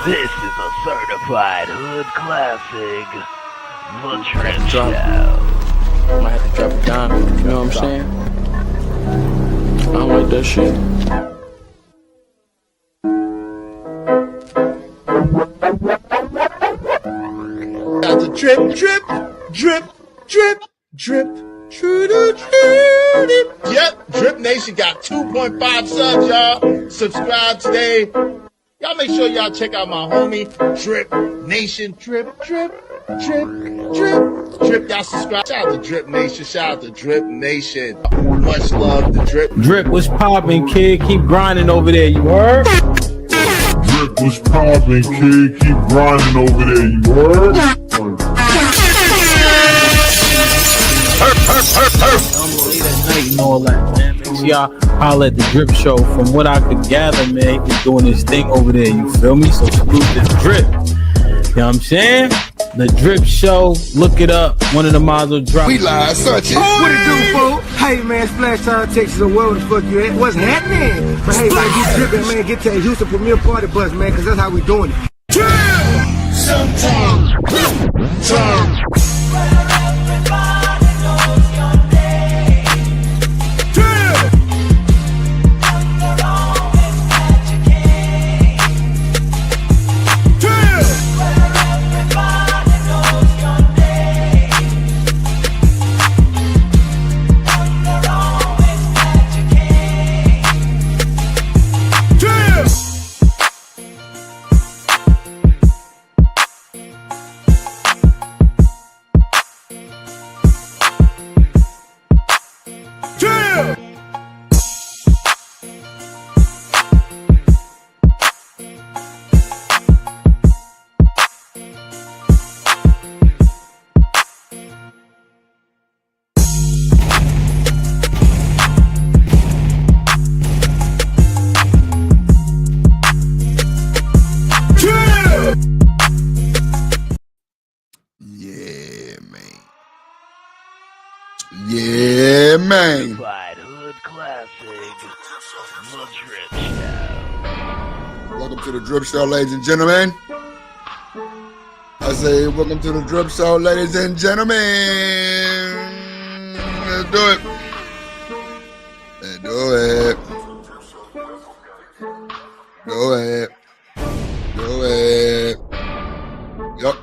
This is a certified hood classic, The Drip Show. Might have to drop it down, you know what I'm saying? I don't like that shit. Got the drip, drip, drip, drip, drip, drip, drip. Yep, Drip Nation got 2.5 subs, y'all. Subscribe today. Y'all make sure y'all check out my homie, Drip Nation. Drip, drip, drip, drip, drip. Y'all subscribe. Shout out to Drip Nation. Shout out to Drip Nation. Much love to Drip. Drip, what's poppin', kid? Keep grinding over there, you heard? Drip, what's poppin', kid? Keep grinding over there, you heard? And all that, man. Make sure y'all holler at the Drip Show. From what I could gather, man, he's doing his thing over there. You feel me? So salute this Drip. You know what I'm saying? The Drip Show. Look it up. One of the mods will drop. We live, such it. What it do, fool? Hey, man, Splash Town, Texas, or where the fuck you at? What's happening? But hey, man, you tripping, man. Get to the Houston Premier Party bus, man, because that's how we doing it. Sometimes. Yeah, man. Certified hood classic, The Drip Show. Welcome to the Drip Show, ladies and gentlemen. I say, welcome to the Drip Show, ladies and gentlemen. Let's do it. Let's do it. Do it. Do it. Yep.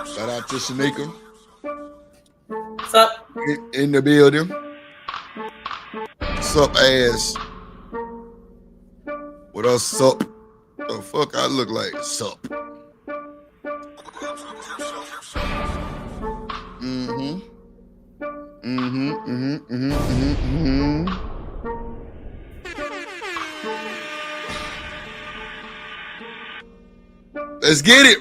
Shout out to Shanika. What's up? In the building. Sup, ass? What else, sup? The fuck I look like? Sup? Let's get it.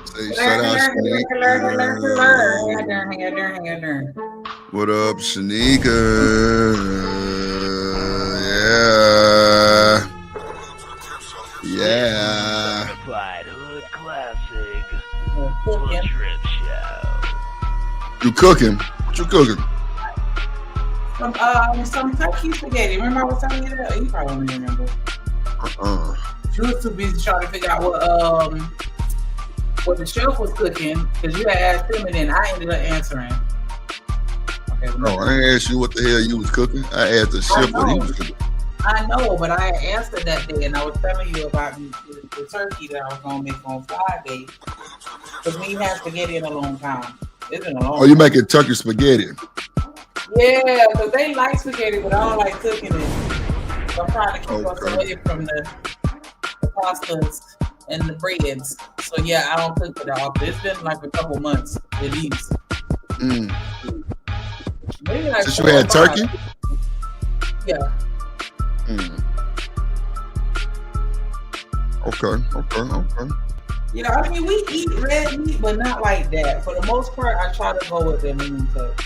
Say shout out Shanika. What up, Shanika? Yeah. Yeah. Certified hood classic, The Drip Show. You cooking? What you cooking? Some turkey spaghetti. Remember I was telling you that? You probably don't remember. You was too busy trying to figure out what the chef was cooking because you had asked him and then I ended up answering. Okay. No, I ain't asked you what the hell you was cooking. I asked the chef what he was cooking. I know, but I answered that day and I was telling you about the turkey that I was gonna make on Friday. Because we had spaghetti in a long time. It's been a long time. Oh, you making turkey spaghetti? Yeah, because they like spaghetti, but I don't like cooking it. So I'm trying to keep us away from the pastas and the breads. So yeah, I don't cook it often. It's been like a couple months at least. Maybe like since you had turkey? Yeah. Okay. You know, I mean, we eat red meat, but not like that. For the most part, I try to go with the lean cut.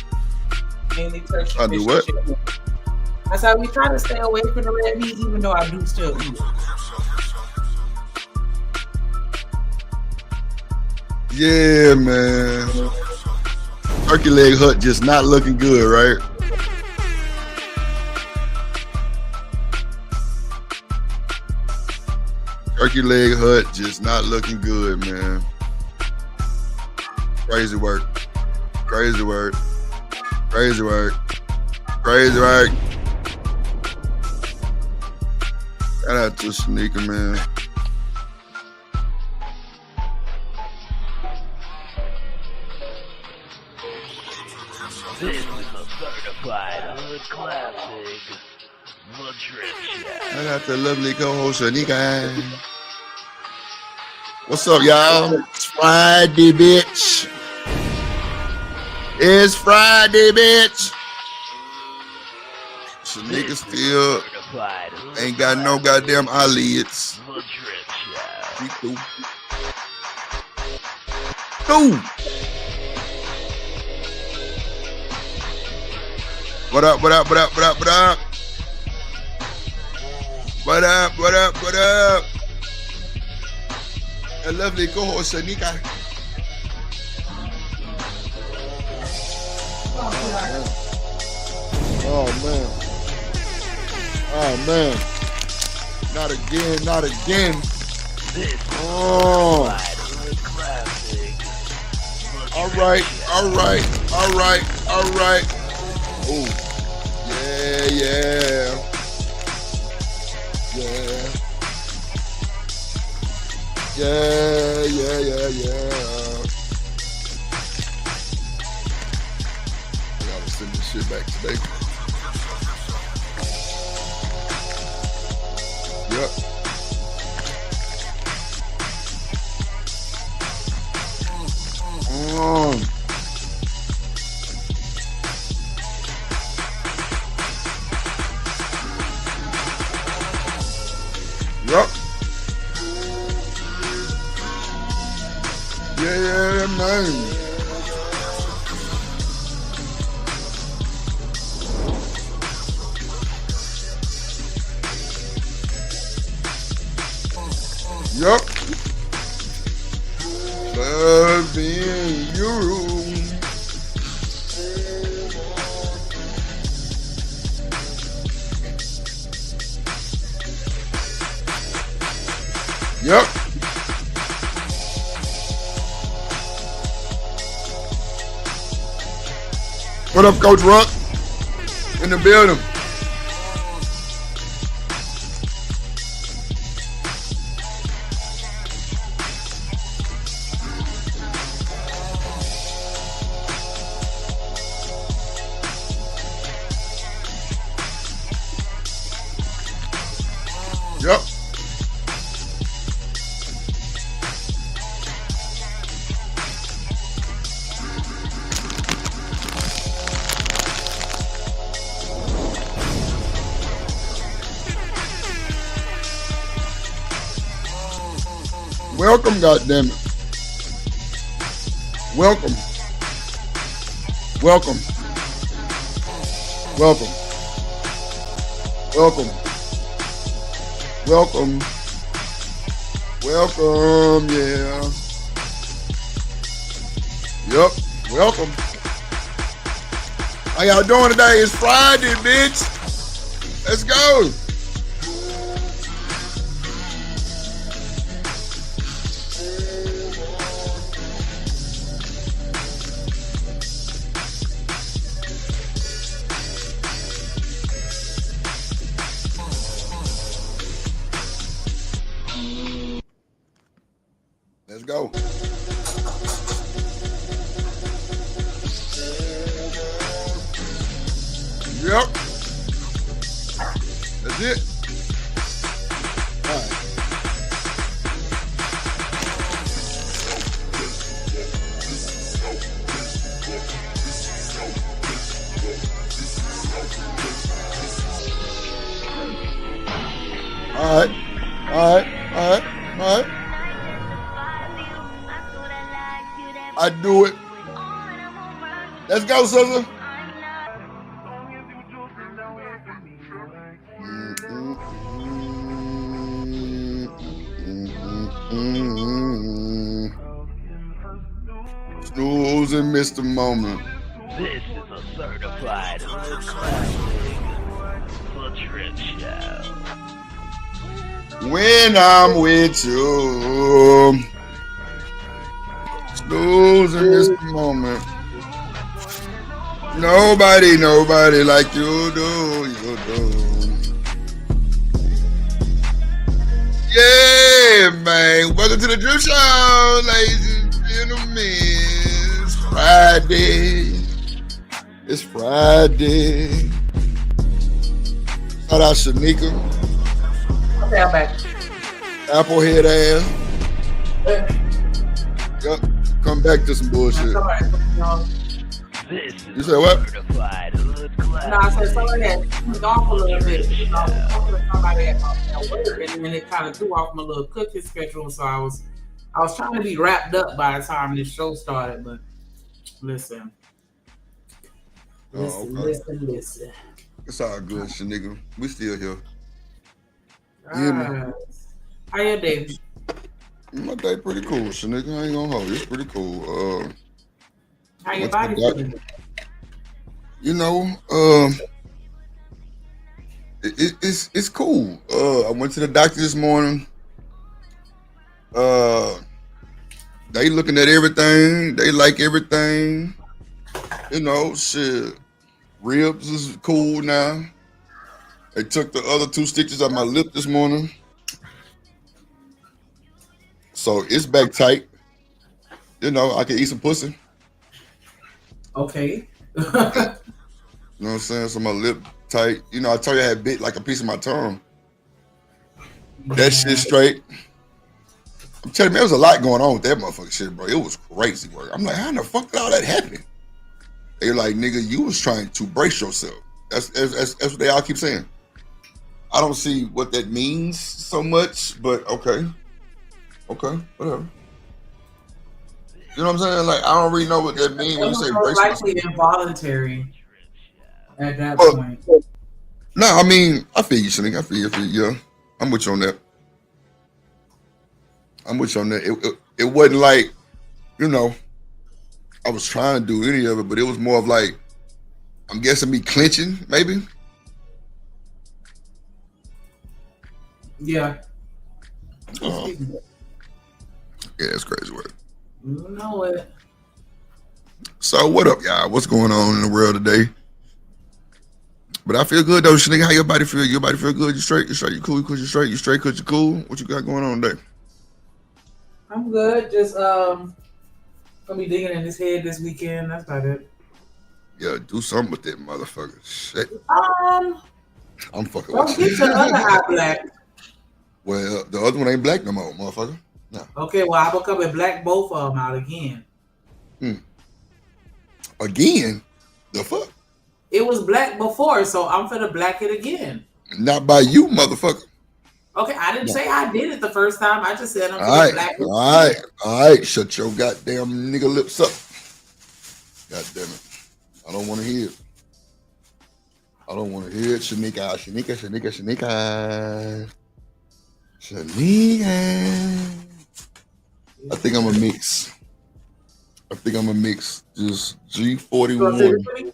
Mainly turkey. I do what? Chicken. That's how we try to stay away from the red meat, even though I do still eat it. Yeah, man. Turkey Leg Hut just not looking good, right? Turkey Leg Hut just not looking good, man. Crazy work. Crazy work. Crazy work. Crazy work. Shout out to Sneaker, man. This is a certified hood classic. The Drip Show. Shout out to lovely co-host Shanika. What's up, y'all? It's Friday, bitch. It's Friday, bitch. Shanika still ain't got no goddamn eyelids. The Drip Show. She through. What up, what up, what up, what up, what up? What up, what up, what up? A lovely co-host, Shanika. Oh, man. Oh, man. Not again, not again. This is Oh. a certified hood classic. The All Drip right, Show. all right, all right, all right. Oh, yeah, yeah. Yeah. Yeah, yeah, yeah, yeah. I gotta send this shit back today. Yep. Yep. Yeah, man. Yep. Loving you. Yep. What up, Coach Ruck? In the building. Yep. Welcome, goddammit. Welcome. Welcome. Welcome. Welcome. Welcome. Welcome, yeah. Yep, welcome. How y'all doing today? It's Friday, bitch. Let's go. Let's go. Yep. That's it. All right. All right. All right. All right. All right. I do it. Let's go, Susan. Snooze and missed the moment. This is a certified hood classic. The Drip Show. When I'm with you, losing this moment. Nobody like you do. Yeah, man. Welcome to the Drip Show, ladies and gentlemen. It's Friday. It's Friday. Shout out Shanika. Okay, I'm back. Applehead ass. Yup. Come back to some bullshit. This is You said what? certified hood classic. No, I said somebody had turned off a little bit. I was talking to somebody at work, and then it kind of threw off my little cooking schedule. So I was trying to be wrapped up by the time this show started. But listen. Listen. It's all good, Shanika. We still here. How your day? My day pretty cool, Shanika. I ain't gonna hold you. It's pretty cool. How your went to body the feeling? You know, it's cool. I went to the doctor this morning. They looking at everything. They like everything. You know, shit. Ribs is cool now. They took the other 2 stitches out my lip this morning. So it's back tight. You know, I can eat some pussy. Okay. You know what I'm saying? So my lip tight. You know, I told you I had bit like a piece of my tongue. That shit straight. I'm telling you, there was a lot going on with that motherfucking shit, bro. It was crazy work. I'm like, how in the fuck did all that happen? They're like, nigga, you was trying to brace yourself. That's what they all keep saying. I don't see what that means so much, but okay, whatever. You know what I'm saying? Like, I don't really know what that means when you say brace yourself. Likely involuntary at that point. No, I mean, I feel you, Shanika. I feel you. Yeah, I'm with you on that. It wasn't like, you know, I was trying to do any of it, but it was more of like, I'm guessing me clenching, maybe. Yeah. Yeah, it's crazy work. You know it. So what up, y'all? What's going on in the world today? But I feel good though, Shanika. How your body feel? Your body feel good? You straight? You straight? You cool? Cause you straight? You straight? Cause you cool? What you got going on today? I'm good. Just gonna be digging in his head this weekend. That's about it. Yeah, do something with that motherfucker. Shit. I'm fucking don't with get you. your other eye black. Well, the other one ain't black no more, motherfucker. No. Okay, well I will come and black both of them out again. Again? The fuck? It was black before, so I'm finna black it again. Not by you, motherfucker. Okay, I didn't say I did it the first time. I just said I'm All finna black it. right. Shut your goddamn nigga lips up. God damn it. I don't want to hear it. Shanika. I think I'm a mix. Just G41.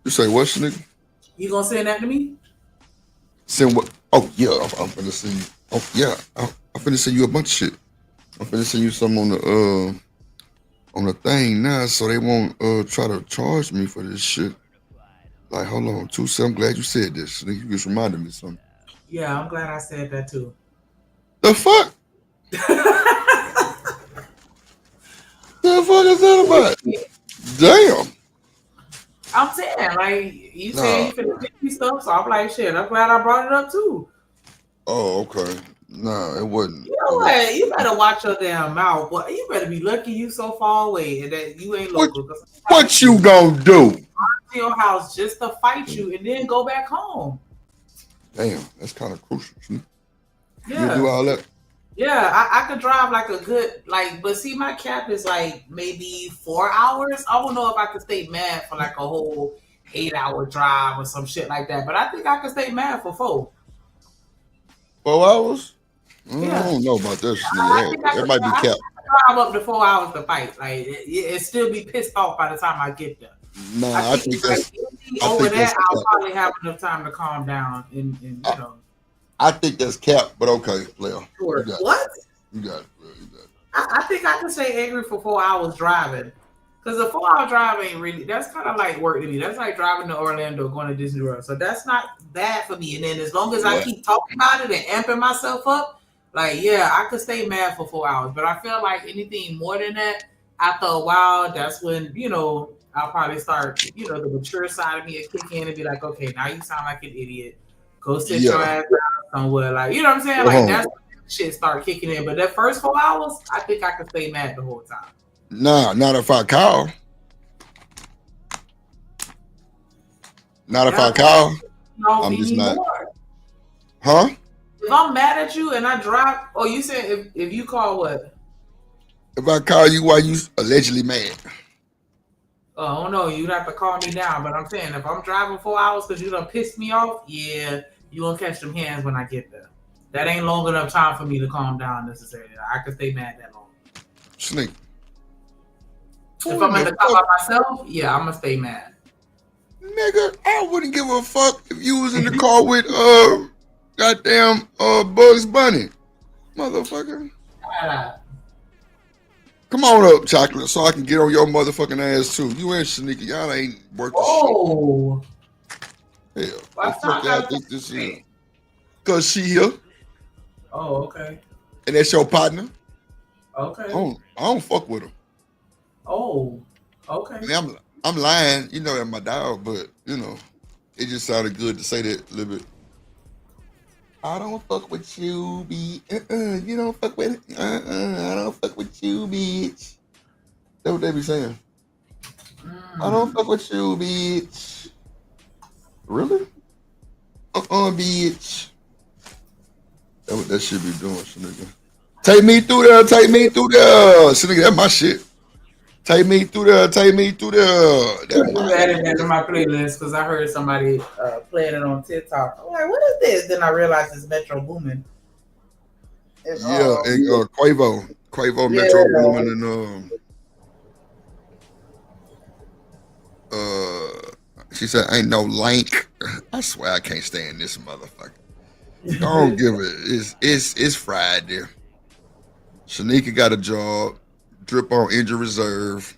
You say what, Shanika? You gonna send that to me? Send what? Oh yeah, I'm finna send you. Oh yeah, I'm finna send you a bunch of shit. I'm finna send you some on the thing now, so they won't try to charge me for this shit. Like, hold on, I'm glad you said this. You just reminded me of something. Yeah, I'm glad I said that too. The fuck? The fuck is that about? Damn. I'm saying, like, you said you finna pick me stuff, so I'm like, shit, I'm glad I brought it up too. Oh, okay. Nah, it wasn't. You know what? You better watch your damn mouth. Boy. You better be lucky you so far away and that you ain't local. What you gonna do? To your house just to fight you and then go back home. Damn, that's kind of crucial. Yeah. You do all that? Yeah, I could drive like a good, like, but see, my cap is like maybe 4 hours. I don't know if I could stay mad for like a whole 8-hour drive or some shit like that, but I think I could stay mad for 4. 4 hours? Yeah. I don't know about this. That might be cap. drive up to 4 hours to fight. Like it still be pissed off by the time I get there. Nah, I think that's. Over that, I'll probably have enough time to calm down and you know. I think that's cap, but okay, player. Sure. What? You got it, bro. You got it. I think I can stay angry for 4 hours driving. Because a 4 hour drive ain't really, that's kind of like work to me. That's like driving to Orlando, going to Disney World. So that's not bad for me. And then as long as I keep talking about it and amping myself up, like, yeah, I could stay mad for 4 hours. But I feel like anything more than that, after a while, that's when, you know, I'll probably start, you know, the mature side of me to kick in and be like, okay, now you sound like an idiot. Go sit your ass down somewhere. Like, you know what I'm saying? Like, that's when shit start kicking in. But that first 4 hours, I think I can stay mad the whole time. Nah, not if I call. Not if I call. No, I'm just not. More. Huh? If I'm mad at you and I drive, oh, you said if you call what? If I call you while you allegedly mad. Oh, no, you'd have to calm me down. But I'm saying if I'm driving 4 hours because you done pissed me off, yeah, you gonna catch them hands when I get there. That ain't long enough time for me to calm down necessarily. I can stay mad that long. Snake. If I'm in the car by myself, yeah, I'm gonna stay mad. Nigga, I wouldn't give a fuck if you was in the car with goddamn Bugs Bunny. Motherfucker. Come on up, Chocolate, so I can get on your motherfucking ass too. You and Shanika, y'all ain't worth the shit. Hell, what the fuck y'all think this is? Cause she here. Oh, okay. And that's your partner? Okay. I don't fuck with her. Oh, okay. I mean, I'm lying, you know, that my dog, but you know, it just sounded good to say that a little bit. I don't fuck with you, bitch. You don't fuck with I don't fuck with you, bitch. That's what they be saying. I don't fuck with you, bitch. Really? Bitch. That's what that shit be doing, nigga. Take me through there, take me through there. So nigga, that's my shit. Take me through there, take me through there. I added that to my playlist because I heard somebody playing it on TikTok. I'm like, what is this? Then I realized it's Metro Boomin. And Quavo, Metro Boomin, and she said, "Ain't no link." I swear I can't stand this motherfucker. Don't give it. It's Friday. Shanika got a job. Drip on injury reserve.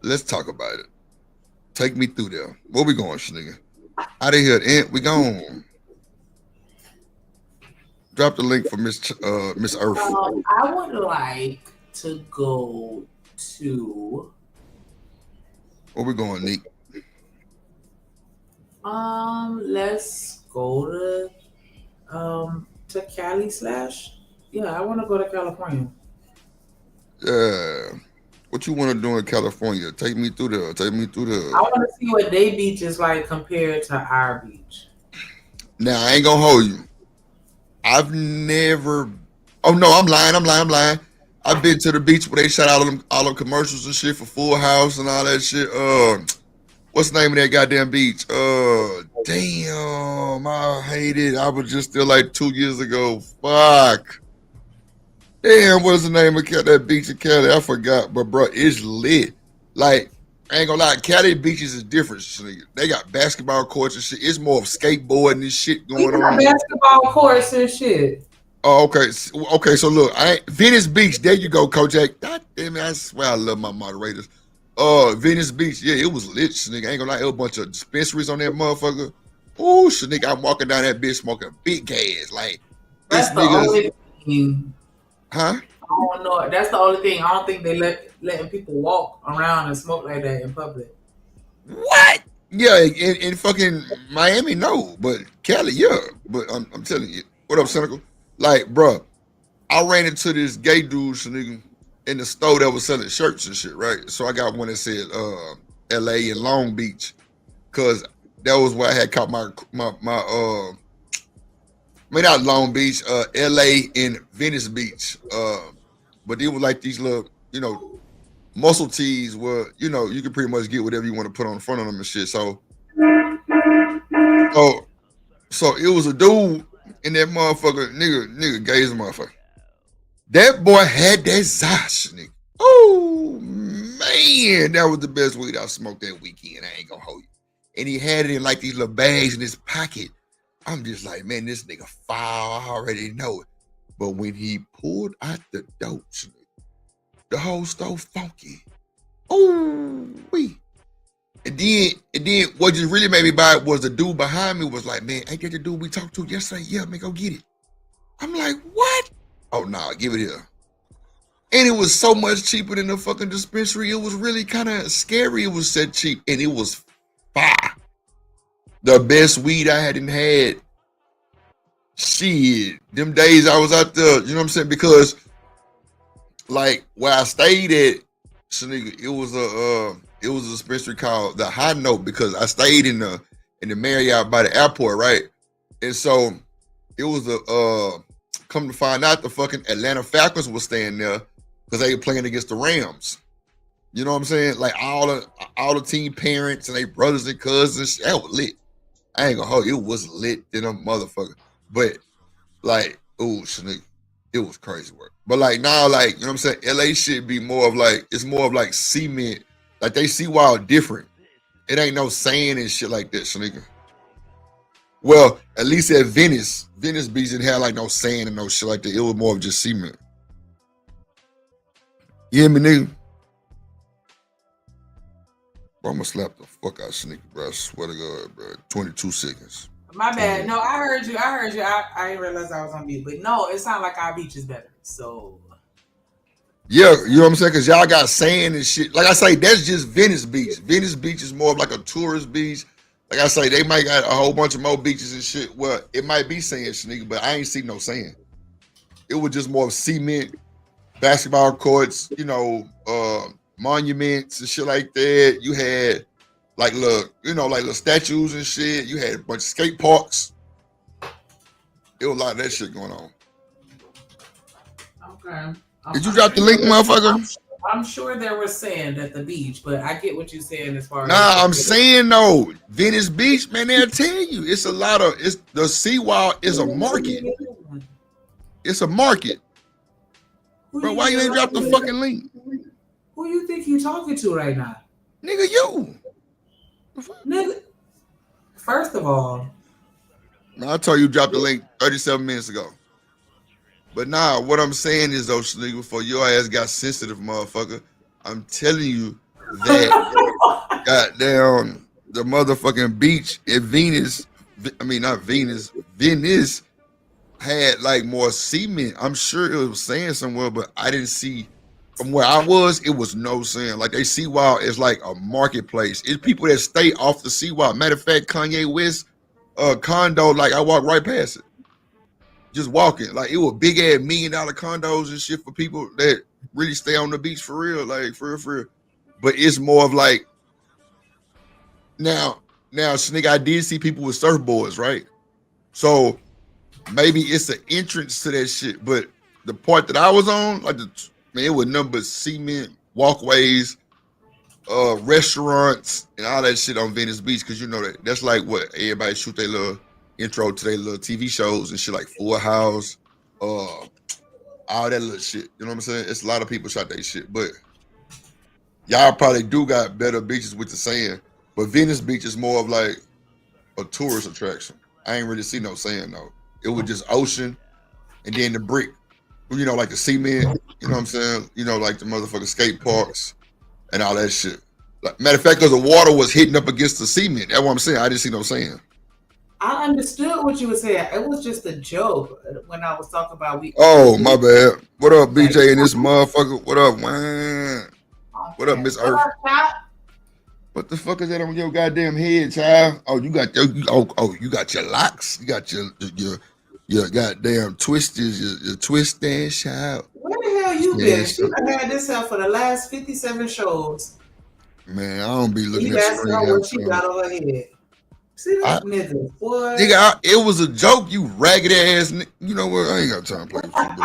Let's talk about it. Take me through there. Where we going, Shanika? Out of here. We gone. Drop the link for Miss Earth. I would like to go to. Where we going, Nick? Let's go to Cali / yeah, I want to go to California. Yeah. What you want to do in California? Take me through there. Take me through there. I want to see what their beach is like compared to our beach. Now, I ain't going to hold you. I've never... Oh, no, I'm lying. I've been to the beach where they shot all them commercials and shit for Full House and all that shit. What's the name of that goddamn beach? Damn, I hate it. I was just there like 2 years ago. Fuck. Damn, what's the name of that beach in Cali? I forgot, but bro, it's lit. Like, I ain't gonna lie, Cali beaches is different. They got basketball courts and shit. It's more of skateboarding and shit going on. Basketball courts and shit. Oh, okay. Okay, so look, Venice Beach, there you go, Kojak. God damn it, I swear I love my moderators. Venice Beach, yeah, it was lit, nigga. I ain't gonna lie, it was a bunch of dispensaries on that motherfucker. Oh, nigga, I'm walking down that bitch smoking big gas. Like, that's the only thing. Huh? I don't know. That's the only thing. I don't think they letting people walk around and smoke like that in public. What? Yeah, in fucking Miami, no. But Cali, yeah. But I'm telling you. What up, Cynical? Like, bro, I ran into this gay dude, nigga, in the store that was selling shirts and shit, right? So I got one that said LA and Long Beach. Cause that was where I had caught my I mean, not Long Beach, LA and Venice Beach. But they were like these little, you know, muscle tees where, you know, you can pretty much get whatever you want to put on the front of them and shit. So it was a dude in that motherfucker, nigga gay as a motherfucker. That boy had that Zosh, nigga. Oh man, that was the best weed I smoked that weekend. I ain't gonna hold you. And he had it in like these little bags in his pocket. I'm just like, man, this nigga foul. I already know it. But when he pulled out the dope, the whole store funky. Oh, wee. And then what just really made me buy it was the dude behind me was like, man, ain't that the dude we talked to yesterday? Yeah, man, go get it. I'm like, what? Oh, nah, give it here. And it was so much cheaper than the fucking dispensary. It was really kind of scary. It was that cheap. And it was fire. The best weed I hadn't had. Shit. Them days I was out there, you know what I'm saying? Because, like, where I stayed at, it was a dispensary called the High Note because I stayed in the Marriott by the airport, right? And so it was come to find out the fucking Atlanta Falcons was staying there because they were playing against the Rams. You know what I'm saying? Like all the team parents and their brothers and cousins, that was lit. I ain't gonna hold you, it was lit than a motherfucker. But like, ooh, Shanique, it was crazy work. But like now, like, you know what I'm saying? LA shit be more of like, it's more of like cement. Like they see wild different. It ain't no sand and shit like that, Shanique. Well, at least at Venice Beach didn't have like no sand and no shit like that. It was more of just cement. You hear me, nigga? Bro, I'm gonna slap the fuck out of Sneaker, bro. I swear to God, bro. 22 seconds. My bad. No, I heard you. I didn't realize I was on mute. But no, it sounded like our beach is better. So yeah, you know what I'm saying? Because y'all got sand and shit. Like I say, that's just Venice Beach. Venice Beach is more of like a tourist beach. Like I say, they might got a whole bunch of more beaches and shit. Well, it might be sand, Sneaker, but I ain't see no sand. It was just more of cement, basketball courts, you know, monuments and shit like that. You had like little statues and shit. You had a bunch of skate parks. There was a lot of that shit going on. Okay. Did you drop the link, motherfucker? I'm sure there was sand at the beach, but I get what you're saying as far as. Nah, I'm saying though, Venice Beach, man, they'll tell you it's a lot of the seawall is a market. It's a market. Bro, why you ain't drop the fucking link? Who you think you talking to right now? Nigga, you. Nigga. First of all. Now, I told you drop the link 37 minutes ago. But nah, what I'm saying is though, nigga, before your ass got sensitive, motherfucker, I'm telling you that goddamn the motherfucking beach at Venice had like more cement. I'm sure it was sand somewhere, but I didn't see from where I was, it was no sand. Like they seawall is like a marketplace. It's people that stay off the seawall. Matter of fact, Kanye West condo, like I walked right past it. Just walking. Like it was big ass $1 million condos and shit for people that really stay on the beach for real. Like for real. But it's more of like now, Sneak, I did see people with surfboards, right? So maybe it's an entrance to that shit. But the part that I was on, like it was nothing but cement, walkways, restaurants, and all that shit on Venice Beach. Cause you know that's like what everybody shoot their little intro to their little TV shows and shit like Full House, all that little shit. You know what I'm saying? It's a lot of people shot that shit, but y'all probably do got better beaches with the sand. But Venice Beach is more of like a tourist attraction. I ain't really see no sand though. It was just ocean and then the brick, you know, like the cement, you know what I'm saying? You know, like the motherfucking skate parks and all that shit. Like, matter of fact, because the water was hitting up against the cement. That's what I'm saying. I didn't see no sand. I understood what you were saying. It was just a joke when I was talking about Oh, my bad. What up, BJ and this motherfucker? What up, man? What up, Miss Earth? What the fuck is that on your goddamn head, child? Oh, you got you got your locks. You got your goddamn twisters, your twist and shout. Where the hell you been? She had this out for the last 57 shows. Man, I don't be looking you at screen. What she got on her head. See that nigga, boy. Nigga, it was a joke, you ragged ass. You know what? I ain't got time to play with you.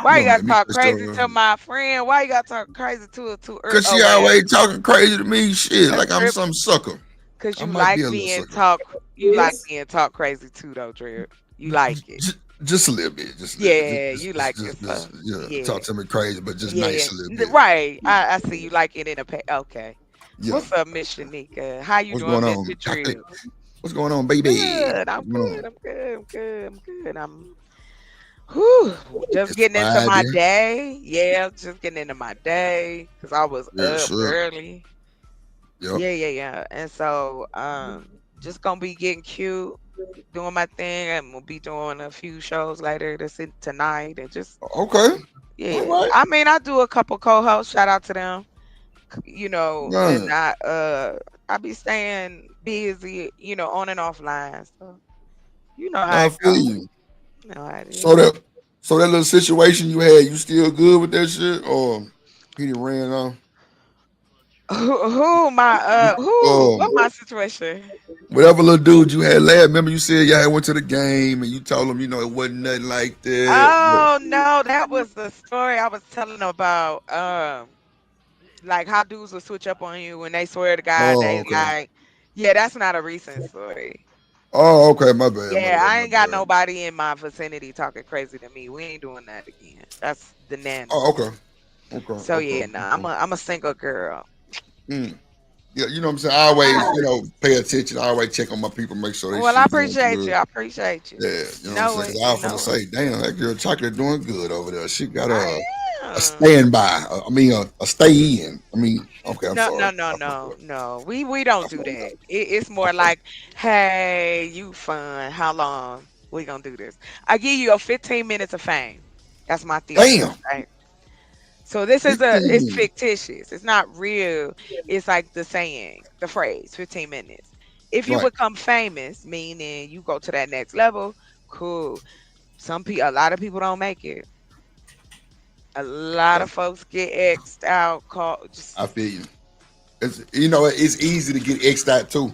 Why you gotta talk crazy to my friend? Why you gotta talk crazy to her too early? Cause she always talking crazy to me, shit, like I'm some sucker. Cause you like being talk. You like being talk crazy too, though, Drip. You like it. Just a little bit. Just a Yeah, little bit. you like it, so Yeah. yeah, Talk to me crazy, but just yeah, nice a little bit. right. I see you like it in a okay. Yeah. What's up, Miss Shanika? How you What's doing, going Mr. on? Drew? What's going on, baby? Good. I'm What's going good. on? I'm good. I'm good. I'm good. Whew, just It's getting into my Friday. day. Yeah, just getting into my day because I was Yeah, up sure. early. Yep. Yeah. And so, just gonna be getting cute, doing my thing, and we'll be doing a few shows later tonight, and just Okay. yeah. All right. I mean, I do a couple co-hosts. Shout out to them. And Man, I be staying busy, on and offline. So you know how I it feel goes. you. You know how it is. So that little situation you had, you still good with that shit, or he done ran off? What my situation? Whatever little dude you had last. Remember you said y'all had went to the game and you told him it wasn't nothing like that. Oh no, that was the story I was telling about. Like how dudes will switch up on you when they swear to God Oh, they okay. yeah, that's not a recent story. Oh, okay. My bad. My Yeah, bad. I My ain't got bad. nobody in my vicinity talking crazy to me. We ain't doing that again. That's the nana. Oh, okay. Okay. So Okay. yeah, nah, Okay. I'm a single girl. Mm. Yeah, you know what I'm saying? I always, pay attention. I always check on my people, make sure they Well, I shit going appreciate you. good. I appreciate you. Yeah, you You know what I'm know saying? it. 'Cause I You was finna know it. say, damn, that girl Chocolate doing good over there. She got I a am. standby. I mean, a stay in. I mean, okay, I'm No, sorry. no, no, I fucked no, up. no. We don't I do fucked that. up. It's more Okay. like, hey, you fun. How long we gonna do this? I give you a 15 minutes of fame. That's my theater, Damn, right? So this is 15 it's minutes. fictitious. It's not real. It's like the saying, the phrase, 15 minutes. If you Right. become famous, meaning you go to that next level, cool. A lot of people don't make it. A lot Yeah, of folks get xed out, called just I feel you. It's easy to get X'd out too.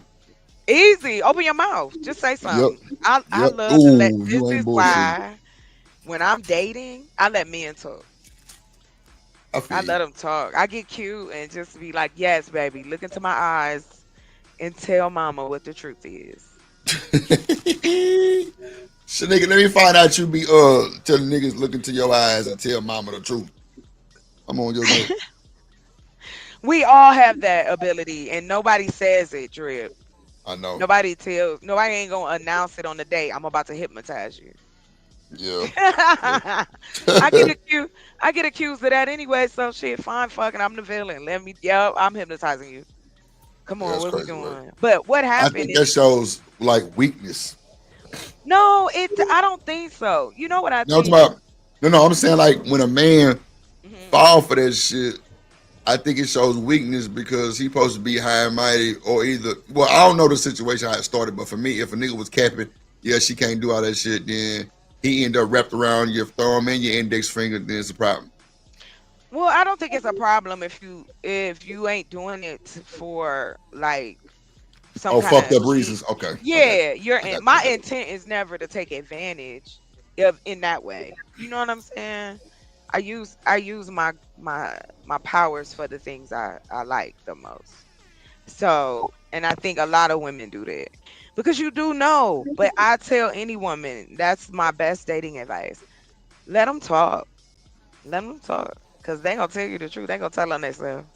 easy. Open your mouth. Just say Yep. something. I Yep. love to let. Ooh, This you ain't is bullshit. why when I'm dating, I let men talk. I I feel let them talk. I get cute and just be like, "Yes, baby, look into my eyes and tell mama what the truth is." you. So nigga, let me find out you be telling niggas look into your eyes and tell mama the truth. I'm on your neck. We all have that ability, and nobody says it, Drip. I know. Nobody ain't gonna announce it on the day. I'm about to hypnotize you. Yeah. Yeah. I get accused. I get accused of that anyway. So shit, fine, fucking, I'm the villain. I'm hypnotizing you. Come Yeah, on, that's what we crazy work. doing? But what I happened think is that shows like weakness. no, I don't think so. You know what I No, I'm think? talking about, no, I'm saying like when a man Mhm. fall for that shit, I think it shows weakness because he supposed to be high and mighty or either. Well, I don't know the situation how it started, but for me, if a nigga was capping, yeah, she can't do all that shit, then he end up wrapped around your thumb and your index finger, then it's a problem. Well, I don't think it's a problem if you ain't doing it for like some Oh, kind fucked of up reasons. Okay, I got you. yeah. I got you. I My got you. intent is never to take advantage of in that way. You know what I'm saying? I use my powers for the things I like the most. So, and I think a lot of women do that because you do know. But I tell any woman that's my best dating advice: let them talk, let them talk, because they gonna tell you the truth. They gonna tell on themselves.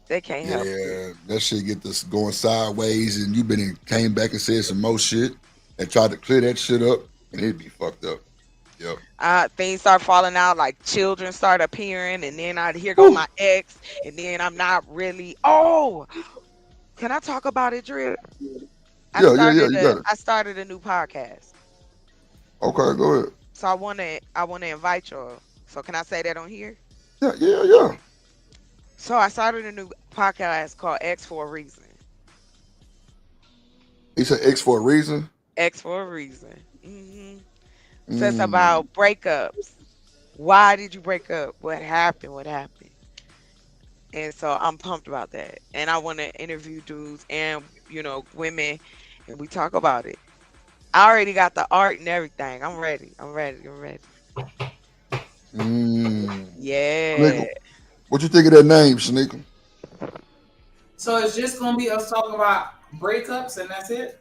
They can't help it. Yeah, that shit get this going sideways, and you been came back and said some more shit and tried to clear that shit up, and it'd be fucked up. Yep. Things start falling out, like children start appearing, and then here go Whew. my ex, and then I'm not really. Oh, can I talk about it, Drip? I Yeah, yeah, yeah. started You a got it. I started a new podcast, Okay, go ahead. so I wanna invite y'all. So can I say that on here? Yeah, yeah, yeah. So I started a new podcast called X for a Reason. He said X for a reason. X for a Reason. So it's Mm. about breakups. Why did you break up? What happened? What happened? And so I'm pumped about that. And I want to interview dudes and women, and we talk about it. I already got the art and everything. I'm ready. I'm ready. I'm ready. Mm. Yeah. Shanika, what you think of that name, Shanika? So it's just gonna be us talking about breakups and that's it.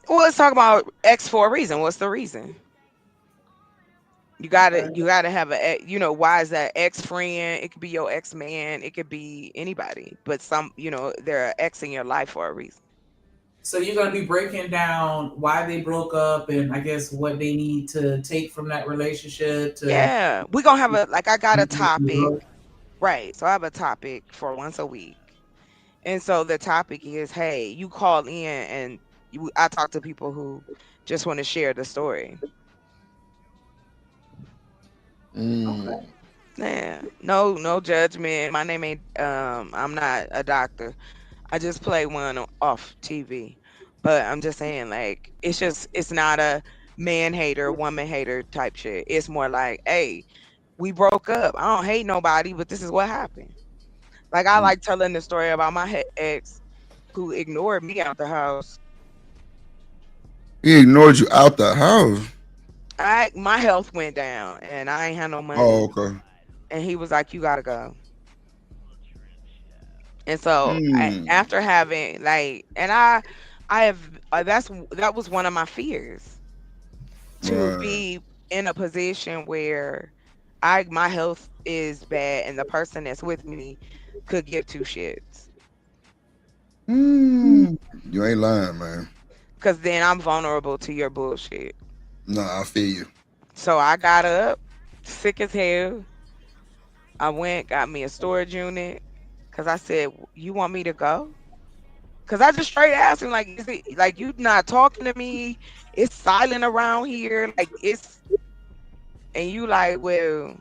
Well, let's talk about X for a reason. What's the reason? You gotta have why is that ex friend? It could be your ex man. It could be anybody, but they're an ex in your life for a reason. So you're gonna be breaking down why they broke up and I guess what they need to take from that relationship to. Yeah, we're gonna have I got a topic, right? So I have a topic for once a week, and so the topic is, hey, you call in and I talk to people who just want to share the story. Yeah, no judgment. My name ain't I'm not a doctor. I just play one off TV. But I'm just saying, like, it's not a man hater, woman hater type shit. It's more like, hey, we broke up. I don't hate nobody, but this is what happened. Like, I like telling the story about my ex who ignored me out the house. He ignored you out the house. My health went down and I ain't had no money. Oh, okay. And he was like, you gotta go. And so after having and I have that was one of my fears, to be in a position where my health is bad and the person that's with me could give two shits. You ain't lying, man. Cause then I'm vulnerable to your bullshit. Nah, I feel you. So I got up, sick as hell. I went, got me a storage unit. Cause I said, you want me to go? Cause I just straight asked him, like, is it like you not talking to me? It's silent around here. Like and you like, well,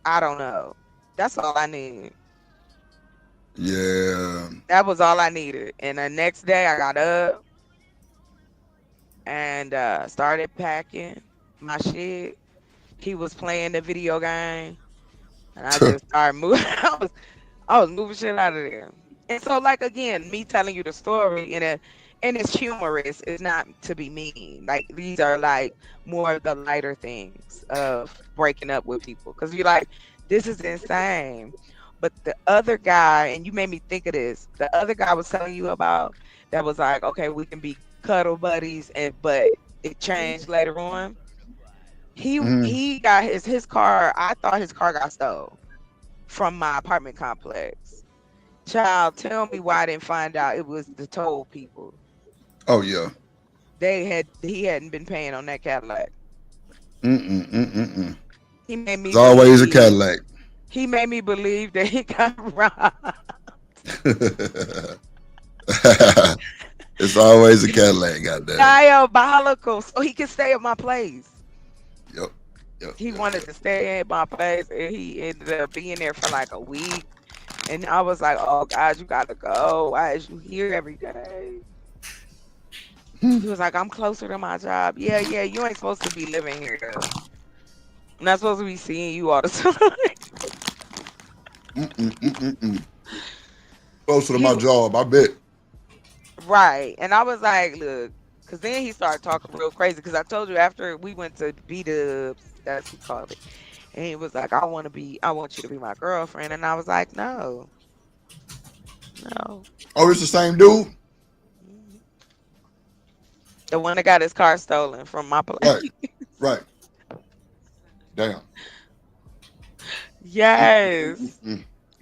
I don't know. That's all I need. Yeah. That was all I needed. And the next day I got up and started packing my shit. He was playing the video game. And I just started moving. I was moving shit out of there. And so, like, again, me telling you the story and it's humorous. It's not to be mean. Like, these are like more of the lighter things of breaking up with people. Because you're like, this is insane. But the other guy, and you made me think of this, the other guy was telling you about that was like, okay, we can be cuddle buddies, but it changed later on. He got his car. I thought his car got stolen from my apartment complex. Child, tell me why I didn't find out it was the toll people. Oh yeah. He hadn't been paying on that Cadillac. He made me. It's always a Cadillac. He made me believe that he got robbed. It's always a Cadillac, goddamn. Diabolical, so he could stay at my place. Yep. He wanted to stay at my place, and he ended up being there for like a week. And I was like, "Oh God, you gotta go. Why is you here every day?" He was like, "I'm closer to my job." Yeah, you ain't supposed to be living here though. I'm not supposed to be seeing you all the time. Closer to my job, I bet. Right. And I was like, look, because then he started talking real crazy. Because I told you after we went to B-Dubs, that's what he called it. And he was like, I want you to be my girlfriend. And I was like, no. Oh, it's the same dude? The one that got his car stolen from my place. Right. Damn. Yes.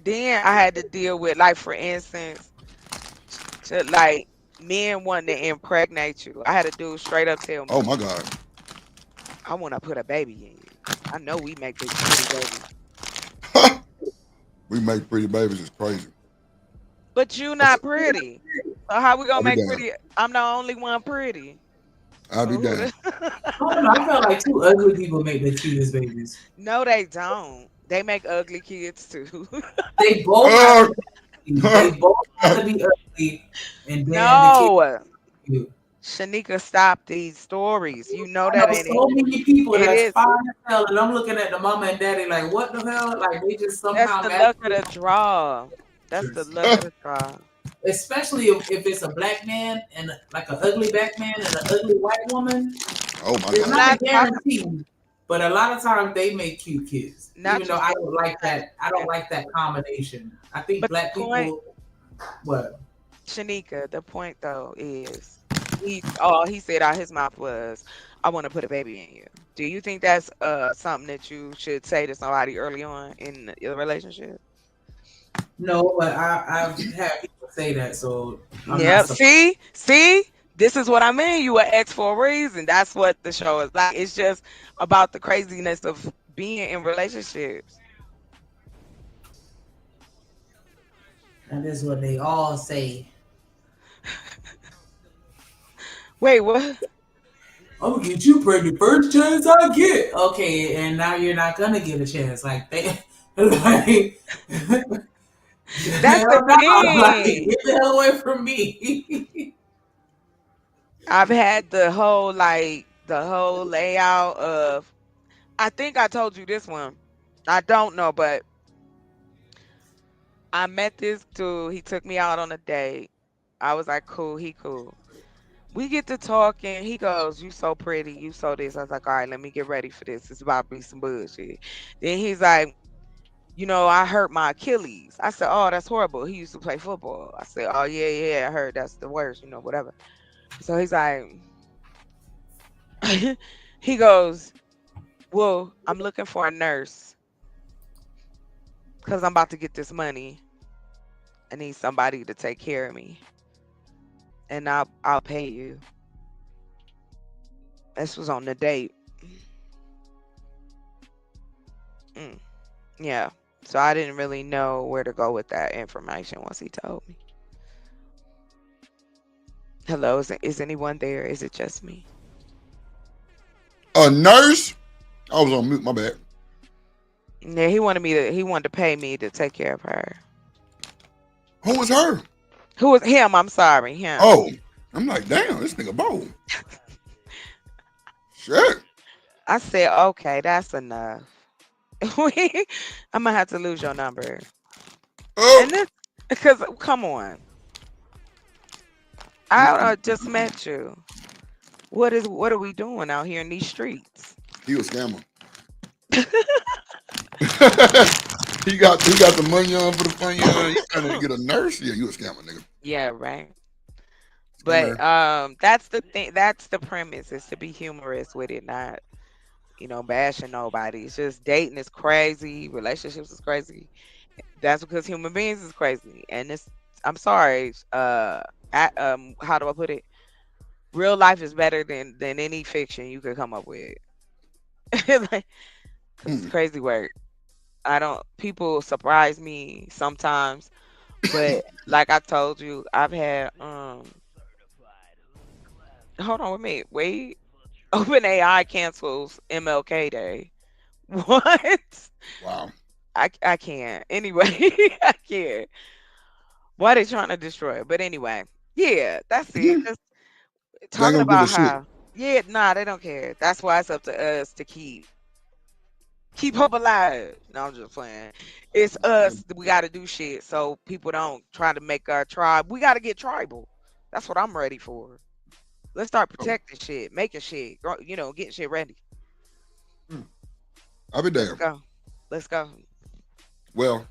Then I had to deal with, like, for instance, like, men wanting to impregnate you. I had a dude straight up tell me, oh my God, I want to put a baby in you. I know we make big pretty babies. We make pretty babies is crazy. But you not pretty. So how we gonna make pretty? I'm the only one pretty. I'll be down. I don't know. I felt like two ugly people make the cutest babies. No, they don't. They make ugly kids too. They both have to be ugly. And then no. Shanika, stop these stories. You know that ain't so many people that's fine as hell, and I'm looking at the mama and daddy like, what the hell? Like they just somehow. That's the luck of the draw. That's the luck of the draw. Especially if it's a black man and like an ugly black man and an ugly white woman. Oh my God! It's not guaranteed, but a lot of times they make cute kids. Even though I don't like that. I don't like that combination. I think black people. What? Shanika, the point though is. He said out his mouth was, I want to put a baby in you. Do you think that's something that you should say to somebody early on in your relationship? No, but I've had people say that, so I'm Yep. not surprised. See, this is what I mean. You were ex for a reason. That's what the show is like. It's just about the craziness of being in relationships. That is what they all say. Wait, what? I'm gonna get you pregnant first chance I get. Okay, and now you're not gonna get a chance. Like they, like That's hell the no, like thing. get the hell away from me. I've had the whole layout of. I think I told you this one. I don't know, but I met this dude. He took me out on a date. I was like, cool. He cool. We get to talking. He goes, "You so pretty. You so this." I was like, "All right, let me get ready for this. It's about to be some bullshit." Then he's like, "I hurt my Achilles." I said, "Oh, that's horrible." He used to play football. I said, "Oh yeah, I heard that's the worst. Whatever." So he's like, he goes, "Well, I'm looking for a nurse because I'm about to get this money. I need somebody to take care of me, and I'll pay you." This was on the date. Yeah. So I didn't really know where to go with that information once he told me. Hello, is anyone there? Is it just me? A nurse? I was on mute. My bad. Yeah, he wanted to pay me to take care of her. Who was her? Who was him? I'm sorry, him. Oh, I'm like, damn, this nigga bold. Shit. I said, okay, that's enough. I'm gonna have to lose your number. Oh. And this, because come on, I just met you. What are we doing out here in these streets? He was a scammer. he got the money on for the fun. You trying to get a nurse? Yeah, you a scammer, nigga. Yeah, right. But that's the thing. That's the premise, is to be humorous with it, not bashing nobody. It's just dating is crazy, relationships is crazy. That's because human beings is crazy, and I'm sorry. How do I put it? Real life is better than any fiction you could come up with. Like, 'cause it's crazy work. People surprise me sometimes, but like I told you, I've had hold on with me. Wait. OpenAI cancels MLK Day. What? Wow. I can't. Anyway, I can't. Why they trying to destroy it? But anyway, yeah, that's it. Just talking about how. Yeah, nah, they don't care. That's why it's up to us to keep hope alive. No, I'm just playing. It's us. We got to do shit so people don't try to make our tribe. We got to get tribal. That's what I'm ready for. Let's start protecting shit, making shit, getting shit ready. I'll be there. Let's go. Well,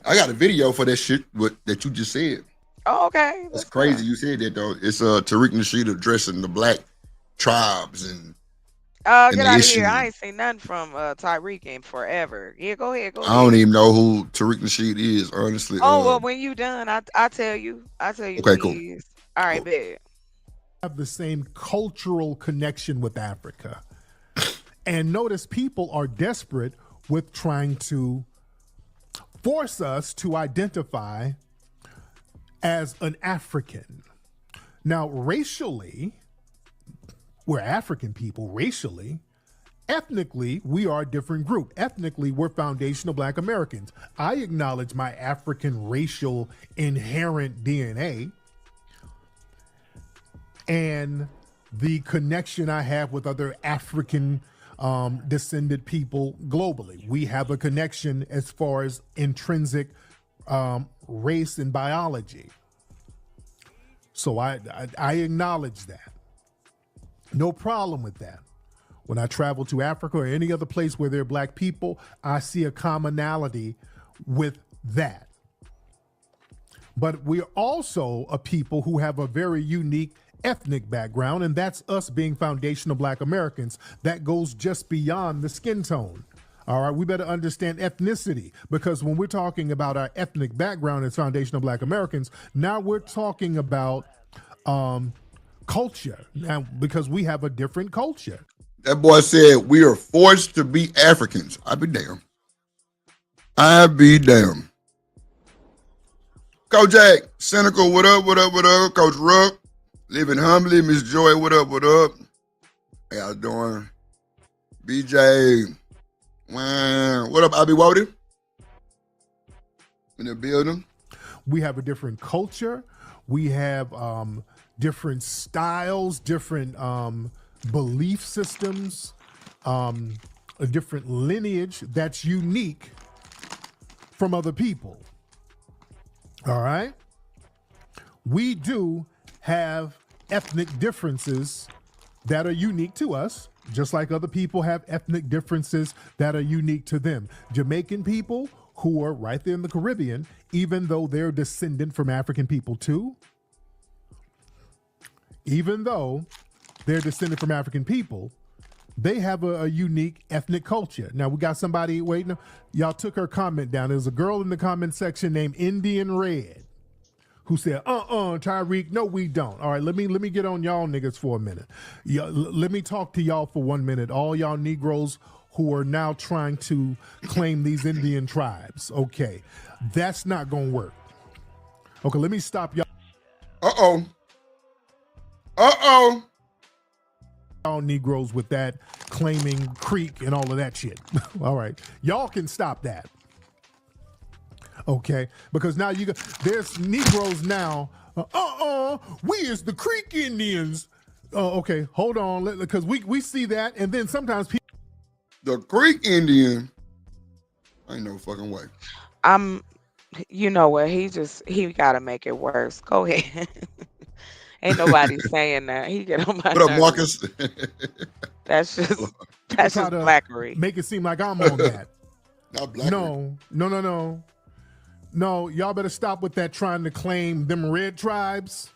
I got a video for that shit that you just said. Oh, okay. It's crazy you said that though. It's Tariq Nasheed addressing the black tribes and get out of here. I ain't seen nothing from Tyreek in forever. Yeah, go ahead. I don't even know who Tariq Nasheed is, honestly. Oh, well, when you done, I tell you. Okay, cool. He is. All right, bet. Have the same cultural connection with Africa. And notice people are desperate with trying to force us to identify as an African. Now, racially, we're African people. Racially, ethnically, we are a different group. Ethnically, we're foundational Black Americans. I acknowledge my African racial inherent DNA and the connection I have with other African descended people globally. We have a connection as far as intrinsic race and biology. So I acknowledge that. No problem with that. When I travel to Africa or any other place where there are Black people, I see a commonality with that. But we're also a people who have a very unique ethnic background, and that's us being foundational Black Americans. That goes just beyond the skin tone. All right, we better understand ethnicity, because when we're talking about our ethnic background as foundational Black Americans, now we're talking about culture now, because we have a different culture. That boy said we are forced to be Africans. I be damn. I be damn. Coach Jack, Cynical, what up, what up, what up? Coach Ruck, living humbly. Miss Joy, what up, what up? How y'all doing? BJ, what up, Abby Wody? In the building. We have a different culture. We have different styles, different belief systems, a different lineage that's unique from other people. All right? We do have ethnic differences that are unique to us, just like other people have ethnic differences that are unique to them. Jamaican people who are right there in the Caribbean, even though they're descendant from African people too, even though they're descended from African people, they have a unique ethnic culture. Now, we got somebody waiting. Y'all took her comment down. There's a girl in the comment section named Indian Red who said, Tyreek, no, we don't. All right, let me get on y'all niggas for a minute. Let me talk to y'all for 1 minute. All y'all Negroes who are now trying to claim these Indian tribes. Okay, that's not going to work. Okay, let me stop y'all. Y'all Negroes with that claiming Creek and all of that shit. All right, y'all can stop that. Okay, because now there's Negroes now. We is the Creek Indians. Okay, hold on, because we see that, and then sometimes people. The Creek Indian. Ain't no fucking way. You know what? He gotta make it worse. Go ahead. Ain't nobody saying that. He get on my What up, nerves. Marcus? That's just blackery. Make it seem like I'm on that. Not blackery. No, y'all better stop with that trying to claim them red tribes.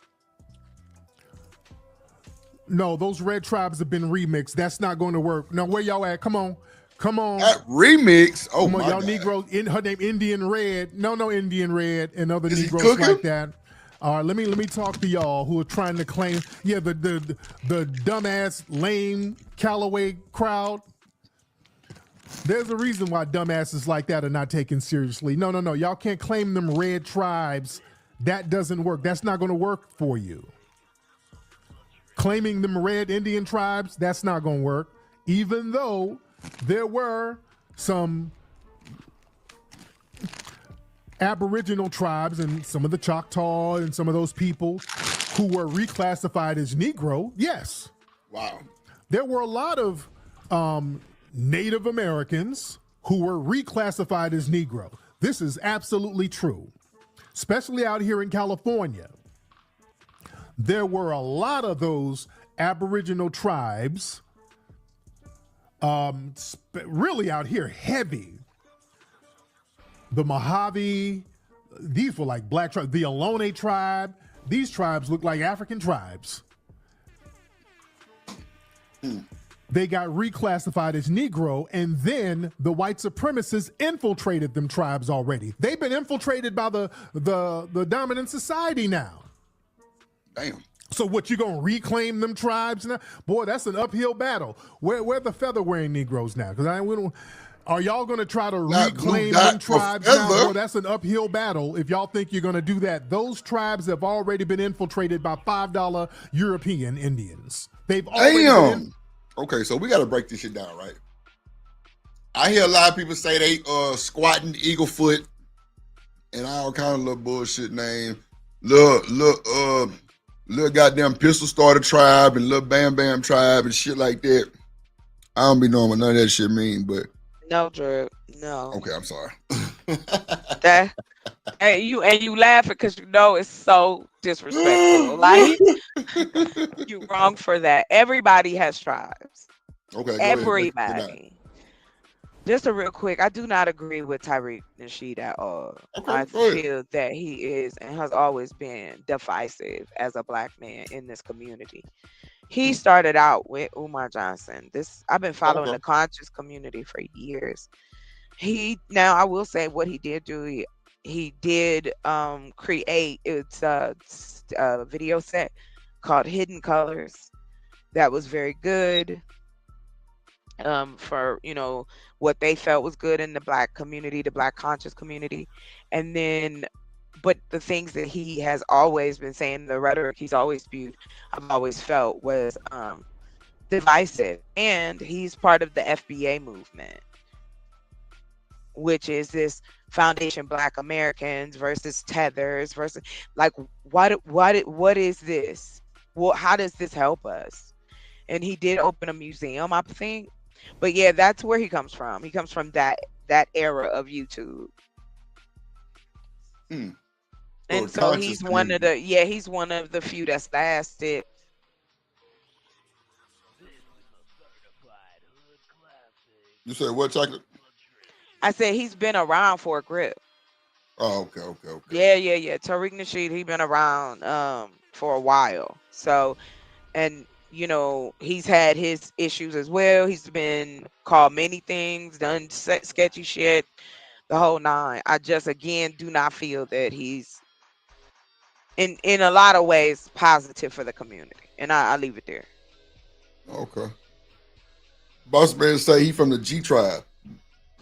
No, those red tribes have been remixed. That's not going to work. Now, where y'all at? Come on. That remix? Oh, come on, my y'all God. Negroes. Her name Indian Red. No, Indian Red and other Is he Negroes cooking? like that. All right, let me talk to y'all who are trying to claim, the dumbass, lame Callaway crowd. There's a reason why dumbasses like that are not taken seriously. No. Y'all can't claim them red tribes. That doesn't work. That's not going to work for you. Claiming them red Indian tribes, that's not going to work. Even though there were some Aboriginal tribes and some of the Choctaw and some of those people who were reclassified as Negro, yes. Wow. There were a lot of Native Americans who were reclassified as Negro. This is absolutely true, especially out here in California. There were a lot of those Aboriginal tribes really out here heavy. The Mojave, these were like black tribes. The Ohlone tribe, these tribes look like African tribes. They got reclassified as Negro, and then the white supremacists infiltrated them tribes already. They've been infiltrated by the dominant society now. Damn. So what, you gonna reclaim them tribes now? Boy, that's an uphill battle. Where are the feather wearing Negroes now? Because are y'all gonna try to reclaim them tribes now? Boy, that's an uphill battle. If y'all think you're gonna do that, those tribes have already been infiltrated by $5 European Indians. They've already Okay, so we got to break this shit down, right? I hear a lot of people say they squatting Eaglefoot and all kind of little bullshit name. Little goddamn Pistol Starter tribe and little Bam Bam tribe and shit like that. I don't be knowing what none of that shit mean, but No, Drew. No. okay, I'm sorry. You laughing because you know it's so disrespectful. Like you wrong for that. Everybody has tribes. Okay, go Everybody. ahead. Just a real quick, I do not agree with Tyreek Nasheed at all. Okay, I go ahead. feel that he is and has always been divisive as a black man in this community. He started out with Umar Johnson. This I've been following Okay. the conscious community for years. He now I will say what he did do. He did create it's a video set called Hidden Colors that was very good for what they felt was good in the black community, the black conscious community. And then but the things that he has always been saying, the rhetoric he's always spewed, I've always felt was divisive. And he's part of the FBA movement, which is this Foundation Black Americans versus Tethers versus like what is this? Well, how does this help us? And he did open a museum, I think. But yeah, that's where he comes from. He comes from that era of YouTube. Mm. And So so conscious he's one of community. he's one of the few that's lasted. You said what, chocolate? I said he's been around for a grip. Oh, okay. Yeah. Tariq Nasheed, he been around for a while. So, and he's had his issues as well. He's been called many things, done sketchy shit, the whole nine. I just again do not feel that he's in a lot of ways positive for the community. And I leave it there. Okay. Boss man say he from the G tribe.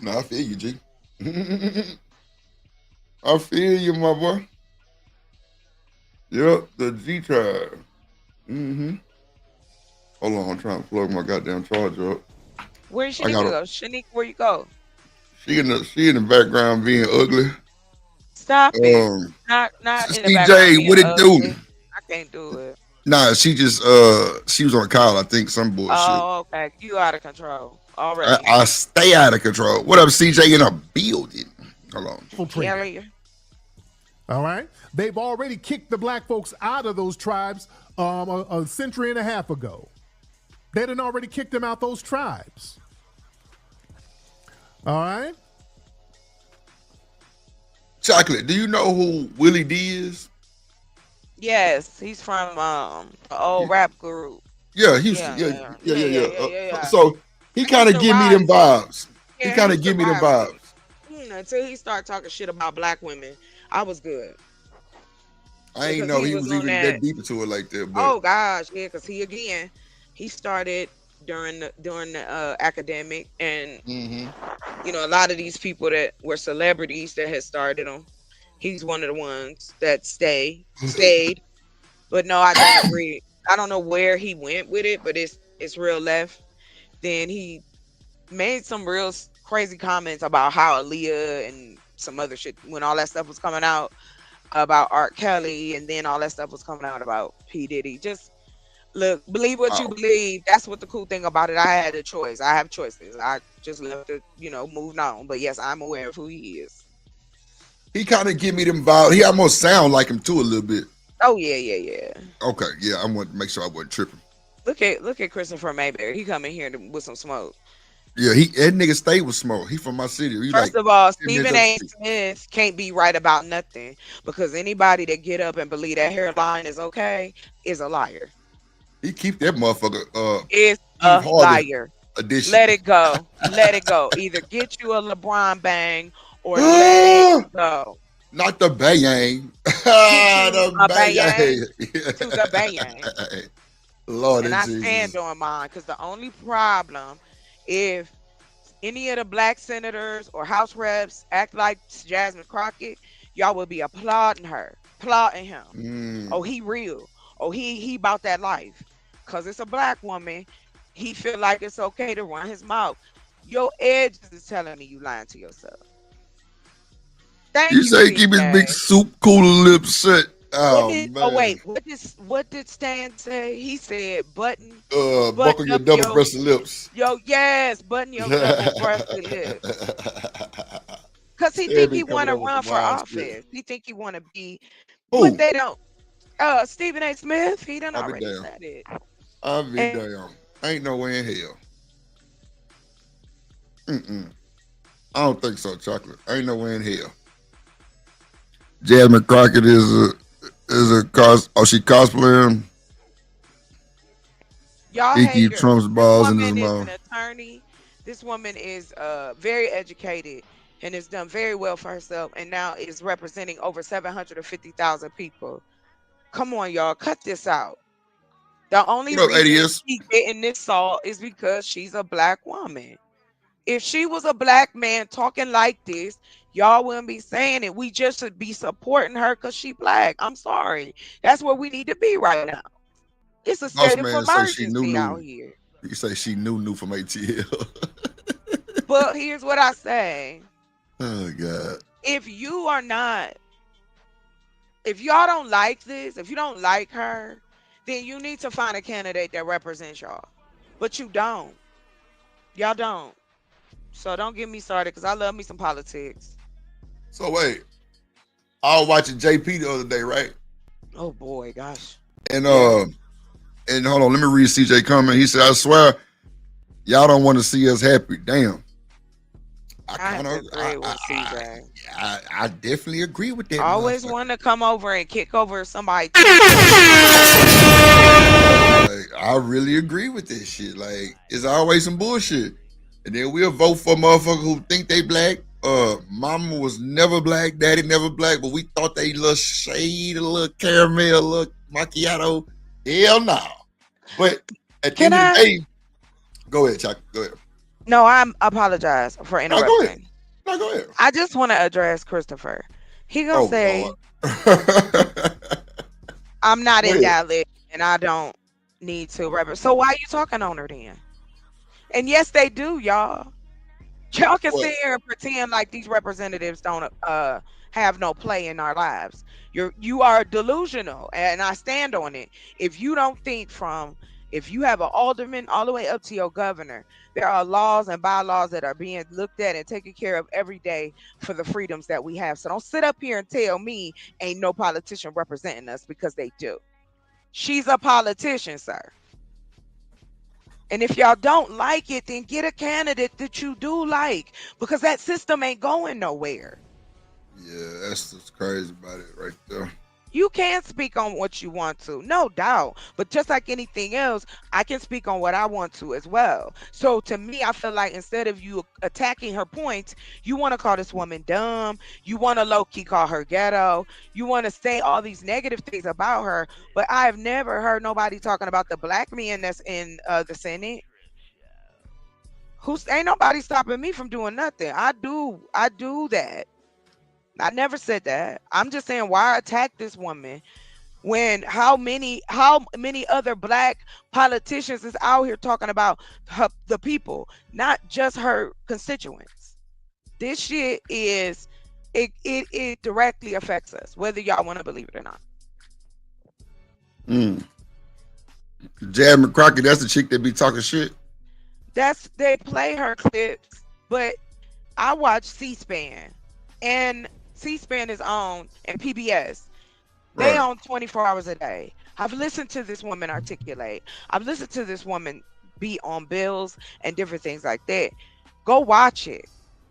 No, I feel you, G. I feel you, my boy. Yep, the G tribe. Mm-hmm. Hold on, I'm trying to plug my goddamn charger up. Where's I Shanique gotta- go? Shanique, where you go? She in the background being ugly. Stop it. Not in the CJ, background what being it do? ugly. I can't do it. Nah, she just she was on call, I think, some bullshit. Oh, okay. You out of control already. I stay out of control. What up, CJ in a building? Hold on. Infiltrated. All right. They've already kicked the black folks out of those tribes a century and a half ago. They done already kicked them out those tribes. All right. Chocolate, do you know who Willie D is? Yes, he's from the old rap group. Yeah, he's yeah. So he kind of give me them vibes. He Yeah, kind of he's give me them surviving. vibes. Until he started talking shit about black women, I was good. I ain't Because know he he was was on even that- that deep into it like that. But Oh gosh, yeah, because he started during the academic, and a lot of these people that were celebrities that had started him, he's one of the ones that stayed. But no, I don't agree. I don't know where he went with it, but it's real left. Then he made some real crazy comments about how Aaliyah and some other shit, when all that stuff was coming out about R. Kelly, and then all that stuff was coming out about P. Diddy. Just look, believe what you believe. That's what the cool thing about it. I had a choice. I have choices. I just left it, moving on. But yes, I'm aware of who he is. he kind of give me them vibes. He almost sound like him too a little bit. Oh yeah. Okay, yeah, I want to make sure I wasn't tripping. Look at Christopher Mayberry. He come in here with some smoke. Yeah, that nigga stayed with smoke. He from my city. He First like of all, 10 minutes Stephen up A. the street. Smith can't be right about nothing, because anybody that get up and believe that hairline is okay is a liar. He keep that motherfucker. Is Steve a Harvey liar. edition. Let it go. Let it go. Either get you a LeBron bang or let it go. Not the bayang. Get you The a bayang. To the bayang. Lord And I Jesus. stand on mine, because the only problem, if any of the black senators or House reps act like Jasmine Crockett, y'all will be applauding him. Oh, he real. Oh, he about that life. Because it's a black woman, he feel like it's okay to run his mouth. Your edges is telling me you lying to yourself. Thank You say keep his CJ. big soup cooler lips shut. Oh, man. What did Stan say? He said button Buckle your up double breasted lips. button your double breasted lips. Because he Stan think be he want to coming up run with for wild office. shit. He think he want to be, Who? but they don't. Stephen A. Smith, he done I'll be already damned. said it. I'll be And- damn. Ain't no way in hell. I don't think so, Chocolate. Ain't no way in hell. Jasmine Crockett is a she cosplaying. Y'all He hate keep her. Trump's This balls in woman his is mouth. an attorney. This woman is very educated and has done very well for herself, and now is representing over 750,000 people. Come on, y'all, cut this out. The only What up, reason ADS? she's getting this salt is because she's a black woman. If she was a black man talking like this, y'all wouldn't be saying it. We just should be supporting her because she black. I'm sorry. That's where we need to be right now. It's a Boss state of man say she emergency out new. here. You say she new from ATL. But here's what I say. Oh God. If you are not, if y'all don't like this, if you don't like her, then you need to find a candidate that represents y'all. But you don't. Y'all don't. So don't get me started because I love me some politics. So wait, I was watching JP the other day, right? Oh boy, gosh. And and hold on, let me read CJ comment. He said, "I swear, y'all don't want to see us happy." Damn. I definitely agree with that. I always want to come over and kick over somebody. Like, I really agree with this shit. Like, it's always some bullshit. And then we'll vote for motherfuckers who think they black. Mama was never black, daddy never black, but we thought they little shade, a little caramel, a little macchiato. Hell no. But at the end of the day, go ahead, Chuck. Go ahead. No, I apologize for interrupting. No, go ahead. I just want to address Christopher. He gonna say, "I'm not in Dallas and I don't need to represent." So why are you talking on her then? And yes, they do, y'all. Y'all can sit here and pretend like these representatives don't have no play in our lives. You are delusional, and I stand on it. If you don't think if you have an alderman all the way up to your governor, there are laws and bylaws that are being looked at and taken care of every day for the freedoms that we have. So don't sit up here and tell me ain't no politician representing us, because they do. She's a politician, sir. And if y'all don't like it, then get a candidate that you do like, because that system ain't going nowhere. Yeah, that's what's crazy about it right there. You can speak on what you want to, no doubt. But just like anything else, I can speak on what I want to as well. So to me, I feel like instead of you attacking her points, you want to call this woman dumb. You want to low-key call her ghetto. You want to say all these negative things about her. But I have never heard nobody talking about the black men that's in the Senate. Ain't nobody stopping me from doing nothing. I do that. I never said that. I'm just saying, why attack this woman when how many other black politicians is out here talking about the people, not just her constituents. This shit is it directly affects us, whether y'all want to believe it or not. Jasmine Crockett, that's the chick that be talking shit. They play her clips, but I watch C-SPAN, and C-SPAN is on, and PBS. They on 24 hours a day. I've listened to this woman articulate. I've listened to this woman be on bills and different things like that. Go watch it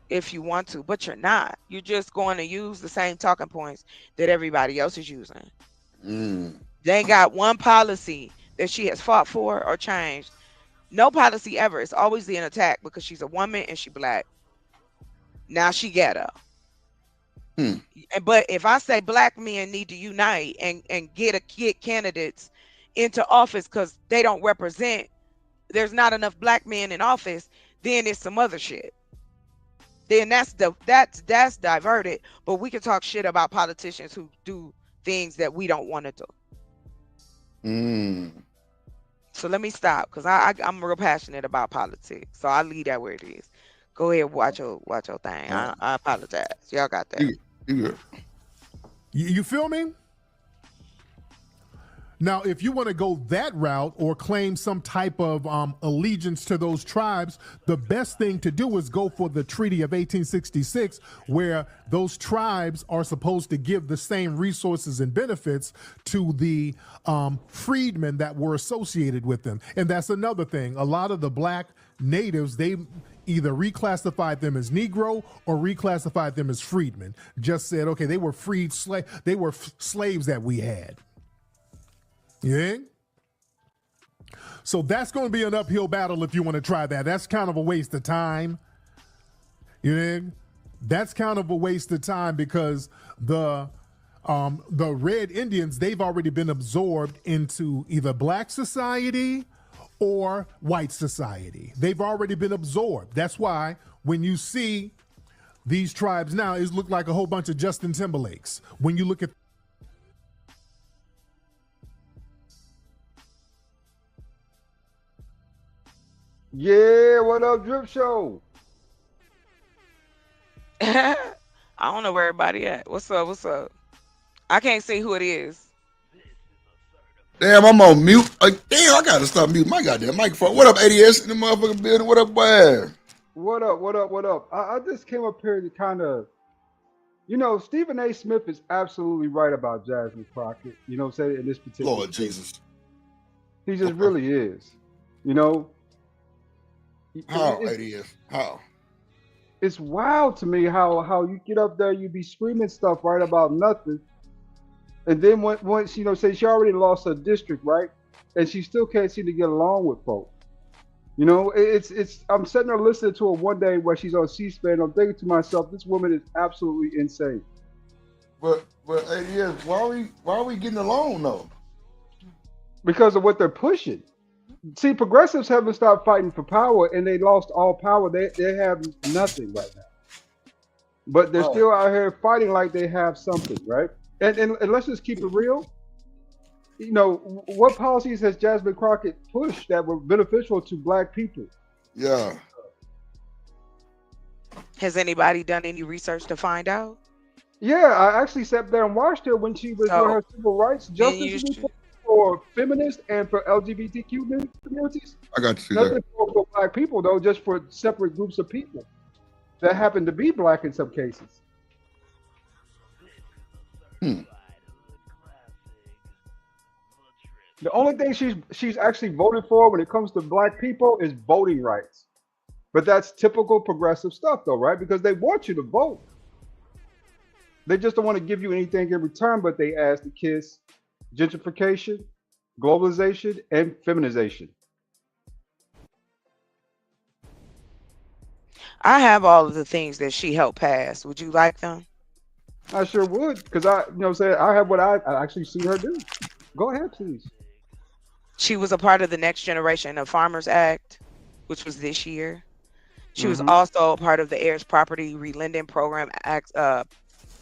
if you want to, but you're not. You're just going to use the same talking points that everybody else is using. They ain't got one policy that she has fought for or changed. No policy ever. It's always an attack because she's a woman and she black. Now she ghetto. But if I say black men need to unite and get candidates into office because they don't represent, there's not enough black men in office, then it's some other shit. Then that's diverted. But we can talk shit about politicians who do things that we don't want to do. So let me stop, because I'm real passionate about politics. So I'll leave that where it is. Go ahead, watch your thing. I apologize. Y'all got that. You feel me? Now, if you want to go that route or claim some type of allegiance to those tribes, the best thing to do is go for the Treaty of 1866, where those tribes are supposed to give the same resources and benefits to the freedmen that were associated with them. And that's another thing. A lot of the black natives, either reclassified them as Negro or reclassified them as freedmen. Just said, okay, they were freed they were slaves that we had. Yeah. So that's going to be an uphill battle if you want to try that. That's kind of a waste of time. You know, that's kind of a waste of time because the Red Indians, they've already been absorbed into either black society or white society. They've already been absorbed. That's why when you see these tribes now, it look like a whole bunch of Justin Timberlakes. When you look at Yeah, what up, Drip Show? I don't know where everybody at. What's up? What's up? I can't see who it is. Damn, I'm on mute. Damn, I gotta stop muting my goddamn microphone. What up, ADS in the motherfucking building? What up, boy? What up, what up, what up? I just came up here to kind of, you know, Stephen A. Smith is absolutely right about Jasmine Crockett, you know what I'm saying, in this particular Lord case. Jesus. He just really is, you know? How, ADS? How? It's wild to me how you get up there, you be screaming stuff right about nothing, and then once you know, say she already lost her district, right, and she still can't seem to get along with folks. You know, it's. I'm sitting there listening to her one day where she's on C-SPAN. I'm thinking to myself, this woman is absolutely insane. But ADS, why are we getting along though? Because of what they're pushing. See, progressives haven't stopped fighting for power, and they lost all power. They have nothing right now. But they're still out here fighting like they have something, right? And let's just keep it real. You know, what policies has Jasmine Crockett pushed that were beneficial to black people? Yeah. Has anybody done any research to find out? Yeah, I actually sat there and watched her when she was doing her civil rights justice for feminists and for LGBTQ communities. I got to see Nothing that. for black people, though, just for separate groups of people that happen to be black in some cases. The only thing she's actually voted for when it comes to black people is voting rights. But that's typical progressive stuff, though, right? Because they want you to vote. They just don't want to give you anything in return, but they ask to kiss gentrification, globalization, and feminization. I have all of the things that she helped pass. Would you like them? I sure would, because I have what I actually see her do. Go ahead, please. She was a part of the Next Generation of Farmers Act, which was this year. She was also a part of the Heirs Property Relending Program Act,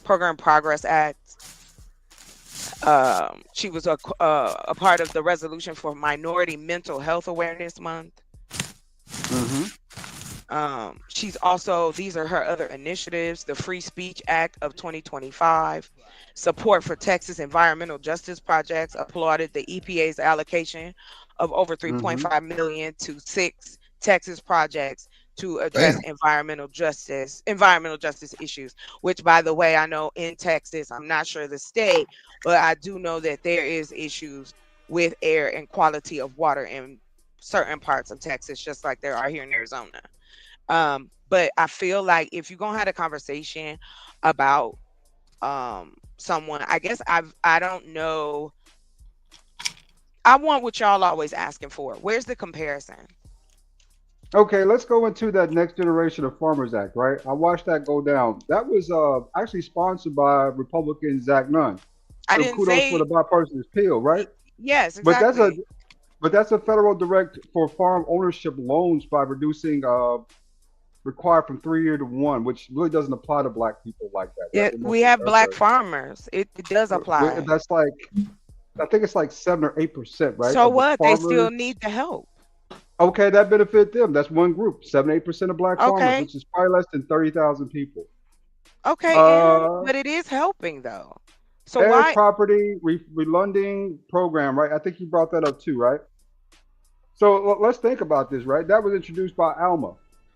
Program Progress Act. She was a part of the resolution for Minority Mental Health Awareness Month. She's also, these are her other initiatives: the Free Speech Act of 2025, support for Texas environmental justice projects, applauded the EPA's allocation of over $3.5 million to 6 Texas projects to address environmental justice issues, which, by the way, I know in Texas, I'm not sure the state, but I do know that there is issues with air and quality of water in certain parts of Texas, just like there are here in Arizona. But I feel like if you're gonna have a conversation about someone, I guess I don't know. I want what y'all always asking for. Where's the comparison? Okay, let's go into that Next Generation of Farmers Act, right? I watched that go down. That was actually sponsored by Republican Zach Nunn. I So didn't kudos say. for the bipartisan appeal, right? Yes, exactly. But that's a federal direct for farm ownership loans by reducing required from 3 year to 1, which really doesn't apply to black people like that. Yeah, we have black farmers. It does apply. That's like, I think it's like 7 or 8%, right? So of the what? They farmers. still need the help. Okay, that benefit them. That's one group. 7-8% of black farmers, which is probably less than 30,000 people. Okay, but it is helping though. So Heirs why? Property Relending Program, right? I think you brought that up too, right? So let's think about this, right? That was introduced by Alma.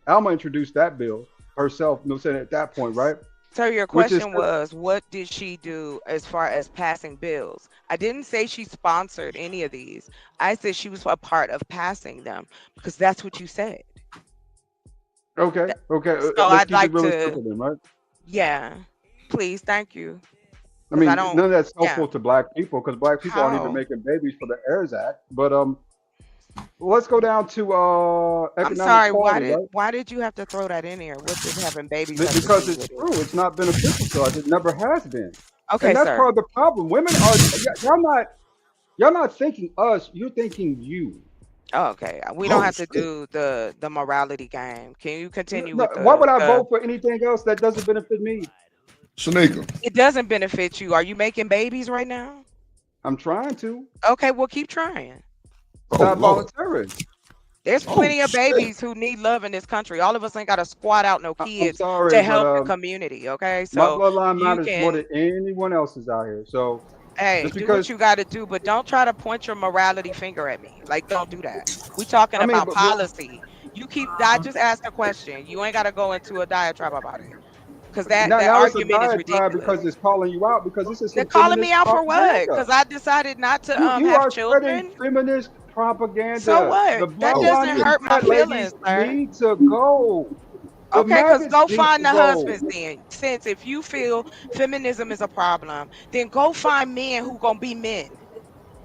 Alma introduced that bill herself, you know, saying at that point, right? So your question was, what did she do as far as passing bills? I didn't say she sponsored any of these. I said she was a part of passing them because that's what you said. Okay. So Let's I'd keep like it really to, simple then, right? yeah, please, thank you. I 'Cause mean, I don't, none of that's yeah. helpful to black people because black people aren't even How? making babies for the heirs act. But let's go down to I'm economic sorry. equality, right? Why did you have to throw that in there? What did having babies have to Because do it's with it? true. It's not beneficial to us. It never has been. Okay, And that's sir. part of the problem. Women are y'all not thinking us. You're thinking you. Oh, okay. We don't Oh have to shit. do the morality game. Can you continue No, with why would I the? vote for anything else that doesn't benefit me? Shanika. It doesn't benefit you. Are you making babies right now? I'm trying to. Okay, well keep trying. It's Oh not Lord. volunteering. There's Oh plenty of shit. babies who need love in this country. All of us ain't got to squat out no I'm kids sorry, to but help the community. Okay, my so bloodline you matters more can, than anyone else's out here. So hey, just do what because you got to do, but don't try to point your morality finger at me. Like, don't do that. We talking I mean, about but policy. I just asked a question. You ain't got to go into a diatribe about it, because that now it's a argument is diatribe ridiculous. because it's calling you out because this is They're some calling me feminist out for what? Because propaganda. I decided not to You have are spreading children. feminist So propaganda. what? The That Oh doesn't bloodline and shit. hurt my fat ladies feelings, sir. need to go. The Okay, because maggots go need find to the go. husbands then. Since if you feel feminism is a problem, then go find men who gonna be men.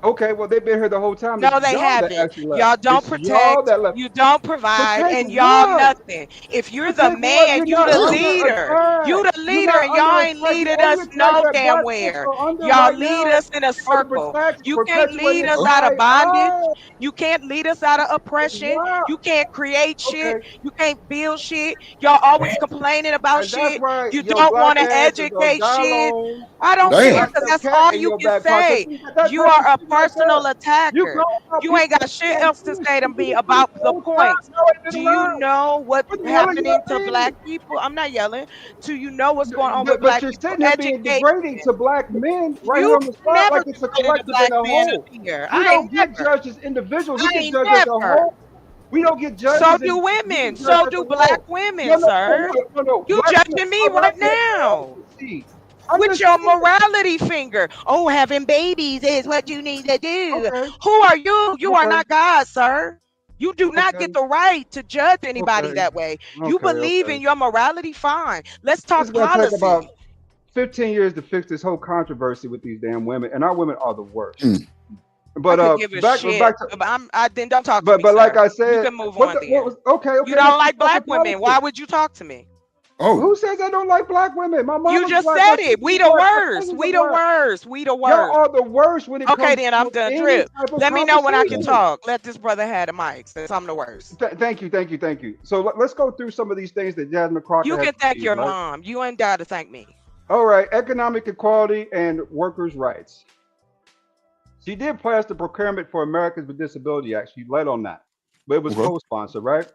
Okay, well they've been here the whole time. No, It's they y'all that haven't. actually left. Y'all don't It's y'all protect, that left. you don't provide, Protect and y'all what? nothing. If you're the Protect what? man, You're you not the Damn. under leader. You attack. the You're leader, not and under y'all ain't attack. The leaded only us attack no that damn black folks where. are under Y'all right lead now us in a are the circle. You can't lead perpetuated us Huh? out of by bondage. us. You can't lead us out of oppression. Wow. You can't create shit. Okay. You can't build shit. Y'all always complaining about And that's shit. why You your don't black want to ass is a educate shit. dialogue I don't with a care Damn. because fucked up that's cat all in you your can back pocket. say. See, that You type are of a shit right personal there. You attacker. call out You ain't people got shit and else to you say to been me doing this about the the whole time. points. Y'all ain't Do been you around. know what's What the hell are you happening to at me? black people? I'm not yelling. Do you know what's going on with But black you're people? sitting here being Education. degrading to black men right here You on the spot never like it's a degraded a collective and black a man up whole. here. We I ain't don't get never. judged as individuals. We I get ain't judged as a never. whole. We don't get judged So as do individuals. We women. get judged So as do a black whole. women, No, no, no, sir. no, no, no. You Black women, judging me right men have now agency. I'm with just your saying. morality finger. Oh, having babies is what you need to do. Okay, Who are you? You are okay, not God, sir. You do not okay, get the right to judge anybody okay, that way. You okay, believe okay. in your morality, fine. Let's It's talk gonna take about policy. 15 years to fix this whole controversy with these damn women, and our women are the worst. Mm. I But could give a back shit. to I then don't talk to me, but like sir. I You said, can move on what then. was okay, You let's don't like discuss the black women. Why politics. would you talk to me? Oh. Who says I don't like black women? My You mama's just black, my said it. sister's We the black, my worst. cousins We are the black. worst. We the Y'all worst. are the worst when it Okay, comes then I'm to done. any Drip. type of Let me know when I can conversation. talk. Let this brother have the mic since I'm the worst. Thank you. So let's go through some of these things that Jasmine Crockett You has can thank achieved, your right? mom. You ain't got to thank me. All right, economic equality and workers' rights. She did pass the Procurement for Americans with Disability Act. She led on that, but it was Okay. co-sponsored, right?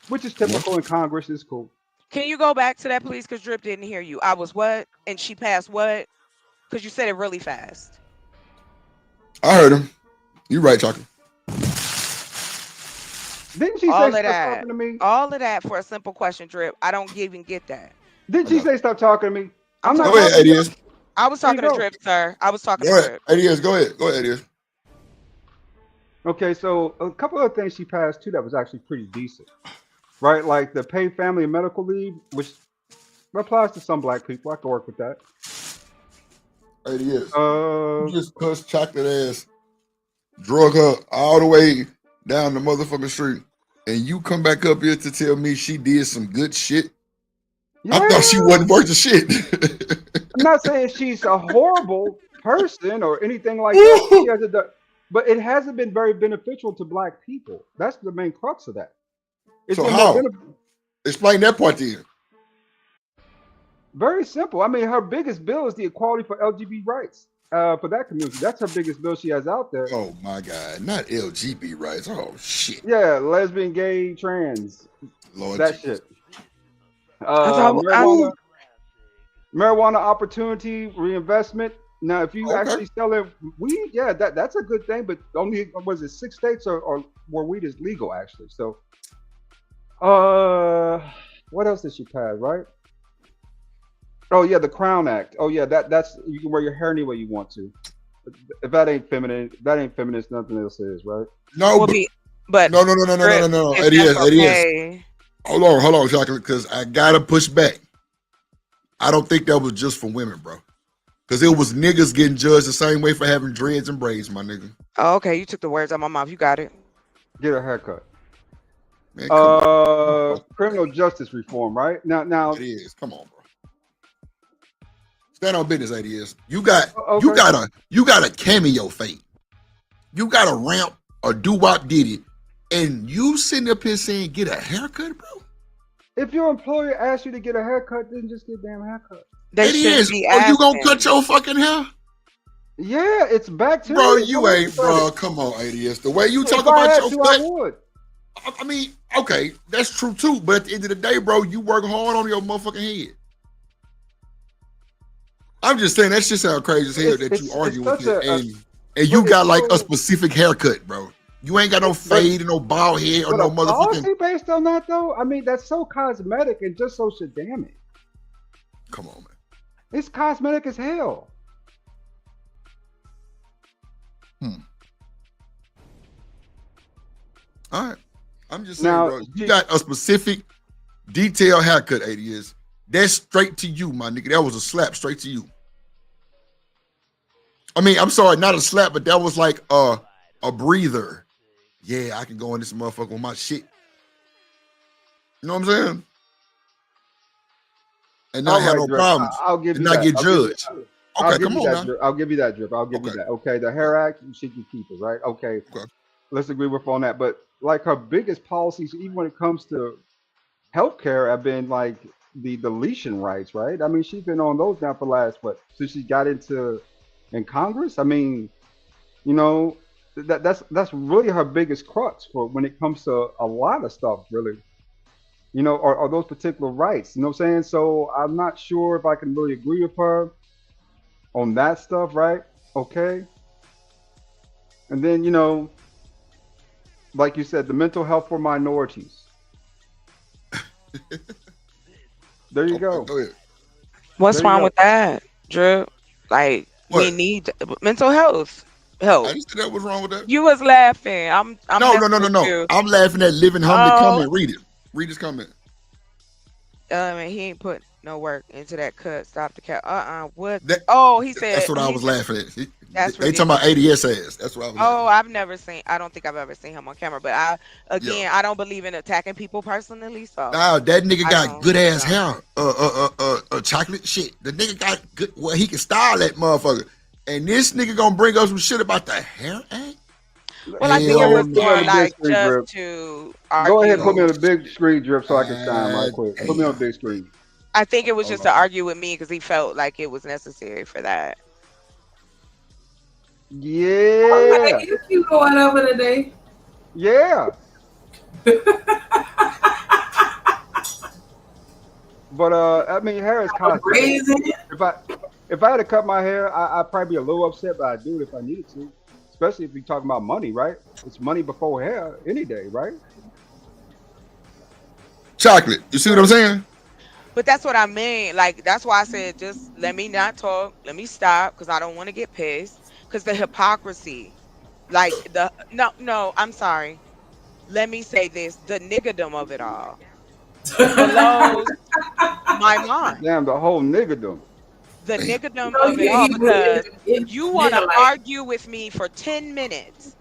Which is typical in Congress. It's cool. Can you go back to that, please? Because Drip didn't hear you. I was what? And she passed what? Because you said it really fast. I heard him. You right, Chalky. Didn't she All say of stop that. talking to me? All of that for a simple question, Drip. I don't even get that. Didn't she say stop talking to me? I'm not Go ahead, talking to you. ADS. I was There you talking to go. Drip, sir. I was talking Go to ahead, Drip. ADS. Go ahead. Go ahead, ADS. Okay, so a couple of things she passed too that was actually pretty decent, right? Like the paid family and medical leave, which applies to some black people. I can work with that. ADS. You just cussed chocolate ass, drug her all the way down the motherfucking street, and you come back up here to tell me she did some good shit? Yeah. I thought she wasn't worth the shit. I'm not saying she's a horrible person or anything like that. She hasn't done, but it hasn't been very beneficial to black people. That's the main crux of that. It's So been how? more Explain that part then. very simple. I mean, her biggest bill is the equality for LGBT rights for that community. That's her biggest bill she has out there. Oh my God, not LGBT rights. Oh shit. Yeah, lesbian, gay, trans, Lord that Jesus. shit. Marijuana, marijuana opportunity reinvestment. Now, if you actually sell it weed, yeah, that's a good thing. But only was it 6 states or where weed is legal actually. So, what else did she pass? Right? Oh yeah, the Crown Act. Oh yeah, that's you can wear your hair any way you want to. If that ain't feminine, nothing else is, right? No, Well, but no. Drip, if ADS, that's okay, Hold on, Chocolate, because I gotta push back. I don't think that was just for women, bro. Because it was niggas getting judged the same way for having dreads and braids, my nigga. Oh, okay, you took the words out of my mouth. You got it. Get a haircut. Man, come on. Criminal justice reform, right? Now It is. Come on, bro. Stand on business, ADS. You got Okay. you got a cameo fade. You got a ramp, a doo-wop Diddy, and you sitting up here saying get a haircut, bro. If your employer asks you to get a haircut, then just get a damn haircut. They shouldn't ADS, be are you gonna asking. cut your fucking hair? Yeah, it's bacteria. Bro, you ain't, bro. Come on, ADS. The way you talk If I about had your to, I cut, would. I mean, okay, that's true too. But at the end of the day, bro, you work hard on your motherfucking head. I'm just saying that shit sound crazy as hell that you argue with it, and you got like a specific haircut, bro. You ain't got no fade and no bald head or But no a policy motherfucking. based on that, though, I mean, that's so cosmetic and just so damning. Come on, man. It's cosmetic as hell. All right, I'm just saying, Now, bro. You got a specific detailed haircut, ADS. That's straight to you, my nigga. That was a slap straight to you. I mean, I'm sorry, not a slap, but that was like a breather. Yeah, I can go in this motherfucker with my shit. You know what I'm saying? And not All have right, no Drip, problems. I'll give And you not that. get I'll give you judged. that. I'll Okay, give come you on that, now. Drip. I'll give you that, Drip. I'll give you that. Okay, the Hair Act, she can keep it, right? Okay. Let's agree with on that. But like her biggest policies, even when it comes to healthcare, have been like the deletion rights, right? I mean, she's been on those now for the last since she got in Congress. I mean, you know, that's really her biggest crux for when it comes to a lot of stuff, really. You know, are those particular rights. You know what I'm saying? So I'm not sure if I can really agree with her on that stuff, right? Okay. And then, you know, like you said, the mental health for minorities. There you go. Go ahead. What's There you wrong go. with that, Drip? Like we What? need mental health. Help. I didn't say that was wrong with that. You was laughing. I'm No. messing with you. I'm laughing at Living Humbly Oh. comment. Read it. Read his comment. He ain't put no work into that cut. Stop the cat. What? That- Oh, he said. That's what I he was said- laughing at. That's They talking about ADS ass. That's what I was Oh, I've never seen. I don't think I've ever seen him on camera. But Yeah. I don't believe in attacking people personally. So Nah, that nigga I got don't- good ass hair. Chocolate shit. The nigga got good. Well, he can style that motherfucker. And this nigga gonna bring up some shit about the hair act. Well, I think it Hell was no. more Big like screen, just Drip. to argue. Go ahead and put me on the big screen, Drip, so I can shine right quick. Put me on damn. the big screen. I think it was just to argue with me because he felt like it was necessary for that. Yeah. You keep going over today. Yeah. But I mean, hair is cosmetic. Crazy. If I had to cut my hair, I'd probably be a little upset, but I'd do it if I needed to. Especially if you're talking about money, right? It's money before hair any day, right? Chocolate. You see what I'm saying? But that's what I mean. Like that's why I said just let me not talk. Let me stop because I don't want to get pissed. Because the hypocrisy, like no, I'm sorry. Let me say this: the niggerdom of it all blows my mind. Damn, the whole niggerdom. The niggerdom No, of it all because it- you want to yeah, like- argue with me for 10 minutes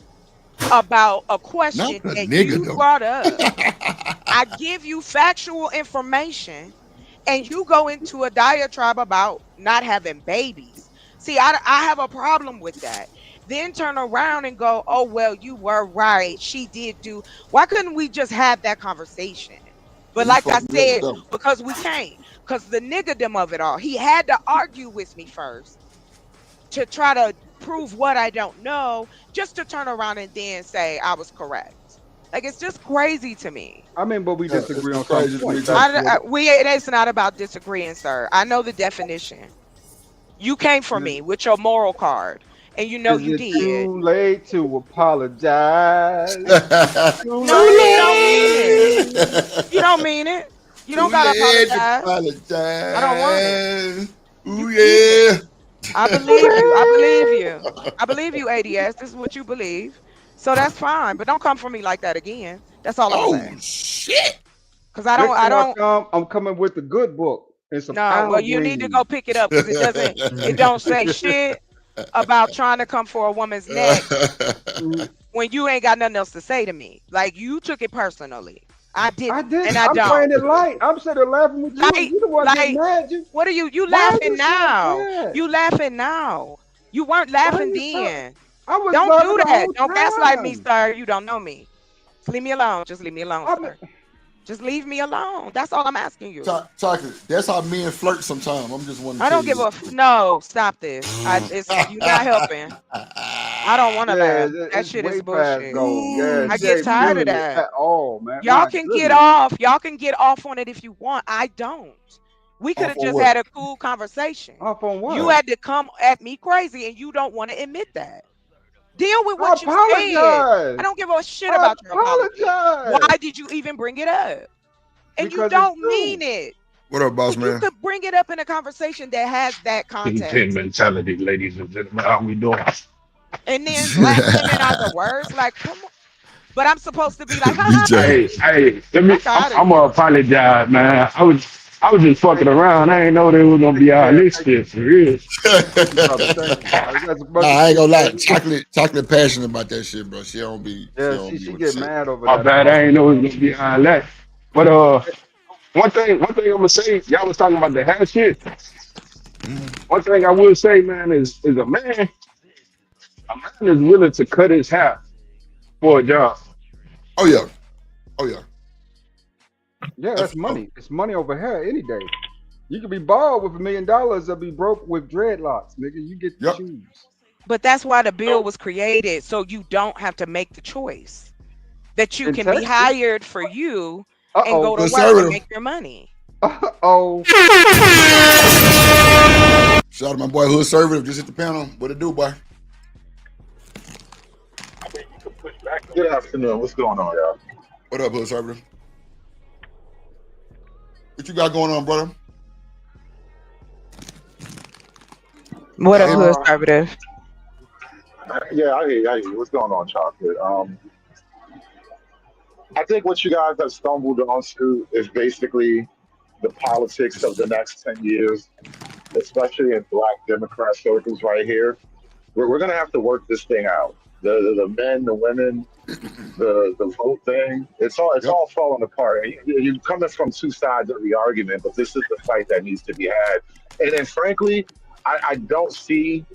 about a question Not the that you niggerdom. brought up. I give you factual information and you go into a diatribe about not having babies. See, I have a problem with that. Then turn around and go, oh, well, you were right. She did do. Why couldn't we just have that conversation? But like I said, because we can't. Because the niggerdom of it all, he had to argue with me first to try to prove what I don't know, just to turn around and then say I was correct. Like, it's just crazy to me. I mean, but we disagree on crazy some to me, points. too. It's not about disagreeing, sir. I know the definition. You came for me with your moral card, and you know Is you it did. too late to apologize? No, you don't mean it. You don't mean it. You don't gotta apologize. I don't want it. Ooh, yeah. I believe you. I believe you. I believe you, ADS. This is what you believe. So that's fine. But don't come for me like that again. That's all I'm Oh, saying. shit. Because I don't. I'm coming with the good book and some. No, well, you need to go pick it up because it don't say shit about trying to come for a woman's neck when you ain't got nothing else to say to me. Like you took it personally. I did, and I I'm don't. playing it light. I'm sitting there laughing with you. You the one getting mad. What are you? You laughing now? You laughing now? You weren't laughing then. Don't do that. Don't gaslight me, sir. You don't know me. Just leave me alone. Just leave me alone, sir. Just leave me alone. That's all I'm asking you. Chocolate. That's how men flirt sometimes. I'm just wondering. I don't give a no. Stop this. You're not helping. I don't want to laugh. That shit is bullshit. I get tired of that. At all, man. Y'all can get off. Y'all can get off on it if you want. I don't. We could have just had a cool conversation. Off on what? You had to come at me crazy, and you don't want to admit that. Deal with what you said. I don't give a shit about your apology. Why did you even bring it up? And you don't mean it. What up, boss man? You could bring it up in a conversation that has that context. Mentality, ladies and gentlemen. How we doing? And then black women are the worst. Like, come on. But I'm supposed to be like, hey, I'm gonna apologize, man. I was just fucking around. I ain't know they were gonna be all this shit for real. I ain't gonna lie. Chocolate passionate about that shit, bro. She don't be. She get mad over that. that. Bad. I ain't know it was gonna be all that. But one thing I'm gonna say, y'all was talking about the hair shit. One thing I will say, man, is a man is willing to cut his hair for a job. Oh yeah. Yeah, that's money. It's money over here any day. You could be bald with $1 million or be broke with dreadlocks, nigga. You get to choose. But that's why the bill was created, so you don't have to make the choice. That you can be hired for you and go to work and make your money. Shout out to my boy Hood Servative. Just hit the panel. What it do, boy? Good afternoon. What's going on, y'all? What up, Hood Servative? What you got going on, brother? What up, Hood Servative? Yeah, I hear you. What's going on, Chocolate? I think what you guys have stumbled onto is basically the politics of the next 10 years, especially in Black Democrat circles right here. We're going to have to work this thing out. The men, the women, the vote thing, it's all falling apart. You're coming from two sides of the argument, but this is the fight that needs to be had. And then frankly, I don't see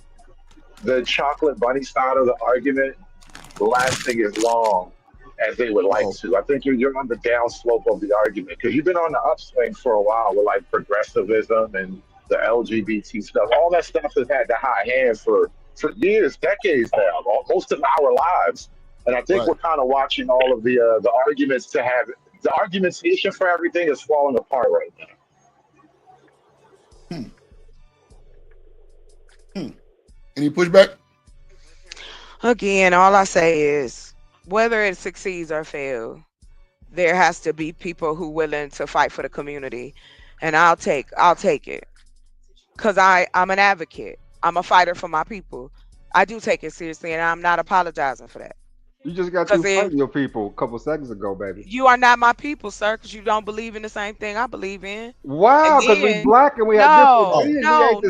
the chocolate bunny side of the argument lasting as long as they would like to. I think you're on the downslope of the argument because you've been on the upswing for a while with like progressivism and the LGBT stuff. All that stuff has had the high hand for years, decades now, most of our lives. And I think we're kind of watching all of the arguments to have the argumentation for everything is falling apart right now. Any pushback? Again, all I say is whether it succeeds or fails, there has to be people who willing to fight for the community. And I'll take it. Because I'm an advocate. I'm a fighter for my people. I do take it seriously, and I'm not apologizing for that. You just got to fighting your people a couple seconds ago, baby. You are not my people, sir, because you don't believe in the same thing I believe in. Wow, because we black and we have different opinions. No.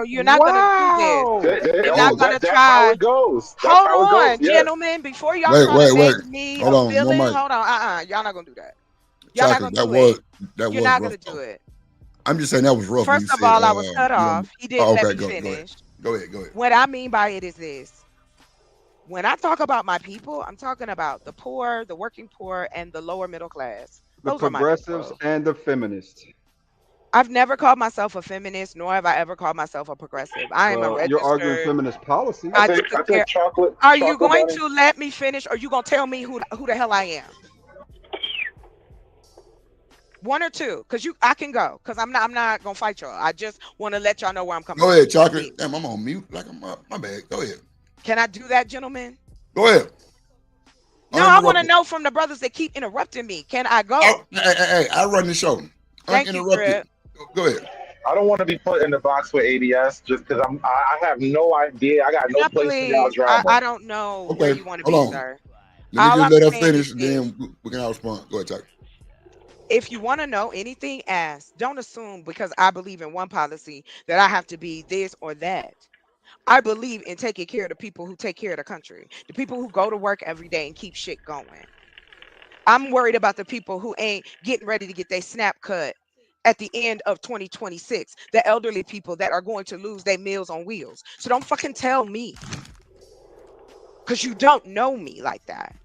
You're not going to do this. You're not going to try. That's how it goes. Hold on, gentlemen. Before y'all make me hold on, hold on. Y'all not going to do that. Y'all not going to do it. You're not going to do it. I'm just saying that was rough. First of all, I was cut off. He didn't let me finish. Go ahead. What I mean by it is this. When I talk about my people, I'm talking about the poor, the working poor, and the lower middle class. The progressives and the feminists. I've never called myself a feminist, nor have I ever called myself a progressive. I am a registered. You're arguing feminist policy. I think chocolate. Are you going to let me finish, or are you going to tell me who the hell I am? One or two, because I can go, because I'm not gonna fight y'all. I just want to let y'all know where I'm coming from. Go ahead, Chocolate. Damn, I'm on mute. Like I'm my bad. Go ahead. Can I do that, gentlemen? Go ahead. No, I want to know from the brothers that keep interrupting me. Can I go? Hey, I run the show. Thank you, Fred. Go ahead. I don't want to be put in the box with ADS just because I have no idea. I got no place to go drive. I don't know where you want to be, sir. Let me just let her finish, then we can all respond. Go ahead, Chuck. If you want to know anything, ask. Don't assume because I believe in one policy that I have to be this or that. I believe in taking care of the people who take care of the country, the people who go to work every day and keep shit going. I'm worried about the people who ain't getting ready to get their snap cut at the end of 2026, the elderly people that are going to lose their Meals on Wheels. So don't fucking tell me, because you don't know me like that.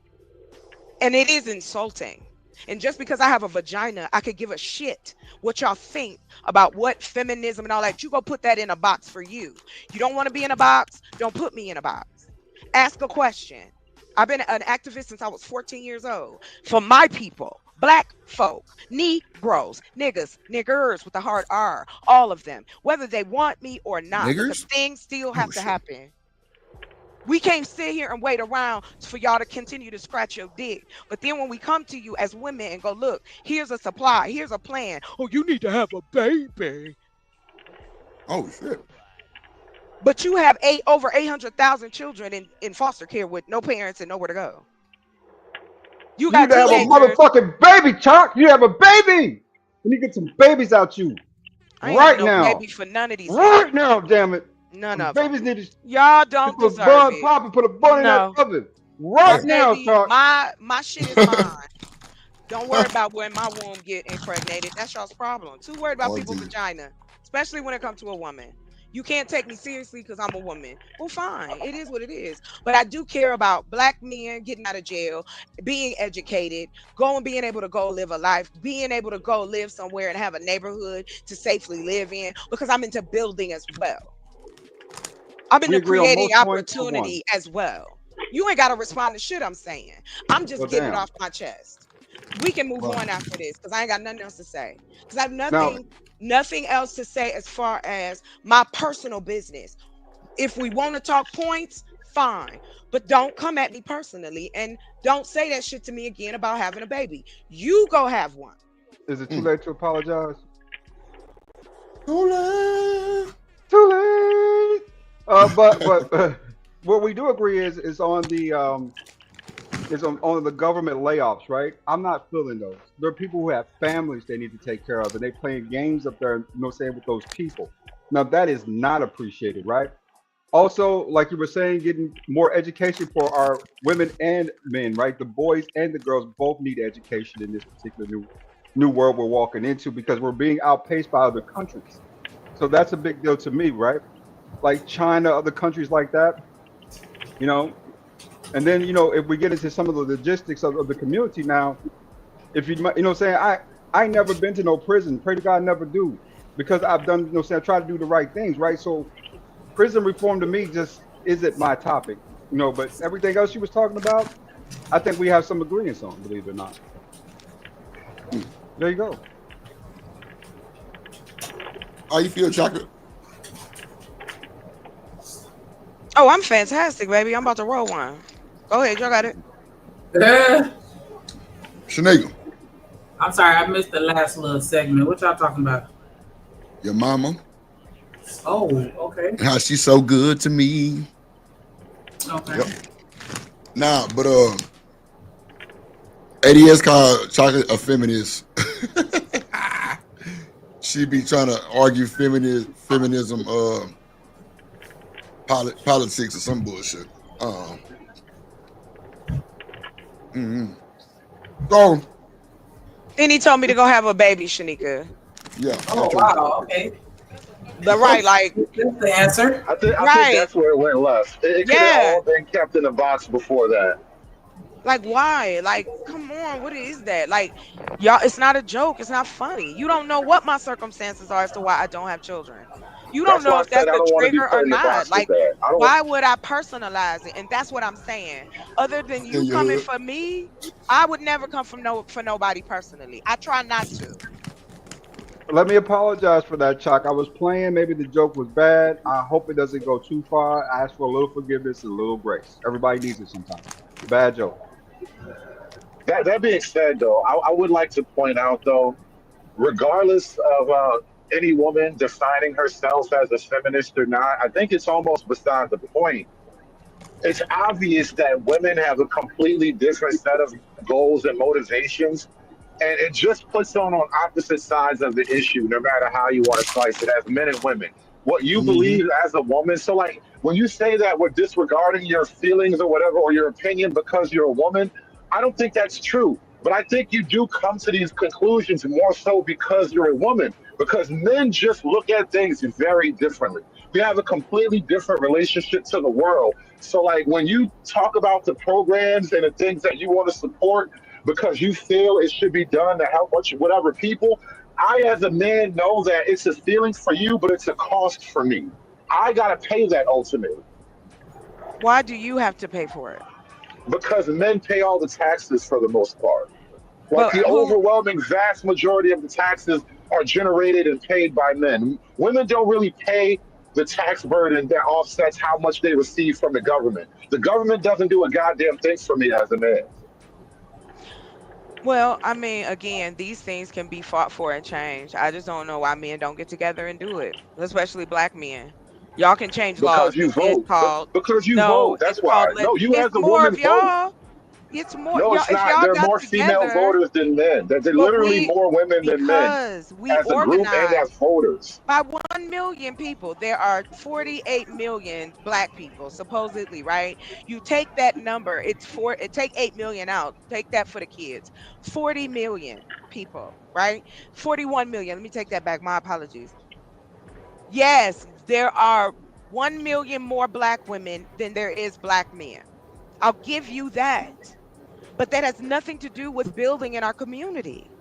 And it is insulting. And just because I have a vagina, I could give a shit what y'all think about what feminism and all that. You go put that in a box for you. You don't want to be in a box? Don't put me in a box. Ask a question. I've been an activist since I was 14 years old for my people, Black folk, Negroes, niggas, niggers with the hard R, all of them, whether they want me or not. Niggers? Because things still have to happen. We can't sit here and wait around for y'all to continue to scratch your dick. But then when we come to you as women and go, look, here's a supply, here's a plan. Oh, you need to have a baby. Oh, shit. But you have over 800,000 children in foster care with no parents and nowhere to go. You got to have a motherfucking baby, Chuck. You have a baby. We need to get some babies out you. I ain't Right no now. baby for none of these. Right now, damn it. None of babies them. need to. Y'all don't put deserve bun it. pop and put a bun in that oven. Right now, Baby, Chuck. my shit is mine. Don't worry about when my womb get impregnated. That's y'all's problem. Too worried about people's vagina, especially when it comes to a woman. You can't take me seriously because I'm a woman. Well, fine. It is what it is. But I do care about Black men getting out of jail, being educated, being able to go live a life, being able to go live somewhere and have a neighborhood to safely live in, because I'm into building as well. I'm into creating opportunity as well. You ain't got to respond to shit I'm saying. I'm just getting it off my chest. We can move on after this because I ain't got nothing else to say. Because I have nothing else to say as far as my personal business. If we want to talk points, fine. But don't come at me personally and don't say that shit to me again about having a baby. You go have one. Is it too late to apologize? Too late. Too late. But what we do agree is on the on the government layoffs, right? I'm not feeling those. There are people who have families they need to take care of, and they playing games up there, saying with those people. Now that is not appreciated, right? Also, like you were saying, getting more education for our women and men, right? The boys and the girls both need education in this particular new world we're walking into because we're being outpaced by other countries. So that's a big deal to me, right? Like China, other countries like that, And then, if we get into some of the logistics of the community now, if I never been to no prison. Pray to God, I never do, because I've done, I try to do the right things, right? So prison reform to me just isn't my topic, but everything else she was talking about, I think we have some agreements on, believe it or not. There you go. How you feel, Chocolate? Oh, I'm fantastic, baby. I'm about to roll one. Go ahead, y'all got it. Shanaga. I'm sorry, I missed the last little segment. What y'all talking about? Your mama. Oh, okay. How she's so good to me. Okay. Yep. Nah, but ADS called Chocolate a feminist. She be trying to argue feminism, politics or some bullshit. So, Then he told me to go have a baby, Shanika. Yeah. Oh wow. Okay. But right, like that's the answer. I think that's where it went left. It could have all been kept in a box before that. Like, why? Like, come on, what is that? Like, y'all, it's not a joke. It's not funny. You don't know what my circumstances are as to why I don't have children. You don't know if that's the trigger or not. Like, why would I personalize it? And that's what I'm saying. Other than you coming for me, I would never come for nobody personally. I try not to. Let me apologize for that, Chuck. I was playing. Maybe the joke was bad. I hope it doesn't go too far. I ask for a little forgiveness and a little grace. Everybody needs it sometimes. Bad joke. That being said, though, I would like to point out, though, regardless of any woman defining herself as a feminist or not, I think it's almost beside the point. It's obvious that women have a completely different set of goals and motivations And it just puts on opposite sides of the issue, no matter how you want to slice it, as men and women. What you believe as a woman. So, like, when you say that we're disregarding your feelings or whatever, or your opinion because you're a woman, I don't think that's true. But I think you do come to these conclusions more so because you're a woman. Because men just look at things very differently. We have a completely different relationship to the world. So, like, when you talk about the programs and the things that you want to support because you feel it should be done to help whatever people, I, as a man, know that it's a feeling for you, but it's a cost for me. I got to pay that ultimately. Why do you have to pay for it? Because men pay all the taxes for the most part. Like, But the who? overwhelming vast majority of the taxes are generated and paid by men. Women don't really pay the tax burden that offsets how much they receive from the government. The government doesn't do a goddamn thing for me as a man. Well, I mean, again, these things can be fought for and changed. I just don't know why men don't get together and do it, especially black men. Y'all can change laws. Because you It's vote. called Because you no. vote. That's It's why. called. No, you It's as a more woman of vote. y'all. It's more. No, Y'all, it's if not. y'all There are got more female together, voters than men. There's but literally more women than men because we as a group and as organize voters. by 1 million people, there are 48 million black people, supposedly, right? You take that number, take 8 million out, take that for the kids. 40 million people, right? 41 million. Let me take that back. My apologies. Yes, there are 1 million more black women than there is black men. I'll give you that. But that has nothing to do with building in our community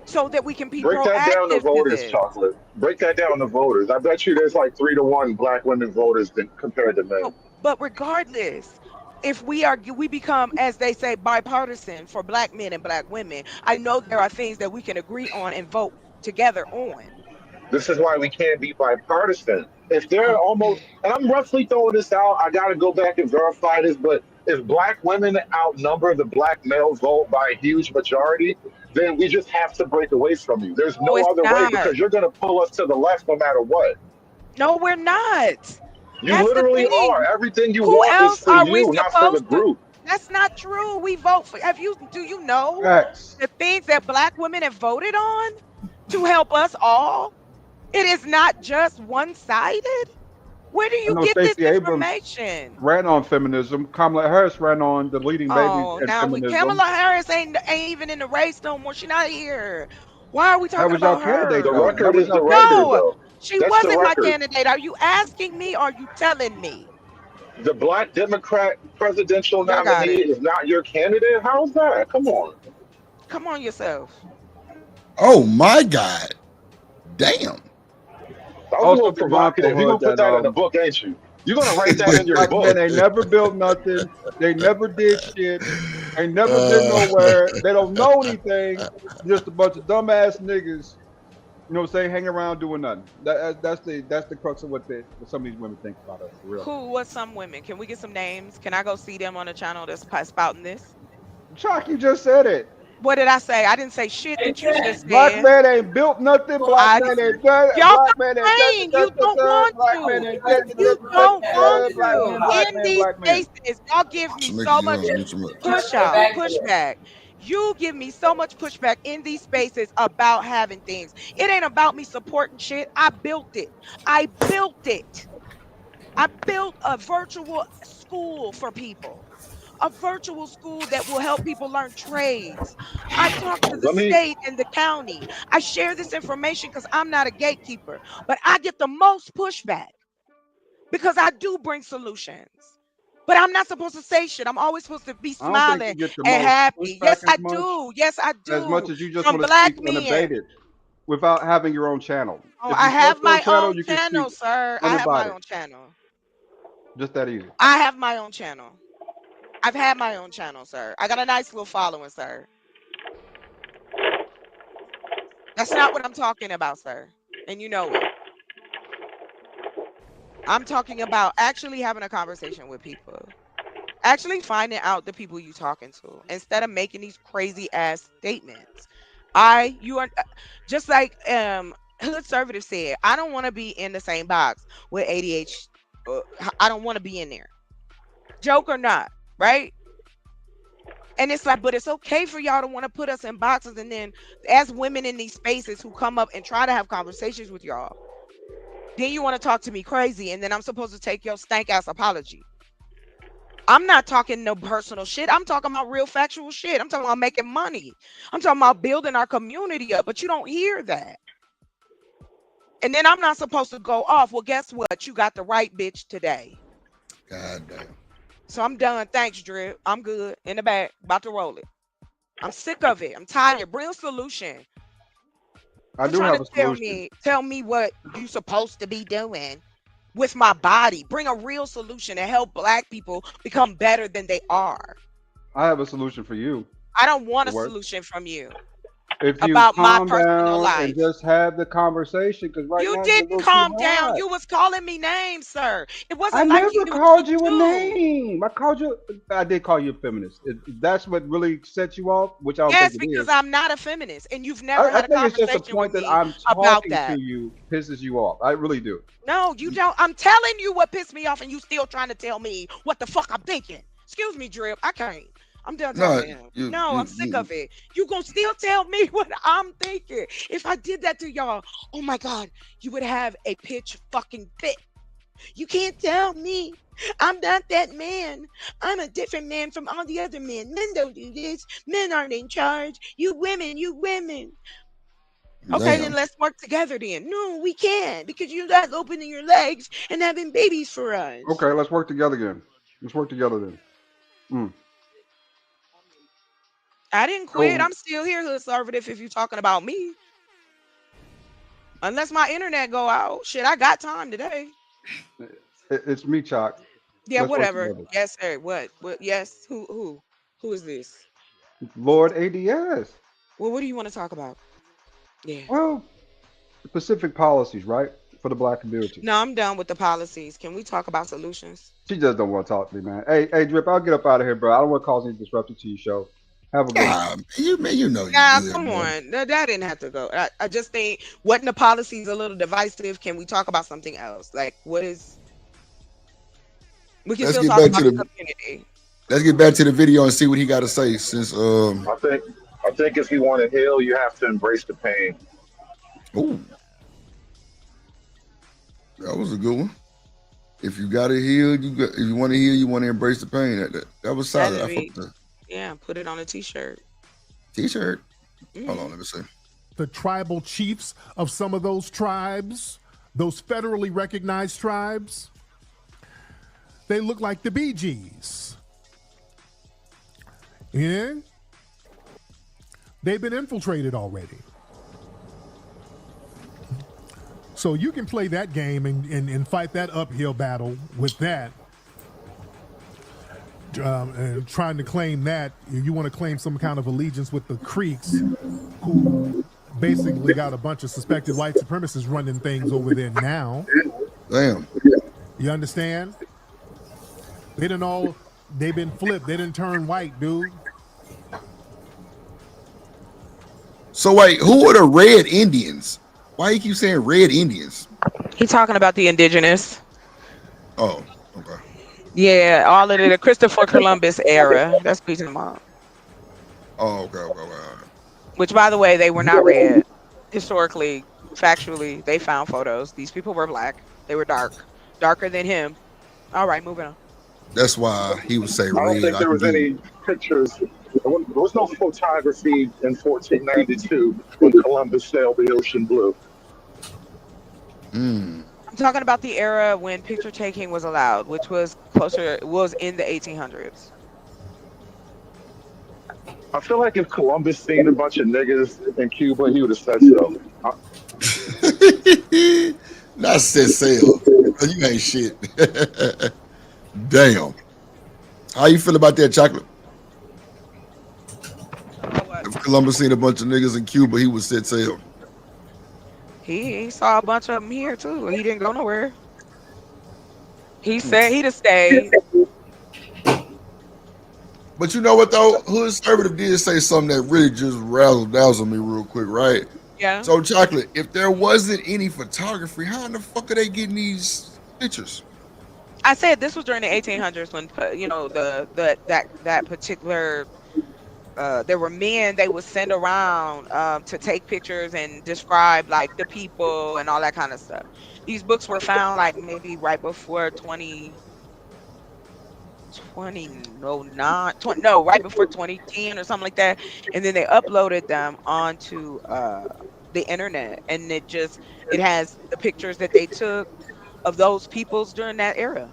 so that we can be Break that down to proactive to voters, this. Chocolate. Break that down to voters. I bet you there's like 3 to 1 black women voters compared to men. But regardless, if we become, as they say, bipartisan for black men and black women, I know there are things that we can agree on and vote together on. This is why we can't be bipartisan. If they're almost, and I'm roughly throwing this out, I got to go back and verify this, but if black women outnumber the black male vote by a huge majority, then we just have to break away from you. There's No, no it's other way not. because you're going to pull us to the left no matter what. No, we're not. You That's the literally thing. are. Everything you Who want is else for are we you, not for the supposed to? group. That's not true. We vote for. Do you know Facts. the things that black women have voted on to help us all? It is not just one-sided. Where do I you know get this Stacey Abrams information? ran on feminism. Kamala Harris ran on the leading baby Oh, and now feminism. Kamala Harris ain't even in the race no more. She's not here. Why are we That talking was your about her? candidate, The though. record That was is the your record, candidate. No, though. she That's the wasn't my record. candidate. Are you asking me or are you telling me? The black Democrat presidential Y'all got nominee it. is not your candidate? How's that? Come on. Come on yourself. Oh my God. Damn. That was a Also, little provocative. You're going Hood, to put that that in the book, ain't you? You're going to write that in your black book. men ain't never built nothing. They never did shit. Ain't never been nowhere. They don't know anything. Just a bunch of dumbass niggas. You know what I'm saying? Hang around doing nothing. That's the crux of what some of these women think about us. For real. Who was some women? Can we get some names? Can I go see them on the channel that's spouting this? Chuck, you just said it. What did I say? I didn't say shit that you just said. Black man ain't built nothing. Black man ain't done. Y'all Black man ain't complain. You don't want Black to. man ain't You don't want black to. man, black In man, these black man. spaces, y'all give me Mickey, so you much on mute your mic. pushback. You give me so much pushback in these spaces about having things. It ain't about me supporting shit. I built it. I built a virtual school for people. A virtual school that will help people learn trades. I talk to the Let me state and the county. I share this information because I'm not a gatekeeper, but I get the most pushback because I do bring solutions. But I'm not supposed to say shit. I'm always supposed to be I don't think smiling you get the and most happy. pushback Yes, I as much do. Yes, I as much do. as you just From want to black speak men. unabated without having your own channel. Oh, If I you have start your my channel, own you can channel, speak sir. I have my uninvited. own channel. Just that easy. I have my own channel. I've had my own channel, sir. I got a nice little following, sir. That's not what I'm talking about, sir. And you know it. I'm talking about actually having a conversation with people. Actually finding out the people you talking to instead of making these crazy ass statements. You are just like Hood Conservative said, I don't want to be in the same box with ADH. I don't want to be in there. Joke or not, right? And it's like, but it's okay for y'all to want to put us in boxes, and then as women in these spaces who come up and try to have conversations with y'all, then you want to talk to me crazy, and then I'm supposed to take your stank ass apology. I'm not talking no personal shit. I'm talking about real factual shit. I'm talking about making money. I'm talking about building our community up, but you don't hear that. And then I'm not supposed to go off. Well, guess what? You got the right bitch today. God damn. So I'm done. Thanks, Drip. I'm good. In the back. About to roll it. I'm sick of it. I'm tired. Bring a solution. I do have a tell solution. tell me what you supposed to be doing with my body. Bring a real solution to help Black people become better than they are. I have a solution for you. I don't want a Work. solution from you If you about my calm personal down life. and just have the conversation, because right now You it's a didn't little calm too down. hot. You was calling me names, sir. It I wasn't like never you called you a do. name. I called you. I did call you a feminist. If that's what really set you off, which I don't Yes, think it because is. I'm not a feminist, and you've never I had a think it's just conversation the point with that me I'm about talking that. to you pisses you off. I really do. No, you don't. I'm telling you what pissed me off, and you still trying to tell me what the fuck I'm thinking. Excuse me, Drip. I can't. I'm done No, talking to him. I'm sick of it. You gonna still tell me what I'm thinking. If I did that to y'all, oh my God, you would have a pitch fucking fit. You can't tell me. I'm not that man. I'm a different man from all the other men. Men don't do this. Men aren't in charge. You women. Okay, then Damn. let's work together then. No, we can't, because you're not opening your legs and having babies for us. Okay, let's work together again. Let's work together then. I didn't quit. So- I'm still here, conservative, if you're talking about me. Unless my internet go out. Shit, I got time today. It's me, Chalk. Yeah, Let's work whatever. together. Yes, sir. What? Yes. Who is this? Lord ADS. Well, what do you want to talk about? Yeah. Well, specific policies, right, for the Black community. No, I'm done with the policies. Can we talk about solutions? She just don't want to talk to me, man. Hey, Drip, I'll get up out of here, bro. I don't want to cause any disruption to your show. Have a good one. You know. Yeah, you come good, on. That didn't have to go. I just think, wasn't the policies a little divisive? Can we talk about something else? Like, what is? We can Let's still get talk back about to the the- community. Let's get back to the video and see what he got to say. Since I think if you want to heal, you have to embrace the pain. ooh, that was a good one. If you got to heal, if you want to heal, you want to embrace the pain. That was solid. I That'd be- fucked with Yeah, put it on a t-shirt. the T-shirt. Mhm. Hold on, let me see. The tribal chiefs of some of those tribes, those federally recognized tribes, they look like the Bee Gees. Yeah? They've been infiltrated already. So you can play that game and fight that uphill battle with that. And trying to claim that, you want to claim some kind of allegiance with the Creeks, who basically got a bunch of suspected white supremacists running things over there now. Damn. You understand? They've been flipped. They didn't turn white, dude. So wait, who are the Red Indians? Why you keep saying Red Indians? He talking about the indigenous. Oh, okay. Yeah, all of the Christopher Columbus era. That's what he's talking about. Oh, okay. Which, by the way, they were not red. Historically, factually, they found photos. These people were black. They were darker than him. All right, moving on. That's why he would say I don't red. think there was can any pictures. There was no photography in 1492 when Columbus sailed the ocean blue. Mm. I'm talking about the era when picture taking was allowed, which was in the 1800s. I feel like if Columbus seen a bunch of niggas in Cuba, he would have said so. Not set sail. You ain't shit. Damn. How you feel about that, Chocolate? If Columbus seen a bunch of niggas in Cuba, he would set sail. He saw a bunch of them here too. He didn't go nowhere. He said he'd have stayed. But you know what though? Hood Conservative did say something that really just razzle dazzled me real quick, right? Yeah. So Chocolate, if there wasn't any photography, how in the fuck are they getting these pictures? I said this was during the 1800s when that particular there were men they would send around to take pictures and describe like the people and all that kind of stuff. These books were found like maybe right before 2010 or something like that, and then they uploaded them onto the internet, and it has the pictures that they took of those peoples during that era.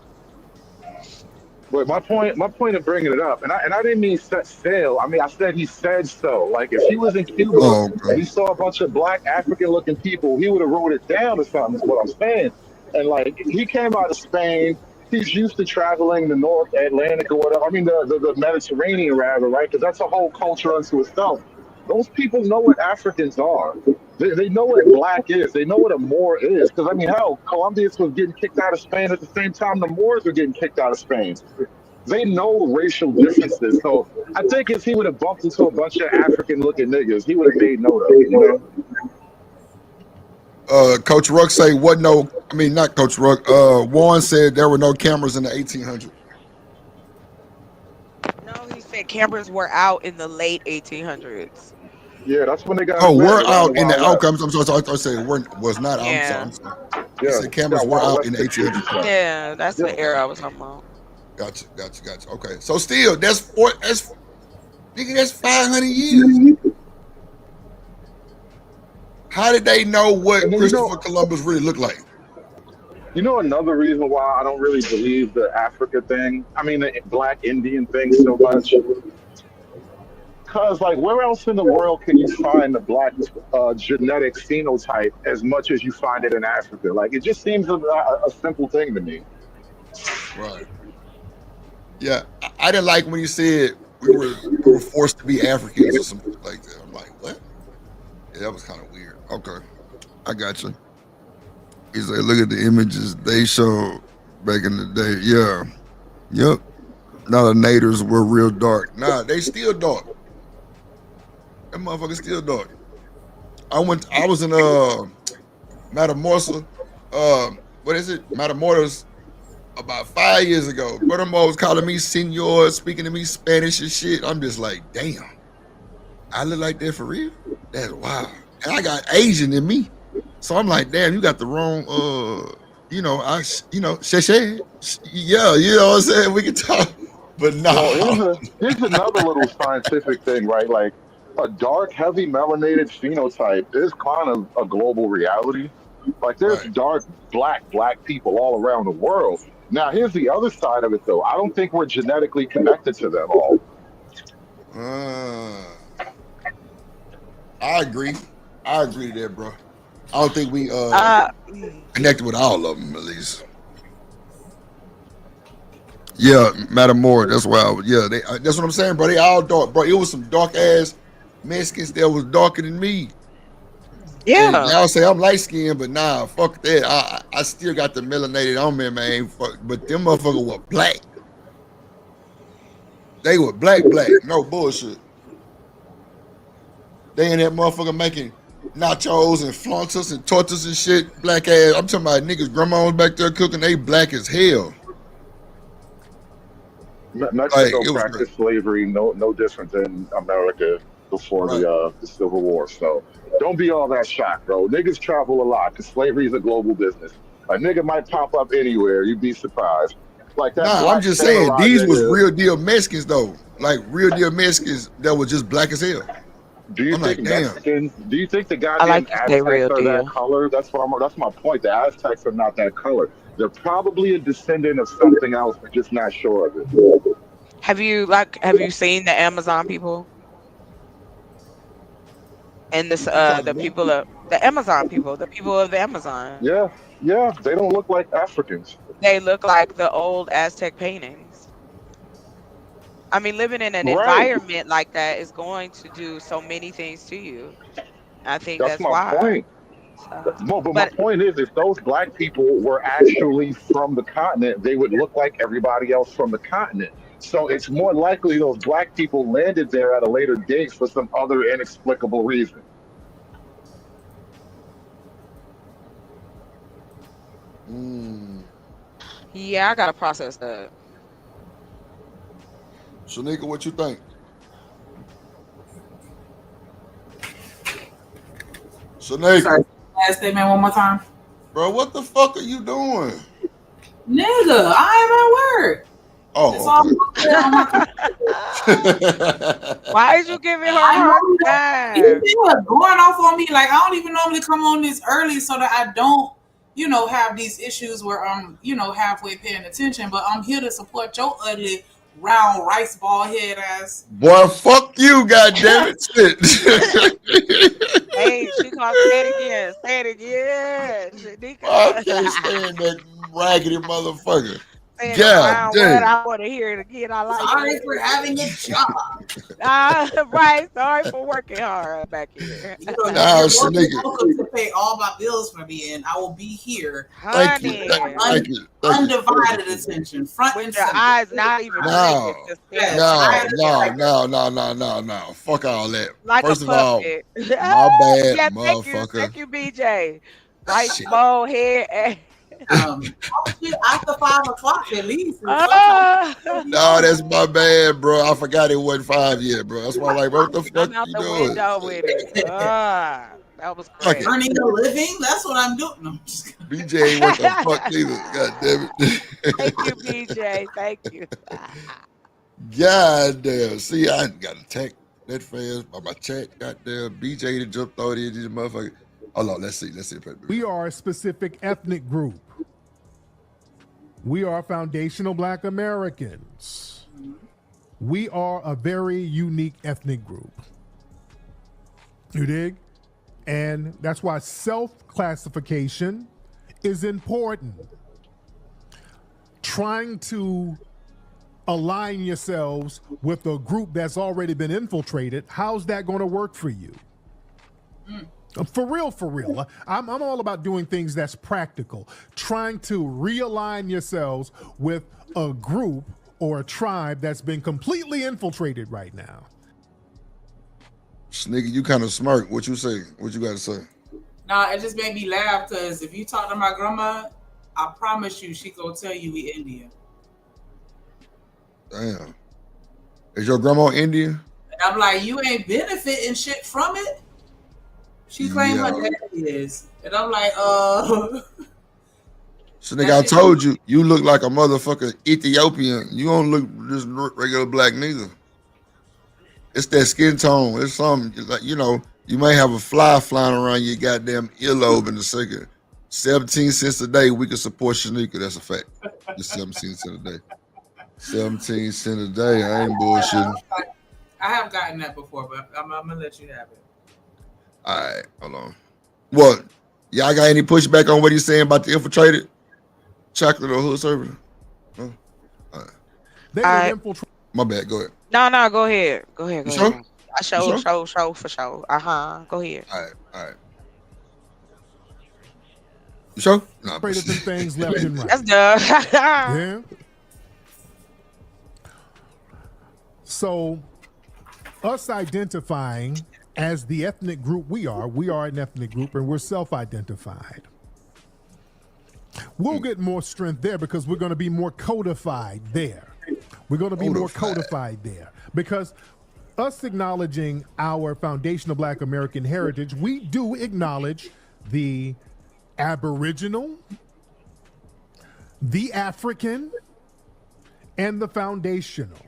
But my point of bringing it up, and I didn't mean set sail. I mean, I said he said so. Like if he was in Cuba and he saw a bunch of black African-looking people, he would have wrote it down or something. Is what I'm saying. And like he came out of Spain. He's used to traveling the North Atlantic or whatever. I mean, the Mediterranean rather, right? Because that's a whole culture unto itself. Those people know what Africans are. They know what black is. They know what a Moor is. Because, I mean, hell, Colombians was getting kicked out of Spain at the same time the Moors were getting kicked out of Spain. They know racial differences. So I think if he would have bumped into a bunch of African-looking niggas, he would have made note of it, you know? Coach Ruck say what? No, I mean not Coach Ruck. Warren said there were no cameras in the 1800s. No, he said cameras were out in the late 1800s. Yeah, that's when they got. Oh, we're out in the outcomes. I'm sorry. I said was not out. Yeah. I'm sorry. He said cameras were out in the 1800s. Yeah, that's the era I was talking about. Gotcha. Okay, so still that's 500 years. How did they know what Christopher Columbus really looked like? You know another reason why I don't really believe the Africa thing, I mean the Black Indian thing so much? Because like where else in the world can you find the black genetic phenotype as much as you find it in Africa? Like it just seems a simple thing to me. Right. Yeah, I didn't like when you said we were forced to be Africans or something like that. I'm like, what? Yeah, that was kind of weird. Okay, I got you. He's like, look at the images they showed back in the day. Yeah, yep. Now the natives were real dark. Nah, they still dark. That motherfucker still dark. I was in Matamoros. What is it? Matamoros about 5 years ago. Brother Mo was calling me senor, speaking to me Spanish and shit. I'm just like, damn. I look like that for real? That's wild. And I got Asian in me. So I'm like, damn, you got the wrong sheshe. Yeah, you know what I'm saying? We can talk. But no. Well, here's another little scientific thing, right? Like a dark, heavy melanated phenotype is kind of a global reality. Like there's dark, black people all around the world. Now, here's the other side of it, though. I don't think we're genetically connected to them all. I agree to that, bro. I don't think we connected with all of them, at least. Yeah, Matamora. That's why. That's what I'm saying, bro. They all dark, bro. It was some dark ass Mexicans that was darker than me. Yeah. And y'all say I'm light skinned, but nah, fuck that. I still got the melanated on me, man. Fuck, but them motherfuckers were black. They were black. No bullshit. They in that motherfucker making nachos and flautas and tortas and shit. Black ass. I'm talking about niggas, grandmas back there cooking. They black as hell. Mexico practiced slavery no different than America before the Civil War. So don't be all that shocked, bro. Niggas travel a lot because slavery is a global business. A nigga might pop up anywhere. You'd be surprised. Like that. Nah, I'm just saying these was real deal Mexicans though. Like real deal Mexicans that was just black as hell. Do you think Mexicans? Do you think the goddamn Aztecs are that color? That's my point. The Aztecs are not that color. They're probably a descendant of something else. We're just not sure of it. Have you seen the Amazon people? And the people of the Amazon people, the people of the Amazon. Yeah, they don't look like Africans. They look like the old Aztec paintings. I mean, living in an environment like that is going to do so many things to you. I think that's my why. Point. But my point is, if those black people were actually from the continent, they would look like everybody else from the continent. So it's more likely those black people landed there at a later date for some other inexplicable reason. Yeah, I gotta process that. Shanika, what you think? Shanae, Sorry, last statement one more time. bro, what the fuck are you doing? Nigga, I am at work. It's all Why is you giving her a I hard know time? you're going off on me. Like, I don't even normally come on this early so that I don't, have these issues where I'm, halfway paying attention. But I'm here to support your ugly, round, rice ball head ass. Boy, fuck you, goddamn it. Shit. Hey, she gonna say it again. Say it again. I can't stand that raggedy motherfucker. Saying God around what damn. I want to hear it again. I like Sorry it. for having a job. Right. Sorry for working hard back here. You're Nah, more than nigga. welcome to pay all my bills for me, and I will be here. Thank you. Thank you. Undivided attention, front and With your center. eyes not even No, blinking, just staring. no. Fuck all that. Like First a of all, puppet. my bad, Yeah, motherfucker. thank you, BJ. White bald head. After 5 o'clock at least. No, that's my bad, bro. I forgot it wasn't 5 yet, bro. That's why I'm like, what the fuck I'm out you the doing? window with it. That was Fuck great. it. Earning a living, that's what I'm doing. No, I'm just kidding. BJ ain't worth a fuck neither. God damn it. Thank you, BJ. Thank you. God damn. See, I got attacked that fast by my chat. Goddamn. BJ that jumped out in these motherfuckers. Hold on, let's see. We are a specific ethnic group. We are foundational Black Americans. We are a very unique ethnic group. You dig? And that's why self-classification is important. Trying to align yourselves with a group that's already been infiltrated, how's that going to work for you? For real. I'm all about doing things that's practical. Trying to realign yourselves with a group or a tribe that's been completely infiltrated right now. Nigga, you kind of smart. What you say? What you got to say? Nah, it just made me laugh because if you talk to my grandma, I promise you she gonna tell you we Indian. Damn. Is your grandma Indian? And I'm like, you ain't benefiting shit from it. She claimed her Yeah. daddy is. And I'm like, So nigga, I told you, you look like a motherfucker Ethiopian. You don't look just regular black neither. It's that skin tone. It's something like, you may have a fly flying around your goddamn earlobe in a second. 17 cents a day, we can support Shanika. That's a fact. It's 17 cents a day. 17 cents a day. I ain't bullshitting. I have gotten that before, but I'm gonna let you have it. All right, hold on. What? Y'all got any pushback on what he's saying about the infiltrated chocolate or hood server? No? All right. They infiltrated. My bad. Go ahead. No, go ahead. Go ahead. You sure? I show for sure. Go ahead. All right. You sure? Nah, Infiltrated them things left and right. That's done. Yeah. So, us identifying as the ethnic group we are an ethnic group and we're self-identified. We'll get more strength there because we're going to be more codified there. We're going to be more codified there because us acknowledging our foundational Black American heritage, we do acknowledge the Aboriginal, the African, and the foundational.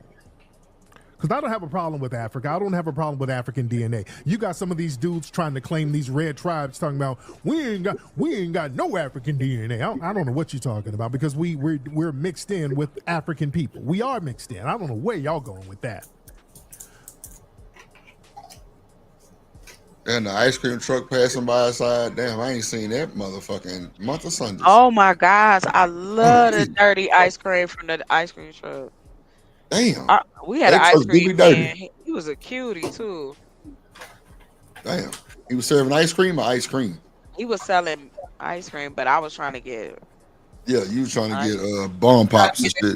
Because I don't have a problem with Africa. I don't have a problem with African DNA. You got some of these dudes trying to claim these red tribes talking about we ain't got no African DNA. I don't know what you're talking about because we're mixed in with African people. We are mixed in. I don't know where y'all going with that. And the ice cream truck passing by outside. Damn, I ain't seen that motherfucking month of Sundays. Oh my gosh, I love the dirty ice cream from the ice cream truck. Damn. We had an That ice truck do be cream dirty. man. He was a cutie too. Damn. He was serving ice cream or ice cream? He was selling ice cream, but I was trying to get. Yeah, you was trying to get bomb pops and shit.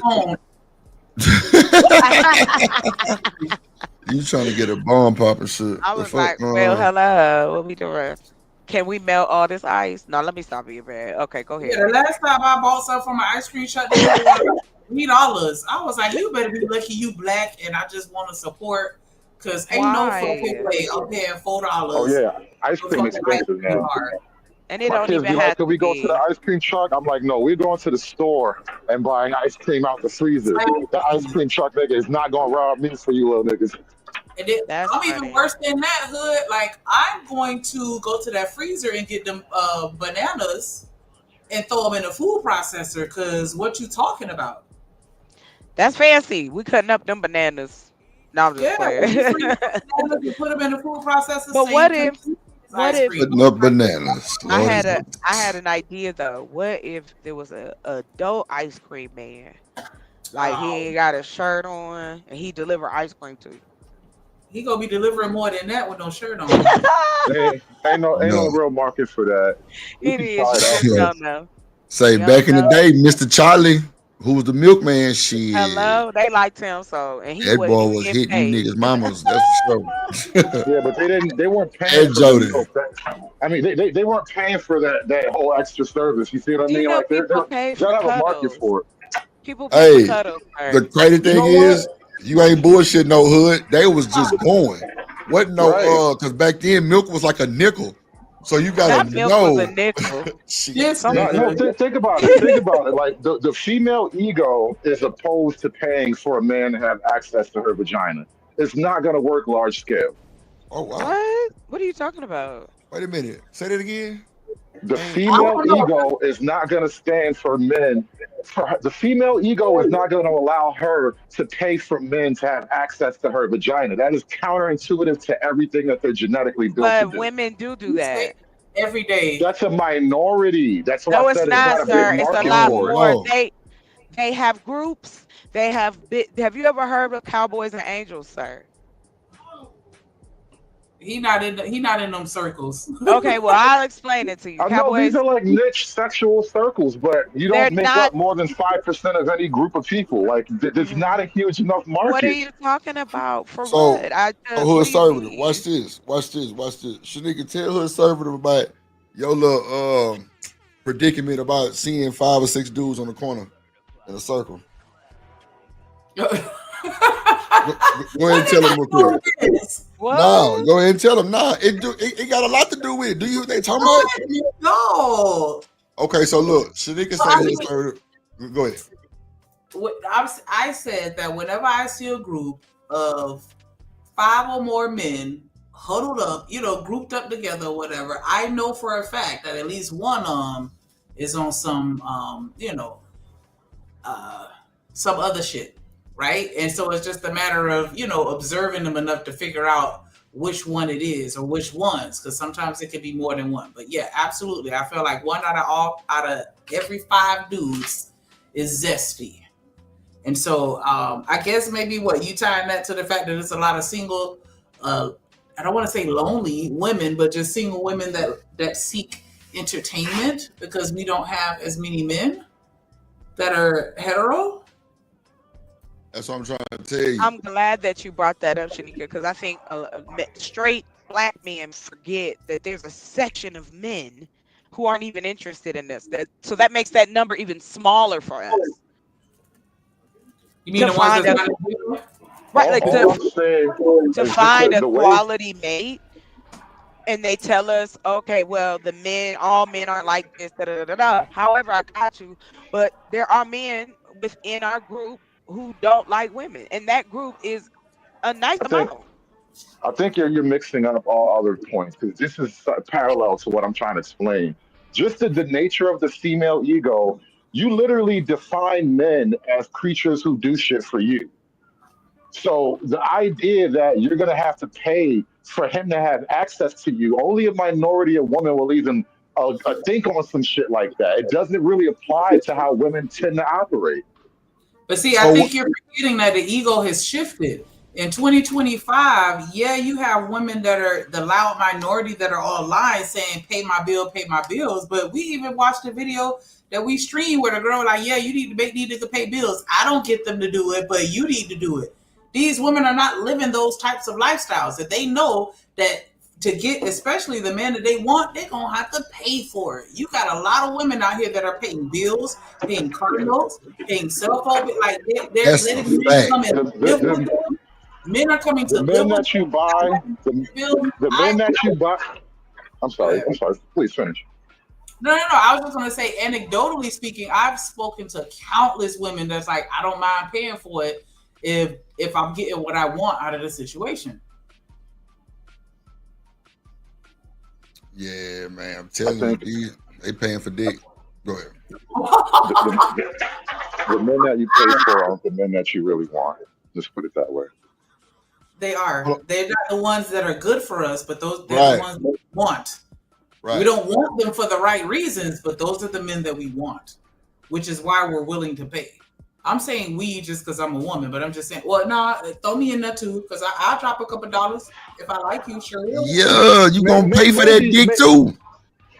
You trying to get a bomb pop and shit. I was like, well, hello, what we doing? Can we melt all this ice? No, let me stop being bad. Okay, go ahead. Yeah, the last time I bought something from an ice cream shop, they were $3. I was like, you better be lucky you black, and I just want to support Cause ain't no Why? fucking way I'm paying $4. Oh yeah, ice for cream fucking ice expensive, cream man. bar. And it My don't kids even be like, have "Can to we go to be. the ice cream truck?" I'm like, "No, we're going to the store and buying ice cream out the freezer. The ice cream truck nigga is not gonna rob me for you little niggas." And then That's I'm even funny. worse than that, Hood. Like I'm going to go to that freezer and get them bananas and throw them in a food processor. Cause what you talking about? That's fancy. We cutting up them bananas. No, I'm just Yeah, playing. when you freeze bananas, you put them in the food processor. But same what thing if? as What ice if? cream. Putting up bananas. I Lord had is- I had an idea though. What if there was a adult ice cream man? Like he ain't got a shirt on and he deliver ice cream to you. He gonna be delivering more than that with no shirt on. Ain't no No. real market for that. We It can is. try You that. just don't know. Say You back in don't the know. day, Mr. Charlie, who was the milkman, shit. Hello, they liked him so, and he That wasn't boy even was getting hitting paid. niggas' mamas. That's for sure. Yeah, but they weren't paying And for the Jody. milk. I mean, they weren't paying for that whole extra service. You see what I You mean? know, Like they people pay for gotta have a market cuddles. for it. People pay for Hey, cuddles. the Sir. crazy You thing know what? is, you ain't bullshit no Hood. They was just going. Wasn't no Right. cause back then milk was like a nickel. So you gotta That milk was a know. nickel. Shit. This Some No, nigga. think about it. Think about it. Like the female ego is opposed to paying for a man to have access to her vagina. It's not gonna work large scale. Oh wow. what? What are you talking about? Wait a minute. Say that again. The Dang. female ego is not going to stand for men. The female ego is not going to allow her to pay for men to have access to her vagina. That is counterintuitive to everything that they're genetically built to But do. women do that. Every day. That's a minority. That's why No, I it's said not, it's not a sir. big It's a market lot for it. more. No. They have groups. They have have you ever heard of Cowboys and Angels, sir? He not in them circles. Okay, well I'll explain it to you. I know these Cowboys, are like niche sexual circles, but you they're don't make not. up more than 5% of any group of people. Like there's not a huge enough What are market. you talking about? For So what? I so just. Hood What do you Servative, mean? watch this. Watch this. Watch this. Shanika, tell Hood Servative about your little predicament about seeing 5 or 6 dudes on the corner in a circle. Go ahead and tell him real quick. What? No, go ahead and tell him. Nah, it got a lot to do with it. Do you they talking about? No. Okay, so look, Shanika So I say think- Hood. Go ahead. I said that whenever I see a group of 5 or more men huddled up, grouped up together or whatever, I know for a fact that at least one of them is on some, some other shit, right? And so it's just a matter of, observing them enough to figure out which one it is or which ones, because sometimes it could be more than one. But yeah, absolutely. I feel like one out of every 5 dudes is zesty. And so I guess maybe you tying that to the fact that there's a lot of single, I don't want to say lonely women, but just single women that seek entertainment because we don't have as many men that are hetero. That's what I'm trying to tell you. I'm glad that you brought that up, Shanika, because I think straight black men forget that there's a section of men who aren't even interested in this. So that makes that number even smaller for us. You mean the ones that's not right? Like All I'm saying to is find a the way- quality mate, and they tell us, okay, well, all men aren't like this. Da, da, da, da. However, I got you, but there are men within our group who don't like women, and that group is a nice amount. I think you're mixing up all other points because this is parallel to what I'm trying to explain. Just the nature of the female ego, you literally define men as creatures who do shit for you. So the idea that you're going to have to pay for him to have access to you, only a minority of women will even think on some shit like that. It doesn't really apply to how women tend to operate. But see, I think you're forgetting that the ego has shifted. In 2025, yeah, you have women that are the loud minority that are online saying, pay my bills. But we even watched a video that we streamed where the girl like, yeah, you need to pay bills. I don't get them to do it, but you need to do it. These women are not living those types of lifestyles. That they know that to get, especially the men that they want, they're going to have to pay for it. You got a lot of women out here that are paying bills, paying car notes, paying cell phone. Like they're That's letting a men fact. come and live with them. Men are coming to The men that you buy, the men that you buy. I'm sorry. Please finish. No. I was just gonna say, anecdotally speaking, I've spoken to countless women that's like, I don't mind paying for it if I'm getting what I want out of the situation. Yeah, man. I'm telling you, they paying for dick. Go ahead. The men that you pay for aren't the men that you really want. Just put it that way. They are. They're not the ones that are good for us, but they're Right. the ones that we want. Right. We don't want them for the right reasons, but those are the men that we want, which is why we're willing to pay. I'm saying we just because I'm a woman, but I'm just saying, well, throw me in there too, because I'll drop a couple dollars if I like you, sure will. Yeah, you gonna pay for that dick too.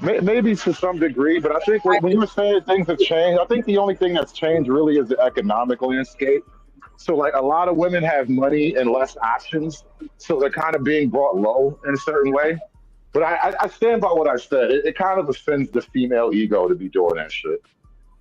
Maybe to some degree, but I think when you were saying things have changed, I think the only thing that's changed really is the economic landscape. So like a lot of women have money and less options, so they're kind of being brought low in a certain way. But I stand by what I said. It kind of offends the female ego to be doing that shit.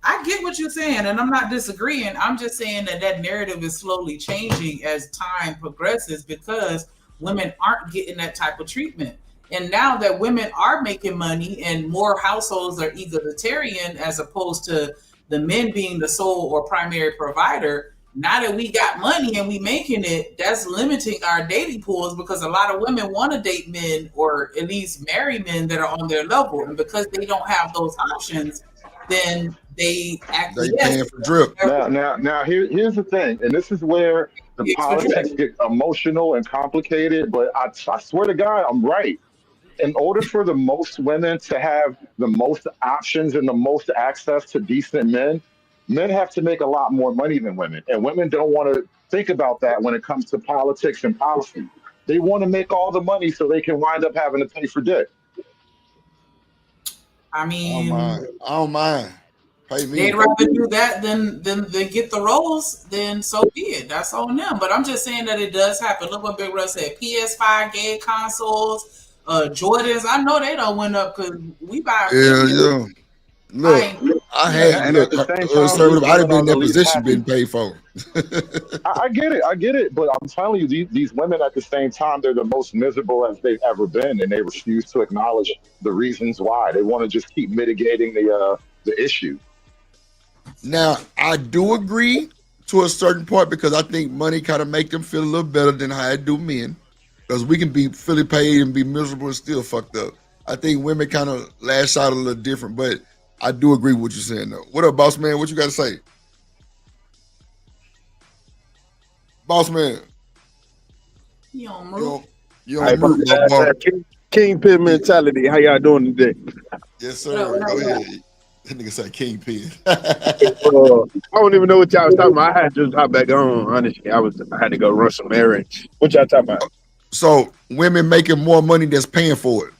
I get what you're saying, and I'm not disagreeing. I'm just saying that narrative is slowly changing as time progresses because women aren't getting that type of treatment. And now that women are making money and more households are egalitarian as opposed to the men being the sole or primary provider, now that we got money and we making it, that's limiting our dating pools because a lot of women want to date men or at least marry men that are on their level. And because they don't have those options, then they actually paying for drip. Now here's the thing, and this is where the politics get emotional and complicated, but I swear to God, I'm right. In order for the most women to have the most options and the most access to decent men have to make a lot more money than women. And women don't want to think about that when it comes to politics and policy. They want to make all the money so they can wind up having to pay for dick. I mean, I don't mind. Pay me. They'd rather do that than get the roles, then so be it. That's on them. But I'm just saying that it does happen. Look what Big Russ said. PS5 game consoles, Jordans. I know they don't went up because we buy. Yeah. Look, I had conservative. I'd have been in that position being paid for. I get it. But I'm telling you, these women at the same time, they're the most miserable as they've ever been, and they refuse to acknowledge the reasons why. They want to just keep mitigating the issue. Now, I do agree to a certain point because I think money kind of make them feel a little better than how it do men. Because we can be fully paid and be miserable and still fucked up. I think women kind of lash out a little different, but I do agree with what you're saying though. What up, boss man? What you got to say? Boss man. You don't move. You don't move, my Kingpin mentality. How y'all doing today? Yes, sir. Go ahead. That nigga said Kingpin. I don't even know what y'all was talking about. I had to just hop back on. Honestly, I had to go run some errands. What y'all talking about? So women making more money that's paying for it.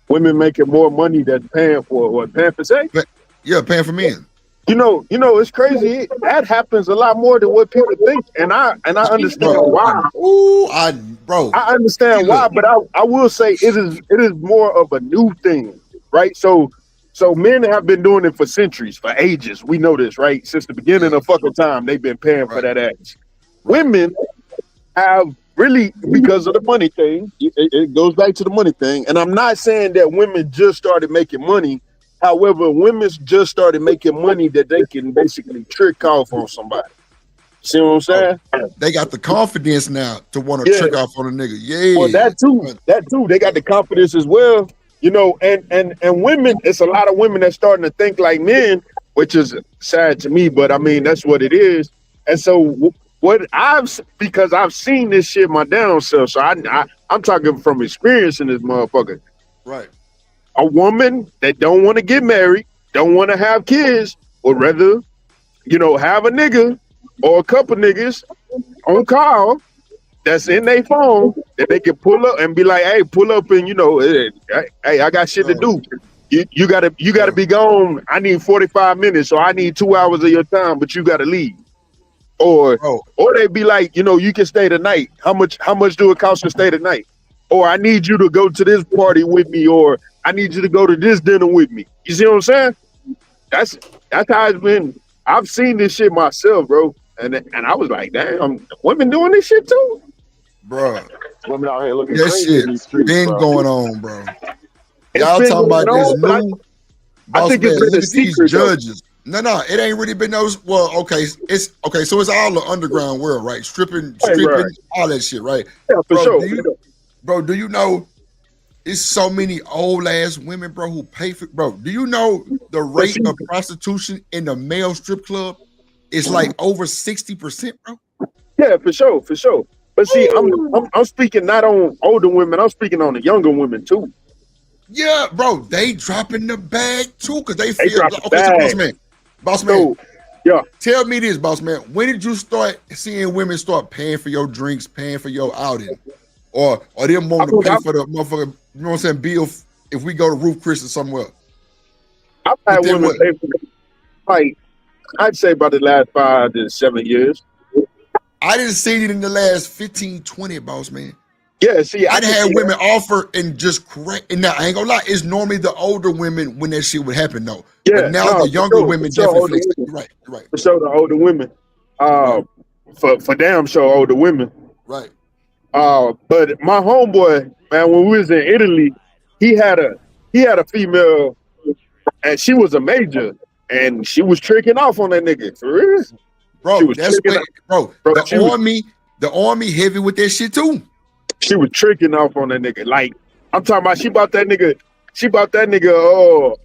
Women making more money that's paying for it. What, paying for sex? Yeah, paying for men. You know, it's crazy. That happens a lot more than what people think, and I understand why. I understand why, but I will say it is more of a new thing, right? So men have been doing it for centuries, for ages. We know this, right? Since the beginning of fucking time, they've been paying for that act. Women have really, because of the money thing, it goes back to the money thing. And I'm not saying that women just started making money. However, women just started making money that they can basically trick off on somebody. See what I'm saying? They got the confidence now to want to trick off on a nigga. Yeah. Well, that too. They got the confidence as well. You know, and women, it's a lot of women that's starting to think like men, which is sad to me, but I mean, that's what it is. And so because I've seen this shit my damn self, so I'm talking from experience in this motherfucker. Right. A woman that don't want to get married, don't want to have kids, or rather, have a nigga or a couple niggas on call that's in their phone that they can pull up and be like, hey, pull up and hey, I got shit to do. You gotta be gone. I need 45 minutes, so I need 2 hours of your time, but you gotta leave. Or they be like, you can stay the night. How much do it cost to stay the night? Or I need you to go to this party with me, or I need you to go to this dinner with me. You see what I'm saying? That's how it's been. I've seen this shit myself, bro. And I was like, damn, women doing this shit too, bro. Women out here looking That crazy shit in these streets, been bro. going on, bro. It's Y'all been talking about going this on, but new I boss think man? it's been Look a at these secret, though. judges. No, it ain't really been those. Well, okay, it's okay. So it's all the underground world, right? Stripping, Right. all that shit, right? Yeah, for Bro, sure. do you know? It's so many old ass women, bro, who pay for. Bro, do you know the rate of prostitution in the male strip club is like over 60%, bro? Yeah, for sure. But see, I'm speaking not on older women. I'm speaking on the younger women too. Yeah, bro, they dropping the bag too because they They feel. drop the Okay, so bag. boss man, yeah. Tell me this, boss man. When did you start seeing women start paying for your drinks, paying for your outing, or them wanting to pay for the motherfucker? You know what I'm saying? Bill, if we go to Roof Chris or somewhere. I've had women pay for like I'd say about the last 5 to 7 years. I didn't see it in the last 15, 20, boss man. Yeah, see, I'd had women offer and just correct. And now I ain't gonna lie, it's normally the older women when that shit would happen though. Yeah, but now no, the for younger sure, women for sure, definitely older flex. women. You're right. For sure, the older women. For damn sure, older women. Right. But my homeboy, man, when we was in Italy, he had a female, and she was a major, and she was tricking off on that nigga. For real, Bro, she was that's tricking what, off. the army heavy with that shit too. She was tricking off on that nigga. Like I'm talking about, she bought that nigga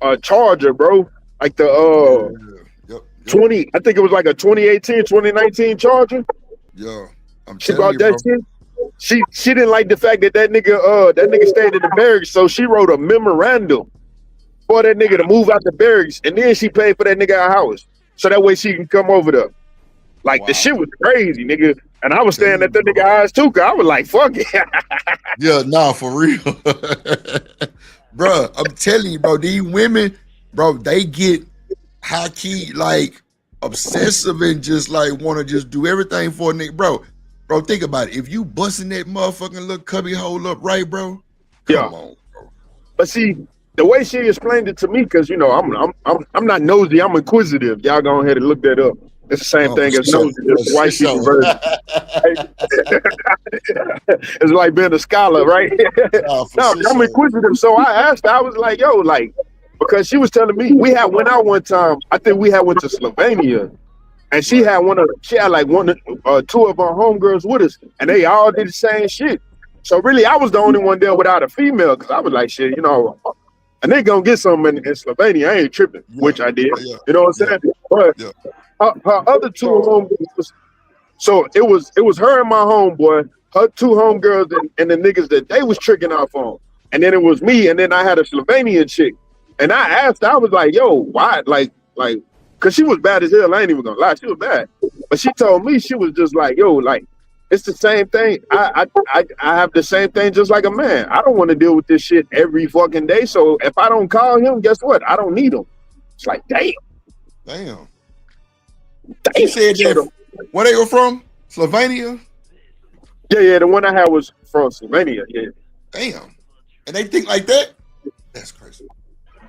a Charger, bro. Like the 20, I think it was like a 2018, 2019 Charger. Yeah, she bought that shit. She didn't like the fact that nigga stayed in the barracks, so she wrote a memorandum for that nigga to move out the barracks, and then she paid for that nigga a house, so that way she can come over there. Like the shit was crazy, nigga. And I was staring at that nigga eyes too, cause I was like, fuck it. Yeah, nah, for real. Bro, I'm telling you, bro, these women, bro, they get high key, like obsessive and just like want to just do everything for a nigga. Bro, think about it. If you busting that motherfucking little cubby hole up right, bro, come on. But see, the way she explained it to me, cause you know, I'm not nosy, I'm inquisitive. Y'all go ahead and look that up. It's the same thing as nosy, just the white people version. It's like being a scholar, right? No, I'm inquisitive. So I asked her, I was like, yo, like, because she was telling me we had went out one time. I think we had went to Slovenia, and she had like two of our homegirls with us, and they all did the same shit. So really, I was the only one there without a female, because I was like, shit, you know, and they gonna get something in Slovenia. I ain't tripping, which I did. You know what I'm saying? But her other two homegirls. So it was her and my homeboy, her two homegirls, and the niggas that they was tricking off on. And then it was me, and then I had a Slovenian chick. And I asked her, I was like, yo, why? Like, cause she was bad as hell. I ain't even gonna lie, she was bad. But she told me, she was just like, yo, like, it's the same thing. I have the same thing just like a man. I don't want to deal with this shit every fucking day. So if I don't call him, guess what? I don't need him. It's like, damn. She said that, where they were from? Slovenia? Yeah, the one I had was from Slovenia, yeah. Damn. And they think like that? That's crazy.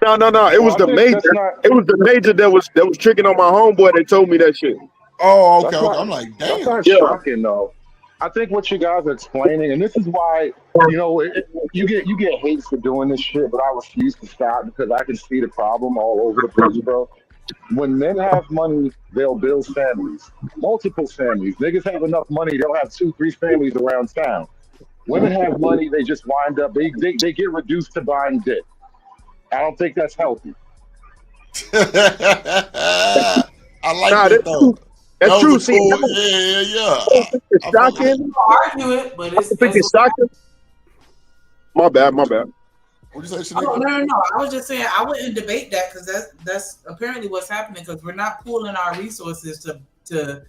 No. It was the major. It was the major that was tricking on my homeboy. They told me that shit. Oh, okay. I'm like, damn. That's not shocking though. I think what you guys are explaining, and this is why, you know, you get hate for doing this shit, but I refuse to stop because I can see the problem all over the place, bro. When men have money, they'll build families, multiple families. Niggas have enough money, they'll have 2-3 families around town. Women have money, they just wind up, they get reduced to buying dick. I don't think that's healthy. I like that though. That's true. See, cool. Yeah. It's shocking. Argue it, but it's shocking. My bad. What you say, no. I was just saying I wouldn't debate that because that's apparently what's happening because we're not pooling our resources into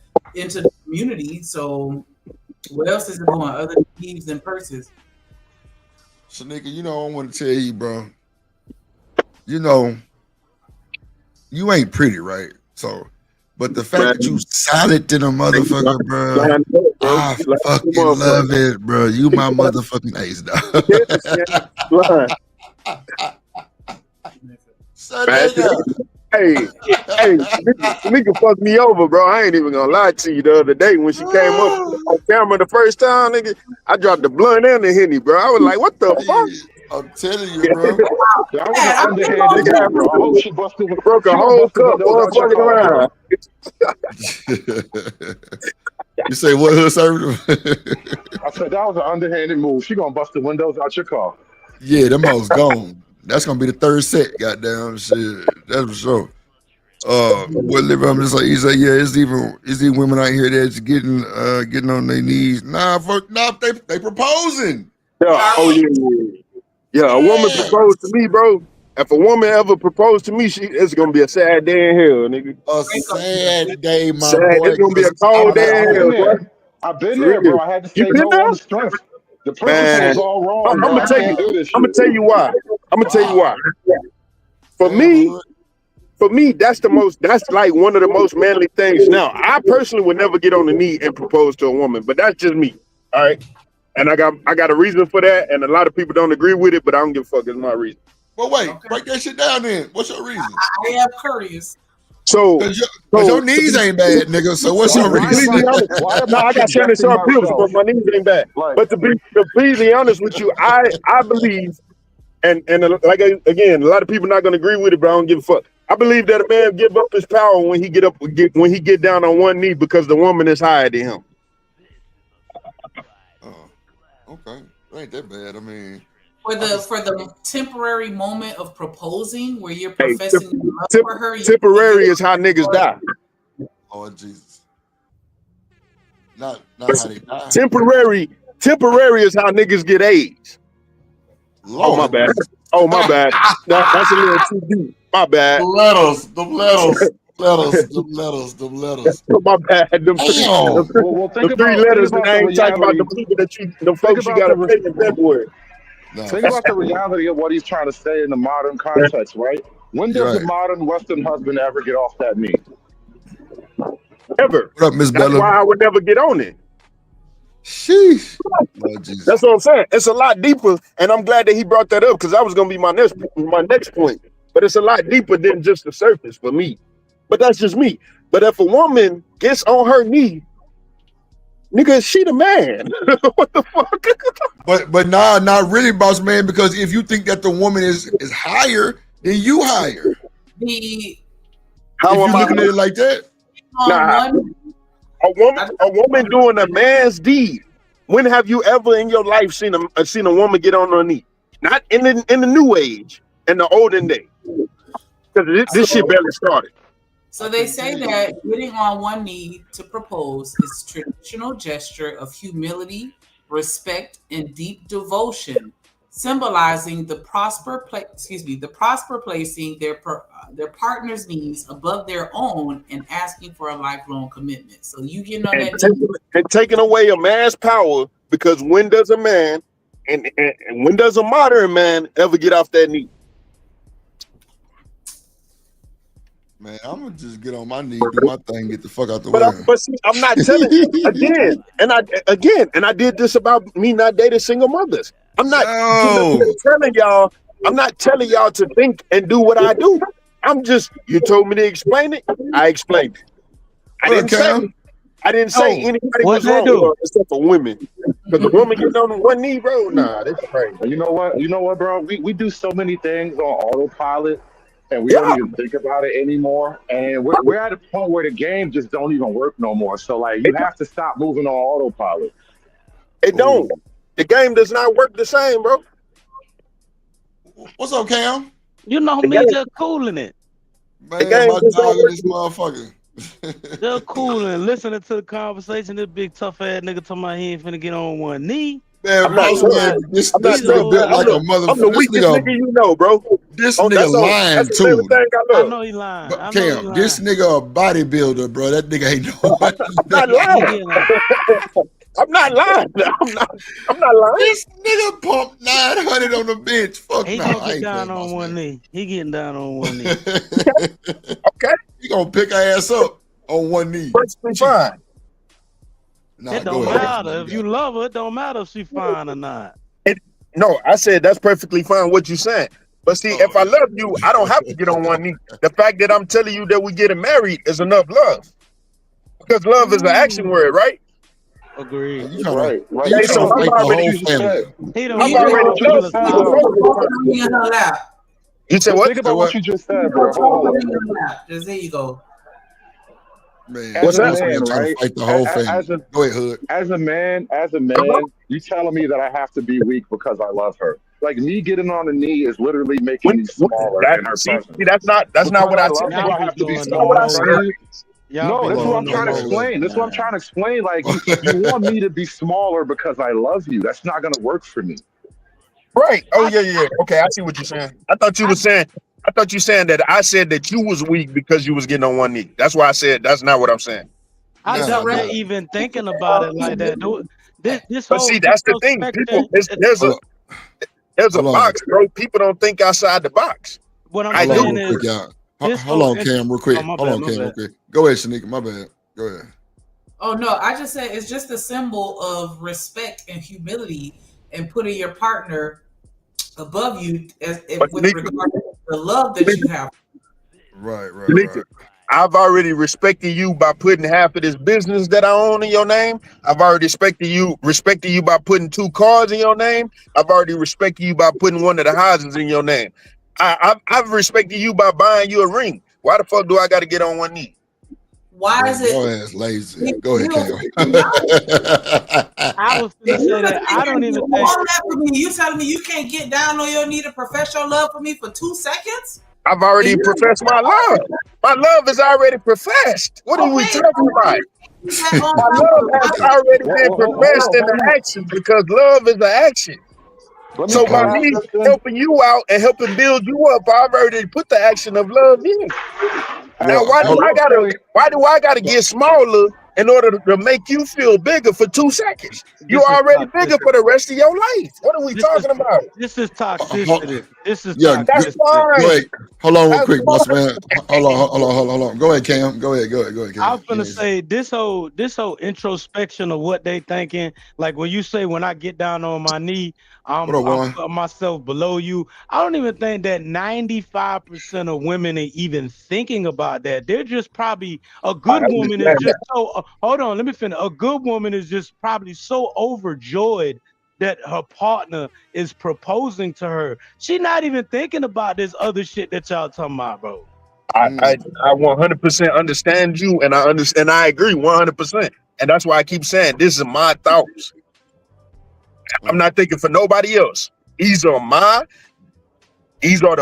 the community. So what else is it going other than thieves and purses? Shanika, you know I want to tell you, bro. You know, you ain't pretty, right? So, but the fact that you solid to the motherfucker, bro, I fucking love it, bro. You my motherfucking ace, dog. Hey, nigga fucked me over, bro. I ain't even gonna lie to you. The other day when she came up on camera the first time, nigga, I dropped the blunt and the Henny, bro. I was like, what the fuck? I'm telling you, bro. That was an underhanded move, bro. I hope she busted with Broke a whole cup while fucking around. You say what, hood service? I said that was an underhanded move. She gonna bust the windows out your car. Yeah, them hoes gone. That's gonna be the third set, goddamn shit. That's for sure. What I'm just like, he said, yeah, it's even women out here that's getting on their knees. Nah, they proposing. Yeah, yeah. A woman proposed to me, bro. If a woman ever proposed to me, it's gonna be a sad day in hell, nigga. A sad day, my boy. It's gonna be a cold day in hell, bro. I've been there, bro. I had to say no on the strength. The principle is all wrong. I'm gonna tell you why. For me, that's like one of the most manly things. Now, I personally would never get on the knee and propose to a woman, but that's just me. All right. And I got a reason for that, and a lot of people don't agree with it, but I don't give a fuck. It's my reason. Well, wait, break that shit down then. What's your reason? I am curious. So, your knees ain't bad, nigga. So what's your reason? No, I got 77 pills, but my knees ain't bad. But to be honest with you, I believe, and like again, a lot of people not gonna agree with it, but I don't give a fuck. I believe that a man give up his power when he get down on one knee because the woman is higher than him. Okay, it ain't that bad. I mean, for the temporary moment of proposing, where you're professing love for her. Temporary is how niggas die. Oh Jesus! Not how they die. Temporary is how niggas get AIDS. Lord. Oh my bad. That's a little too deep. My bad. The letters. My bad. The three letters, and I ain't talking about the people the folks you gotta pay in February. Think about the reality of what he's trying to say in the modern context, right? When does a modern Western husband ever get off that knee? Ever. What up, Miss Bella? That's why I would never get on it. Sheesh. That's what I'm saying. It's a lot deeper, and I'm glad that he brought that up because that was gonna be my next point. But it's a lot deeper than just the surface for me. But that's just me. But if a woman gets on her knee, nigga, she the man. What the fuck? But nah, not really, boss man. Because if you think that the woman is higher, then you higher. How if am you I looking at it like that? Nah. A woman doing a man's deed. When have you ever in your life seen a woman get on her knee? Not in the new age, in the olden day. Because this shit barely started. So they say that getting on one knee to propose is a traditional gesture of humility, respect, and deep devotion, symbolizing the prosper placing their partner's needs above their own and asking for a lifelong commitment. So you getting on that knee and taking away a man's power, because when does a man and when does a modern man ever get off that knee? Man, I'm gonna just get on my knee, do my thing, get the fuck out the way. But see, I'm not telling you again, and I did this about me not dating single mothers. I'm not telling y'all. I'm not telling y'all to think and do what I do. I'm just. You told me to explain it. I explained it. I didn't say anybody was wrong except for women. Because the woman getting on one knee, bro. Nah, that's crazy. You know what, bro? We do so many things on autopilot. And we don't even think about it anymore. And we're at a point where the game just don't even work no more. So, like, you have to stop moving on autopilot. It don't. The game does not work the same, bro. What's up, Cam? You know me just cooling it. Man, my dog in this motherfucker. Just cooling, listening to the conversation. This big tough ass nigga talking about he ain't finna get on one knee. Man, this nigga built like a motherfucker. I'm the weakest nigga you know, bro. This nigga lying too. I know he lying. But Cam, this nigga a bodybuilder, bro. That nigga ain't no. I'm not lying. I'm not lying. This nigga pumped 900 on the bench. Fuck he nah, gonna get down on one knee. He getting down on one knee. Okay. He gonna pick her ass up on one knee. Perfectly fine. Nah, it don't matter. If you love her, it don't matter if she fine or not. No, I said that's perfectly fine what you saying. But see, if I love you, I don't have to get on one knee. The fact that I'm telling you that we getting married is enough love. Because love is an action word, right? Agreed. You trying Right. to, you So trying to I'm fight the already, whole family. He don't I'm need already to loved you before. Me in her lap. You said Just what? think about what you just said, bro. Both Hold of on. them in her lap. Just there you go. Man, As What's a that? man, trying right? to fight the whole As family. a Go ahead, Hood. as a man, you telling me that I have to be weak because I love her. Like me getting on the knee is literally making me smaller in her presence. That's not Because what I I love said. you, Y'all I been have to be doing the small in front of most. you. Y'all No, been that's Hold what on, I'm doing the trying to hold on, most. explain. That's what I'm trying to explain. Like you want me to be smaller because I love you. That's not gonna work for me. Right. Oh yeah. Okay, I see what you're saying. I thought you saying that I said that you was weak because you was getting on one knee. That's why I said that's not what I'm saying. I It's Nah, a doubt rep. they're nah. even thinking about it like that. This But see, whole that's the thing. People, introspection. Hold on. there's a Hold on. box, bro. People don't think outside the box. What I'm I Hold on do. saying real quick, is y'all. this Hold whole on, Cam, real quick. my Hold on, bad, Cam, real quick. Go ahead, Shanika. My bad. Go ahead. Oh no, I just said it's just a symbol of respect and humility and putting your partner above you But with regard to the love that you have. Right. I've already respected you by putting half of this business that I own in your name. I've already respected you by putting 2 cars in your name. I've already respected you by putting one of the houses in your name. I've respected you by buying you a ring. Why the fuck do I got to get on one knee? Why Bro, is it? your ass lazy. Go ahead, Cam. I was gonna say that I don't even You think. want that for me? You telling me you can't get down on your knee to profess your love for me for 2 seconds? I've already professed my love. My love is already professed. What are we Okay, talking about? that on My top love of has it. already been professed in the action because love is the action. Let me So can by I ask me this then? helping you out and helping build you up, I've already put the action of love in. Now, Well, why do I gotta get smaller in order to make you feel bigger for 2 seconds? You're This is already bigger toxicity. for the rest of your life. What are we talking about? This is toxicity. This is yeah, That's toxicity. go fine. ahead. Hold on real That's quick, boss man. fine. Hold on. Go ahead, Cam. Go ahead, Cam. I was gonna say this whole introspection of what they thinking. Like when you say when I get down on my knee, I'm What up, Juan? putting myself below you. I don't even think that 95% of women are even thinking about that. They're just probably a good woman is just so. Hold on, let me finish. A good woman is just probably so overjoyed that her partner is proposing to her. She's not even thinking about this other shit that y'all talking about, bro. I 100% understand you, and I understand. I agree 100%, and that's why I keep saying this is my thoughts. I'm not thinking for nobody else. These are the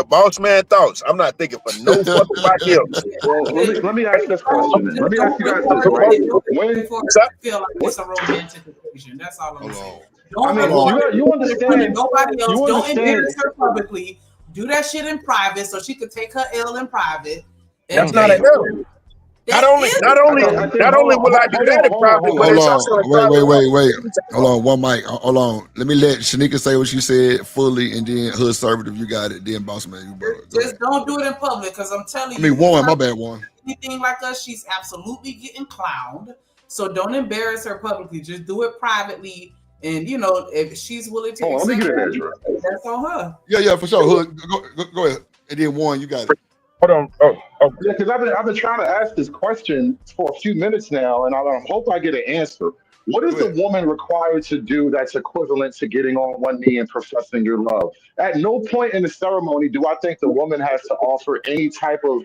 boss man thoughts. I'm not thinking for no fucking body else. Well, let me ask this question. Then. Let me ask you guys this, right? Before I feel like it's a romantic occasion. That's all I'm saying. I mean, you understand? Nobody else. You Don't understand? embarrass her publicly. Do that shit in private so she could take her L in private. That's not an L. Not only will I do that in private, but Hold it's also on. in private. Wait. Hold on. One mic. Hold on. Let me let Shanika say what she said fully, and then Hood Servant, if you got it, then Boss Man, you brother. Just don't do it in public, because I'm telling I mean, you. Warren, my bad, Warren. Anything like us, she's absolutely getting clowned. So don't embarrass her publicly. Just do it privately. And you know, if she's willing to let me accept get it, it, Ezra. that's on her. Yeah, for sure. Hood, go ahead. And then Warren, you got it. Hold on. Oh. Yeah, because I've been trying to ask this question for a few minutes now, and I hope I get an answer. What is a woman required to do that's equivalent to getting on one knee and professing your love? At no point in the ceremony do I think the woman has to offer any type of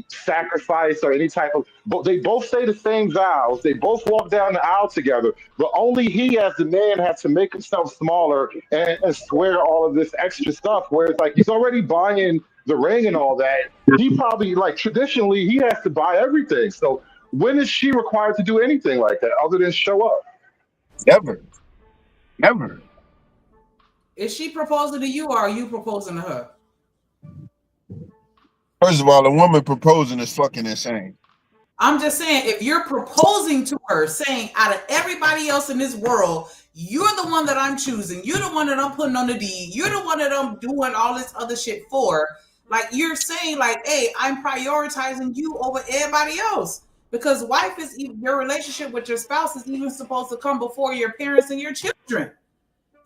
sacrifice or any type of. But they both say the same vows. They both walk down the aisle together. But only he, as the man, has to make himself smaller and swear all of this extra stuff. Where it's like he's already buying the ring and all that. He probably traditionally he has to buy everything. So when is she required to do anything like that other than show up? Never. Is she proposing to you or are you proposing to her? First of all, a woman proposing is fucking insane. I'm just saying, if you're proposing to her, saying out of everybody else in this world, you're the one that I'm choosing. You're the one that I'm putting on the deed. You're the one that I'm doing all this other shit for. Like you're saying, hey, I'm prioritizing you over everybody else. Because wife is your relationship with your spouse is even supposed to come before your parents and your children.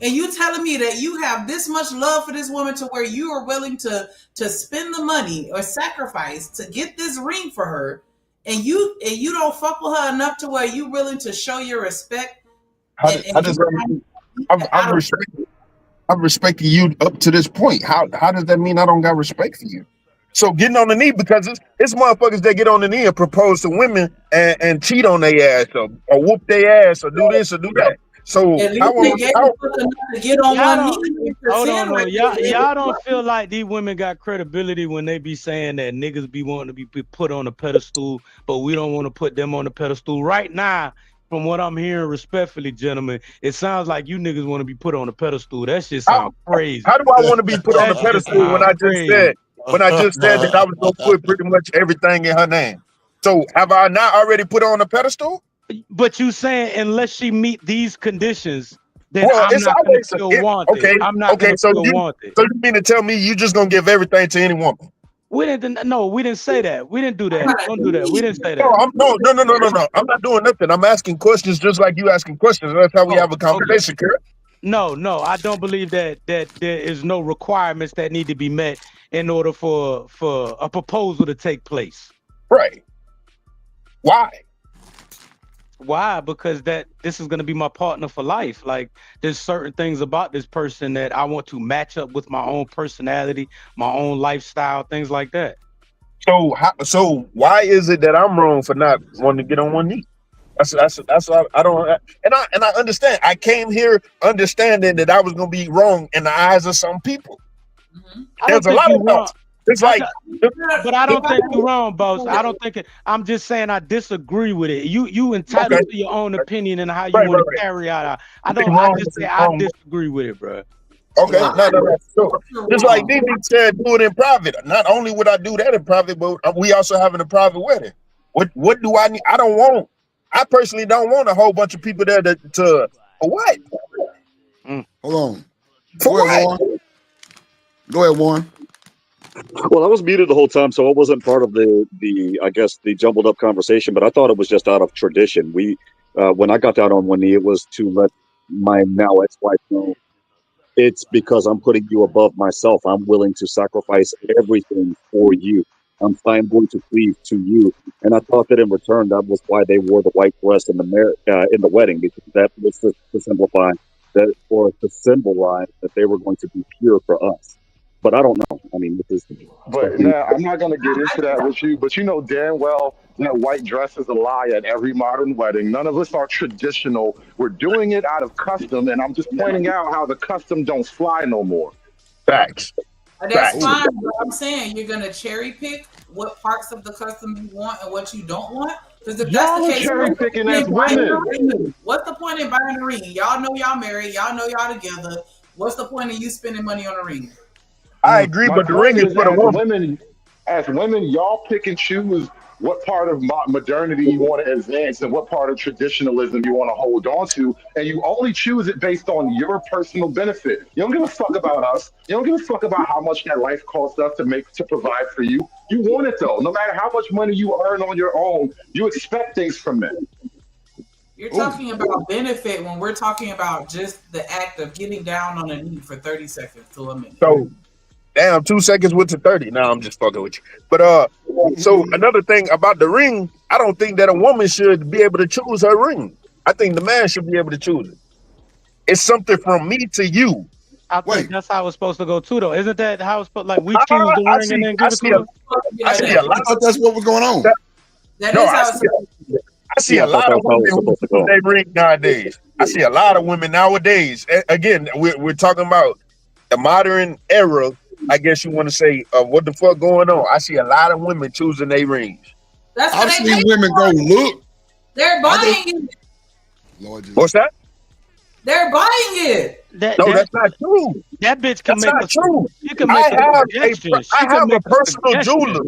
and you telling me that you have this much love for this woman to where you are willing to spend the money or sacrifice to get this ring for her, and you don't fuck with her enough to where you willing to show your respect. I'm respecting you up to this point. How does that mean I don't got respect for you? So getting on the knee, because it's motherfuckers that get on the knee and propose to women and cheat on their ass or whoop their ass or do this or do that. So Y'all don't feel like these women got credibility when they be saying that niggas be wanting to be put on a pedestal, but we don't want to put them on a pedestal right now. From what I'm hearing, respectfully, gentlemen, it sounds like you niggas want to be put on a pedestal. That shit sounds crazy. How do I want to be put on a pedestal when I just said that I was gonna put pretty much everything in her name? So have I not already put her on a pedestal? But you saying unless she meet these conditions, then I'm not gonna feel wanted. Okay, I'm not gonna feel wanted. So you mean to tell me you just gonna give everything to any woman? We didn't say that. We didn't do that. Don't do that. We didn't say that. No. I'm not doing nothing. I'm asking questions just like you asking questions. That's how we have a conversation, Kurt. No, I don't believe that there is no requirements that need to be met in order for a proposal to take place. Right. Why? Why? Because this is going to be my partner for life. Like, there's certain things about this person that I want to match up with my own personality, my own lifestyle, things like that. So why is it that I'm wrong for not wanting to get on one knee? That's what I don't. And I understand. I came here understanding that I was going to be wrong in the eyes of some people. Mm-hmm. There's a lot of thoughts. It's like, but I don't think you're wrong, boss. I don't think it. I'm just saying I disagree with it. You entitled to your own opinion and how you want to carry out. I just say I disagree with it, bro. Okay, no. Sure. Just like DB said, do it in private. Not only would I do that in private, but we also having a private wedding. What do I need? I personally don't want a whole bunch of people there to what? Hold on. Go ahead, Warren. Well, I was muted the whole time, so I wasn't part of the jumbled up conversation, but I thought it was just out of tradition. When I got down on one knee, it was to let my now ex-wife know it's because I'm putting you above myself. I'm willing to sacrifice everything for you. I'm going to cleave to you. And I thought that in return, that was why they wore the white dress in the wedding, because that was to simplify that, or to symbolize that they were going to be pure for us. But I don't know. I mean, But now I'm not going to get into that with you. But you know damn well that white dress is a lie at every modern wedding. None of us are traditional. We're doing it out of custom, and I'm just pointing out how the custom don't fly no more. Facts. That's fine, but I'm saying you're gonna cherry pick what parts of the custom you want and what you don't want. Because if that's the case, cherry picking as women. What's the point in buying a ring? Y'all know y'all married. Y'all know y'all together. What's the point of you spending money on a ring? I agree, but the ring is for the woman. As women, y'all pick and choose what part of modernity you want to advance and what part of traditionalism you want to hold on to, and you only choose it based on your personal benefit. You don't give a fuck about us. You don't give a fuck about how much that life costs us to provide for you. You want it though. No matter how much money you earn on your own, you expect things from men. You're talking about benefit when we're talking about just the act of getting down on a knee for 30 seconds to a minute. So, damn, 2 seconds went to 30. Now I'm just fucking with you. But so another thing about the ring, I don't think that a woman should be able to choose her ring. I think the man should be able to choose it. It's something from me to you. I think that's how it's supposed to go too, though. Isn't that how it's supposed? Like we choose the ring and then give it to them. I see a lot. That's what was going on. I see a lot of women who choose their ring nowadays. I see a lot of women nowadays. Again, we're talking about the modern era. I guess you want to say what the fuck going on. I see a lot of women choosing their rings. I've seen women go look. They're buying it. Lord Jesus. What's that? They're buying it. That's not true. That bitch can That's make not true. You can make I have a personal jeweler.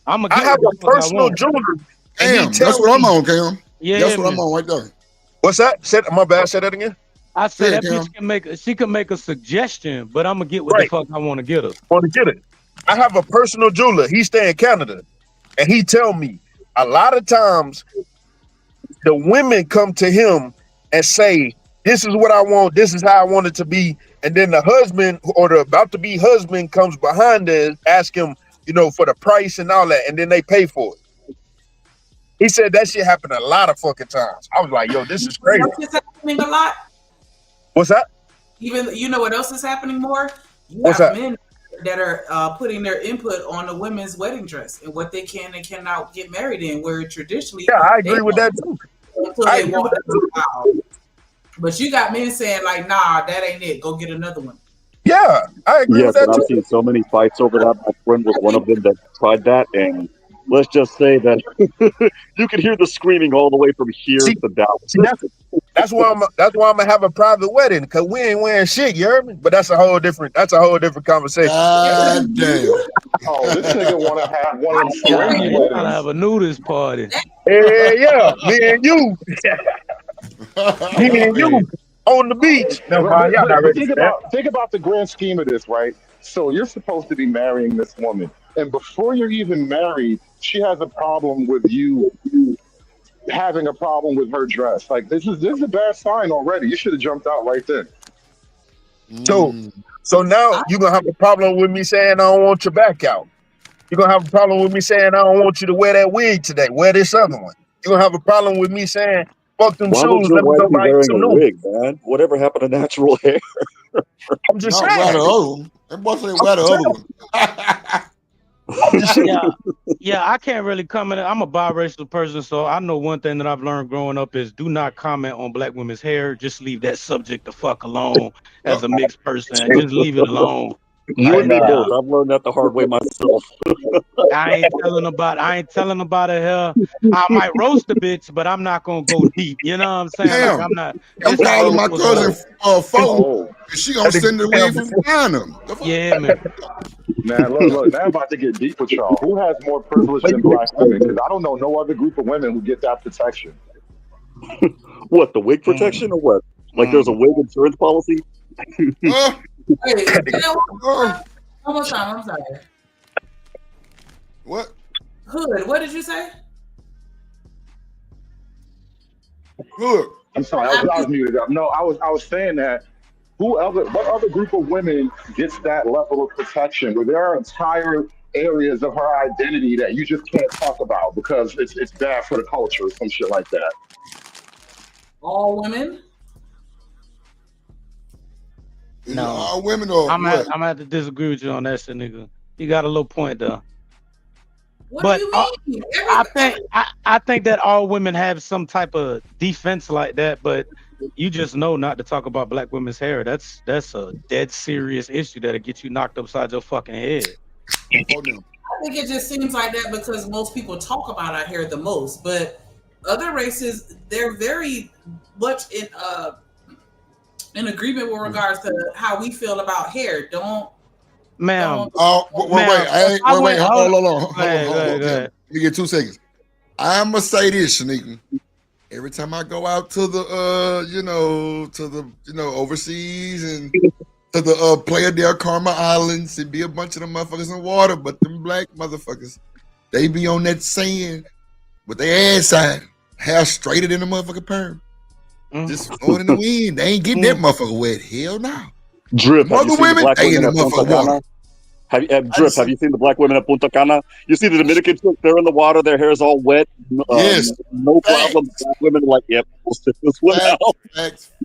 I have a personal jeweler. Damn, that's what I'm on, Cam. Yeah, that's what I'm on right there. What's that? My bad. Say that again. I said that bitch can make a suggestion, but I'm gonna get what the fuck I want to get her. I have a personal jeweler. He stay in Canada, and he tell me a lot of times the women come to him and say, this is what I want. This is how I want it to be. And then the husband or the about to be husband comes behind and ask him, you know, for the price and all that, and then they pay for it. He said that shit happened a lot of fucking times. I was like, yo, this is crazy. It's happening a lot. What's that? Even you know what else is happening more? You What's have that? men that are putting their input on the women's wedding dress and what they can and cannot get married in, where traditionally, yeah, I agree with that too. I agree with that too. But you got men saying like, nah, that ain't it. Go get another one. Yeah, I agree Yes, with that and I've too. seen so many fights over that. My friend was one of them that tried that, and let's just say that you could hear the screaming all the way from here to Dallas. See, that's why I'm gonna have a private wedding, because we ain't wearing shit, you heard me? But that's a whole different conversation. God damn. Oh, this nigga wanna have one of them Yeah, Ferengi you gotta weddings. have a nudist party. Yeah, me and you. Me and you on the beach. No, man, y'all not ready think for that. about the grand scheme of this, right? So you're supposed to be marrying this woman, and before you're even married, she has a problem with you having a problem with her dress. Like this is a bad sign already. You should have jumped out right then. So now you're gonna have a problem with me saying I don't want your back out. You're gonna have a problem with me saying I don't want you to wear that wig today. Wear this other one. You're gonna have a problem with me saying fuck them Why would shoes. your Let me wife go be buy you wearing some a new. wig, man? Whatever happened to natural hair? I'm just Not saying. wear the other one. That boy said wear the other one. Yeah, I can't really comment. I'm a biracial person, so I know one thing that I've learned growing up is do not comment on black women's hair. Just leave that subject the fuck alone. As a mixed person, just leave it alone. You and me both. I've learned that the hard way myself. I ain't telling about her hair. I might roast the bitch, but I'm not gonna go deep. You know what I'm saying? Damn. Like I'm not. I'm this calling ain't my what's cousin going Fo, and she gonna send the wig from behind him. Yeah, man. Man, look, now I'm about to get deep with y'all. Who has more privilege than black women? Because I don't know no other group of women who get that protection. What, the wig protection or what? Like there's a wig insurance policy? Wait, one more time. I'm sorry. What? Hood, what did you say? Hood. I'm sorry, I was muted up. No, I was saying that what other group of women gets that level of protection where there are entire areas of her identity that you just can't talk about because it's bad for the culture or some shit like that. All women? No, all women or I'm what? gonna have to disagree with you on that shit, nigga. You got a little point though. What But do you mean? I think that all women have some type of defense like that, but you just know not to talk about black women's hair. That's a dead serious issue that'll get you knocked upside your fucking head. I think it just seems like that because most people talk about our hair the most, but other races, they're very much in agreement with regards to how we feel about hair. Ma'am. Oh, wait, hold on. Go ahead. Let me get 2 seconds. I'ma say this, Shanika. Every time I go out to the overseas and to the Playa del Carmen Islands, it be a bunch of them motherfuckers in water, but them black motherfuckers, they be on that sand with their ass side, hair straighter than the motherfucking perm. Just going in the wind. They ain't getting that motherfucker wet. Hell no. Drip, have you Mother seen the women, black they in women the at Punta motherfucker Cana? water. Have you seen the black women at Punta Cana? You see the Dominican chicks, they're in the water, their hair's all wet. Yes. No problem. Black women are like, yep, we'll stick this one out.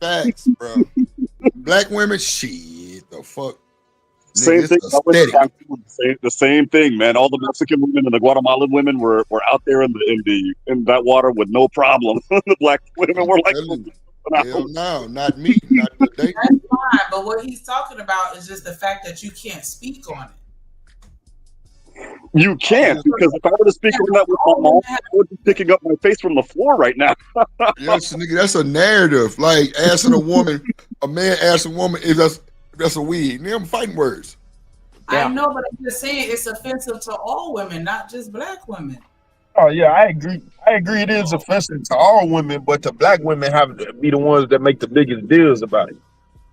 Facts, bro. Black women, shit, the fuck. Same Nigga, thing. it's aesthetic. The same thing, man. All the Mexican women and the Guatemalan women were out there in that water with no problem. The black women were like, hell no, not me, not today. That's fine, but what he's talking about is just the fact that you can't speak on it. You can't, because if I were to speak on that with my mom, I would be picking up my face from the floor right now. Yes, nigga, that's a narrative. Like asking a man asking a woman if that's a weed. Nigga, I'm fighting words. I know, but I'm just saying it's offensive to all women, not just black women. Oh yeah, I agree. I agree. It is offensive to all women, but the black women have to be the ones that make the biggest deals about it.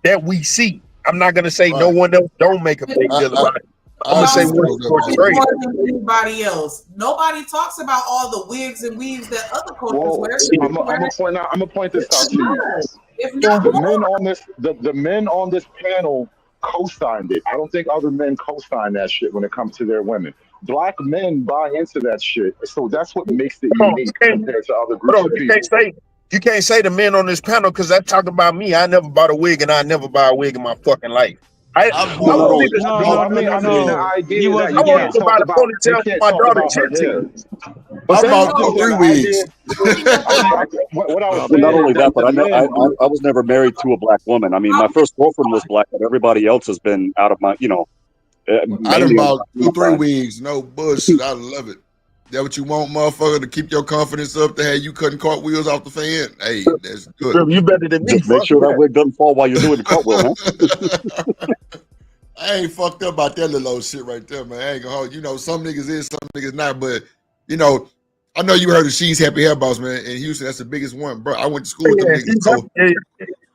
That we see. I'm not gonna say no one else don't make a big deal about it. I'm gonna say what's portrayed. More than anybody else. Nobody talks about all the wigs and weaves that other cultures wear. I'm gonna point this out to you. If not The more. men on this, the men on this panel co-signed it. I don't think other men co-sign that shit when it comes to their women. Black men buy into that shit, so that's what makes it unique compared to other groups of people. You can't say the men on this panel because that talk about me. I never bought a wig and I never buy a wig in my fucking life. I No, I mean the idea that you can't talk about my daughter's hair. I bought 3 wigs. What I was But not saying only is that, but I the was never married to a black woman. I mean, my first girlfriend was black, but everybody else has been out of my, I done mainly bought on 2-3 wigs. No bullshit. I love it. That what you want, motherfucker, to keep your confidence up, to have you cutting cartwheels off the fan? Hey, that's good. You better than me. Just make sure that wig doesn't fall while you're doing the cartwheel, huh? I ain't fucked up about that little old shit right there, man. I ain't gonna hold you. Know, some niggas is, some niggas not, but I know you heard of She's Happy Hair Boss, man. In Houston, that's the biggest one, bro. I went to school with them niggas. So,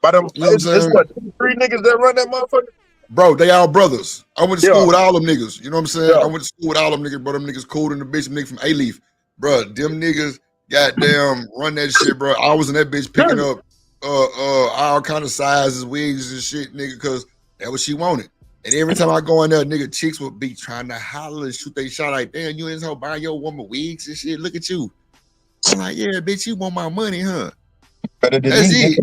But it's what, 3 niggas that run that motherfucker? bro, they all brothers. I went to school with all them niggas. You know what I'm saying? Yeah. I went to school with all them niggas, bro. Them niggas cool than the bitch, them niggas from A-Leaf. Bro, them niggas goddamn run that shit, bro. I was in that bitch picking up all kind of sizes, wigs and shit, nigga, because that's what she wanted. And every time I go in there, nigga, chicks would be trying to holler and shoot they shot like, damn, you in this hoe buying your woman wigs and shit. Look at you. I'm like, yeah, bitch, you want my money, huh? Better than That's me. it.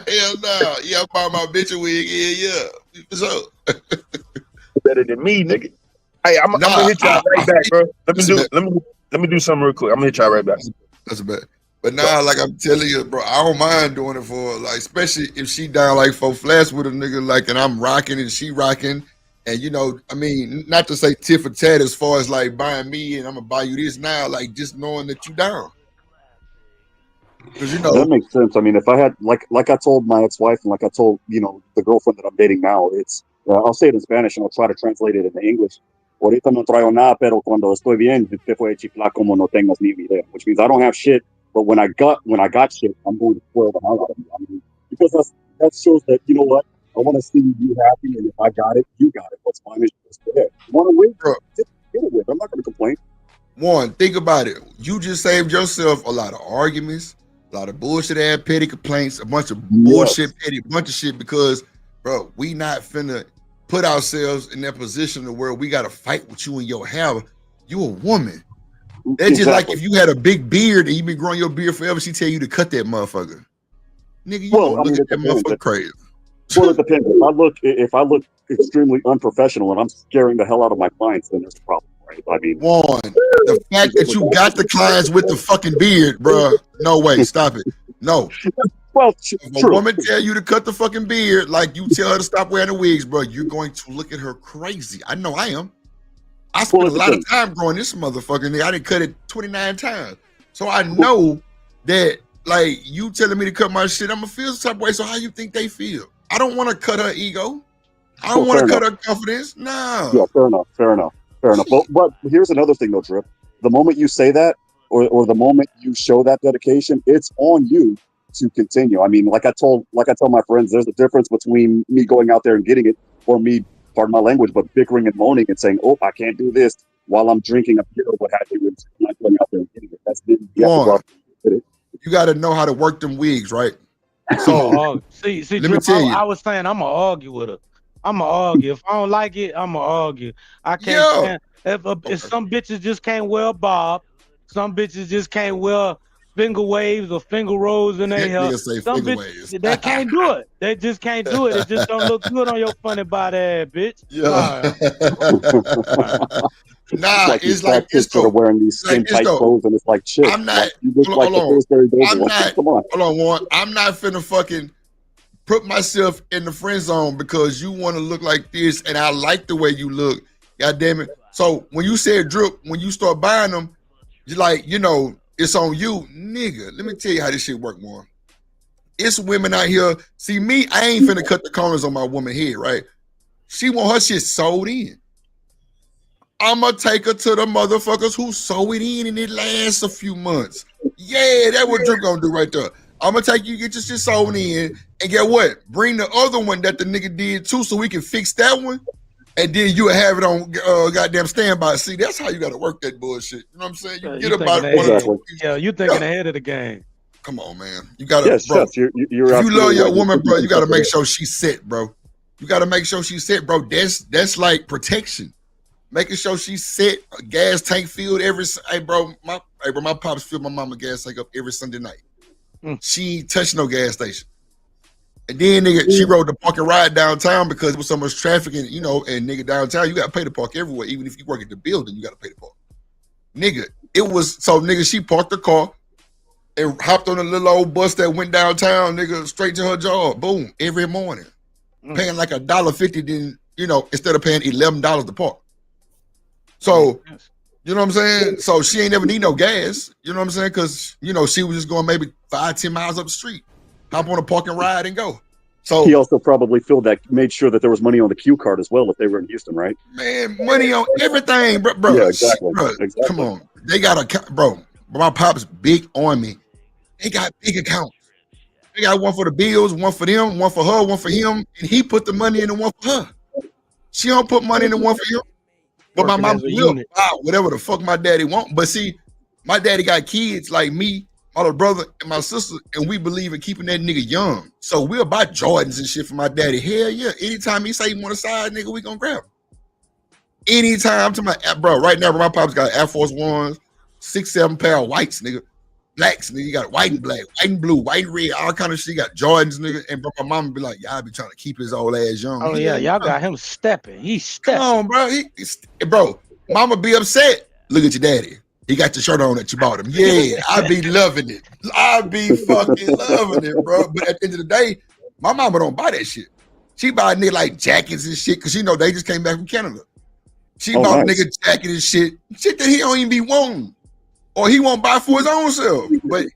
Hell no. Yeah, I buy my bitch a wig. Yeah. So Better than me, nigga. Hey, I'm gonna hit y'all right back, bro. Let me do something real quick. I'm gonna hit y'all right back. That's bad. But now, like I'm telling you, bro, I don't mind doing it for, like, especially if she down like 4 flats with a nigga, like, and I'm rocking and she rocking. And, I mean, not to say tit for tat as far as like buying me and I'm gonna buy you this now, like just knowing that you down. Because that makes sense. I mean, if I had like I told my ex-wife and like I told the girlfriend that I'm dating now, it's I'll say it in Spanish and I'll try to translate it into English. Ahorita no traigo nada, pero cuando estoy bien, te puede chiflar como no tengas ni idea. Which means I don't have shit, but when I got shit, I'm going to spoil the hell out of you. I mean, because that shows that I want to see you happy, and if I got it, you got it. What's mine is just there. You want to win? Get it with. I'm not going to complain. One, think about it. You just saved yourself a lot of arguments, a lot of bullshit ass petty complaints, a bunch of bullshit petty, bunch of shit because, bro, we not finna put ourselves in that position to where we got to fight with you and your hair. You a woman. That's just like if you had a big beard and you been growing your beard forever, she tell you to cut that motherfucker. Nigga, you don't look at that motherfucker crazy. Well, it depends. If I look extremely unprofessional and I'm scaring the hell out of my clients, then there's a problem, right? I mean, one, the fact that you got the clients with the fucking beard, bro. No way, stop it. No. Well, if a woman tell you to cut the fucking beard, like you tell her to stop wearing the wigs, bro, you're going to look at her crazy. I know I am. I spent a lot of time growing this motherfucking nigga. I didn't cut it 29 times. So I know that, like, you telling me to cut my shit, I'm gonna feel some type of way. So how you think they feel? I don't want to cut her ego. I don't want to cut her confidence. No. Yeah, fair enough. But here's another thing though, Drip. The moment you say that, or the moment you show that dedication, it's on you to continue. I mean, like I tell my friends, there's a difference between me going out there and getting it, or me, pardon my language, but bickering and moaning and saying, "Oh, I can't do this," while I'm drinking a beer or what have you, and not going out there and getting it. That's you got to know how to work them wigs, right? So see, let me tell you. I was saying I'm gonna argue with her. I'm gonna argue. If I don't like it, I'm gonna argue. I can't. If some bitches just can't wear a bob, some bitches just can't wear finger waves or finger rolls in their hair. Some bitches they can't do it. They just can't do it. It just don't look good on your funny body, ass bitch. Yeah. Nah, like it's like kids that are wearing these skin tight clothes, and it's like shit. I'm not. You look like the Pillsbury Doughboy. Come on. Hold on, Warren. I'm not finna fucking put myself in the friend zone because you want to look like this, and I like the way you look. God damn it. So when you said Drip, when you start buying them, you're like, it's on you, nigga. Let me tell you how this shit work, Warren. It's women out here. See me, I ain't finna cut the corners on my woman head, right? She want her shit sold in. I'ma take her to the motherfuckers who sew it in and it lasts a few months. Yeah, that's what Drip gonna do right there. I'ma take you, get your shit sewn in, and get what? Bring the other one that the nigga did too, so we can fix that one, and then you have it on goddamn standby. See, that's how you gotta work that bullshit. You know what I'm saying? You get about one or two. Yeah, you thinking ahead of the game. Come on, man. You gotta, Yes, bro. yes, you're If you love absolutely your right. woman, bro, you gotta make sure she's set, bro. You gotta make sure she's set, bro. That's like protection. Making sure she's set, a gas tank filled every. Hey, bro, my pops filled my mama gas tank up every Sunday night. She ain't touched no gas station. And then nigga, she rode the park and ride downtown because there was so much traffic, and and nigga downtown, you gotta pay to park everywhere. Even if you work at the building, you gotta pay to park. Nigga, she parked the car and hopped on a little old bus that went downtown, nigga, straight to her job. Boom, every morning. Paying like $1.50, then instead of paying $11 to park. So, you know what I'm saying? So she ain't never need no gas. You know what I'm saying? Because she was just going maybe 5-10 miles up the street. Hop on a park and ride and go. So he also probably made sure that there was money on the Q card as well if they were in Houston, right? Man, money on everything, bro. Yeah, exactly. Exactly. Come on. They got bro. My pop's big on me. They got big accounts. They got one for the bills, one for them, one for her, one for him, and he put the money in the one for her. She don't put money in the one for him. But my mom will buy whatever the fuck my daddy want. But see, my daddy got kids like me, my little brother, and my sister, and we believe in keeping that nigga young. So we'll buy Jordans and shit for my daddy. Hell yeah. Anytime he say he want a size, nigga, we gonna grab him. Anytime to my bro, right now, my pop's got Air Force Ones, 6-7 pair of whites, nigga. Blacks, nigga. You got white and black, white and blue, white and red, all kind of shit. You got Jordans, nigga. And bro, my mama be like, y'all be trying to keep his old ass young. Oh yeah, y'all got him stepping. He's stepping. Come on, bro. Bro, mama be upset. Look at your daddy. He got the shirt on that you bought him. Yeah, I be loving it. I be fucking loving it, bro. But at the end of the day, my mama don't buy that shit. She buy nigga like jackets and shit because they just came back from Canada. She bought nice. nigga jacket and shit that he don't even be wanting. Or he won't buy for his own self. But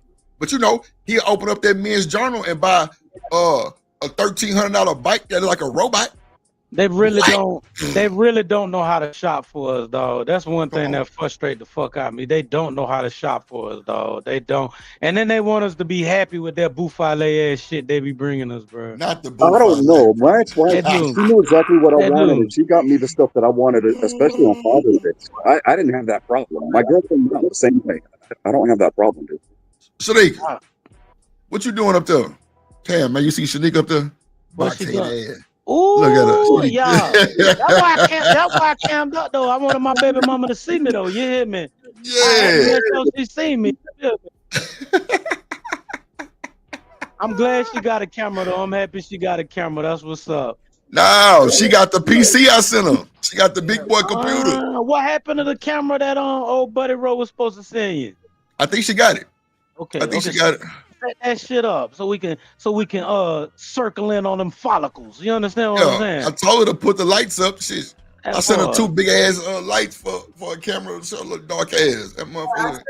he'll open up that men's journal and buy a $1,300 bike that's like a robot. They really don't know how to shop for us, dog. That's one thing that frustrates the fuck out of me. They don't know how to shop for us, dog. They don't. And then they want us to be happy with that buffale ass shit they be bringing us, bro. Not the I don't know. My ex-wife, she knew exactly what I wanted, and she got me the stuff that I wanted, especially on Father's Day. I didn't have that problem. My girlfriend, not the same way. I don't have that problem, dude. Shanique, what you doing up there? Damn, man, you see Shanique up there? What she doing? Ooh, look at her. Yeah. That's why I cammed up though. I wanted my baby mama to see me though. You hear me? Yeah. She seen me. I'm glad she got a camera though. I'm happy she got a camera. That's what's up. No, she got the PC I sent her. She got the big boy computer. What happened to the camera that old Buddy Rowe was supposed to send you? I think she got it. Okay. I think she got it. Set that shit up so we can circle in on them follicles. You understand what I'm saying? I told her to put the lights up. I sent her hard. 2 big ass lights for a camera so it look dark ass. That motherfucker.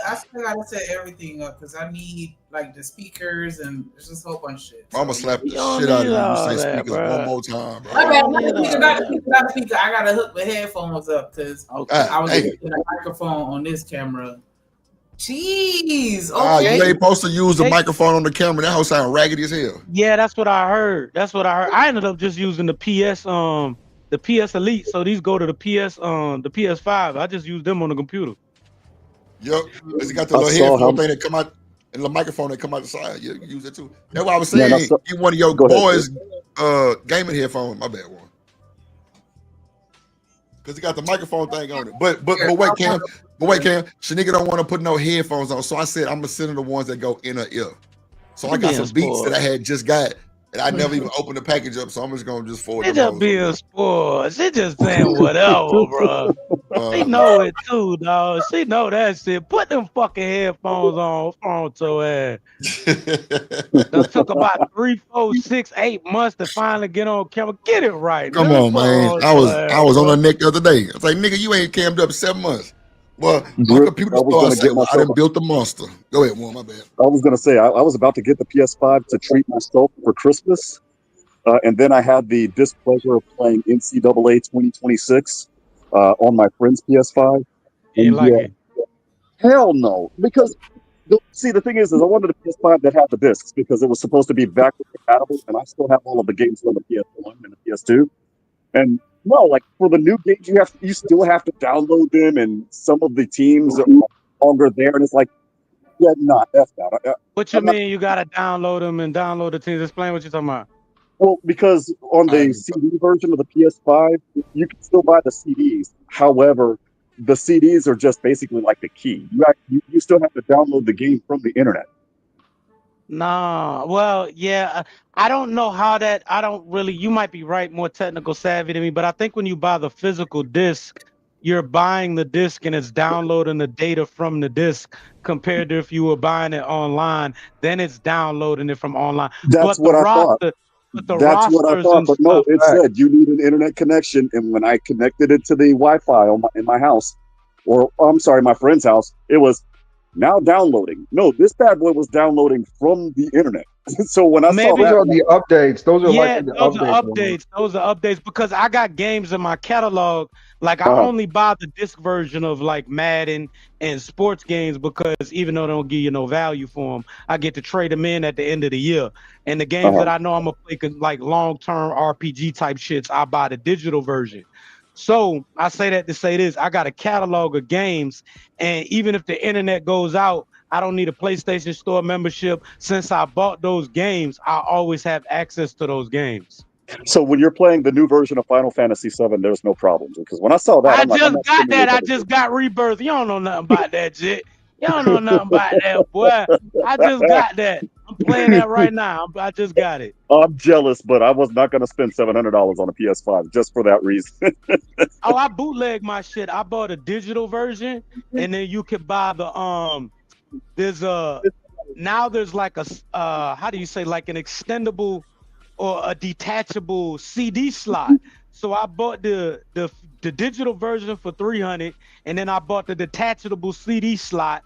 I still gotta set everything up because I need like the speakers and there's just a whole bunch of shit. I'ma slap the shit out of you. You say speakers one more time, bro. My bad, not the speaker. I gotta hook the headphones up because I was using a microphone on this camera. Jeez. Okay. You ain't supposed to use the microphone on the camera. That whole sound raggedy as hell. Yeah, that's what I heard. I ended up just using the PS Elite. So these go to the PS5. I just use them on the computer. Yep. It's got the little headphone thing that come out and the microphone that come out the side. You can use it too. That's what I was saying. Get one of your boys gaming headphones. My bad one. Because it got the microphone thing on it. But wait, Cam. Shanika don't want to put no headphones on. So I said I'm gonna send her the ones that go in her ear. So I got some beats that I had just got. And I never even opened the package up, so I'm just gonna forward it. She just being spoiled. She just saying whatever, bro. She know it too, dog. She know that shit. Put them fucking headphones on to ass. That took about 3, 4, 6, 8 months to finally get on camera. Get it right. Come on, man. I was on her neck the other day. I was like, nigga, you ain't cammed up 7 months. Well, my computer store, I done built the monster. Go ahead, Warren, my bad. I was going to say, I was about to get the PS5 to treat myself for Christmas. And then I had the displeasure of playing NCAA 2026 on my friend's PS5. You like it? Hell no. Because, see, the thing is I wanted a PS5 that had the discs because it was supposed to be backward compatible. And I still have all of the games on the PS1 and the PS2. And no, like for the new games, you still have to download them, and some of the teams are no longer there. And it's like, Yeah, no, that's not. What you I'm not- mean? You gotta download them and download the teams. Explain what you're talking about. Well, because on the CD version of the PS5, you can still buy the CDs. However, the CDs are just basically like the key. You still have to download the game from the internet. Nah, well, yeah, I don't know how that. I don't really. You might be right, more technical savvy than me, but I think when you buy the physical disc, you're buying the disc and it's downloading the data from the disc compared to if you were buying it online, then it's downloading it from online. That's But what the I thought. roster, but the That's what I rosters thought. and But no, stuff. it said you need an internet connection. And when I connected it to the Wi-Fi in my house, or I'm sorry, my friend's house, it was now downloading. No, this bad boy was downloading from the internet. So when I saw Maybe- Those that, are the updates. Those are Yeah, like the those are updates. updates. Those are updates because I got games in my catalog. Like I Uh-huh. only buy the disc version of like Madden and sports games because even though they don't give you no value for them, I get to trade them in at the end of the year. And the games that I know I'm gonna play like long-term RPG type shits, I buy the digital version. So I say that to say this: I got a catalog of games, and even if the internet goes out, I don't need a PlayStation Store membership. Since I bought those games, I always have access to those games. so when you're playing the new version of Final Fantasy VII, there's no problems because when I saw that, I I'm like, I'm just not got spending that. this I other just got Rebirth. You don't know nothing about that shit. You don't know nothing about that, boy. I just got that. I'm playing that right now. I just got it. I'm jealous, but I was not going to spend $700 on a PS5 just for that reason. Oh, I bootleg my shit. I bought a digital version, and then you could buy the There's now there's like a how do you say, like an extendable or a detachable CD slot. So I bought the digital version for $300, and then I bought the detachable CD slot,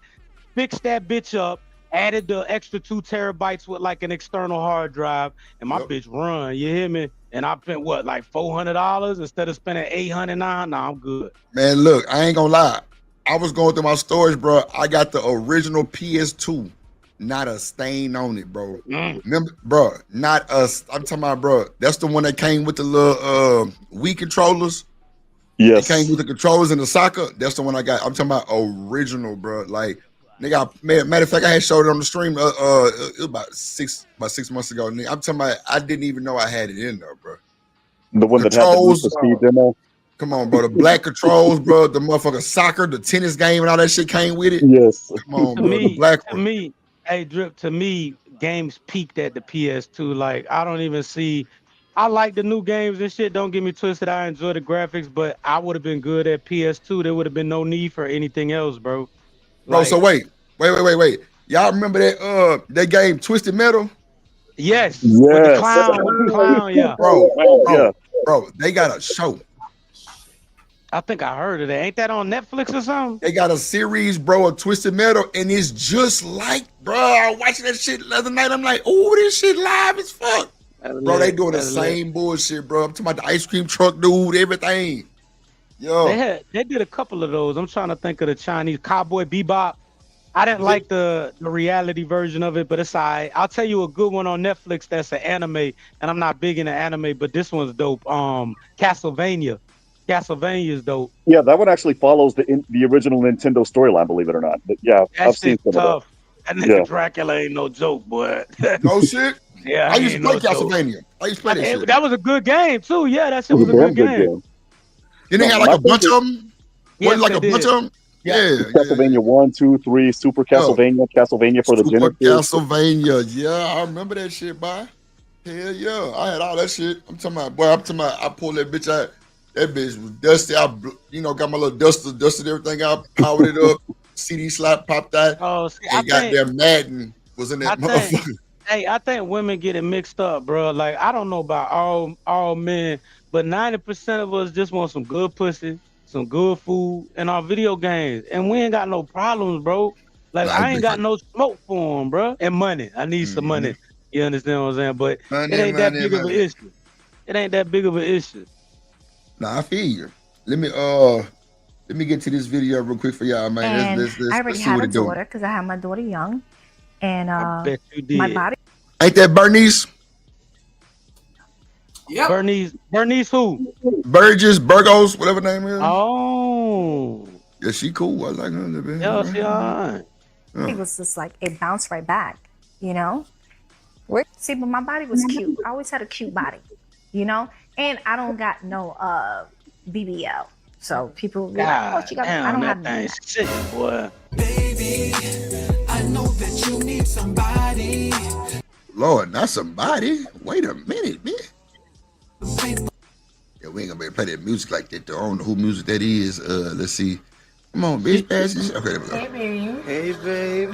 fixed that bitch up, added the extra 2 terabytes with like an external hard drive, and my bitch run. You hear me? And I spent what, like $400 instead of spending $800. Nah, I'm good. Man, look, I ain't gonna lie. I was going through my storage, bro. I got the original PS2, not a stain on it, bro. Remember, bro? Not us. I'm talking about, bro. That's the one that came with the little Wii controllers. Yes. It came with the controllers and the socket. That's the one I got. I'm talking about original, bro. Like, nigga, matter of fact, I had showed it on the stream. It was about six months ago. Nigga, I'm talking about, I didn't even know I had it in there, bro. The one that had the Need for Speed demo. Come on, bro. The black controls, bro. The motherfucking soccer, the tennis game, and all that shit came with it. Yes. Come on, To bro. me, The black to one. me, hey Drip, to me, games peaked at the PS2. Like I don't even see. I like the new games and shit. Don't get me twisted. I enjoy the graphics, but I would have been good at PS2. There would have been no need for anything else, bro. Bro, Like, so wait. Y'all remember that game Twisted Metal? Yes. With the Yes. clown, yeah. Bro, they got a show. I think I heard of that. Ain't that on Netflix or something? They got a series, bro, of Twisted Metal, and it's just like, bro, I was watching that shit the other night. I'm like, oh, this shit live as fuck. Bro, they doing the same bullshit, bro. I'm talking about the ice cream truck dude, everything. Yo. They did a couple of those. I'm trying to think of the Chinese Cowboy Bebop. I didn't like the reality version of it, but it's all right. I'll tell you a good one on Netflix that's an anime, and I'm not big into anime, but this one's dope. Castlevania. Castlevania is dope. Yeah, that one actually follows the original Nintendo storyline, believe it or not. But yeah, That I've seen shit's some of tough. That nigga Yeah. Dracula ain't no joke, boy. No shit. Yeah, I he used to ain't play no joke. Castlevania. I used to play that shit. That was a good game too. Yeah, that shit It was a damn good game. Then they had like a bunch of them. Yes, Wasn't like they a bunch did. of them? Yeah. Castlevania 1, 2, 3, Super Castlevania, Castlevania for the Super Genesis. Castlevania. Yeah, I remember that shit, boy. Hell yeah. I had all that shit. I'm talking about, I pulled that bitch out. That bitch was dusty. I, got my little duster, dusted everything out, powered it up. CD slot popped out. Oh, see, I and think- goddamn Madden was in that motherfucker. Hey, I think women get it mixed up, bro. Like I don't know about all men, but 90% of us just want some good pussy, some good food, and our video games, and we ain't got no problems, bro. Like I ain't got no smoke for them, bro. And money, I need some money. You understand what I'm saying? But Money, it ain't that money, big of an money. issue. It ain't that big of an issue. Nah, I feel you. Let me get to this video real quick for y'all, man. And Let's I already see have what a it doing. daughter because I have my daughter young, and bet you my did. body. Ain't that Bernice? Yep. Bernice who? Burgos, whatever her name is. Oh. Yeah, she cool. I like her a little bit. Yeah, she alright. It was just like it bounced right back, you know. See, but my body was cute. I always had a cute body, you know. And I don't got no BBL, so people be like, "Oh, she got." I don't have that thing sick, boy. Baby, I know that you need somebody. Lord, not somebody. Wait a minute, man. Yeah, we ain't gonna be able to play that music like that. I don't know who music that is. Let's see. Come on, bitch, pass this. Okay, there we go. Hey, babe. Hey, babe.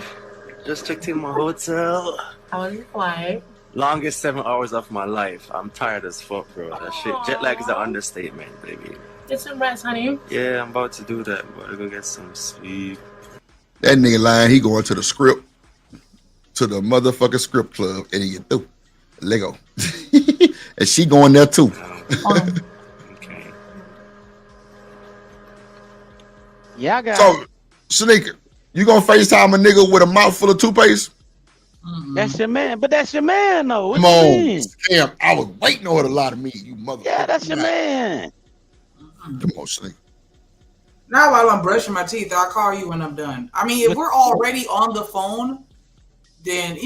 Just checked in my hotel. How was your flight? Longest 7 hours of my life. I'm tired as fuck, bro. That shit. Jet lag is an understatement, baby. Get some rest, honey. Yeah, I'm about to do that. I'm about to go get some sleep. That nigga lying. He going to the script, to the motherfucking script club, and he get through. Lego. And she going there too. Okay. Yeah, I got. So, Shanika, you gonna FaceTime a nigga with a mouth full of toothpaste? That's your man, but that's your man though. What Come you on, mean? Scam. I was waiting on her to lie to me, you motherfucker. Yeah, that's your man. Come on, Shanika. Now while I'm brushing my teeth, I'll call you when I'm done. I mean, if we're already on the phone, then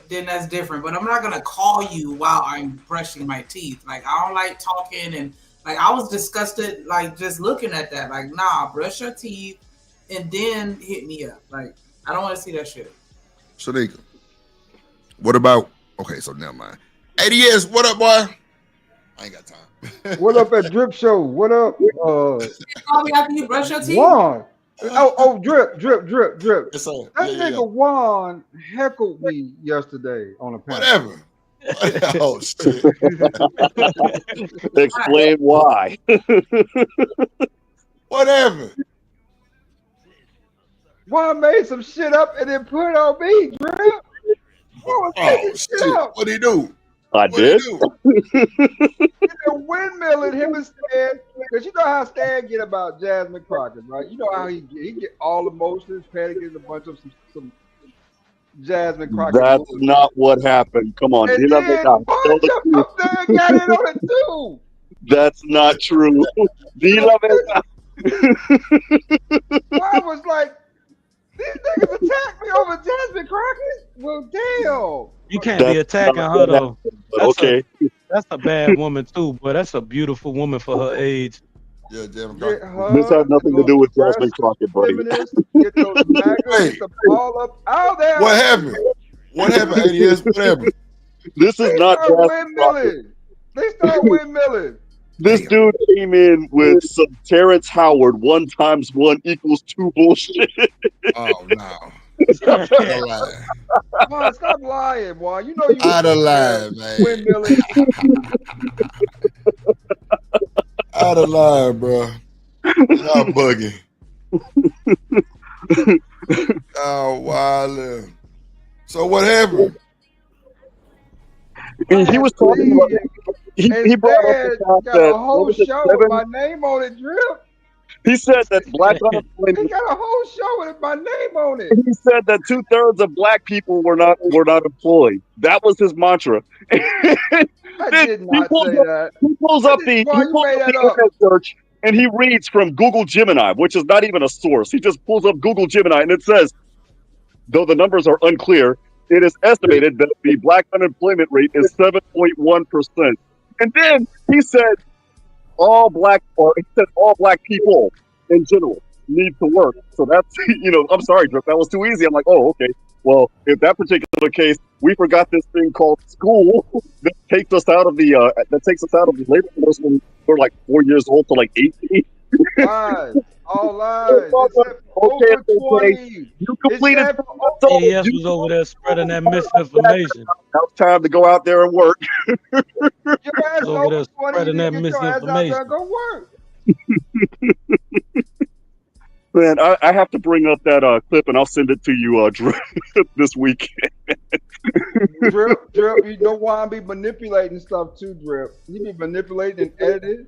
then that's different. But I'm not gonna call you while I'm brushing my teeth. Like, I don't like talking, and like I was disgusted, like just looking at that. Like, nah, brush your teeth and then hit me up. Like, I don't want to see that shit. Shanika, what about? Okay, so never mind. ADS, what up, boy? I ain't got time. What up at Drip Show? What up? Call me after you brush your teeth. Juan. Drip. That Yeah. nigga Juan heckled me yesterday on a panel. Whatever. Oh shit. Explain why. Whatever. Juan made some shit up and then put it on me, Drip. Oh shit. What'd he do? I did. The windmilling him and Stan, because you know how Stan get about Jasmine Crockett, right? You know how he get all emotions, panicking a bunch of some Jasmine Crockett. That's not what happened. Come on, And D-Love then is not. Juan jumped up there and got in on it too. That's not true. D-Love is not. Juan was like, these niggas attacked me over Jasmine Crockett? Well, damn. You can't be attacking her though. Okay. That's a bad woman too, but that's a beautiful woman for her age. Yeah, Jasmine Crockett. This had nothing to do with Jasmine Crockett, buddy. Get those maggots, get the ball up out there. What happened? What happened, ADS? What happened? This is not start Jasmine Crockett. windmilling. They start windmilling. This dude came in with some Terrence Howard 1 × 1 = 2 bullshit. Oh no. Juan, stop lying, Juan. You know you I'd have lied, man. windmilling. I'd have lied, bro. Y'all bugging. Oh, wow. So what happened? He was talking about. He brought up the fact got that a whole what was it, show 7? with my name on it, Drip. He said that black He unemployment. got a whole show with my name on it. He said that 2/3 of black people were not employed. That was his mantra. I did not say that. He pulls up the internet search and he reads from Google Gemini, which is not even a source. He just pulls up Google Gemini and it says, though the numbers are unclear, it is estimated that the black unemployment rate is 7.1%. And then he said all black people in general need to work. So that's, I'm sorry, Drip, that was too easy. I'm like, oh, okay. Well, in that particular case, we forgot this thing called school that takes us out of the labor force when we're like 4 years old to like 18. Lies. All lies. Okay, okay. You completed. ADS was over there spreading that misinformation. Now it's time to go out there and work. Your ass Over there over 20, spreading you that need to get your ass out there misinformation. and go work. Man, I have to bring up that clip and I'll send it to you this week. Drip, you know why I be manipulating stuff too, Drip. You be manipulating and editing.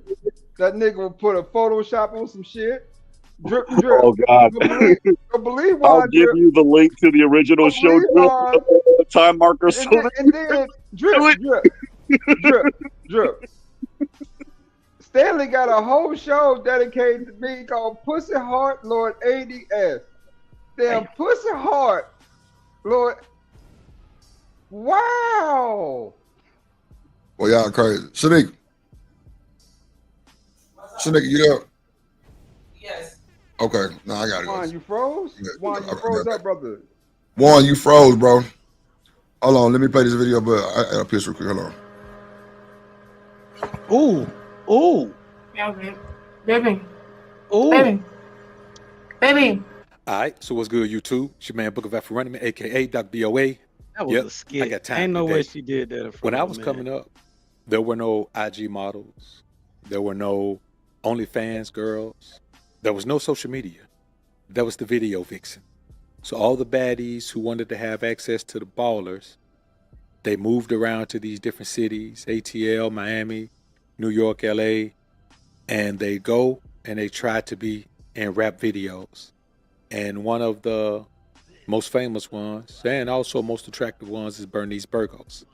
That nigga will put a Photoshop on some shit. Drip. Oh God! Don't believe why, I'll give Drip. you the link to the original show, believe Drip, why. the time marker. So And then Drip. Stanley got a whole show dedicated to me called Pussy Heart Lord ADS. Damn, Pussy Heart Lord. Wow. Well, y'all crazy. Shanique, you there? Yes. Okay, no, I gotta go. Juan, you froze? Juan, you froze up, brother. Juan, you froze, bro. Hold on, let me play this video, but I got a piss real quick. Hold on. Ooh. Yeah, baby. Ooh. Baby. All right, so what's good, YouTube? It's your man, Book of Afro a.k.a. Dr. BOA. That was a skit. I got time Ain't no today. way she did that. In front When I of was a man. coming up, there were no IG models. There were no OnlyFans girls. There was no social media. That was the video vixen. So all the baddies who wanted to have access to the ballers, they moved around to these different cities, ATL, Miami, New York, LA, and they go and they try to be in rap videos. And one of the most famous ones, and also most attractive ones, is Bernice Burgos.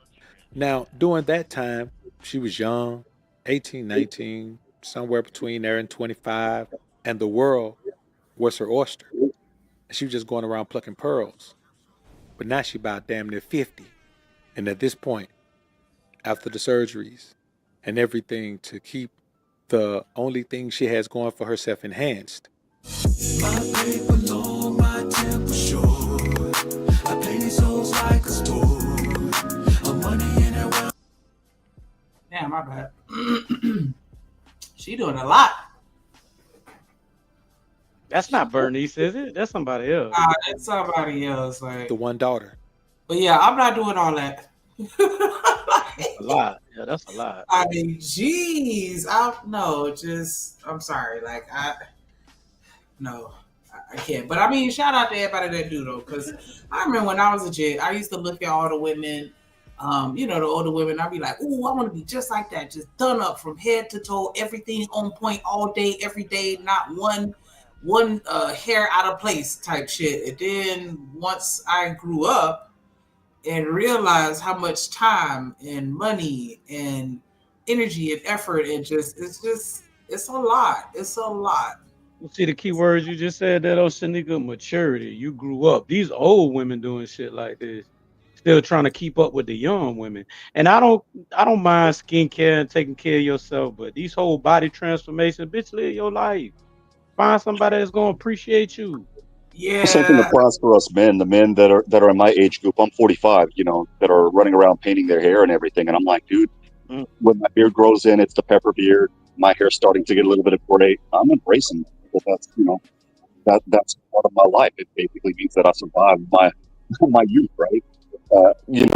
Now, during that time, she was young, 18, 19, somewhere between there and 25, and the world was her oyster. She was just going around plucking pearls. But now she about damn near 50. And at this point, after the surgeries and everything to keep the only thing she has going for herself enhanced, My paper long, my temper short. I play these hoes like a sport. I'm money in and around. Damn, my bad. She doing a lot. That's not Bernice, is it? That's somebody else. It's somebody else. Like, the one daughter. but yeah, I'm not doing all that. That's a lot. Yeah, that's a lot. I mean, geez, I'm sorry. Like, I can't. But I mean, shout out to everybody that do though, because I remember when I was a kid, I used to look at all the women, the older women. I'd be like, "Ooh, I want to be just like that, just done up from head to toe, everything on point, all day, every day, not one hair out of place type shit." And then once I grew up and realized how much time and money and energy and effort and it's a lot. It's a lot. You see the key words you just said that, Shanika, maturity. You grew up. These old women doing shit like this, still trying to keep up with the young women. And I don't mind skincare and taking care of yourself, but these whole body transformation, bitch, live your life. Find somebody that's gonna appreciate you. Yeah. Same thing applies for us men, the men that are in my age group. I'm 45, that are running around painting their hair and everything. And I'm like, dude, when my beard grows in, it's the pepper beard. My hair's starting to get a little bit of gray. I'm embracing it. But that's part of my life. It basically means that I survived my youth, right?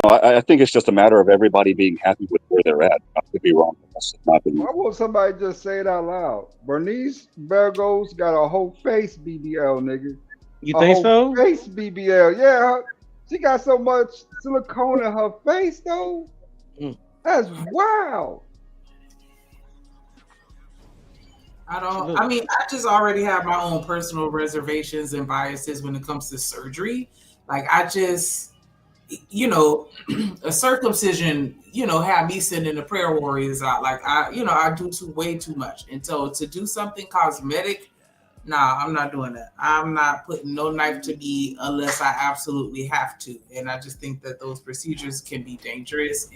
I think it's just a matter of everybody being happy with where they're at. I could be wrong. That's my opinion. Why won't somebody just say it out loud? Bernice Burgos got a whole face BBL, nigga. You think so? Face BBL, yeah. She got so much silicone in her face, though. That's wild. I just already have my own personal reservations and biases when it comes to surgery. Like, I just, a circumcision, had me sending the prayer warriors out. Like, I do way too much. And so to do something cosmetic, nah, I'm not doing that. I'm not putting no knife to me unless I absolutely have to. And I just think that those procedures can be dangerous.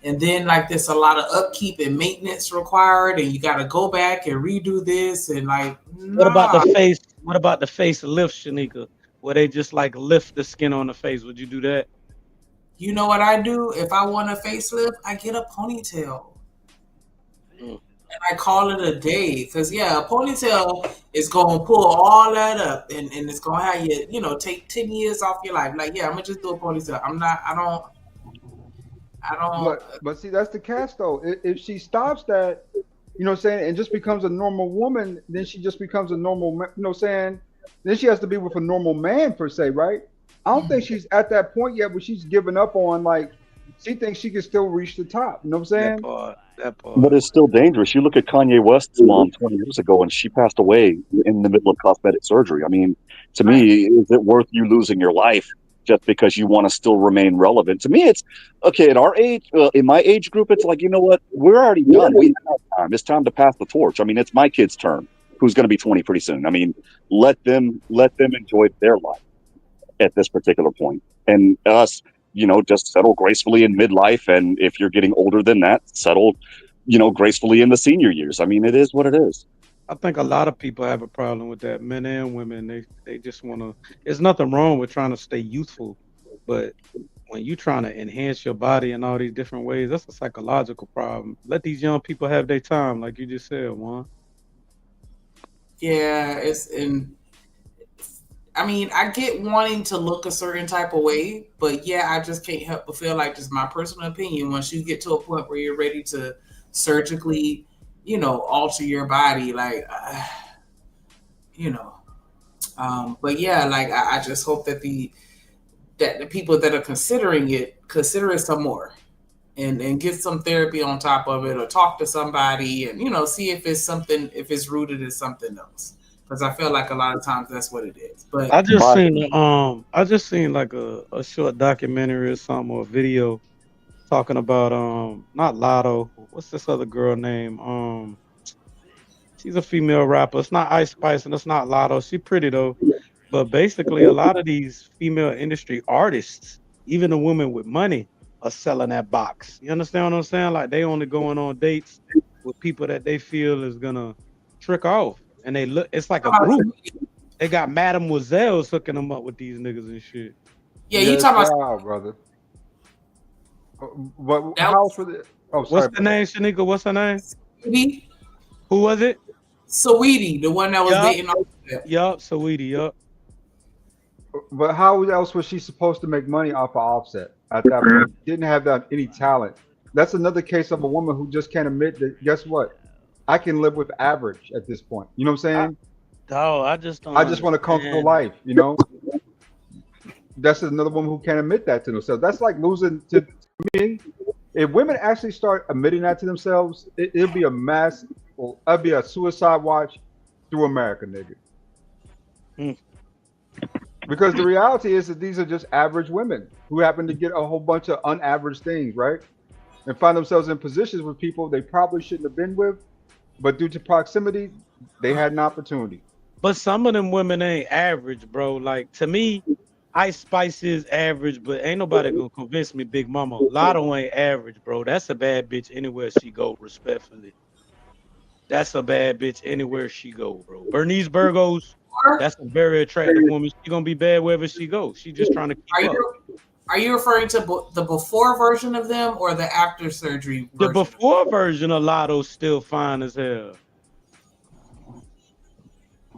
And then, like, there's a lot of upkeep and maintenance required, and you got to go back and redo this. And like, What about the face? What about the face lift, Shanika? Where they just like lift the skin on the face? Would you do that? You know what I do? If I want a facelift, I get a ponytail. And I call it a day. Because, a ponytail is going to pull all that up. And it's going to have you, take 10 years off your life. Like, I'm going to just do a ponytail. I don't. But see, that's the catch, though. If she stops that, and just becomes a normal woman, then she just becomes a normal, then she has to be with a normal man, per se, right? I don't think she's at that point yet where she's giving up on, like, she thinks she can still reach the top. You know what I'm saying? That part. But it's still dangerous. You look at Kanye West's mom 20 years ago, and she passed away in the middle of cosmetic surgery. I mean, to me, is it worth you losing your life just because you want to still remain relevant? To me, it's okay. At our age, in my age group, it's like, you know what? We're already done. We have time. It's time to pass the torch. I mean, it's my kid's turn, who's going to be 20 pretty soon. I mean, let them enjoy their life. at this particular point. And us, just settle gracefully in midlife. And if you're getting older than that, settle, gracefully in the senior years. I mean, it is what it is. I think a lot of people have a problem with that, men and women. They just want to. There's nothing wrong with trying to stay youthful, but when you're trying to enhance your body in all these different ways, that's a psychological problem. Let these young people have their time, like you just said, Juan. Yeah, I get wanting to look a certain type of way, but yeah, I just can't help but feel like, just my personal opinion, once you get to a point where you're ready to surgically, alter your body, but yeah, I just hope that the people that are considering it, consider it some more and get some therapy on top of it, or talk to somebody and, see if it's rooted in something else. Because I feel like a lot of times that's what it is. But I just seen like a short documentary or something, or a video talking about not Lotto. What's this other girl name? She's a female rapper. It's not Ice Spice and it's not Lotto. She's pretty though. But basically, a lot of these female industry artists, even the women with money, are selling that box. You understand what I'm saying? Like, they only going on dates with people that they feel is gonna trick off. And they look, it's like a group. They got mademoiselles hooking them up with these niggas and shit. Yeah, you talking about wow, brother. But how for the? Oh, sorry. What's the name, Shanika? What's her name? Saweetie? Who was it? Saweetie, the one that was dating. Yup, Saweetie. Yup. But how else was she supposed to make money off of Offset at that point? Didn't have that any talent. That's another case of a woman who just can't admit that. Guess what? I can live with average at this point. You know what I'm saying? I just don't. I just want a comfortable life. That's another woman who can't admit that to themselves. That's like losing to me. If women actually start admitting that to themselves, it'll be a mass. Well, it'll be a suicide watch through America, nigga. Because the reality is that these are just average women who happen to get a whole bunch of unaverage things, right? And find themselves in positions with people they probably shouldn't have been with, but due to proximity, they had an opportunity. But some of them women ain't average, bro. Like, to me, Ice Spice is average, but ain't nobody gonna convince me Big Mama Lotto ain't average, bro. That's a bad bitch anywhere she go, respectfully. That's a bad bitch anywhere she go, bro. Bernice Burgos, that's a very attractive woman. She gonna be bad wherever she goes. She just trying to keep up. Are you referring to the before version of them or the after surgery version? The before version of Lotto's still fine as hell.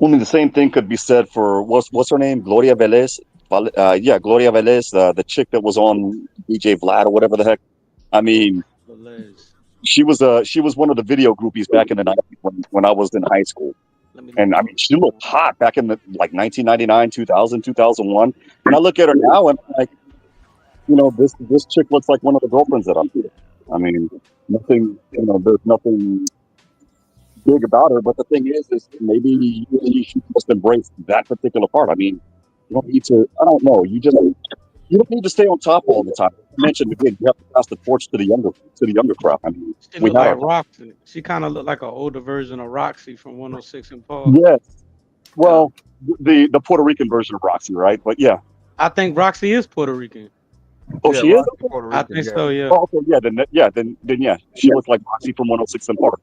I mean, the same thing could be said for what's her name, Gloria Velez. Gloria Velez, the chick that was on DJ Vlad or whatever the heck. I mean, she was one of the video groupies back in the 90s when I was in high school. And I mean, she looked hot back in the 1999, 2000, 2001. And I look at her now and I'm like, this chick looks like one of the girlfriends that I'm with. I mean, nothing, there's nothing big about her. But the thing is maybe you should just embrace that particular part. I mean, you don't need to. I don't know. You don't need to stay on top all the time. I mentioned again, you have to pass the torch to the younger crop. I mean, she looked like Roxy. She kind of looked like an older version of Roxy from 106 and Park. Yes. Well, the Puerto Rican version of Roxy, right? But yeah, I think Roxy is Puerto Rican. Oh, yeah, she is. I think so. Yeah. Oh, okay. Yeah. Then she looks like Roxy from 106 and Park.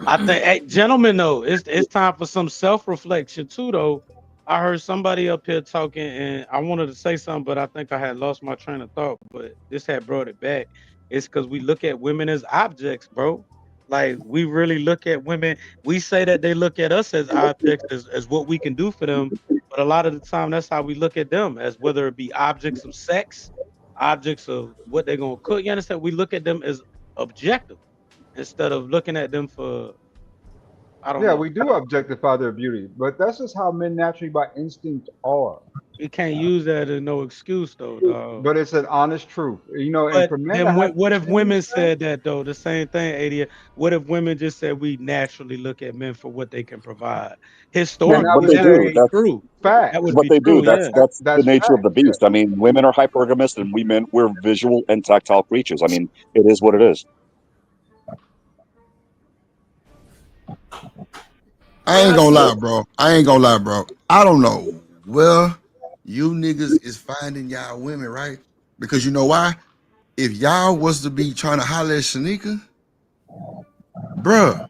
I think, hey, gentlemen, though, it's time for some self-reflection too, though. I heard somebody up here talking, and I wanted to say something, but I think I had lost my train of thought. But this had brought it back. It's because we look at women as objects, bro. Like, we really look at women. We say that they look at us as objects, as what we can do for them. But a lot of the time, that's how we look at them, as whether it be objects of sex, objects of what they're gonna cook. You understand? We look at them as objective instead of looking at them for. I don't know. We do objectify their beauty, but that's just how men naturally by instinct are. You can't use that as no excuse, though, dog. But it's an honest truth, But And for men, then what if women said that, though? The same thing, AD. What if women just said we naturally look at men for what they can provide? Historically, that would be true. Fact. That would What be they do, true, that's yeah. the nature of the beast. I mean, women are hypergamous and we're visual and tactile creatures. I mean, it is what it is. I ain't gonna lie, bro. I don't know well, you niggas is finding y'all women, right? Because you know why? If y'all was to be trying to holler at Shanika, bruh,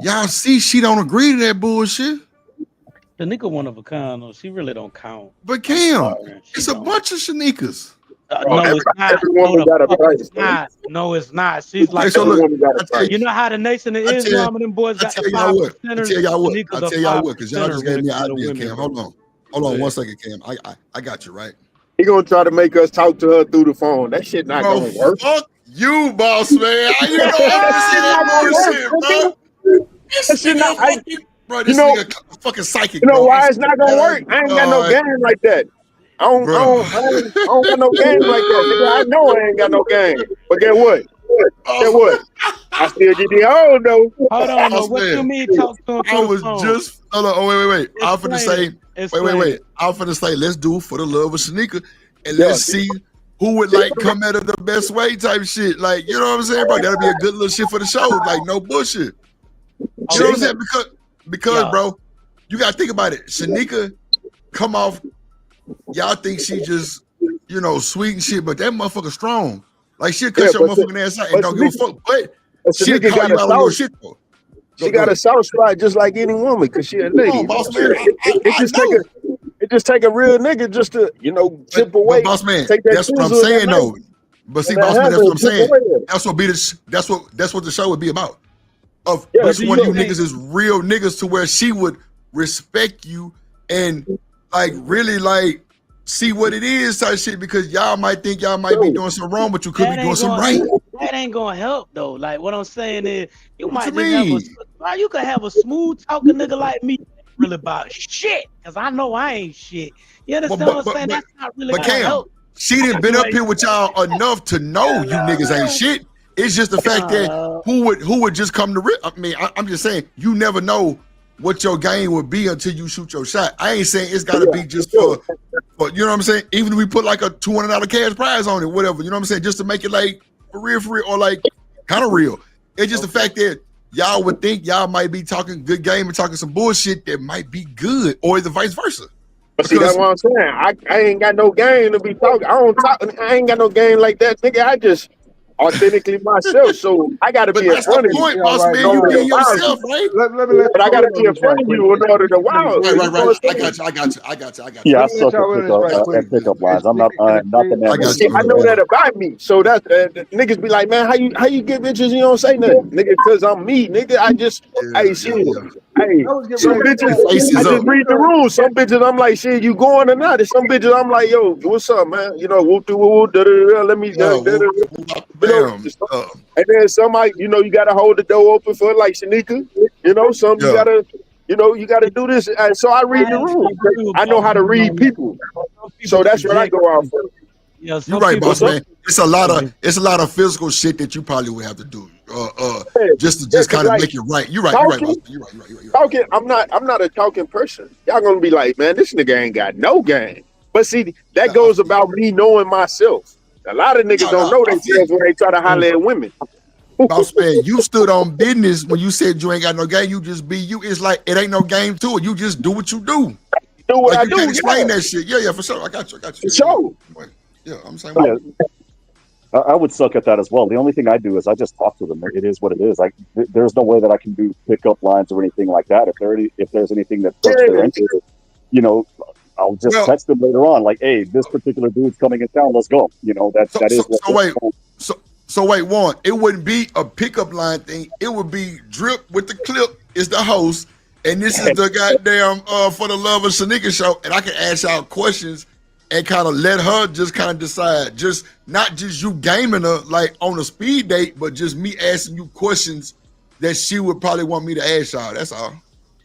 y'all see she don't agree to that bullshit. The nigga one of a kind, though. She really don't count. But Cam, it's a bunch of Shanikas. No, it's not. Every No, woman the got a fuck price, it's not. No, it's not. She's Okay, like, so look, you know how the Nation of Islam and them boys got the 5%ers? I tell y'all what, Shanika the because y'all 5%er just gave me an with the idea, women. Cam. Hold on Yeah. 1 second, Cam. I got you right. He gonna try to make us talk to her through the phone. That shit not Bro, gonna work. fuck you, boss man. You know I'm gonna say that bullshit, bro. This nigga fucking, bro. This nigga fucking psychic, You know bro. why it's not gonna work? I ain't got no game like that. I don't got no game like that. Nigga, I know I ain't got no game. But get what? Get what? I still get the old though. Hold on, Boss what you man, mean talk to him I through the was phone? just hold on. Oh, wait. I'm finna say. Explain Wait. it. I'm finna say. Let's do For the Love of Shanika, and let's see who would like come at it the best way type shit. Like, you know what I'm saying, bro? That'll be a good little shit for the show. Like, no bullshit. You know what I'm saying? Because bro, you gotta think about it. Shanika come off. Y'all think she just, you know, sweet and shit, but that motherfucker strong. Like, she'll cut your motherfucking ass out and don't give a fuck. But she'll Shanika call got you a out on your soft- shit though. She got a soft spot just like any woman, cause she a lady. Come on, boss man. It just take a real nigga just to, you know, chip away. But boss man, take that that's what I'm chisel and saying that though. knife. But see, And boss that man, that's what I'm handle, chip saying. away at it. That's what the show would be about. Of Yeah, which see, one of you look, niggas is real niggas to where she would respect you and like really like see what it is type shit, because y'all might think y'all might be doing something wrong, but you could be doing something right. That ain't gonna help though. Like what I'm saying is, you What might you just have mean? you could have a smooth talking nigga like me, really about shit, cause I know I ain't shit. You understand what I'm saying? That's not really But gonna Cam, help. she didn't been up here with y'all enough to know you niggas ain't shit. It's just the fact that who would just come to rip. I mean, I'm just saying you never know what your game would be until you shoot your shot. I ain't saying it's gotta be just for you know what I'm saying. Even if we put like a $200 cash prize on it, whatever, you know what I'm saying, just to make it like for real, or like kind of real. It's just the fact that y'all would think y'all might be talking good game and talking some bullshit that might be good, or the vice versa. But see, that's what I'm saying. I ain't got no game to be talking. I ain't got no game like that, nigga. I just authentically myself. So I gotta be in That's front the of you. point, boss man. You being yourself, right? Let me But I gotta be in front of you in order to wow. Right. I got you. Yeah, I Let me let suck y'all at in this right quick. pickup lines. I'm not the man. See, I know that about me. So that niggas be like, man, how you get bitches and you don't say nothing, nigga? Cause I'm me, nigga. I just, hey, shit. Hey, some bitches, I just read the rules. Some bitches, I'm like, shit, you going or not? And some bitches, I'm like, yo, what's up, man? You know, whoop, da da da. Let me, and then somebody, you know, you gotta hold the door open for like Shanika. You know, some you gotta. You know, you got to do this. And so I read the rules. I know how to read people. So that's what I go out for. Yeah, you're right, boss man. It's a lot of physical shit that you probably would have to do, just to kind of make it right. You're right, boss man. You're right. Talking, I'm not a talking person. Y'all gonna be like, man, this nigga ain't got no game. But see, that goes about me knowing myself. A lot of niggas don't know themselves when they try to holler at women. Boss man, you stood on business when you said you ain't got no game. You just be you. It's like it ain't no game to it. You just do what you do. Do what I you do. Can't explain that shit. Yeah, for sure. I got you. For sure. Yeah, I'm saying. Yeah, I would suck at that as well. The only thing I do is I just talk to them. It is what it is. There's no way that I can do pickup lines or anything like that. If there's anything that puts their interest, you know, I'll just text them later on, like, hey, this particular dude's coming in town. Let's go. You know, that is. So wait, Warren, it wouldn't be a pickup line thing. It would be Drip with the clip is the host, and this is the goddamn For the Love of Shanika show, and I can ask y'all questions and kind of let her just kind of decide, just not just you gaming her like on a speed date, but just me asking you questions that she would probably want me to ask y'all. That's all.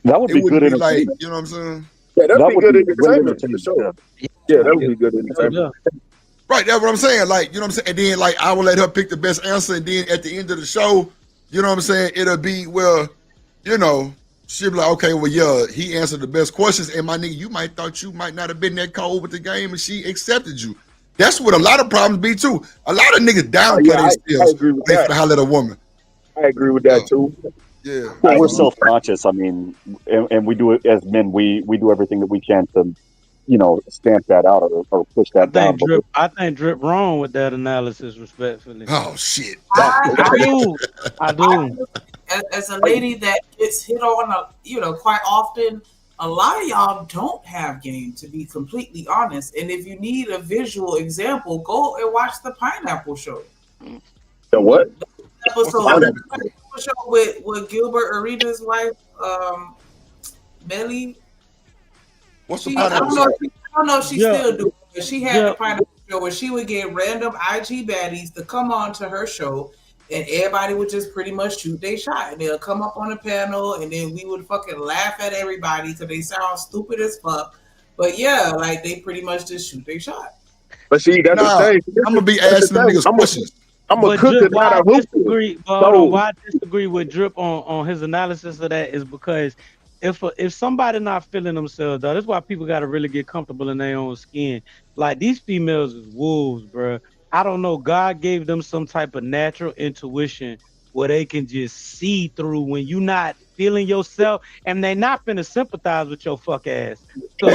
That would be good entertainment. Like, you know what I'm saying? Yeah, that'd be good entertainment. Really For sure. Yeah, that would be good entertainment. Right, that's what I'm saying. Like, you know what I'm saying? And then, like, I will let her pick the best answer. And then at the end of the show, you know what I'm saying? It'll be, well, you know, she'll be like, okay, well, yeah, he answered the best questions. And my nigga, you might thought you might not have been that cold with the game and she accepted you. That's what a lot of problems be, too. A lot of niggas downplay themselves when they for to holler at a woman. I agree with that, too. Yeah. Well, we're self-conscious. I mean, and we do it as men. We do everything that we can to stamp that out or push that down. But I think Drip wrong with that analysis, respectfully. Oh shit. I do. As a lady that gets hit on, quite often, a lot of y'all don't have game, to be completely honest. And if you need a visual example, go and watch the Pineapple Show. The what? The show with Gilbert Arenas' wife, Melly. What's the I Pineapple don't Show? know if she still do it, but she had the Pineapple Show where she would get random IG baddies to come on to her show, and everybody would just pretty much shoot their shot. And they'll come up on the panel, and then we would fucking laugh at everybody because they sound stupid as fuck. But yeah, like they pretty much just shoot their shot. But see, that's the thing. I'm gonna be asking niggas questions. I'm a cook and not a hooper. Why I disagree with Drip on his analysis of that is because if somebody not feeling themselves, though, that's why people got to really get comfortable in their own skin. Like these females is wolves, bro. I don't know. God gave them some type of natural intuition where they can just see through when you not feeling yourself, and they not finna sympathize with your fuck ass. So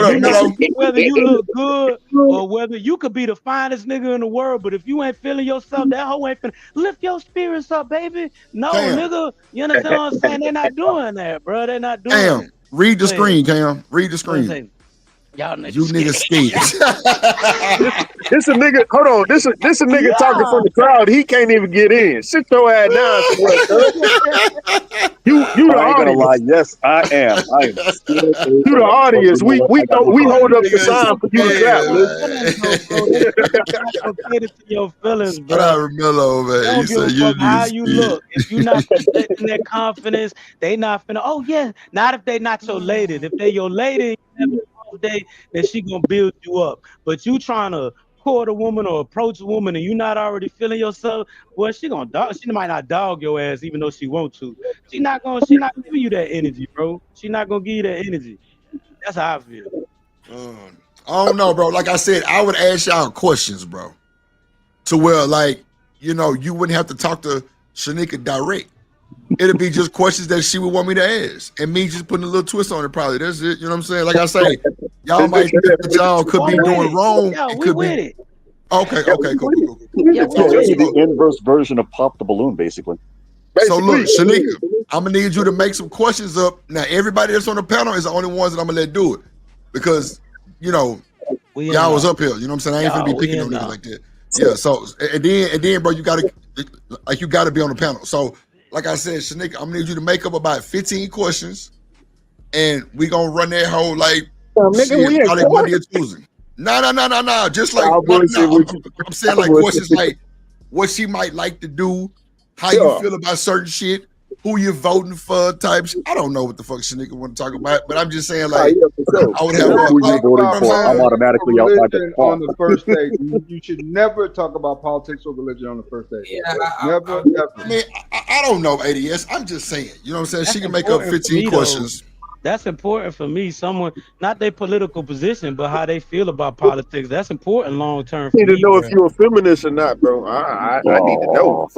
whether you look good or whether you could be the finest nigga in the world, but if you ain't feeling yourself, that hoe ain't finna lift your spirits up, baby. No, nigga, you understand what I'm saying? They're not doing that, bro. They're not doing that. Cam, read the screen, Cam. Read the screen. Y'all niggas You niggas scared. This a nigga. Hold on. This a nigga talking from the crowd. He can't even get in. Sit your ass down. You the I ain't gonna lie. audience. Yes, I am. You You the audience. We hold up the sign for you to clap. Get it to your feelings, bro. Shout out Ramillo, man. Don't He give a said you fuck how niggas you scared. look. If you not protecting their confidence, they not finna. Oh yeah, not if they not your lady. If they your lady, day, then she gonna build you up. But you trying to court a woman or approach a woman and you not already feeling yourself, well, she gonna dog. She might not dog your ass even though she want to. She not giving you that energy, bro. She not gonna give you that energy. That's how I feel. I don't know, bro. Like I said, I would ask y'all questions, bro. To where, like, you wouldn't have to talk to Shanika direct. It'll be just questions that she would want me to ask, and me just putting a little twist on it. Probably that's it. You know what I'm saying? Like I say, y'all might think that y'all could be doing wrong. Yeah, It we could with be. it. Okay, cool. Yeah, It's just the inverse version of pop the balloon, basically. So look, Shanika, I'm gonna need you to make some questions up. Now, everybody that's on the panel is the only ones that I'm gonna let do it, because y'all was up here. You know what I'm saying? I ain't gonna be picking on niggas like that. Yeah. So and then, bro, you gotta be on the panel. So, like I said, Shanika, I'm gonna need you to make up about 15 questions, and we gonna run that whole probably Monday or Tuesday. No. Just like I'm saying, like questions like what she might like to do, how you feel about certain shit, who you're voting for, types. I don't know what the fuck Shanika want to talk about, but I'm just saying, like, I would have who you're voting for. I'm automatically out by religion on the first date. You should never talk about politics or religion on the first date. Yeah, never. I mean, I don't know, ADS. I'm just saying. You know what I'm saying? She can make up 15 questions. That's important for me. Someone, not their political position, but how they feel about politics. That's important long term. I need to know if you're a feminist or not, bro. I need to know.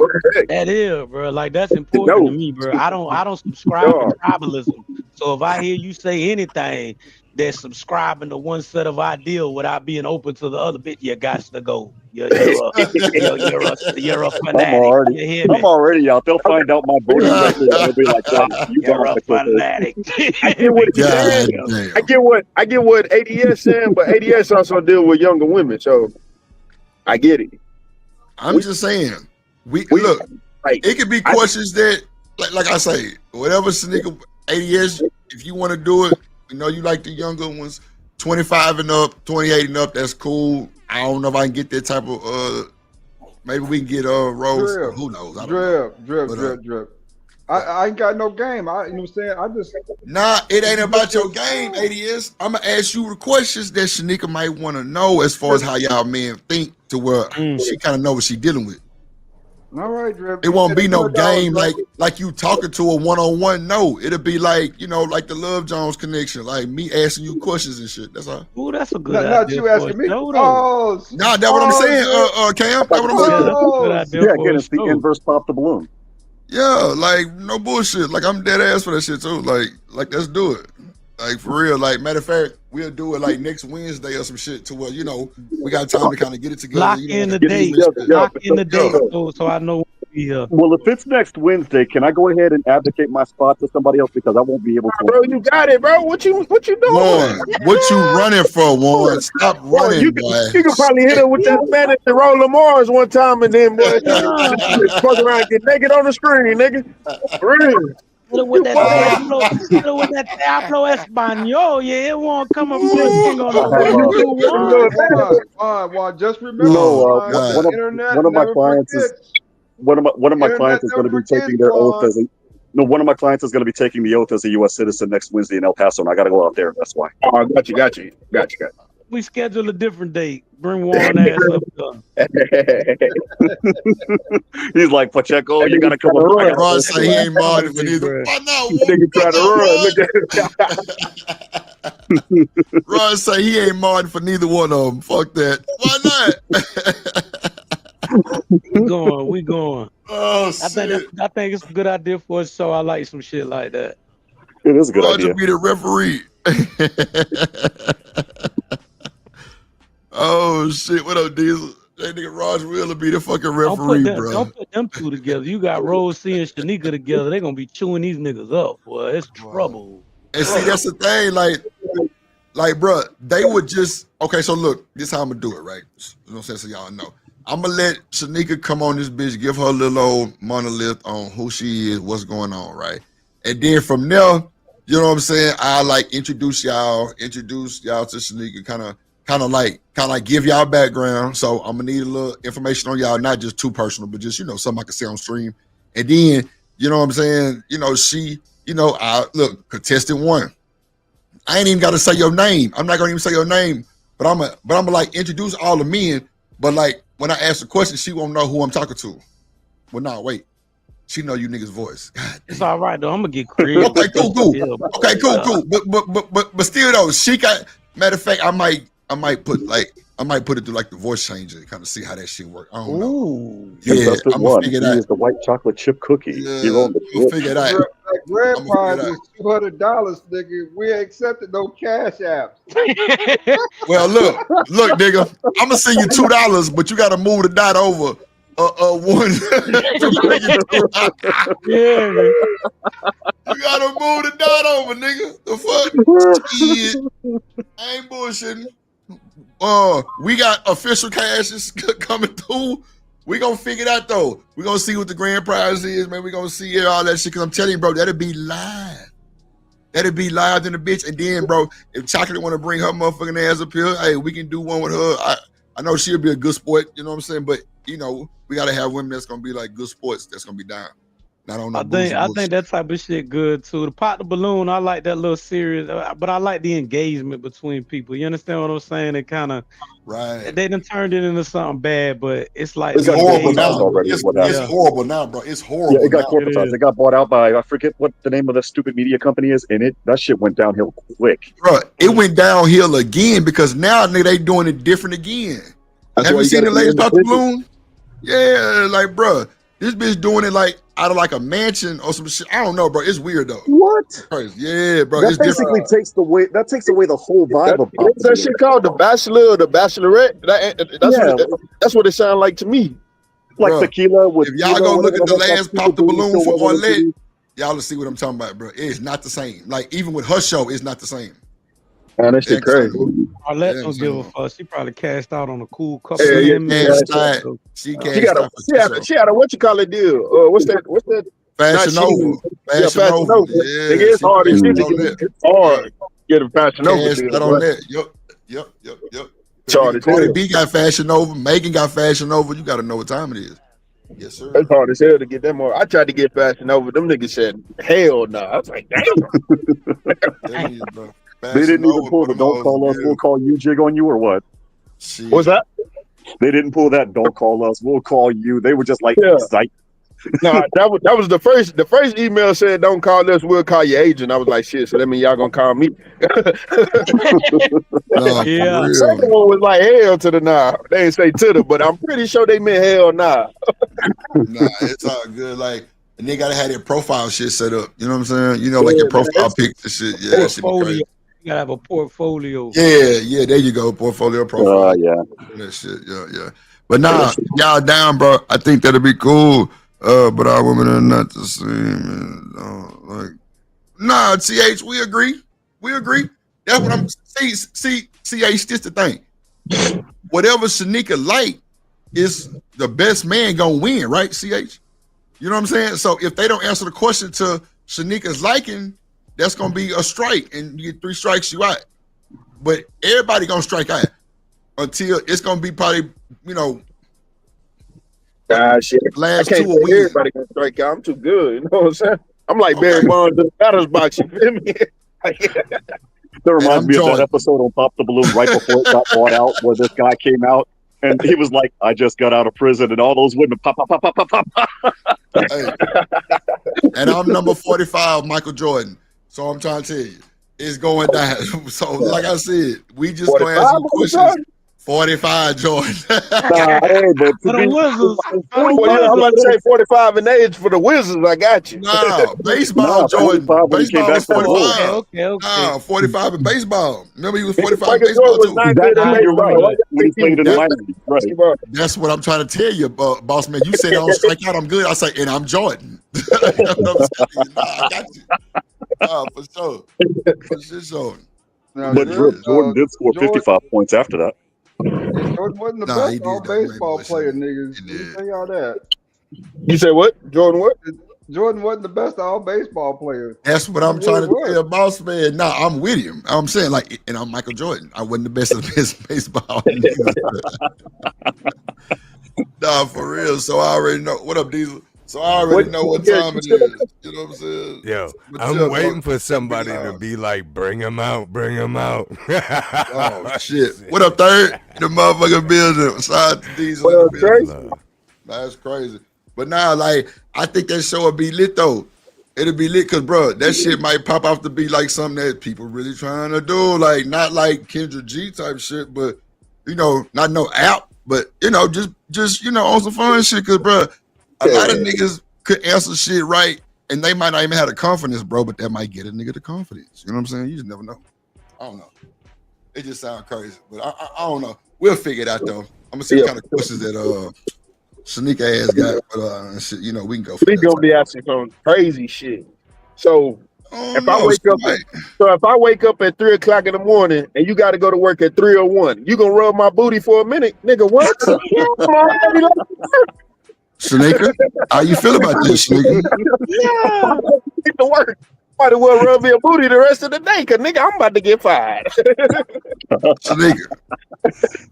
That is, bro. Like that's important to me, bro. I don't subscribe to tribalism. So if I hear you say anything that's subscribing to one set of ideal without being open to the other bit, you got to go. You're a fanatic. I'm already out. They'll find out my voting record. They'll be like, "You're a fanatic." I get what you're saying. I get what ADS saying, but ADS also deal with younger women, so I get it. I'm just saying, we look. It could be questions that, like I say, whatever Shanika ADS, if you want to do it, you like the younger ones, 25 and up, 28 and up. That's cool. I don't know if I can get that type of. Maybe we can get Rose. Drip. Who knows? I don't Drip. I ain't got no game. You know what I'm saying? I just it ain't about your game, ADS. I'm gonna ask you the questions that Shanika might want to know as far as how y'all men think, to where she kind of know what she dealing with. All right, Drip. It won't be no game like you talking to a one-on-one. No, it'll be like like the Love Jones connection, like me asking you questions and shit. That's all. Ooh, that's a good idea. Not you asking me. Nah, that's what I'm saying, Cam. That's what I'm saying. Again, it's the inverse pop the balloon. Yeah, like no bullshit. Like I'm dead ass for that shit too. Like let's do it. Like for real. Like matter of fact, we'll do it like next Wednesday or some shit to where, you know, we got time to kind of get it together. Lock you know, in the get date. it together. Lock in the date so I know we'll be here. Well, if it's next Wednesday, can I go ahead and abdicate my spot to somebody else because I won't be able to? Bro, you got it, bro. What you doing? Warren, what you running for, Warren? Stop running, you boy. can probably hit her with that Spanish and roll Lamar's one time and then boy, fuck around and get naked on the screen, nigga. Real. With that Diablo Espanol, yeah, it won't come up with anything on Well, just remember, No, the internet one of my never clients is forgets. one of my Internet clients is going to be never taking their forgets, oath as a one of my clients is going to be taking the oath as a U.S. citizen next Wednesday in El Paso, and I got to go out there. That's why. Oh, got you. We schedule a different date. Bring Warren ass up. He's like, Pacheco, you got to come up. Ron say he ain't modded for neither. Why not? Nigga try to run. Ron say he ain't modded for neither one of them. Fuck that. Why not? We going. Oh, I think it's a good idea for us, so I like some shit like that. It is a good Roger idea. be the referee. Oh shit! What up, Diesel? That nigga Roger will be the fucking referee, bro. Don't put them two together. You got Rose C and Shanika together. They're gonna be chewing these niggas up, boy. It's trouble. And see, that's the thing, like, bro, they would just okay. So look, this is how I'm gonna do it, right? You know what I'm saying? So y'all know. I'm gonna let Shanika come on this bitch, give her a little old monolith on who she is, what's going on, right? And then from there, you know what I'm saying? I like introduce y'all to Shanika, kind of like give y'all background. So I'm gonna need a little information on y'all, not just too personal, but just, you know, something I can say on stream. And then, you know what I'm saying? You know, she, you know, look, contestant one. I ain't even gotta say your name. I'm not gonna even say your name, but I'm gonna like introduce all the men. But like when I ask a question, she won't know who I'm talking to. Well, no, wait. She know you niggas' voice. God, it's all right though. I'm gonna get creative. Okay, cool. Okay, cool. But still though, she got. Matter of fact, I might put it through like the voice changer and kind of see how that shit work. I don't know. Yeah, I'm gonna figure it out. Is the white chocolate chip cookie. Yeah, You're on the we'll figure it out. Like grand prize is $200, nigga. We ain't accepting no cash apps. Well, look, nigga. I'm gonna send you $2, but you gotta move the dot over. One. Yeah, man. You gotta move the dot over, nigga. The fuck? Shit. I ain't bullshitting. We got official cashes coming through. We gonna figure it out though. We gonna see what the grand prize is, man. We gonna see all that shit. Cause I'm telling you, bro, that'll be live. That'll be live in the bitch. And then, bro, if Chocolate wanna bring her motherfucking ass up here, hey, we can do one with her. I know she'll be a good sport, you know what I'm saying? But you know, we gotta have women that's gonna be like good sports. That's gonna be down. Not on no I think that type of shit good too. The pop the balloon, I like that little series, but I like the engagement between people. You understand what I'm saying? It kind of they done turned it into something bad, but it's like it's horrible now. Already, it's horrible now, bro. It's horrible. Yeah, it got corporatized. It got bought out by I forget what the name of the stupid media company is, and that shit went downhill quick. Bro, it went downhill again because now nigga they doing it different again. Have you seen the latest Pop the Balloon? Yeah, like, bro, this bitch doing it like out of like a mansion or some shit. I don't know, bro. It's weird though. What? Crazy. Yeah, bro. That It's basically different. takes away the whole vibe of What's that shit called? The Bachelor or the Bachelorette? That's what it sounds like to me. Like Bruh, tequila with. If y'all go look at the last Pop the Balloon for Arlette, y'all will see what I'm talking about, bro. It's not the same. Like even with her show, it's not the same. Man, that shit crazy. Arlette don't give a fuck. She probably cashed out on a cool couple. Yeah, of she had a what you call it deal? What's that? Fashion Nova. Fashion Nova. Yeah, Nigga, it's hard as shit. It's hard getting Fashion Nova. Cashed out on that. Yep. Charlie Cardi B got Fashion Nova. Megan got Fashion Nova. You got to know what time it is. Yes, sir. It's hard as hell to get them more. I tried to get Fashion Nova. Them niggas said, hell no. I was like, damn. They didn't even pull the "Don't call us, we'll call you" jig on you, or what? What's that? They didn't pull that "Don't call us, we'll call you." They were just like, psych. No, that was the first. The first email said, "Don't call us, we'll call your agent." I was like, "Shit." So that means y'all gonna call me? Yeah. The second one was like, "Hell to the nah." They didn't say to the, but I'm pretty sure they meant hell nah. Nah, it's all good. Like, and they gotta have their profile shit set up. You know what I'm saying? You know, like your profile pics and shit. Yeah, that shit be crazy. You gotta have a portfolio. Yeah, there you go. Portfolio profile. Yeah. That shit. Yeah. But nah, y'all down, bro. I think that'd be cool. But our women are not the same. Like, nah, CH, we agree. That's what I'm see, CH, this the thing. Whatever Shanika like is the best man gonna win, right? CH? You know what I'm saying? So if they don't answer the question to Shanika's liking, that's gonna be a strike, and you get 3 strikes, you out. But everybody gonna strike out until it's gonna be probably, Shit. last I can't 2 a say week. everybody can strike out. I'm too good. You know what I'm saying? I'm like Barry Bonds in the batter's box. You feel me? That reminds me of that episode on Pop the Balloon right before it got bought out, where this guy came out and he was like, "I just got out of prison," and all those women pop. Hey. And I'm number 45, Michael Jordan. So I'm trying to tell you, it's going down. So like I said, we just gonna ask you questions. 45, Jordan. Hey, but For the Wizards. I'm about to say 45 in age for the Wizards. I got you. Nah, baseball, Jordan. 45 when he came Baseball was back from 45. Okay. Nah, 45 in baseball. Remember, he was 45 in Michael baseball Jordan was too. not good at baseball. When he played in the Miami, right? That's what I'm trying to tell you, boss man. You said I don't strike out, I'm good. I say, and I'm Jordan. You know what I'm saying? Nah, I got you. For sure. For sure. But Jordan did score 55 points after that. Jordan wasn't the Nah, he best did all that way, baseball boy. player, niggas. Let me tell y'all that. You say what? Jordan what? Jordan wasn't the best all baseball player. That's what I'm trying to tell boss man. Nah, I'm with him. I'm saying, like, and I'm Michael Jordan. I wasn't the best of the best baseball. Nah, for real. So I already know. What up, Diesel? So I already know what time it is. You know what I'm saying? Yo, But I'm chill, waiting dog. for somebody to be like, bring him out. Oh shit! What up, third? The motherfucking building. Shout out to Diesel. in the building. That's crazy. But now, like, I think that show will be lit though. It'll be lit because, bro, that shit might pop off to be like something that people really trying to do. Like, not like Kendra G type shit, but not no app, but just on some fun shit. Cause, bro, a lot of niggas could answer shit right, and they might not even have the confidence, bro. But that might get a nigga the confidence. You know what I'm saying? You just never know. I don't know. It just sounds crazy, but I don't know. We'll figure it out though. I'm gonna see what kind of questions that Shanika ass got, but shit, we can go. We gonna be asking some crazy shit. So if I wake up at 3:00 in the morning and you got to go to work at 3:01, you gonna rub my booty for a minute, nigga? What? Shanika, how you feel about this, Shanika? Get to work. Might as well rub me a booty the rest of the day, cause nigga, I'm about to get fired. Shanika,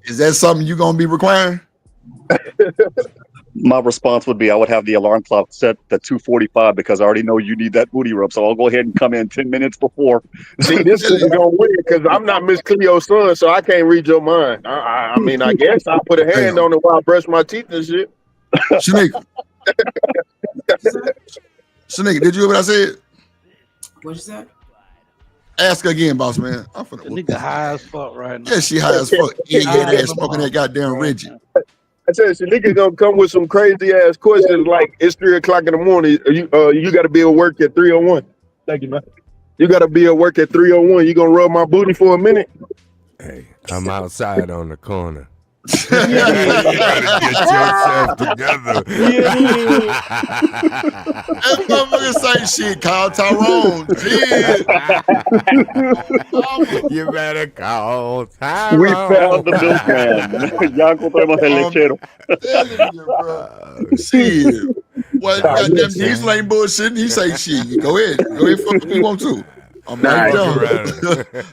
is that something you gonna be requiring? My response would be I would have the alarm clock set to 2:45 because I already know you need that booty rub. So I'll go ahead and come in 10 minutes before. See, this is gonna win because I'm not Miss Cleo's son, so I can't read your mind. I mean, I guess I'll put a hand on it while I brush my teeth and shit. Shanika, did you hear what I said? What'd you say? Ask her again, boss man. I'm finna Nigga high as fuck right now. Yeah, she high as fuck. Head ass smoking that goddamn Reggie. I said, so nigga gonna come with some crazy ass questions like it's 3:00 in the morning. You got to be at work at 3:01. Thank you, man. You got to be at work at 3:01. You gonna rub my booty for a minute? Hey, I'm outside on the corner. You gotta get yourself together. That motherfucker say shit. Call Tyrone. You better call Tyrone. We found the milkman. Ya encontramos el lechero. Shit. Well, goddamn, Diesel ain't bullshitting. He say shit. Go ahead. Fuck if you want to. I'm right down.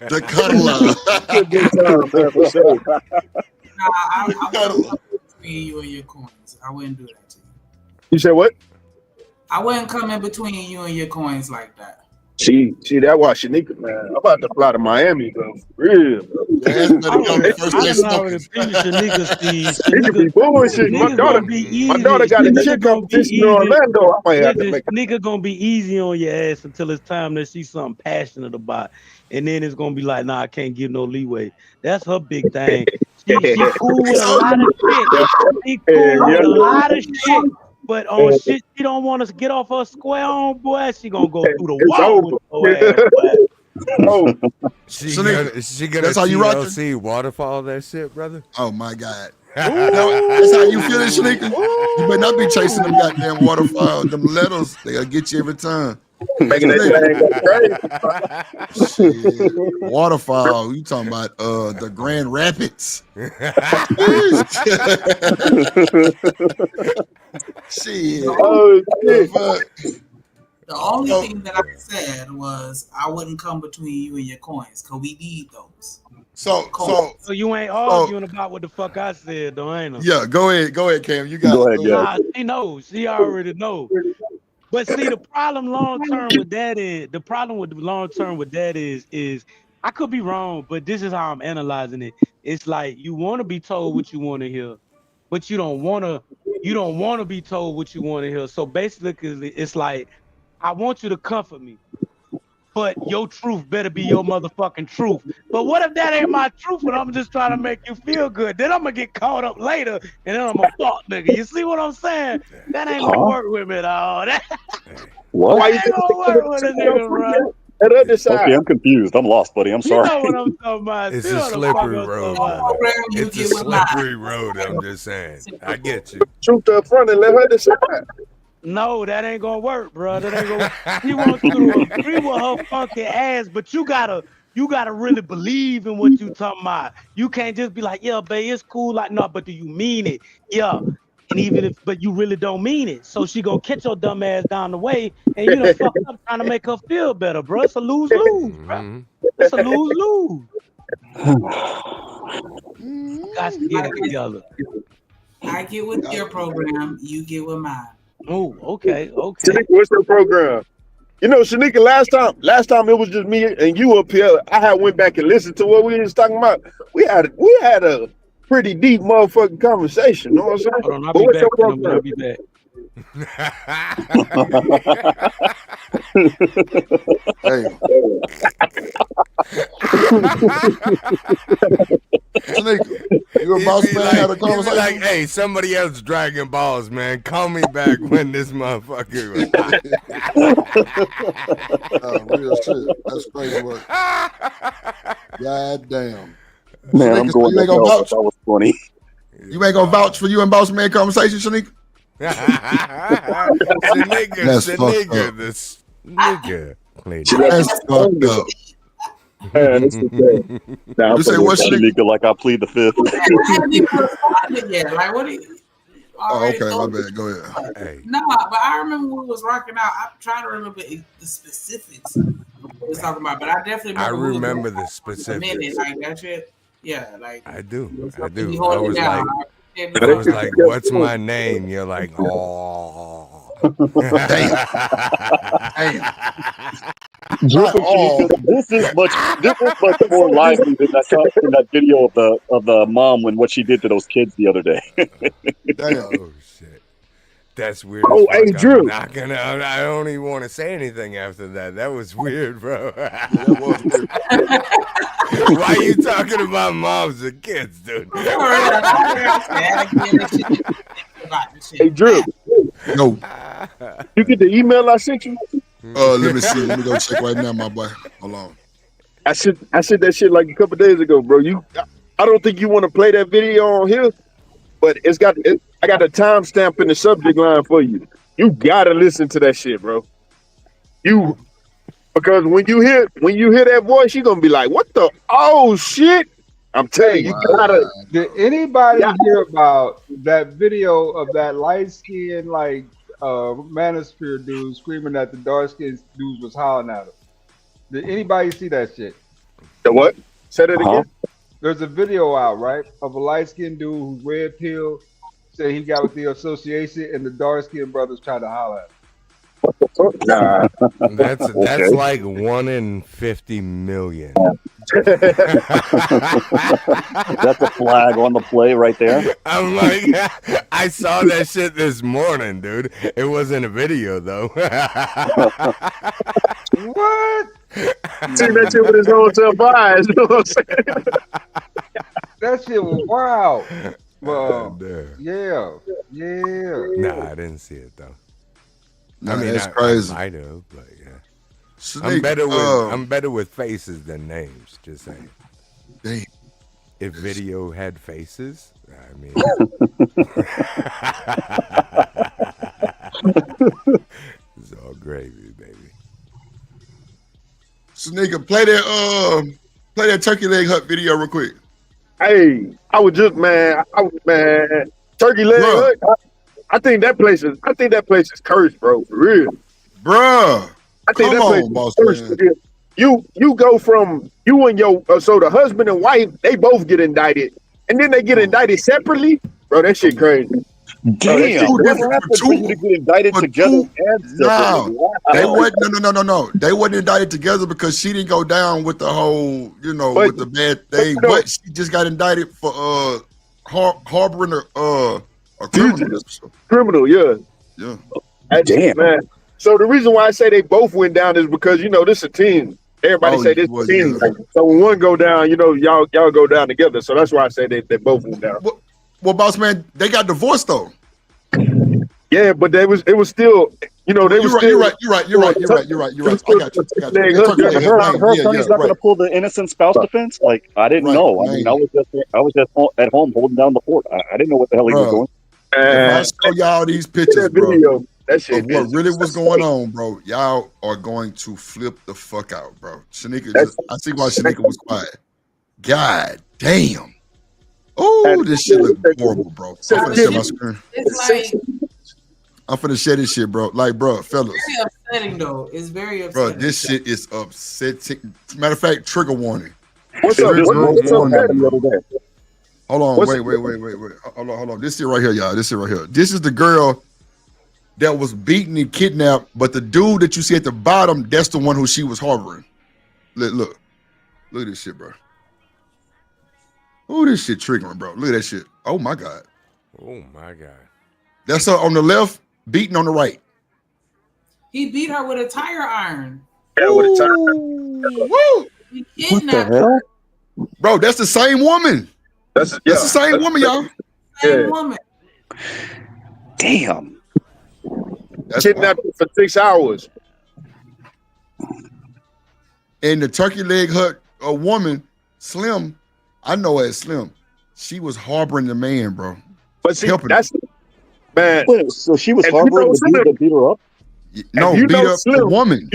The cuddler. I wouldn't come between you and your coins. I wouldn't do that to you. You said what? I wouldn't come in between you and your coins like that. See, that's why Shanika, man. I'm about to fly to Miami, bro. For real, bro. I didn't already think Nigga be bullshit. My daughter got a chick competition in Orlando. I might have to make nigga gonna be easy on your ass until it's time to see something passionate about. And then it's gonna be like, nah, I can't give no leeway. That's her big thing. She cool with a lot of shit. She cool with a lot of shit. But on shit she don't want us to get off her square on, boy, she gonna go through the wall with her ass, boy. Oh, She Shanika, gonna that's how you rock it? TLC waterfall that shit, brother. Oh my God. That's how you feel it, Shanika? You better not be chasing them goddamn waterfall, them letters. They'll get you every time. making that thing go crazy. Shit. Waterfall. You talking about the Grand Rapids. Shit. Oh, shit. The only thing that I said was I wouldn't come between you and your coins because we need those. So you ain't arguing about what the fuck I said, though, ain't I? Yeah, go ahead, Cam. You got it. Nah, she knows. She already knows. But see, the problem long term with that is I could be wrong, but this is how I'm analyzing it. It's like you want to be told what you want to hear, but you don't want to be told what you want to hear. So basically, it's like I want you to comfort me, but your truth better be your motherfucking truth. But what if that ain't my truth and I'm just trying to make you feel good? Then I'm gonna get caught up later and then I'm a fuck nigga. You see what I'm saying? That ain't gonna work with me at all. What? That ain't gonna work with a nigga, bro. That other side. Okay, I'm confused. I'm lost, buddy. I'm sorry. You know what I'm talking about. It's You a know what the slippery fuck I'm road, talking about. brother. It's a slippery road. I'm just saying. I get you. Truth up front and let her decide. No, that ain't gonna work, bro. That ain't gonna. She wants to agree with her funky ass, but you gotta really believe in what you talking about. You can't just be like, yeah, babe, it's cool. Like, no, but do you mean it? Yeah. And even if, but you really don't mean it. So she gonna catch your dumb ass down the way, and you know, fuck up trying to make her feel better, bro. It's a lose-lose, bro. It's a lose-lose. Got to get it together. I get with your program, you get with mine. Oh, okay. Shanika, what's your program? You know, Shanika, last time it was just me and you up here. I had went back and listened to what we was talking about. We had a pretty deep motherfucking conversation. You know what I'm saying? Hold on, I'll But be what's back. your program? I'll be back. Hey. Shanika, you a boss man had a conversation? Like, hey, somebody else dragging balls, man. Call me back when this motherfucker. Real shit. That's crazy work. God damn. Man, Shanika, I'm going you ain't to gonna hell. vouch? That was funny. You ain't gonna vouch for you and boss man conversation, Shanika? That's fucked up. This nigga. That's fucked up. Man, this is bad. Now, You say what, Shanika? Like I plead the fifth. I haven't even responded yet. Like, what do you? Oh, okay, my bad. Go ahead. Hey. No, but I remember when we was rocking out. I'm trying to remember the specifics of what we was talking about, but I definitely remember the a specifics. minute, like that shit. Yeah, like I do. You I hold it was down. like, what's my name? You're like, oh. This is much more lively than that video of the mom when what she did to those kids the other day. Oh shit, that's weird. Oh, as fuck. hey, Drew. I'm not gonna. I don't even want to say anything after that. That was weird, bro. That was weird. Why are you talking about moms and kids, dude? Hey, Drew. No. You get the email I sent you? Let me see. Let me go check right now, my boy. Hold on. I sent that shit like a couple days ago, bro. I don't think you want to play that video on here, but I got a timestamp in the subject line for you. You gotta listen to that shit, bro. Because when you hear that voice, you're gonna be like, "What the? Oh shit!" I'm telling you, you gotta. Did anybody hear about that video of that light skinned manosphere dude screaming that the dark skinned dudes was hollering at him? Did anybody see that shit? The what? Say that again. There's a video out, right, of a light skinned dude who's red pill, said he got with the association, and the dark skinned brothers tried to holler at him. Nah. That's like 1 in 50 million. That's a flag on the play right there. I'm like, I saw that shit this morning, dude. It wasn't a video though. What? See that shit with his hotel eyes. You know what I'm saying? That shit was wild. Well, Damn. yeah. Nah, I didn't see it though. Nah, I mean, that's crazy. I might have, but yeah. I'm better with faces than names. Just saying. Damn. If video had faces, I mean, it's all gravy, baby. Sneaker, play that Turkey Leg Hut video real quick. Hey, I was just Turkey Leg Hut. I think that place is cursed, bro. For real, bruh. I think Come that place on, boss is cursed. man. For real. You go from you and your so the husband and wife, they both get indicted, and then they get indicted separately, bro. That shit crazy. Damn, what happened for you to get indicted together and separately? No, they wasn't. No. They wasn't indicted together because she didn't go down with the whole, with the bad thing. But she just got indicted for harboring a criminal. Criminal, yeah. Damn, man. So the reason why I say they both went down is because this is a team. Everybody say this is a team. So when one go down, y'all go down together. So that's why I say they both went down. Well, boss man, they got divorced though. Yeah, but it was still, they were still. You're right. I got you. Her attorney's not going to pull the innocent spouse defense. Like, I didn't know. I mean, I was just at home holding down the fort. I didn't know what the hell he was doing. If I show y'all these pictures, bro, that shit of what really was going on, bro, y'all are going to flip the fuck out, bro. Shanika, I see why Shanika was quiet. God damn. Oh, this shit look horrible, bro. I'm finna share my screen. It's like I'm finna share this shit, bro. Like, bro, fellas. very upsetting though. It's very upsetting. Bro, this shit is upsetting. Matter of fact, trigger warning. What's up? Hold on, wait. Hold on. This shit right here, y'all. This is the girl that was beaten and kidnapped, but the dude that you see at the bottom, that's the one who she was harboring. Look at this shit, bro. Oh, this shit triggering, bro. Look at that shit. Oh my god. Oh my god. That's her on the left, beating on the right. He beat her with a tire iron. Yeah, with a tire. Woo! He kidnapped her. Bro, that's the same woman. That's the same woman, y'all. Same woman. Damn. Kidnapped for 6 hours. And the Turkey Leg Hut woman, Slim, I know as Slim, she was harboring the man, bro. But see, that's man. Wait, so she was harboring the dude that beat her up? No, beat up the woman.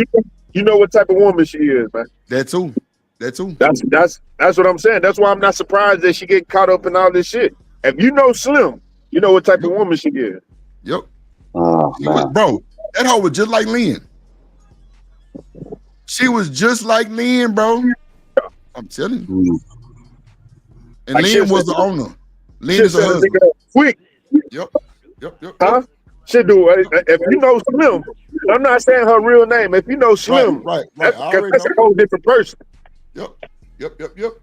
You know what type of woman she is, man. That too. That's what I'm saying. That's why I'm not surprised that she get caught up in all this shit. If you know Slim, you know what type of woman she is. Yep. Oh, bro, that hoe was just like Lynn. She was just like Lynn, bro. I'm telling you. And Like Lynn shit, was the owner. Lynn is her said, husband. nigga, quick. Yep. Huh? Shit, dude. If you know Slim, I'm not saying her real name. If you know Slim, Right. that's I already a know. whole different person. Yep.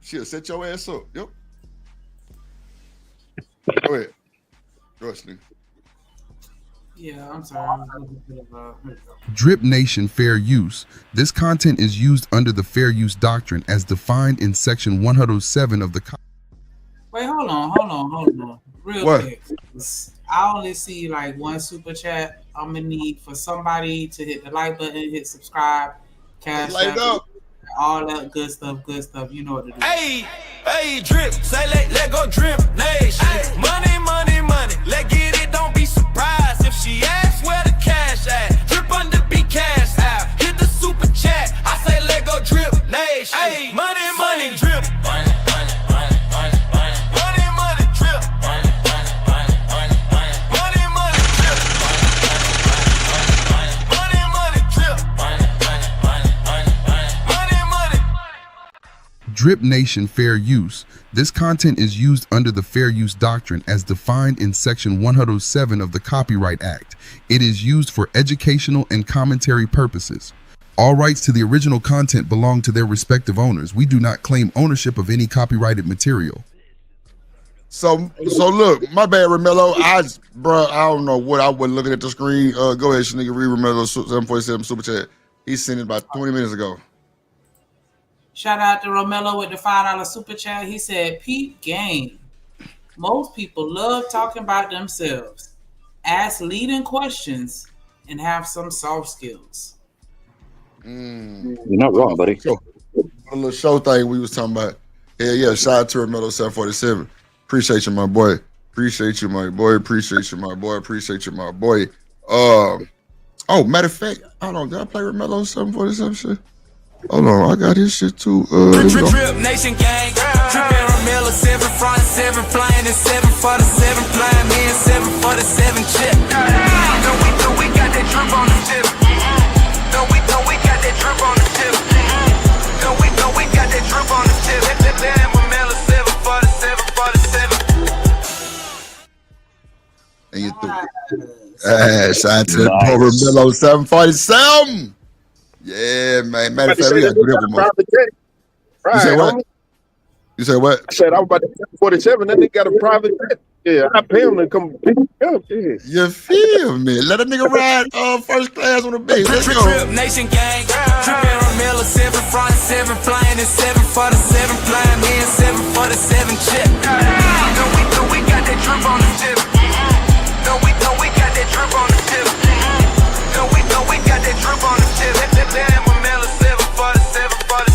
She'll set your ass up. Yep. Go ahead. Nigga. Yeah, I'm sorry. Drip Nation Fair Use. This content is used under the Fair Use Doctrine as defined in Section 107 of the Wait, hold on. Real What? quick. I only see like one super chat. I'm gonna need for somebody to hit the like button, hit subscribe, cash Light it out, up. all that good stuff. You know what to do. Hey, drip, say let go drip nation. Money, let get it, don't be surprised if she asks where the cash at. Drip under be cash out. Hit the super chat, I say let go drip nation. Hey, money, drip. Money, drip. Drip Nation Fair Use. This content is used under the Fair Use Doctrine as defined in Section 107 of the Copyright Act. It is used for educational and commentary purposes. All rights to the original content belong to their respective owners. We do not claim ownership of any copyrighted material. So look, my bad, Romello. I don't know what I was looking at the screen. Go ahead, nigga. Read Romello 747 super chat. He sent it about 20 minutes ago. Shout out to Romello with the $5 super chat. He said, "Peep game. Most people love talking about themselves. Ask leading questions and have some soft skills." Mm. You're not wrong, buddy. So, a little show thing we was talking about. Hell yeah, shout out to Romello 747. Appreciate you, my boy. Appreciate you, my boy. Appreciate you, my boy. Appreciate you, my boy. Oh, matter of fact, hold on. Did I play Romello 747 shit? Hold on, I got his shit too. Drip Nation gang, drippin' Romello 7 front, 7 flying, and 7 for the 7 flying, me and 7 for the 7 chip. No, we got that drip on the tip. No, we got that drip on the tip. No, we got that drip on the tip. Damn, Romello 7 for the 7 for the 7. And you threw. Shout out to that poor Romello 747. Yeah, man. Matter of fact, we got to do that one. You say what? You say what? I said I was about to 47. Then they got a private jet. Yeah, I pay them to come pick me up. Yeah. You feel me? Let a nigga ride first class on the base. Let's go. Drip Nation gang, drippin' Romello 7 front, 7 flying, and 7 for the 7 flying, me and 7 for the 7 chip. No, we got that drip on the tip. No, we got that drip on the tip. No, we got that drip on the tip. Damn, Romello 7 for the 7 for the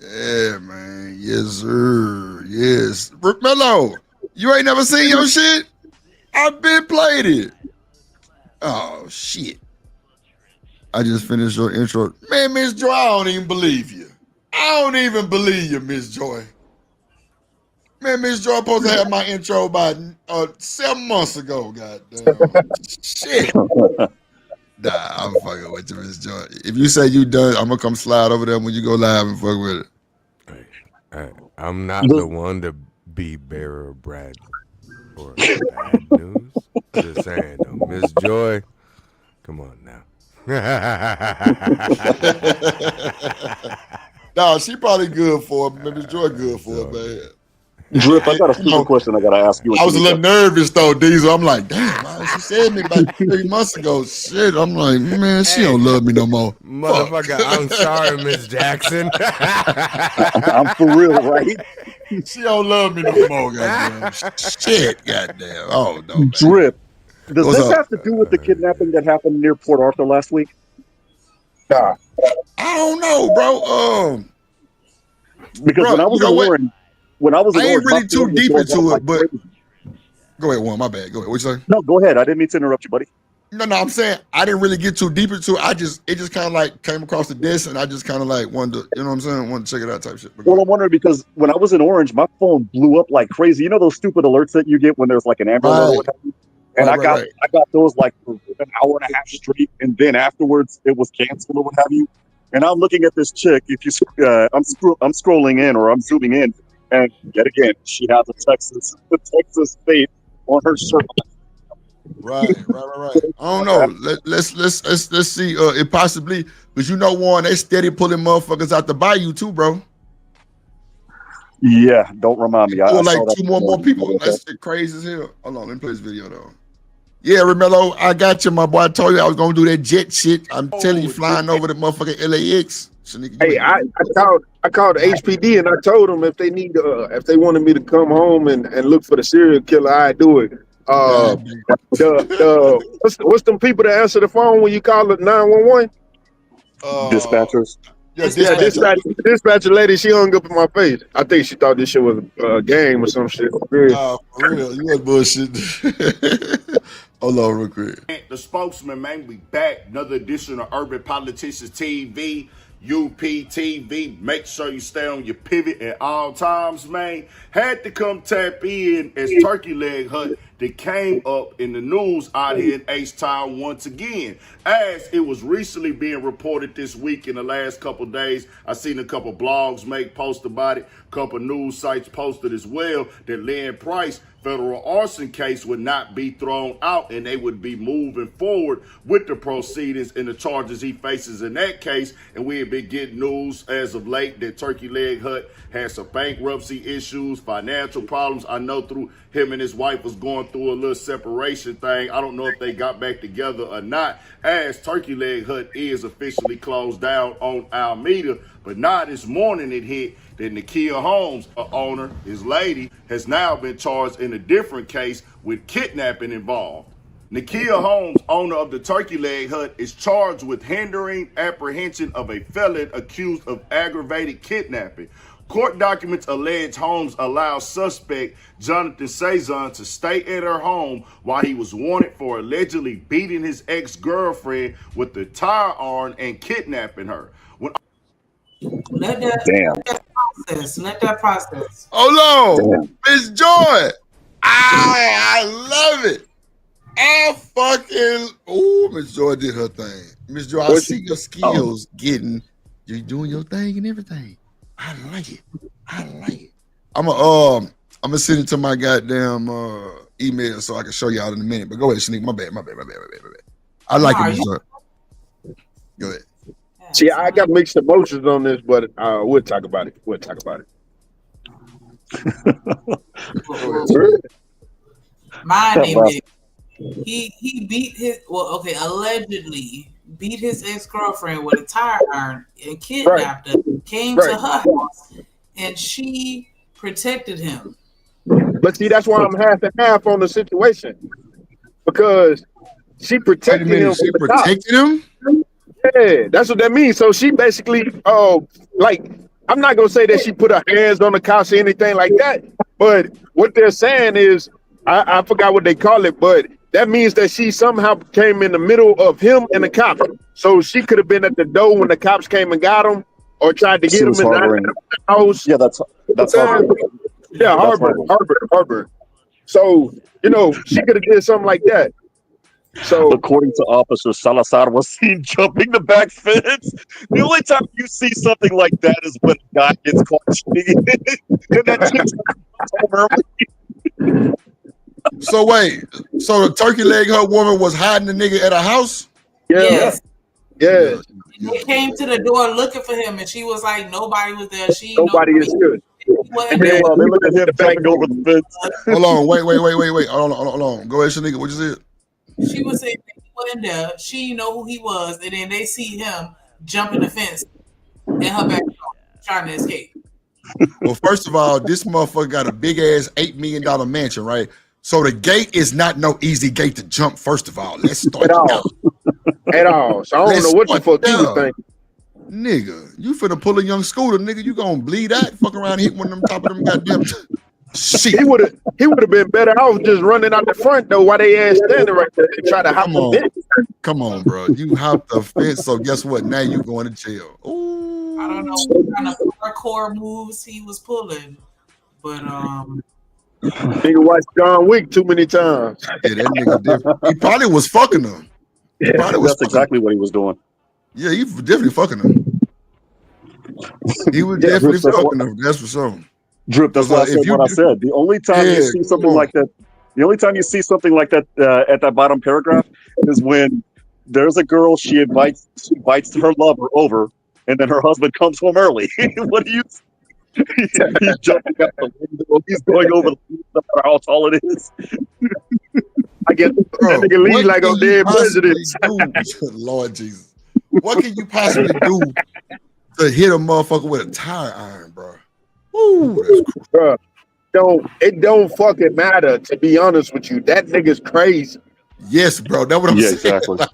7. Yeah, man. Yes, sir. Yes. Romello, you ain't never seen your shit? I've been played it. Oh, shit. I just finished your intro. Man, Miss Joy, I don't even believe you. I don't even believe you, Miss Joy. Man, Miss Joy supposed to have my intro about 7 months ago, goddamn. Shit. Nah, I'm fucking with you, Miss Joy. If you say you done, I'm gonna come slide over there when you go live and fuck with it. I'm not the one to be bearer of bad or bad news. Just saying though, Miss Joy, come on now. Nah, she probably good for it. Miss Joy good for it, man. Drip, I got a stupid question I gotta ask you. I was a little nervous though, Diesel. I'm like, damn, man, she said me about 3 months ago. Shit, I'm like, man, she don't love me no more. Motherfucker, I'm sorry, Miss Jackson. I'm for real, right? She don't love me no more, goddamn. Shit, goddamn. Oh no, man. Drip, does What's this up? have to do with the kidnapping that happened near Port Arthur last week? Nah. I don't know, bro. Because Bro, when I was you know in what? Warren, when I was in I ain't Orange, really my too phone was deep going into off it, like but crazy. go ahead, Warren. My bad. Go ahead. What you say? No, go ahead. I didn't mean to interrupt you, buddy. No, I'm saying I didn't really get too deep into it. It just kind of like came across the desk, and I just kind of like wanted to, you know what I'm saying? Wanted to check it out, type shit. But go Well, I'm wondering because when I was in Orange, my phone blew up like crazy. You know those stupid alerts that you get when there's like an Amber Alert or what have you? And I got those like for an hour and a half straight, and then afterwards it was canceled or what have you. And I'm looking at this chick. If you, I'm scrolling in or I'm zooming in, and yet again she has the Texas state on her shirt. Right. I don't know. Let's see. It possibly, because you know, Warren, they steady pulling motherfuckers out the bayou too, bro. Yeah, don't remind me. I Like saw that two more people. Okay. That's shit crazy as hell. Hold on, let me play this video though. Yeah, Romello, I got you, my boy. I told you I was gonna do that jet shit. I'm telling you, flying over the motherfucking LAX. Hey, I called the HPD and I told them if they need if they wanted me to come home and look for the serial killer, I'd do it. What's them people that answer the phone when you call it 911? Dispatchers. Yeah, dispatcher lady, she hung up in my face. I think she thought this shit was a game or some shit. For real, you was bullshit. Hold on, real quick. The spokesman, man, we back. Another edition of Urban Politicians TV, UPTV. Make sure you stay on your pivot at all times, man. Had to come tap in as Turkey Leg Hut that came up in the news out here in H-Town once again. As it was recently being reported this week in the last couple days, I seen a couple blogs make posts about it, a couple news sites posted as well, that Lynn Price federal arson case would not be thrown out and they would be moving forward with the proceedings and the charges he faces in that case. And we have been getting news as of late that Turkey Leg Hut has some bankruptcy issues, financial problems. I know through him and his wife was going through a little separation thing. I don't know if they got back together or not, as Turkey Leg Hut is officially closed down on Alameda. But now this morning it hit that Nakia Holmes, his lady, has now been charged in a different case with kidnapping involved. Nakia Holmes, owner of the Turkey Leg Hut, is charged with hindering apprehension of a felon accused of aggravated kidnapping. Court documents allege Holmes allowed suspect Jonathan Sazon to stay at her home while he was wanted for allegedly beating his ex-girlfriend with a tire iron and kidnapping her. Let that process. Let that process. Hold on, Miss Joy. I love it. I fucking Miss Joy did her thing. Miss Joy, I see your skills you're doing your thing and everything. I like it. I'm gonna send it to my goddamn email so I can show y'all in a minute. But go ahead, Shanique. My bad. I like it, Miss Joy. Go ahead. See, I got mixed emotions on this, but we'll talk about it. My name is. He beat his allegedly beat his ex-girlfriend with a tire iron and kidnapped her. Came to her house and she protected him. But see, that's why I'm half and half on the situation because she protected him. She protected him. Yeah, that's what that means. So she basically, I'm not gonna say that she put her hands on the couch or anything like that, but what they're saying is, I forgot what they call it, but that means that she somehow came in the middle of him and the cops. So she could have been at the door when the cops came and got him, or tried to get him in the house. Yeah, that's Harvard. Yeah, Harvard. So she could have did something like that. So, according to Officer Salazar, was seen jumping the back fence. The only time you see something like that is when a guy gets caught cheating. So wait, so the Turkey Leg Hut woman was hiding the nigga at a house? Yes. Yeah. They came to the door looking for him, and she was like, nobody was there. Nobody is good. And then, they look at him jumping over the fence. Hold on, wait. Hold on. Go ahead, Shanika. What you said? She was saying that he wasn't there. She know who he was, and then they see him jumping the fence in her back trying to escape. Well, first of all, this motherfucker got a big ass $8 million mansion, right? So the gate is not no easy gate to jump. First of all, let's start at all. So I don't know what the fuck you was thinking. Nigga, you finna pull a young scooter, nigga. You gonna bleed out? Fuck around and hit one of them top of them goddamn shit. He would have been better off just running out the front though while they ass standing right there and try to hop the fence. Come on, bro. You hopped the fence, so guess what? Now you going to jail. I don't know what kind of hardcore moves he was pulling, but Nigga watched John Wick too many times. Yeah, that nigga different. He probably was fucking them. That's exactly what he was doing. Yeah, he was definitely fucking them. He was definitely fucking them. That's for sure. Drip, that's why I said what I said. The only time you see something like that, at that bottom paragraph is when there's a girl, she invites her lover over, and then her husband comes home early. What do you? He's jumping out the window. He's going over the no matter how tall it is. I get that nigga leave like a dead president. Lord Jesus, what can you possibly do to hit a motherfucker with a tire iron, bro? Ooh, bro, it don't fucking matter. To be honest with you, that nigga's crazy. Yes, bro. That's what I'm saying. Exactly. Like,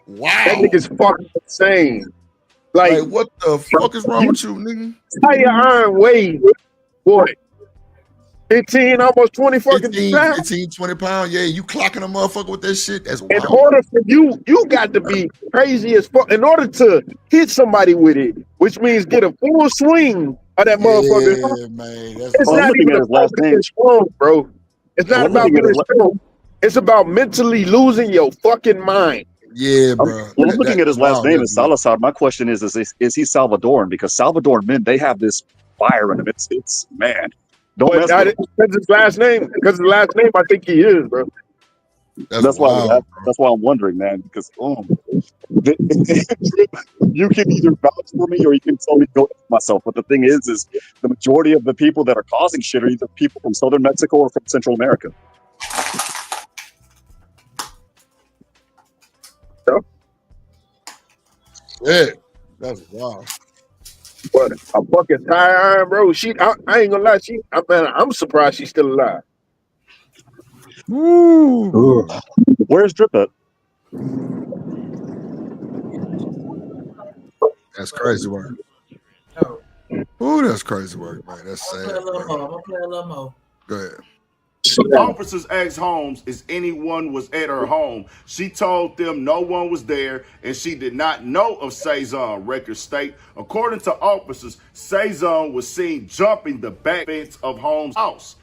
wow, that nigga's fucking insane. Like, what the fuck is wrong with you, nigga? Tire iron weight, boy. 15, almost 20 fucking 15, 20 pounds. Yeah, you clocking a motherfucker with that shit. That's wild. In order for you got to be crazy as fuck in order to hit somebody with it, which means get a full swing of that motherfucker. Yeah, man. It's not even about being strong, bro. It's not about being strong. It's about mentally losing your fucking mind. Yeah, bro. I'm looking at his last name is Salazar. My question is he Salvadoran? Because Salvadoran men, they have this fire in them. It's man. Don't mess with him. Because his last name, I think he is, bro. That's why I'm wondering, man. Because you can either vouch for me or you can tell me go for myself. But the thing is the majority of the people that are causing shit are either people from southern Mexico or from Central America. Yeah, that's wild. But a fucking tire iron, bro. I ain't gonna lie. I'm surprised she's still alive. Ooh. Where's Drip at? That's crazy work. Oh. Ooh, that's crazy work, man. That's I'm sad. gonna play a little Man. more. I'm gonna play a little more. Go ahead. Officers asked Holmes if anyone was at her home. She told them no one was there and she did not know of Cezanne, records state. According to officers, Cezanne was seen jumping the back fence of Holmes' house.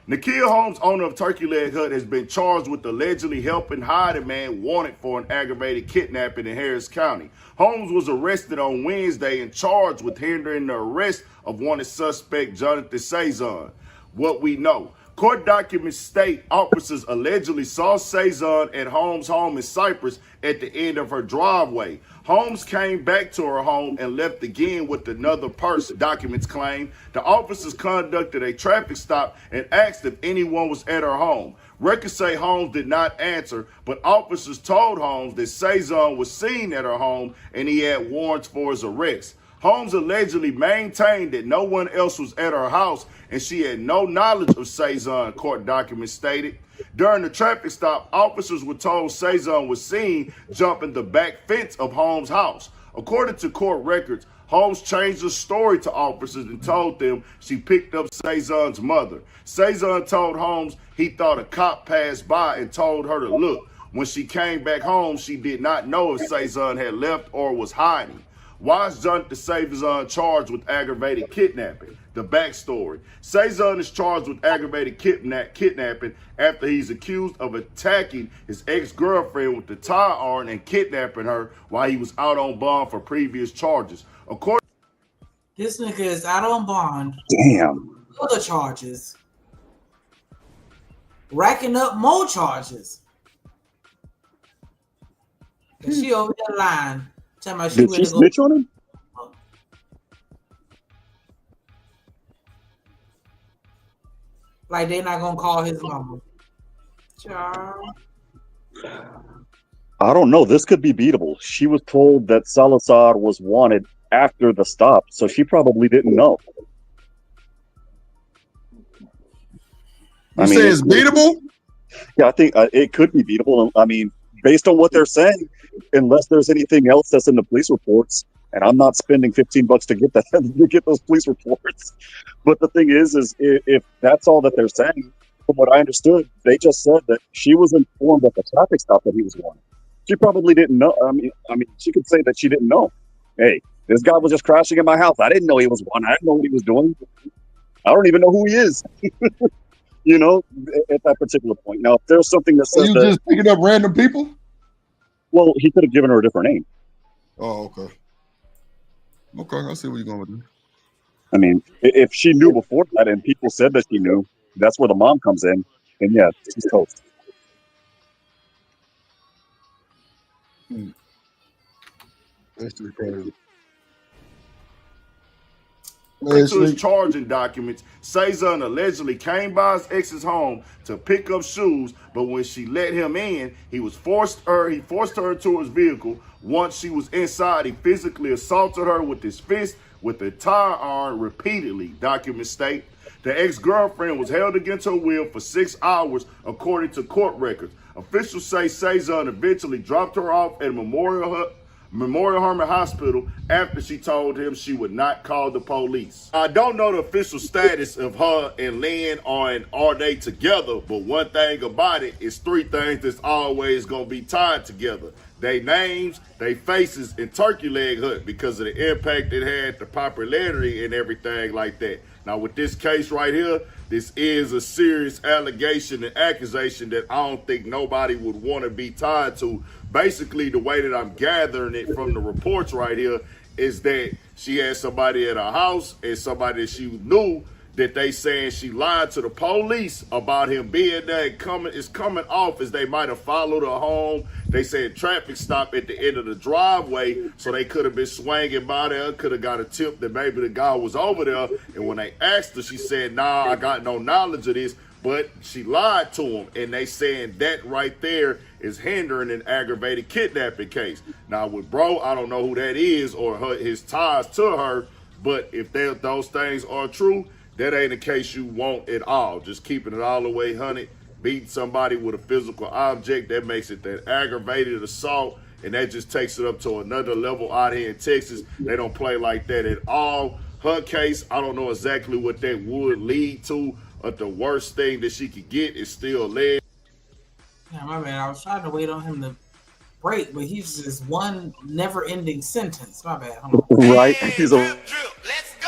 Nikhil Holmes, owner of Turkey Leg Hut, has been charged with allegedly helping hide a man wanted for an aggravated kidnapping in Harris County. Holmes was arrested on Wednesday and charged with hindering the arrest of wanted suspect Jonathan Cezanne. What we know. Court documents state officers allegedly saw Cezanne at Holmes' home in Cypress at the end of her driveway. Holmes came back to her home and left again with another person, documents claim. The officers conducted a traffic stop and asked if anyone was at her home. Records say Holmes did not answer, but officers told Holmes that Cezanne was seen at her home and he had warrants for his arrest. Holmes allegedly maintained that no one else was at her house and she had no knowledge of Cezanne, court documents stated. During the traffic stop, officers were told Cezanne was seen jumping the back fence of Holmes' house. According to court records, Holmes changed the story to officers and told them she picked up Cezanne's mother. Cezanne told Holmes he thought a cop passed by and told her to look. When she came back home, she did not know if Cezanne had left or was hiding. Why is Jonathan Cezanne charged with aggravated kidnapping? The backstory. Cezanne is charged with aggravated kidnapping after he's accused of attacking his ex-girlfriend with the tire iron and kidnapping her while he was out on bond for previous charges. According This nigga is out on bond. Damn. Other charges. Racking up more charges. And she over there lying. Talking about she Did she ready to go. snitch on him? Like they not gonna call his mama. Child. I don't know. This could be beatable. She was told that Salazar was wanted after the stop, so she probably didn't know. You say it's beatable? Yeah, I think it could be beatable. I mean, based on what they're saying, unless there's anything else that's in the police reports, and I'm not spending $15 to get that to get those police reports. But the thing is if that's all that they're saying, from what I understood, they just said that she was informed at the traffic stop that he was wanted. She probably didn't know. I mean, she could say that she didn't know. Hey, this guy was just crashing in my house. I didn't know he was wanted. I didn't know what he was doing. I don't even know who he is. You know, at that particular point. Now, if there's something that says you just picking up random people? Well, he could have given her a different name. Oh, okay. Okay, I see where you're going with this. I mean, if she knew before that and people said that she knew, that's where the mom comes in. And yeah, she's toast. That's just crazy. According to his charging documents, Cezanne allegedly came by his ex's home to pick up shoes, but when she let him in, he forced her into his vehicle. Once she was inside, he physically assaulted her with his fist with a tire iron repeatedly, documents state. The ex-girlfriend was held against her will for 6 hours, according to court records. Officials say Cezanne eventually dropped her off at Memorial Hermann Hospital after she told him she would not call the police. I don't know the official status of her and Lynn are they together, but one thing about it is 3 things that's always going to be tied together. They names, they faces, and Turkey Leg Hut because of the impact it had, the popularity and everything like that. Now with this case right here, this is a serious allegation and accusation that I don't think nobody would want to be tied to. Basically, the way that I'm gathering it from the reports right here is that she had somebody at her house and somebody that she knew that they saying she lied to the police about him being there. It's coming off as they might have followed her home. They said traffic stop at the end of the driveway, so they could have been swinging by there, could have got a tip that maybe the guy was over there. And when they asked her, she said, nah, I got no knowledge of this. But she lied to him, and they saying that right there is hindering an aggravated kidnapping case. Now with bro, I don't know who that is or his ties to her, but if those things are true, that ain't a case you want at all. Just keeping it all the way 100. beating somebody with a physical object, that makes it that aggravated assault, and that just takes it up to another level out here in Texas. They don't play like that at all. Her case, I don't know exactly what that would lead to, but the worst thing that she could get is still led. Yeah, my bad. I was trying to wait on him to break, but he's just one never-ending sentence. My bad. Hold on. Right? He's a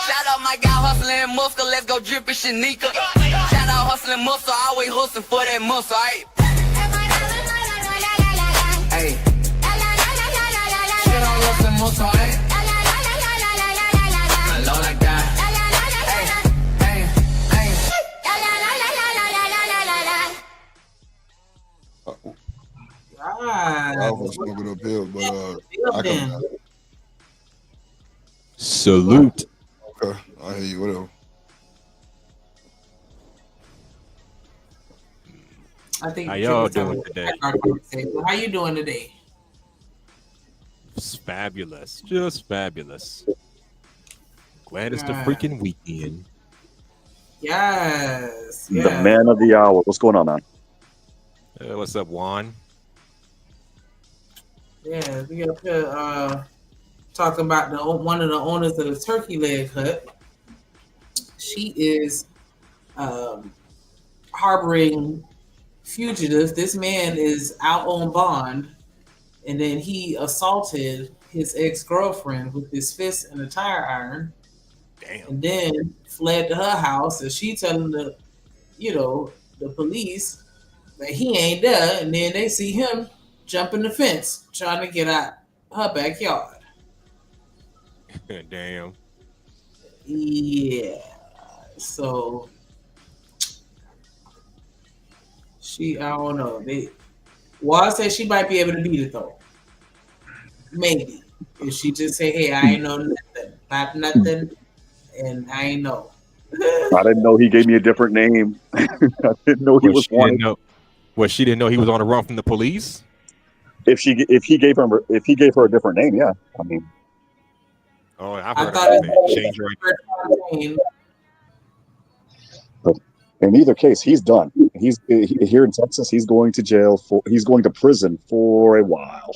Shout out my guy hustling muscle, let's go drippin' Shanika. Shout out hustling muscle, always hustling for that muscle, aight? Hey. Shout out hustling muscle, aight? I love like that. I was smoking uphill, but I come down. Salute. Okay, I hear you. Whatever. I think How y'all doing today? How you doing today? It's fabulous. Just fabulous. Glad it's the Yeah. freaking weekend. Yes. the man of the hour. What's going on, man? What's up, Juan? Yeah, we got to talk about one of the owners of the Turkey Leg Hut. She is harboring fugitives. This man is out on bond, and then he assaulted his ex-girlfriend with his fist and a tire iron. Damn. And then fled to her house, and she telling the police that he ain't there, and then they see him jumping the fence trying to get out her backyard. Damn. Yeah. So I don't know. Wall said she might be able to beat it though. Maybe. If she just say, hey, I ain't know nothing about nothing, and I ain't know. I didn't know he gave me a different name. I didn't know he was wanted. She didn't know he was on the run from the police? If he gave her a different name, yeah. I mean, Oh, I've I heard thought of it that. Change right. but in either case, he's done. He's here in Texas. He's going to jail he's going to prison for a while.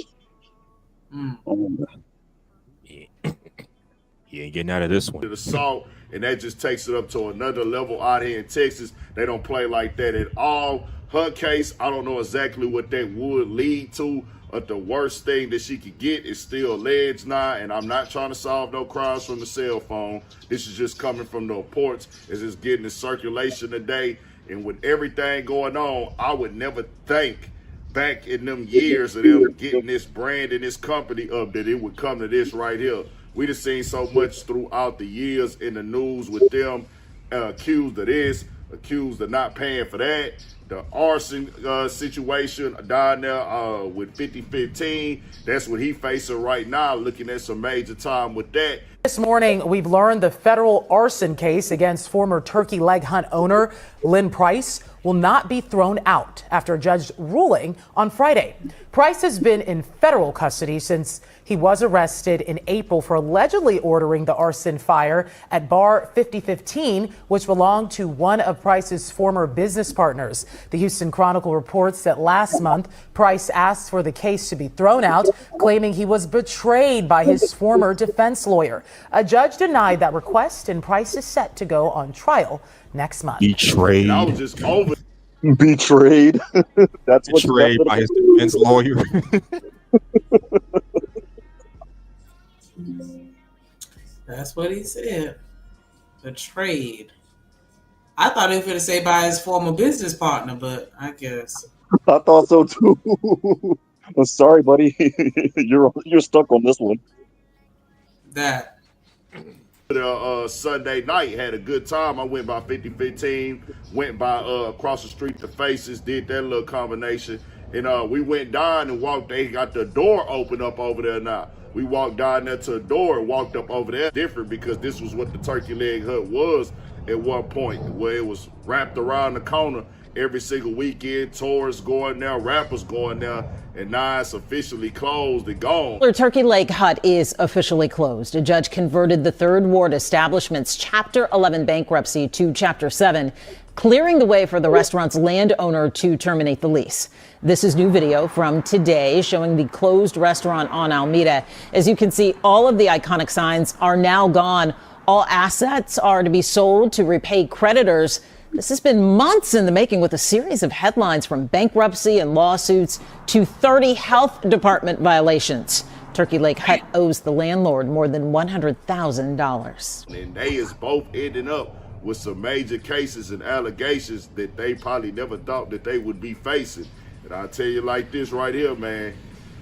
He ain't getting out of this one. Assault, and that just takes it up to another level out here in Texas. They don't play like that at all. Her case, I don't know exactly what that would lead to, but the worst thing that she could get is still alleged now, and I'm not trying to solve no crimes from the cell phone. This is just coming from the reports. It's just getting in circulation today, and with everything going on, I would never think back in them years of them getting this brand and this company up that it would come to this right here. We just seen so much throughout the years in the news with them accused of this, accused of not paying for that. The arson situation down there with 5015, that's what he facing right now, looking at some major time with that. This morning, we've learned the federal arson case against former Turkey Leg Hunt owner Lynn Price will not be thrown out after a judge ruling on Friday. Price has been in federal custody since he was arrested in April for allegedly ordering the arson fire at Bar 5015, which belonged to one of Price's former business partners. The Houston Chronicle reports that last month, Price asked for the case to be thrown out, claiming he was betrayed by his former defense lawyer. A judge denied that request, and Price is set to go on trial next month. Betrayed. I was just over. Betrayed. That's what Betrayed by his defense lawyer. That's what he said. Betrayed. I thought he was going to say by his former business partner, but I guess. I thought so too. I'm sorry, buddy. You're stuck on this one. That. Sunday night, had a good time. I went by 5015, went by across the street to Faces, did that little combination, and we went down and walked. They got the door open up over there now. We walked down there to the door and walked up over there. Different because this was what the Turkey Leg Hut was at one point, where it was wrapped around the corner every single weekend. Tourists going there, rappers going there, and now it's officially closed and gone. Turkey Lake Hut is officially closed. A judge converted the Third Ward establishment's Chapter 11 bankruptcy to Chapter 7, clearing the way for the restaurant's landowner to terminate the lease. This is new video from today showing the closed restaurant on Alameda. As you can see, all of the iconic signs are now gone. All assets are to be sold to repay creditors. This has been months in the making, with a series of headlines from bankruptcy and lawsuits to 30 health department violations. Turkey Lake Hut owes the landlord more than $100,000. And they is both ending up with some major cases and allegations that they probably never thought that they would be facing. And I'll tell you like this right here, man,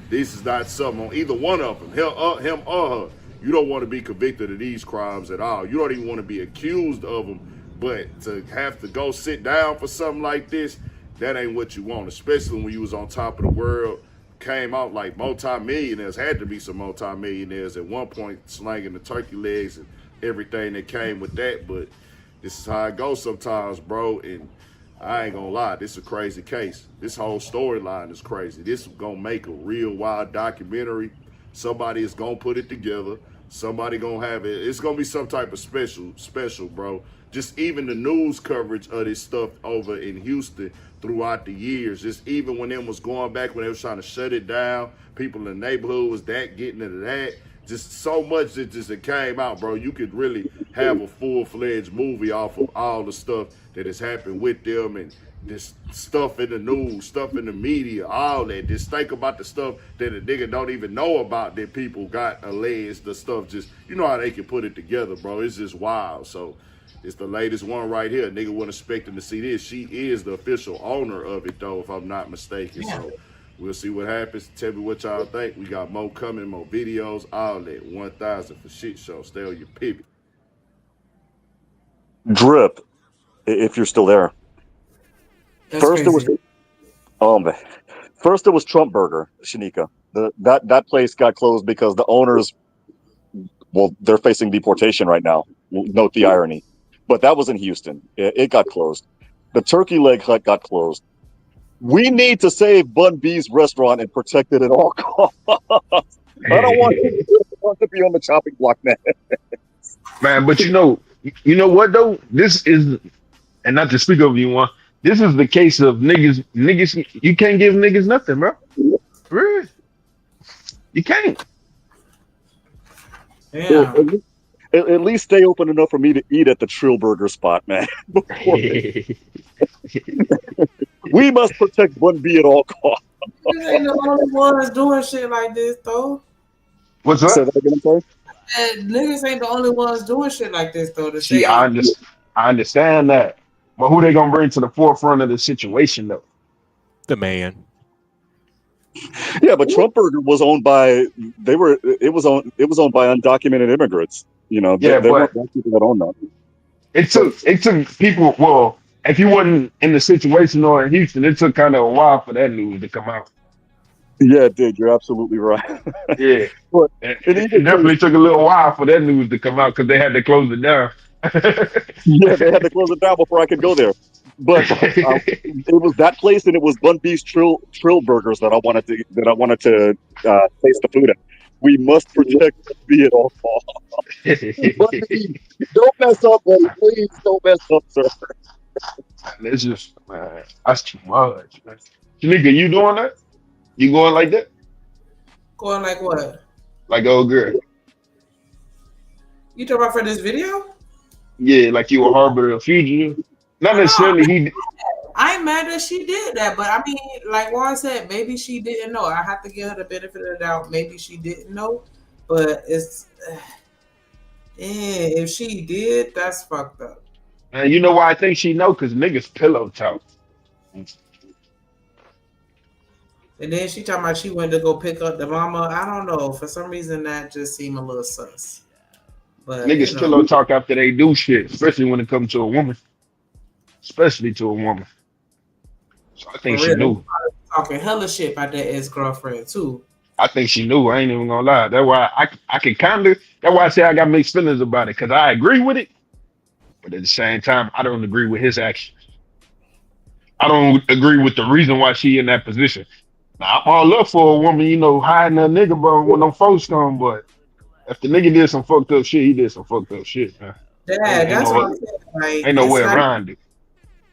this is not something on either one of them, him or her. You don't want to be convicted of these crimes at all. You don't even want to be accused of them. But to have to go sit down for something like this, that ain't what you want, especially when you was on top of the world, came out like multi-millionaires, had to be some multi-millionaires at one point, slanging the turkey legs and everything that came with that. But this is how it goes sometimes, bro, and I ain't gonna lie, this is a crazy case. This whole storyline is crazy. This is gonna make a real wild documentary. Somebody is gonna put it together. Somebody gonna have it. It's gonna be some type of special, bro. Just even the news coverage of this stuff over in Houston throughout the years, just even when them was going back, when they was trying to shut it down, people in the neighborhood was getting into that. Just so much that just it came out, bro. You could really have a full-fledged movie off of all the stuff that has happened with them and this stuff in the news, stuff in the media, all that. Just think about the stuff that a nigga don't even know about that people got alleged, the stuff just, you know how they can put it together, bro. It's just wild. So it's the latest one right here. Nigga wasn't expecting to see this. She is the official owner of it, though, if I'm not mistaken. Yeah. So we'll see what happens. Tell me what y'all think. We got more coming, more videos, all that. 1,000 for shit show. Stay on your pivot. Drip, if you're still there. That's First crazy. it was Trump Burger, Shanika. That place got closed because the owners, well, they're facing deportation right now. Note the irony. But that was in Houston. It got closed. The Turkey Leg Hut got closed. We need to save Bun B's restaurant and protect it at all costs. I don't want to be on the chopping block, man. Man, but you know what though? This is, and not to speak over you one, this is the case of niggas, you can't give niggas nothing, bro. Really? You can't. Yeah. At least stay open enough for me to eat at the Trill Burger spot, man. We must protect Bun B at all costs. Niggas ain't the only ones doing shit like this, though. What's that? Say that again, I'm sorry? Niggas ain't the only ones doing shit like this, though. To See, say, I understand that. But who they gonna bring to the forefront of the situation though? The man. Yeah, but Trump Burger was owned by it was owned by undocumented immigrants. You know, Yeah, they but- weren't black people that owned that. It took people. Well, if you wasn't in the situation or in Houston, it took kind of a while for that news to come out. Yeah, it did. You're absolutely right. Yeah, But it definitely took a little while for that news to come out because they had to close it down. Yeah, they had to close it down before I could go there. But it was that place, and it was Bun B's Trill Burgers that I wanted to taste the food at. We must protect Bun B at all costs. Bun B, don't mess up, buddy. Please don't mess up, sir. It's just, man, that's too much. Man. Shanika, you doing that? You going like that? going like what? Like old girl? You talking about for this video? Yeah, like you a harbor a fugitive. Not necessarily he. I ain't mad that she did that, but I mean, like Juan said, maybe she didn't know. I have to give her the benefit of the doubt. Maybe she didn't know, but it's if she did, that's fucked up. And you know why I think she know? Because niggas pillow talk. And then she talking about she went to go pick up the mama. I don't know. For some reason, that just seemed a little sus. But Niggas pillow talk after they do shit, especially when it comes to a woman. Especially to a woman. So I think for she real, knew. talking hella shit about that ex-girlfriend too. I think she knew. I ain't even gonna lie. That's why I can kind of. That's why I say I got mixed feelings about it, because I agree with it, but at the same time, I don't agree with his actions. I don't agree with the reason why she in that position. Now, I'm all up for a woman, hiding her nigga, bro, when them folks come. But if the nigga did some fucked up shit, he did some fucked up shit, man. Dad, that's what I'm saying. Like, Ain't no way it's not- around it.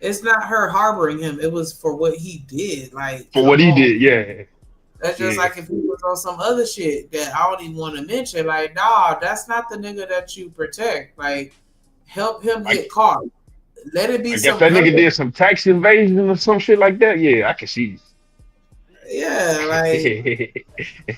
It's not her harboring him. It was for what he did. Like, For what he did, yeah. that's just Yeah. like if he was on some other shit that I don't even want to mention. Like, nah, that's not the nigga that you protect. Like, help him get caught. Let it be Like, some if that nigga other- did some tax evasion or some shit like that, yeah, I can see. Yeah, like,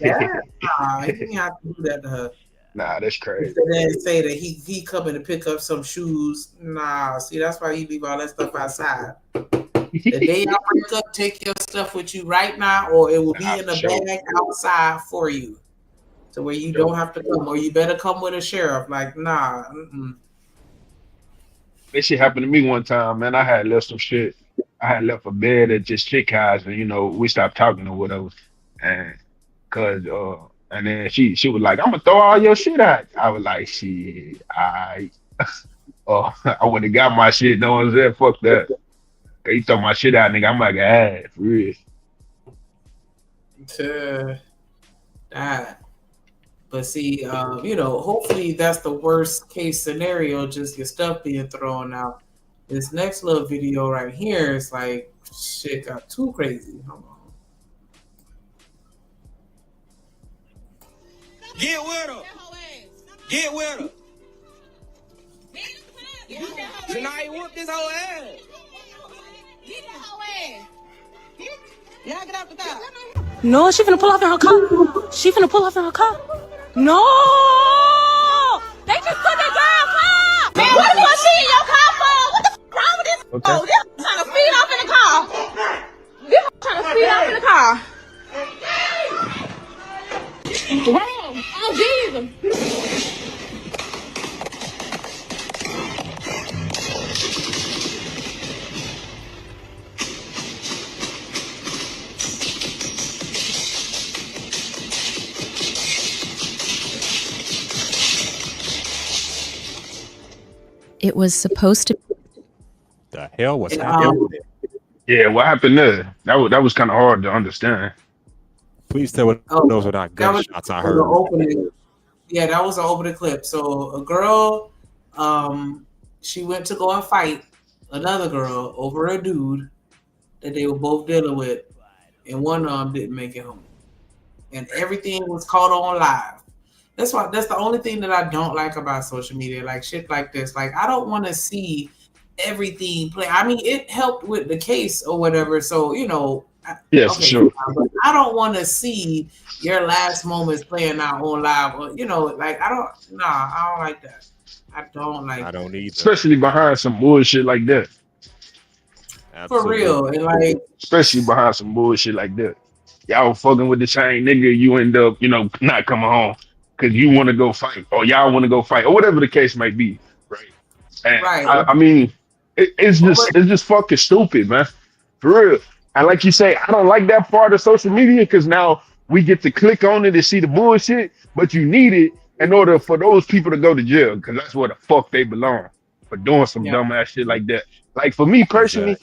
that, nah, he didn't have to do that to her. Nah, that's crazy. And then say that he coming to pick up some shoes. Nah, see, that's why you leave all that stuff outside. The day I break up, take your stuff with you right now, or it will be in a bag outside for you, to where you don't have to come, or you better come with a sheriff. Like, nah. That shit happened to me one time, man. I had left some shit. I had left a bed at just chick house, and we stopped talking or whatever. And then she was like, "I'm gonna throw all your shit out." I was like, "Shit, I would have got my shit. No one said fuck that. You throw my shit out, nigga. I'm like, for real." That. But see, hopefully that's the worst case scenario, just your stuff being thrown out. This next little video right here is like, shit got too crazy. Hold on. Get with her. Get with her. Tonight, whoop this whole ass. Get that whole ass. Y'all get out the car. No, she finna pull off in her car. She finna pull off in her car. No! They just took that girl car! Man, what the fuck she in your car for? What the fuck wrong with this? Okay. Oh, this trying to feed off in the car. This trying to feed off in the car. Wrong. Oh, Jesus. It was supposed to. The hell was happening there? Yeah, what happened there? That was kind of hard to understand. Please tell what those were not That was gunshots I the heard. opening. Yeah, that was an opening clip. So a girl, she went to go and fight another girl over a dude that they were both dealing with, and one of them didn't make it home, and everything was caught on live. That's the only thing that I don't like about social media, like shit like this. Like, I don't want to see everything play. I mean, it helped with the case or whatever, so Yeah, for sure. But I don't want to see your last moments playing out on live. Or, like I don't like that. I don't like. I don't either. Especially behind some bullshit like that. For real, and like Especially behind some bullshit like that. Y'all fucking with the same nigga, you end up, not coming home because you want to go fight, or y'all want to go fight, or whatever the case might be, right? And I mean, it's just fucking stupid, man. For real. And like you say, I don't like that part of social media because now we get to click on it and see the bullshit, but you need it in order for those people to go to jail because that's where the fuck they belong for doing some dumbass shit like that. Like for me personally,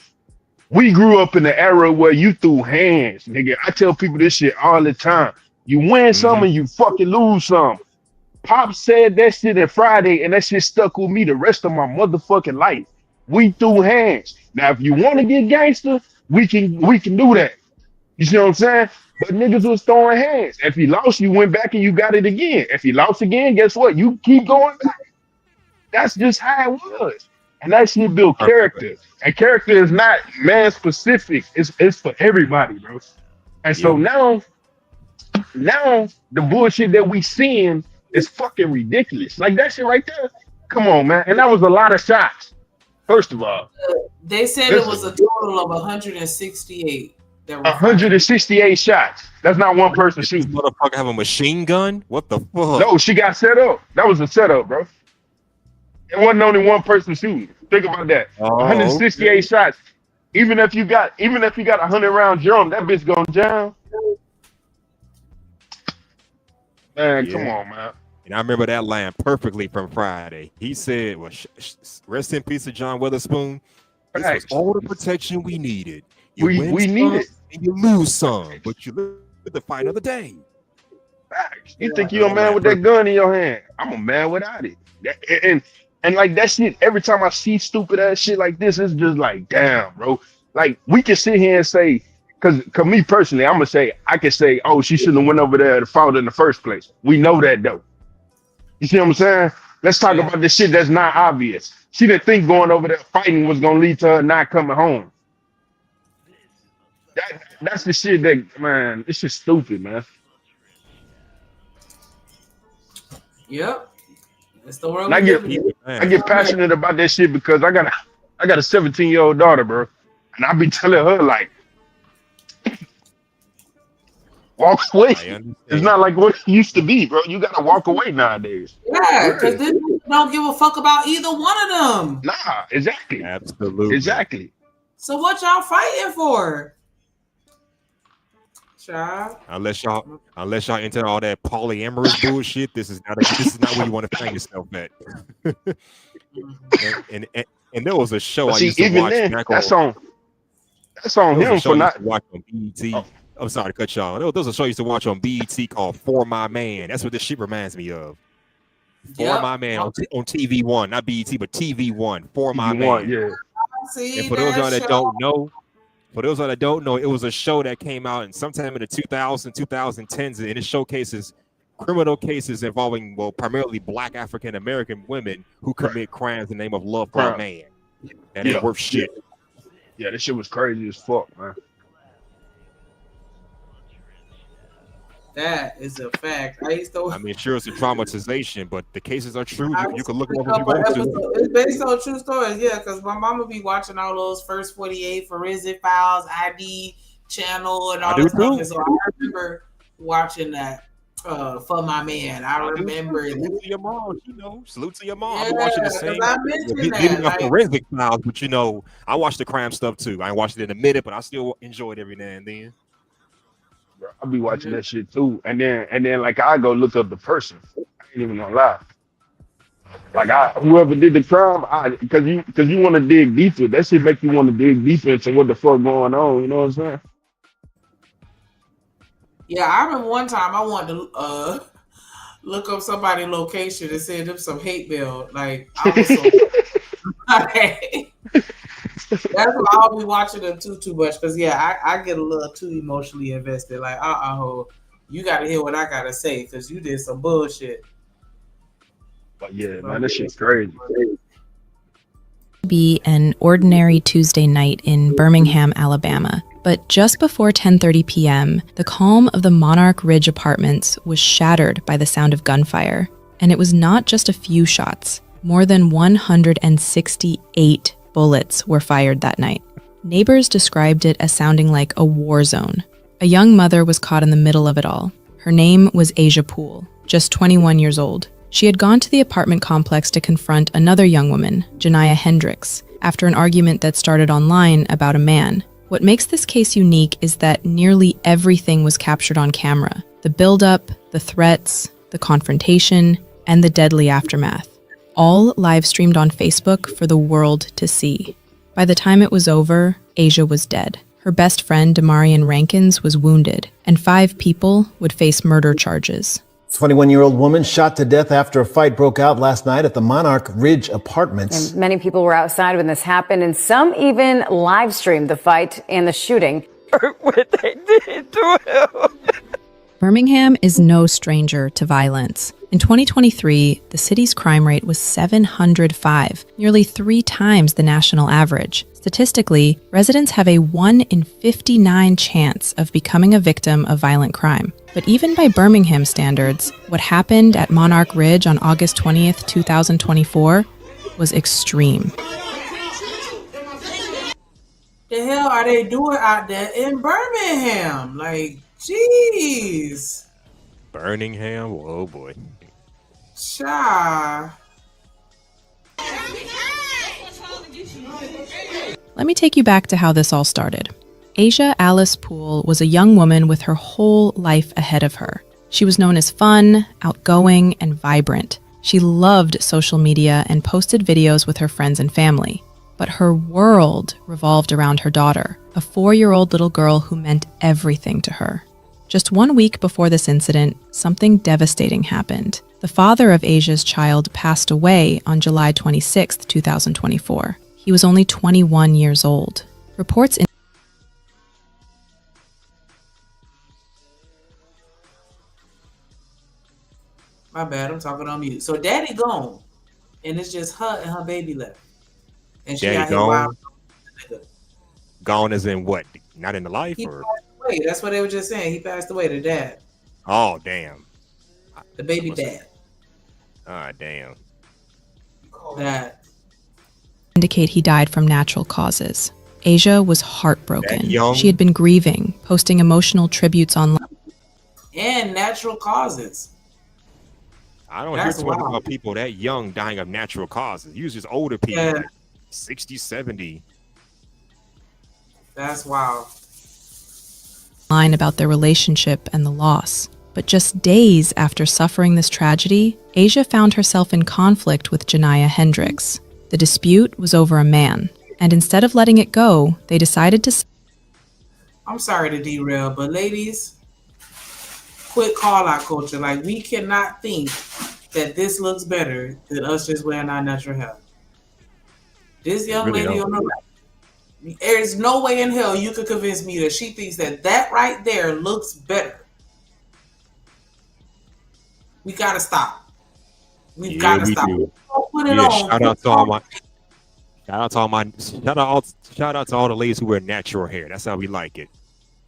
we grew up in the era where you threw hands, nigga. I tell people this shit all the time. You win some and you fucking lose some. Pop said that shit on Friday and that shit stuck with me the rest of my motherfucking life. We threw hands. Now, if you want to get gangster, we can do that. You see what I'm saying? But niggas was throwing hands. If you lost, you went back and you got it again. If you lost again, guess what? You keep going back. That's just how it was. And that shit built character. And character is not man specific. It's for everybody, bro. And so now the bullshit that we seeing is fucking ridiculous. Like that shit right there. Come on, man. And that was a lot of shots. First of all, they said it was a total of 168. 168 shots. That's not one person shooting. Motherfucker have a machine gun? What the fuck? No, she got set up. That was a setup, bro. It wasn't only one person shooting. Think about that. 168 shots. Even if you got 100 round drum, that bitch going down. Man, come on, man. And I remember that line perfectly from Friday. He said, well, rest in peace to John Witherspoon. This was Facts. all the protection we needed. You We win need some it. and you lose some, but you live to fight another day. Facts. You think you're a man with that gun in your hand? I'm a man without it. And like that shit. Every time I see stupid ass shit like this, it's just like, damn, bro. Like we can sit here and say, cause me personally, I'm gonna say, I can say, oh, she shouldn't have went over there to fought in the first place. We know that though. You see what I'm saying? Let's talk about the shit that's not obvious. She didn't think going over there fighting was gonna lead to her not coming home. That's the shit that, man, it's just stupid, man. Yep. It's the world. And I get passionate about that shit because I got a 17-year-old daughter, bro. And I be telling her like, walk away. It's not like what it used to be, bro. You gotta walk away nowadays. Yeah, because they don't give a fuck about either one of them. Nah, exactly. Absolutely. Exactly. So what y'all fighting for? Child. Unless y'all into all that polyamorous bullshit, this is not where you want to find yourself at. and there was a show I used to watch back that's on. That's on him for not watch on BET. I'm sorry to cut y'all. There was a show I used to watch on BET called For My Man. That's what this shit reminds me of. For My Man on TV1, not BET, but TV1. For My Man. Yeah. And for those of y'all that don't know, it was a show that came out in sometime in the 2000s, 2010s, and it showcases criminal cases involving, well, primarily Black African American women who commit crimes in the name of love for a man. That ain't worth shit. Yeah, this shit was crazy as fuck, man. That is a fact. I mean, sure, it's a traumatization, but the cases are true. You can look them up if you want to. It's based on true stories, yeah. Because my mama be watching all those First 48, Forensic Files, ID channel, and all that stuff. And so I remember watching that For My Man. I remember. Salute to your mom, Salute to your mom. Yeah, I've been watching the same. I mentioned Getting that, off Forensic Files, but I watch the crime stuff too. I ain't watched it in a minute, but I still enjoy it every now and then. I'll be watching that shit too, and then like I go look up the person. I ain't even gonna lie. Like whoever did the crime, because you want to dig deeper. That shit make you want to dig deeper into what the fuck going on. You know what I'm saying? Yeah, I remember one time I wanted to look up somebody's location and send them some hate mail. Like I was so. That's why I'll be watching them too much because I get a little too emotionally invested. Like you gotta hear what I gotta say because you did some bullshit. But yeah, man, this shit's crazy. Be an ordinary Tuesday night in Birmingham, Alabama. But just before 10:30 p.m., the calm of the Monarch Ridge apartments was shattered by the sound of gunfire. And it was not just a few shots. More than 168 bullets were fired that night. Neighbors described it as sounding like a war zone. A young mother was caught in the middle of it all. Her name was Asia Poole, just 21 years old. She had gone to the apartment complex to confront another young woman, Janiyah Hendricks, after an argument that started online about a man. What makes this case unique is that nearly everything was captured on camera. The buildup, the threats, the confrontation, and the deadly aftermath. All live streamed on Facebook for the world to see. By the time it was over, Asia was dead. Her best friend, Damarian Rankins, was wounded, and 5 people would face murder charges. 21-year-old woman shot to death after a fight broke out last night at the Monarch Ridge Apartments. And many people were outside when this happened, and some even live streamed the fight and the shooting. What they did to him. Birmingham is no stranger to violence. In 2023, the city's crime rate was 705, nearly 3 times the national average. Statistically, residents have a 1 in 59 chance of becoming a victim of violent crime. But even by Birmingham standards, what happened at Monarch Ridge on August 20th, 2024 was extreme. The hell are they doing out there in Birmingham? Like, jeez. Birmingham? Oh boy. Cha. Let me take you back to how this all started. Asia Alice Poole was a young woman with her whole life ahead of her. She was known as fun, outgoing, and vibrant. She loved social media and posted videos with her friends and family. But her world revolved around her daughter, a 4-year-old little girl who meant everything to her. Just 1 week before this incident, something devastating happened. The father of Asia's child passed away on July 26, 2024. He was only 21 years old. Reports in My bad, I'm talking on mute. So daddy gone, and it's just her and her baby left. And she Daddy out here gone. wild. Gone as in what? Not in the life, He or passed away. That's what they were just saying. He passed away, the dad, oh damn, the baby dad. ah damn. That indicate he died from natural causes. Asia was heartbroken. That young? She had been grieving, posting emotional tributes online. and natural causes. I don't That's hear too much wild. about people that young dying of natural causes. Usually it's older people, Yeah. like 60, 70. That's wild. About their relationship and the loss. But just days after suffering this tragedy, Asia found herself in conflict with Janiyah Hendricks. The dispute was over a man, and instead of letting it go, they decided to I'm sorry to derail, but ladies, quit call out culture. Like, we cannot think that this looks better than us just wearing our natural hair. This young Really lady don't. on the right, there's no way in hell you could convince me that she thinks that that right there looks better. We gotta stop. We've Yeah, gotta we stop. do. Don't put it Yeah, on. shout out to all my shout out to all the ladies who wear natural hair. That's how we like it.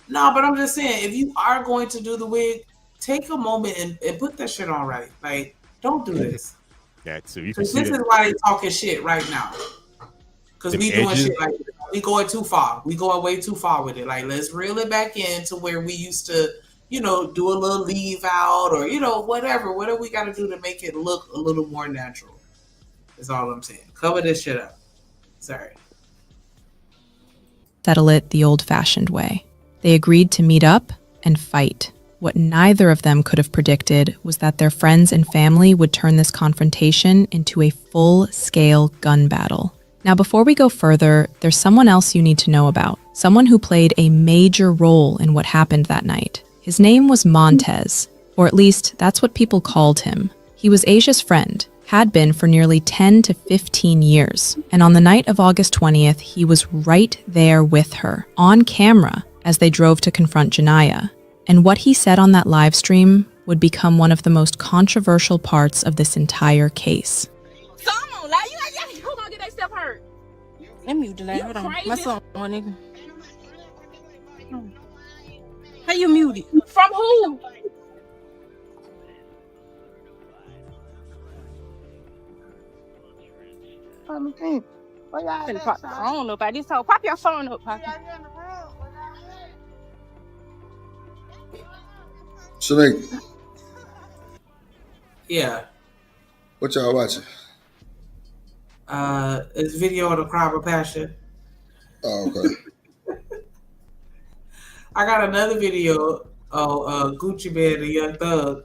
No, but I'm just saying, if you are going to do the wig, take a moment and put that shit on right. Like, don't do this. That too. You can Because see this is it. why they talking shit right now. Because Them we doing edges? shit like this. We going too far. We going way too far with it. Like, let's reel it back in to where we used to, you know, do a little leave out or, you know, whatever we got to do to make it look a little more natural. That's all I'm saying. Cover this shit up. Sorry. settle it the old-fashioned way. They agreed to meet up and fight. What neither of them could have predicted was that their friends and family would turn this confrontation into a full-scale gun battle. Now, before we go further, there's someone else you need to know about. Someone who played a major role in what happened that night. His name was Montez, or at least that's what people called him. He was Asia's friend, had been for nearly 10 to 15 years. And on the night of August 20th, he was right there with her, on camera, as they drove to confront Janiyah. And what he said on that live stream would become one of the most controversial parts of this entire case. Who gonna get themselves hurt? Let me mute the line. Hold on. My son, one nigga. How you mute it? From who? Finna pop the phone up. I just told pop your phone up, Poppy. Shanique, Yeah. what y'all watching? It's video of the crime of passion. Oh, okay. I got another video of Gucci Mane, the Young Thug.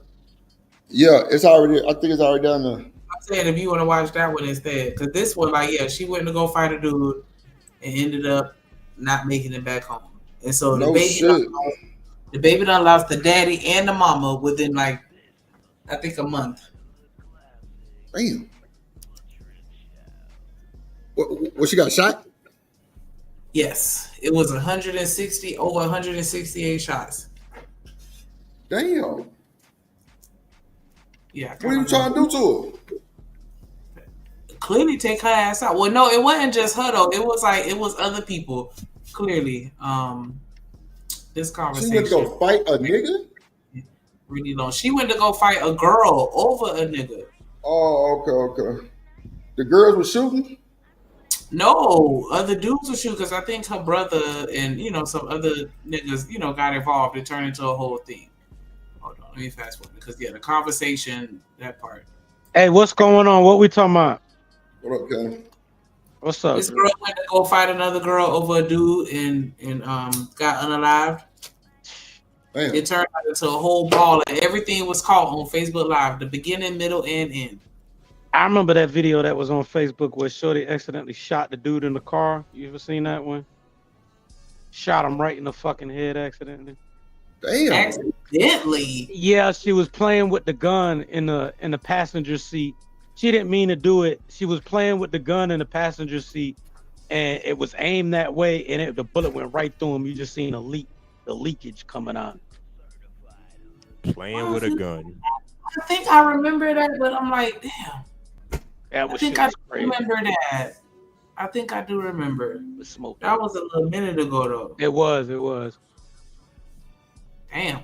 Yeah, it's already. I think it's already done there. I'm saying if you want to watch that one instead, because this one, like, yeah, she went to go fight a dude and ended up not making it back home. And so No the shit. baby done lost the daddy and the mama within, like, I think a month. Damn. What she got shot? Yes, it was 160 over 168 shots. Damn. Yeah. What are you trying to do to her? Clearly take her ass out. Well, no, it wasn't just her though. It was other people. Clearly, this She conversation. went to go fight a nigga? Really long. She went to go fight a girl over a nigga. Oh, okay. The girls were shooting? No, other dudes were shooting because I think her brother and, you know, some other niggas, you know, got involved. It turned into a whole thing. Hold on, let me fast forward because yeah, the conversation, that part. Hey, what's going on? What we talking about? What up, Kevin? What's up? This girl went to go fight another girl over a dude and got unalived. Damn. It turned out into a whole ball and everything was caught on Facebook Live, the beginning, middle, and end. I remember that video that was on Facebook where Shorty accidentally shot the dude in the car. You ever seen that one? Shot him right in the fucking head accidentally. Damn. Accidentally. Yeah, she was playing with the gun in the passenger seat. She didn't mean to do it. She was playing with the gun in the passenger seat, and it was aimed that way, and the bullet went right through him. You just seen the leakage coming out. Playing with a gun. I think I remember that, but I'm like, damn. That I was think shit I was crazy. remember that. I think I do remember. The smoke. That was a little minute ago, though. It was. Damn.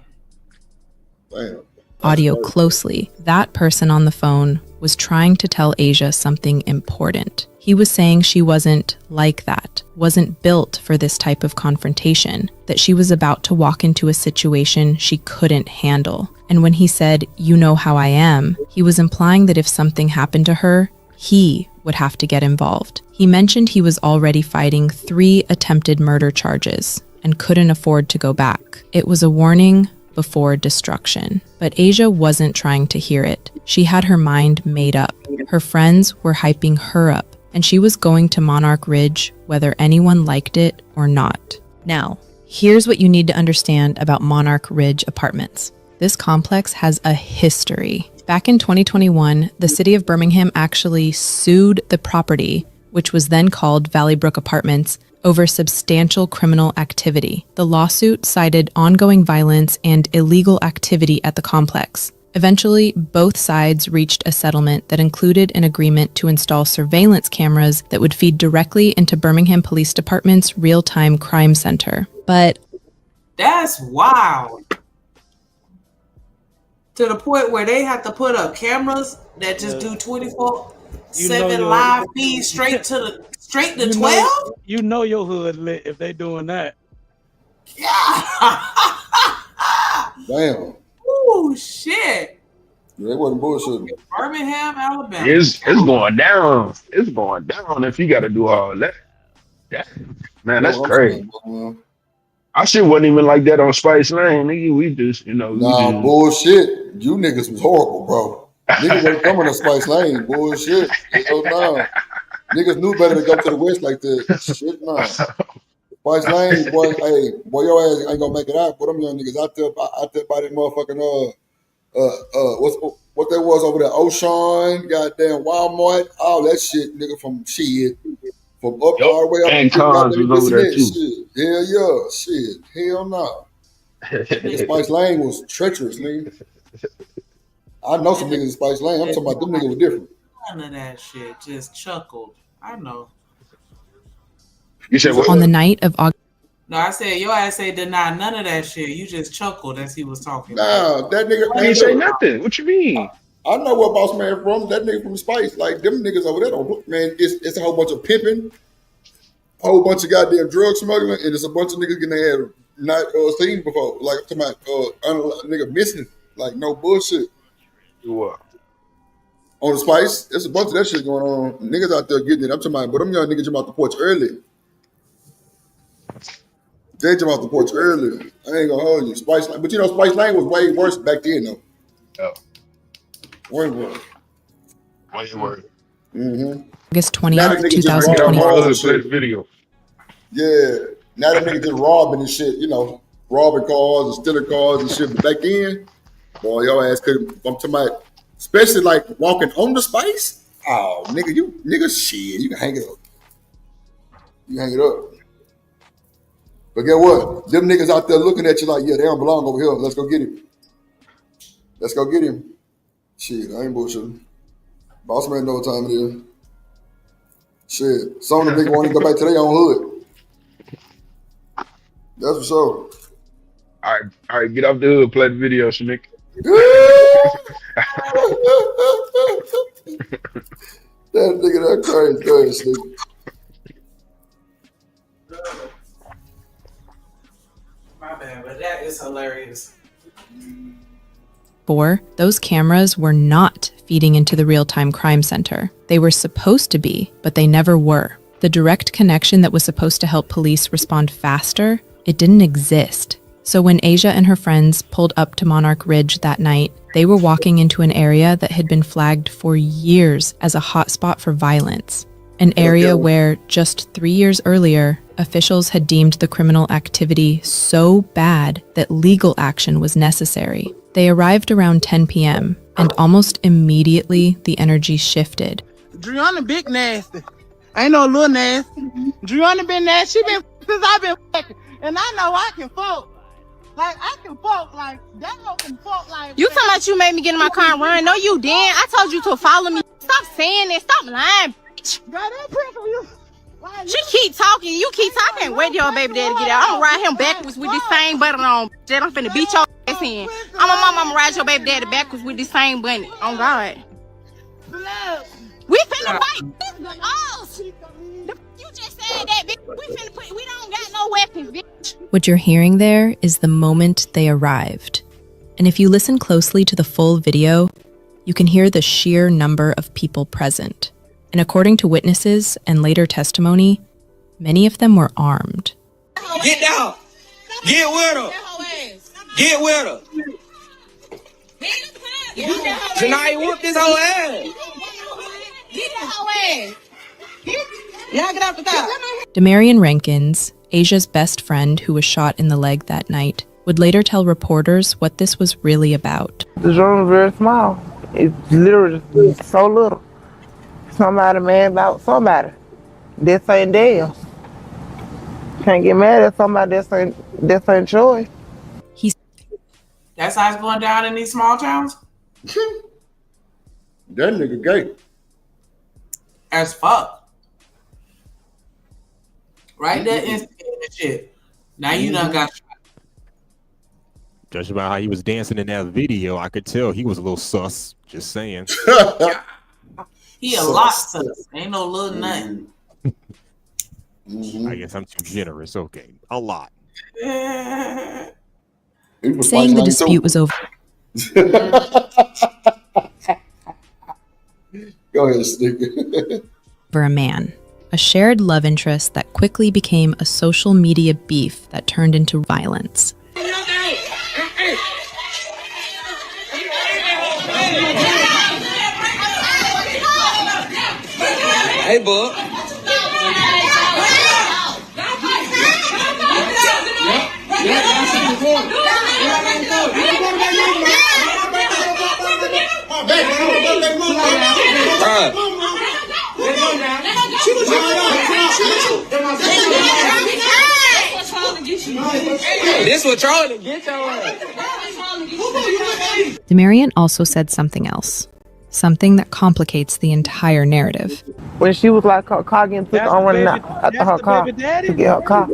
Damn. Audio closely, that person on the phone was trying to tell Asia something important. He was saying she wasn't like that, wasn't built for this type of confrontation, that she was about to walk into a situation she couldn't handle. And when he said, "You know how I am," he was implying that if something happened to her, he would have to get involved. He mentioned he was already fighting 3 attempted murder charges and couldn't afford to go back. It was a warning before destruction. But Asia wasn't trying to hear it. She had her mind made up. Her friends were hyping her up, and she was going to Monarch Ridge whether anyone liked it or not. Now, here's what you need to understand about Monarch Ridge Apartments. This complex has a history. Back in 2021, the city of Birmingham actually sued the property, which was then called Valley Brook Apartments, over substantial criminal activity. The lawsuit cited ongoing violence and illegal activity at the complex. Eventually, both sides reached a settlement that included an agreement to install surveillance cameras that would feed directly into Birmingham Police Department's real-time crime center. But That's wild. To the point where they have to put up cameras that just do 24/7 live feed straight to 12? You know your hood lit if they doing that. Damn. Oh shit. They wasn't bullshitting. Birmingham, Alabama. It's going down. It's going down if you got to do all that. Man, that's crazy. Our shit wasn't even like that on Spice Lane, nigga. We just, Nah, bullshit. You niggas was horrible, bro. Niggas ain't coming to Spice Lane. Bullshit. Hell no. Niggas knew better to go to the West like that. Shit, nah. Spice Lane, boy, hey, boy, your ass ain't gonna make it out. Put them young niggas out there by that motherfucking what that was over there, Ocean, goddamn Walmart, all that shit, nigga, from up all the way up. And Cons was over there too. Shit. Hell yeah, shit. Hell no. Spice Lane was treacherous, nigga. I know some niggas in Spice Lane. I'm talking about them niggas were different. None of that shit. Just chuckled. I know. You said what? On the night of August. No, I said your ass say deny none of that shit. You just chuckled as he was talking. Nah, that nigga. I didn't say nothing. What you mean? I know where Boss Man from. That nigga from Spice. Like them niggas over there don't look, man. It's a whole bunch of pimping, a whole bunch of goddamn drug smuggling, and it's a bunch of niggas getting their head not seen before. Like I'm talking about nigga missing. Like no bullshit. What? On the Spice, there's a bunch of that shit going on. Niggas out there getting it. I'm talking about, but them young niggas jump off the porch early. They jump off the porch early. I ain't gonna hold you. Spice Lane, but Spice Lane was way worse back then though. Oh. Way worse. Way worse. Mm-hmm. August 20th, 2020. Video. Yeah. Now that nigga just robbing and shit, robbing cars and stealing cars and shit. But back then, boy, your ass couldn't. I'm talking about, especially like walking on the Spice. Oh, nigga, shit, you can hang it up. You hang it up. But get what? Them niggas out there looking at you like, yeah, they don't belong over here. Let's go get him. Let's go get him. Shit, I ain't bullshitting. Boss Man know what time it is. Shit, some of them niggas want to go back to their own hood. That's for sure. All right, get off the hood, play the video, Shanick. That nigga, that crazy. Go ahead, Sneak. My bad, but that is hilarious. 4, those cameras were not feeding into the real-time crime center. They were supposed to be, but they never were. The direct connection that was supposed to help police respond faster, it didn't exist. So when Asia and her friends pulled up to Monarch Ridge that night, They were walking into an area that had been flagged for years as a hotspot for violence, an area where just 3 years earlier, officials had deemed the criminal activity so bad that legal action was necessary. They arrived around 10 p.m., and almost immediately the energy shifted. Driana big nasty. Ain't no little nasty. Driana been nasty. She been since I've been fucking. And I know I can fuck. Like, I can fuck. Like, that hoe can fuck. Like, You talking about you made me get in my car and run? No, you didn't. I told you to follow me. Stop saying that. Stop lying, bitch. girl, that prickle you. She keep talking. You keep talking. Wait till your baby daddy get out. I'm gonna ride him backwards with this same button on. Then I'm finna beat your ass in. I'm a mom. I'm gonna ride your baby daddy backwards with this same button. On God. We finna fight. Oh, you just said that, bitch. We don't got no weapons, bitch. What you're hearing there is the moment they arrived. And if you listen closely to the full video, you can hear the sheer number of people present. And according to witnesses and later testimony, many of them were armed. Get down. Get with her. Get with her. Janaya whooped his whole ass. Get that whole ass. Y'all get out the car. Demarion Rankins, Asia's best friend who was shot in the leg that night, would later tell reporters what this was really about. The room is very small. It's literally so little. Somebody mad about somebody. This ain't theirs. Can't get mad at somebody that's ain't yours. That's how it's going down in these small towns. That nigga gay. As fuck. Right there, instigating the shit. Now you done got shot. Judging by how he was dancing in that video, I could tell he was a little sus. Just saying. He a lot sus. Ain't no little nothing. I guess I'm too generous. Okay, a lot. He was Saying fighting the like dispute was over. Go ahead, Sneaker. For a man, a shared love interest that quickly became a social media beef that turned into violence. Hey, bud. This what Charlie get your ass. Demarion also said something else, something that complicates the entire narrative. When she was like, her car getting took, I running out after her car to get her car.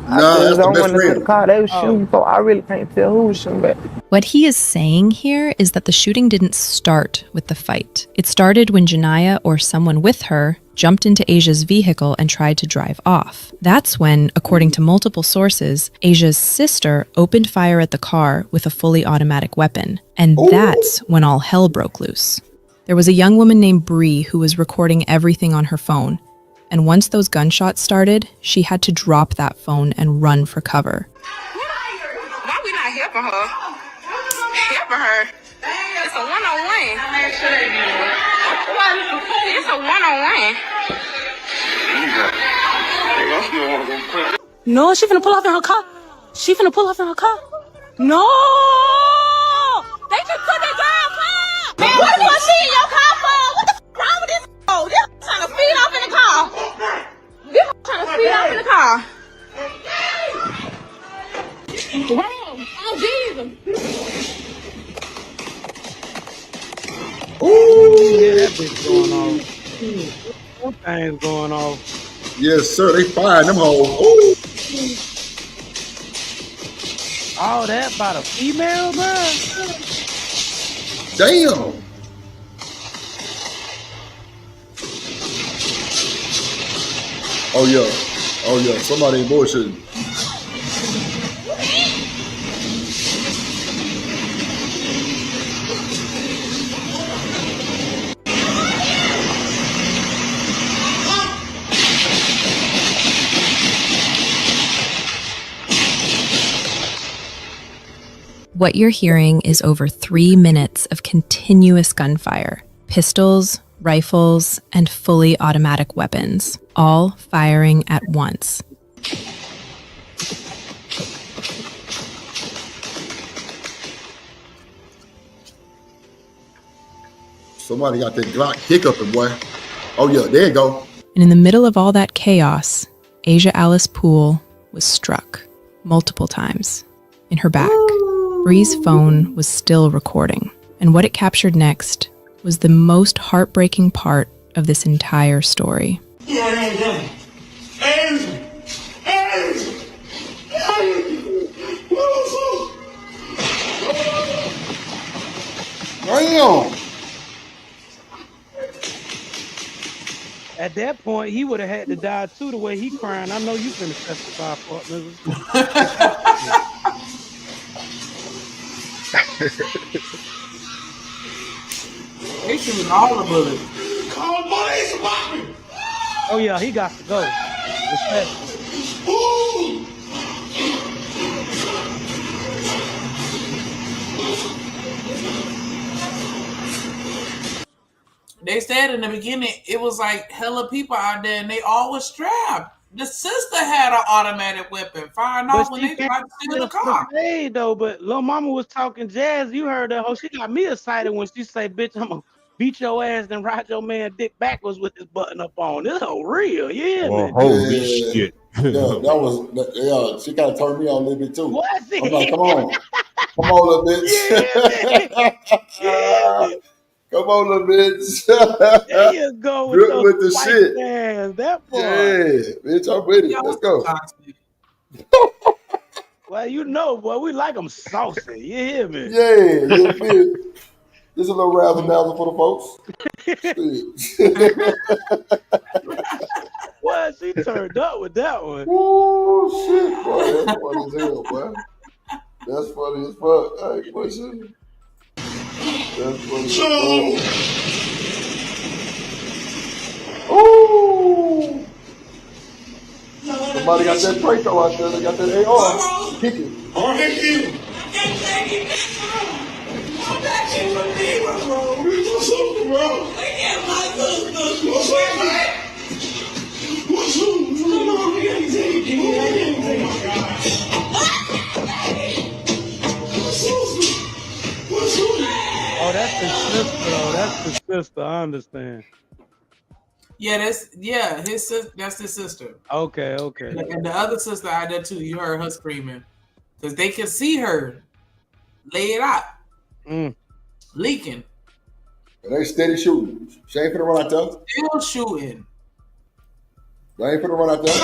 That's the I best went to the friend. car. They was shooting, so I really can't tell who was shooting back. What he is saying here is that the shooting didn't start with the fight. It started when Janaya or someone with her jumped into Asia's vehicle and tried to drive off. That's when, according to multiple sources, Asia's sister opened fire at the car with a fully automatic weapon. And that's when all hell broke loose. There was a young woman named Bree who was recording everything on her phone. And once those gunshots started, she had to drop that phone and run for cover. Why we not helping her? Helping her? It's a one-on-one. It's a one-on-one. No, she finna pull off in her car. She finna pull off in her car. No! They just took that girl car! Man, what the fuck she in your car for? What the fuck wrong with this? Oh, this trying to speed off in the car. This trying to speed off in the car. Oh, Jesus. Yeah, that bitch going off. That thing's going off. Yes, sir. They firing them hoes. Ooh. All that by the female, bro. Damn. Oh yeah. Oh yeah. Somebody ain't bullshitting. What you're hearing is over 3 minutes of continuous gunfire. Pistols, rifles, and fully automatic weapons, all firing at once. Somebody got that Glock hiccuping, boy. Oh yeah, there you go. And in the middle of all that chaos, Asia Alice Poole was struck multiple times in her back. Bree's phone was still recording, and what it captured next was the most heartbreaking part of this entire story. Damn. At that point, he would have had to die too. The way he crying, I know you finna testify for it, nigga. They shooting all the bullets. Call police about me. Oh yeah, he got to go. Respect. They said in the beginning it was like hella people out there, and they all was strapped. The sister had an automatic weapon, firing off when they tried to steal the car. Hey though, but Lil Mama was talking jazz. You heard that hoe? She got me excited when she say, "Bitch, I'm gonna beat your ass and ride your man dick backwards with this button up on." This hoe real, yeah, man. Holy shit! Yeah, that was yeah. She kind of turned me on a little bit too. What? I'm like, come on, little bitch. Yeah, Come on, little bitch. there you go with the shit. Man, that part. Yeah, bitch, I'm with it. Let's go. Well, you know, boy, we like them saucy. You hear me? Yeah, little bit. This is a little razzle dazzle for the folks. Well, she turned up with that one. Oh shit, boy, that's funny as hell, boy. That's funny as fuck. Hey, boy, shit. That's funny as fuck. Ooh. Somebody got that Draco out there. They got that AR. Kick it. Oh, heck you. Oh, that's the sister. Oh, that's the sister. I understand. Yeah, his sister. That's his sister. Okay. And the other sister out there too. You heard her screaming because they could see her lay it out, leaking. And they steady shooting. She ain't finna run out there. Still shooting. They ain't finna run out there.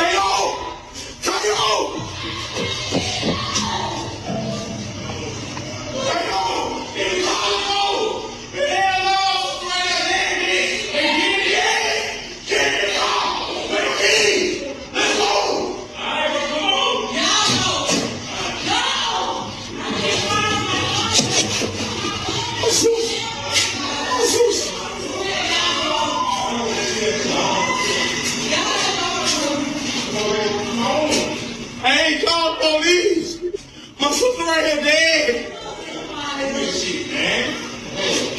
Come on! I ain't called police. My sister right here dead. Shit, man.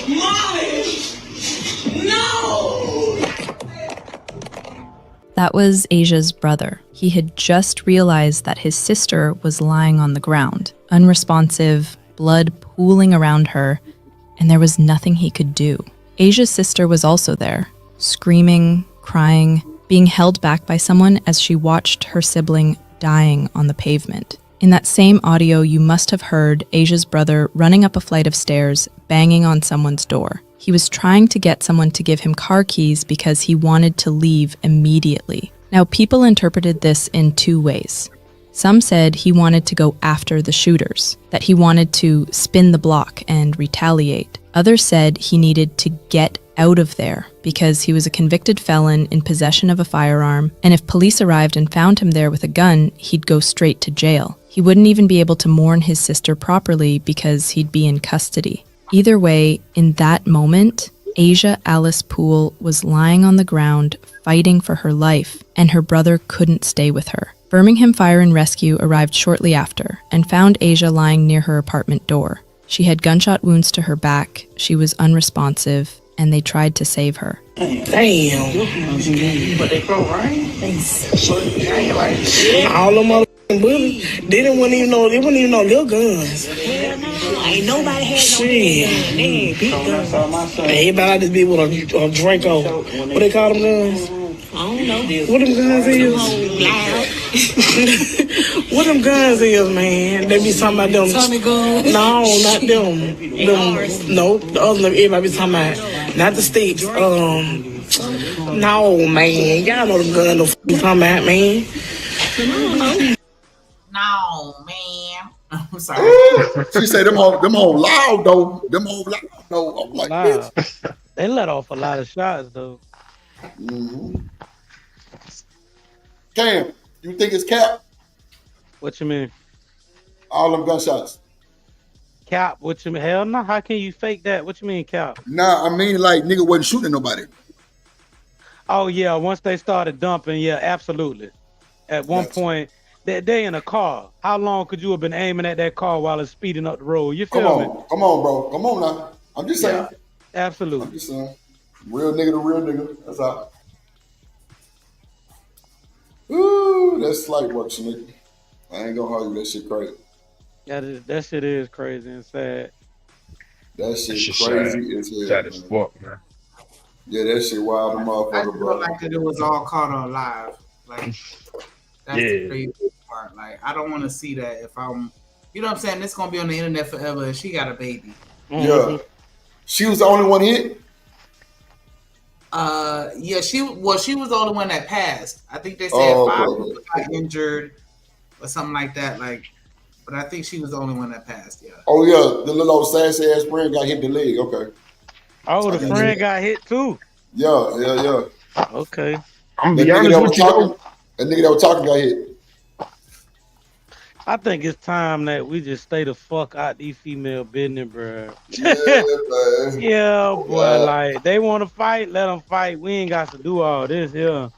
Molly! No! That was Asia's brother. He had just realized that his sister was lying on the ground, unresponsive, blood pooling around her, and there was nothing he could do. Asia's sister was also there, screaming, crying, being held back by someone as she watched her sibling dying on the pavement. In that same audio, you must have heard Asia's brother running up a flight of stairs, banging on someone's door. He was trying to get someone to give him car keys because he wanted to leave immediately. Now, people interpreted this in two ways. Some said he wanted to go after the shooters, that he wanted to spin the block and retaliate. Others said he needed to get out of there because he was a convicted felon in possession of a firearm, and if police arrived and found him there with a gun, he'd go straight to jail. He wouldn't even be able to mourn his sister properly because he'd be in custody. Either way, in that moment, Asia Alice Poole was lying on the ground fighting for her life, and her brother couldn't stay with her. Birmingham Fire and Rescue arrived shortly after and found Asia lying near her apartment door. She had gunshot wounds to her back, she was unresponsive, and they tried to save her. Damn. But they pro, right? Thanks. All them motherfucking bullies, they didn't even know, they wouldn't even know little guns. Ain't nobody had no guns. They had big guns. Everybody just be with a Draco. What they call them guns? I don't know. What them guns is? What them guns is, man? They be talking about them. Tommy guns? No, not them. No, the other them everybody be talking about. Not the sticks. No, man. Y'all know the gun the talking about, man. No, man. I'm sorry. She say them whole loud though. Them whole loud though. I'm like, bitch. They let off a lot of shots though. Cam, you think it's cap? What you mean? All them gunshots. Cap? What you mean? Hell no. How can you fake that? What you mean cap? Nah, I mean like nigga wasn't shooting nobody. Oh yeah, once they started dumping, yeah, absolutely. At one point, they in a car. How long could you have been aiming at that car while it's speeding up the road? You feel me? Come on, bro. Come on now. I'm just saying. Yeah, absolutely. I'm just saying. Real nigga to real nigga. That's all. Ooh, that's slight work, nigga. I ain't gonna hold you. That shit crazy. That shit is crazy and sad. That shit crazy as hell. Sad as fuck, man. Yeah, that shit wild, I motherfucker, just bro. feel like that it was all caught on live. Like that's the crazy part. Like I don't want to see that if I'm, you know what I'm saying. This gonna be on the internet forever. And she got a baby. Yeah, she was the only one hit. Yeah, she was the only one that passed. I think they said 5 people got injured or something like that. Like, but I think she was the only one that passed. Yeah. Oh yeah, the little old sassy ass friend got hit in the leg. Okay. Oh, the friend got hit too. Yeah. Okay. I'm gonna be honest with you. That nigga that was talking got hit. I think it's time that we just stay the fuck out these female business, bro. Yeah, man. Yeah, boy. Like they want to fight, let them fight. We ain't got to do all this here.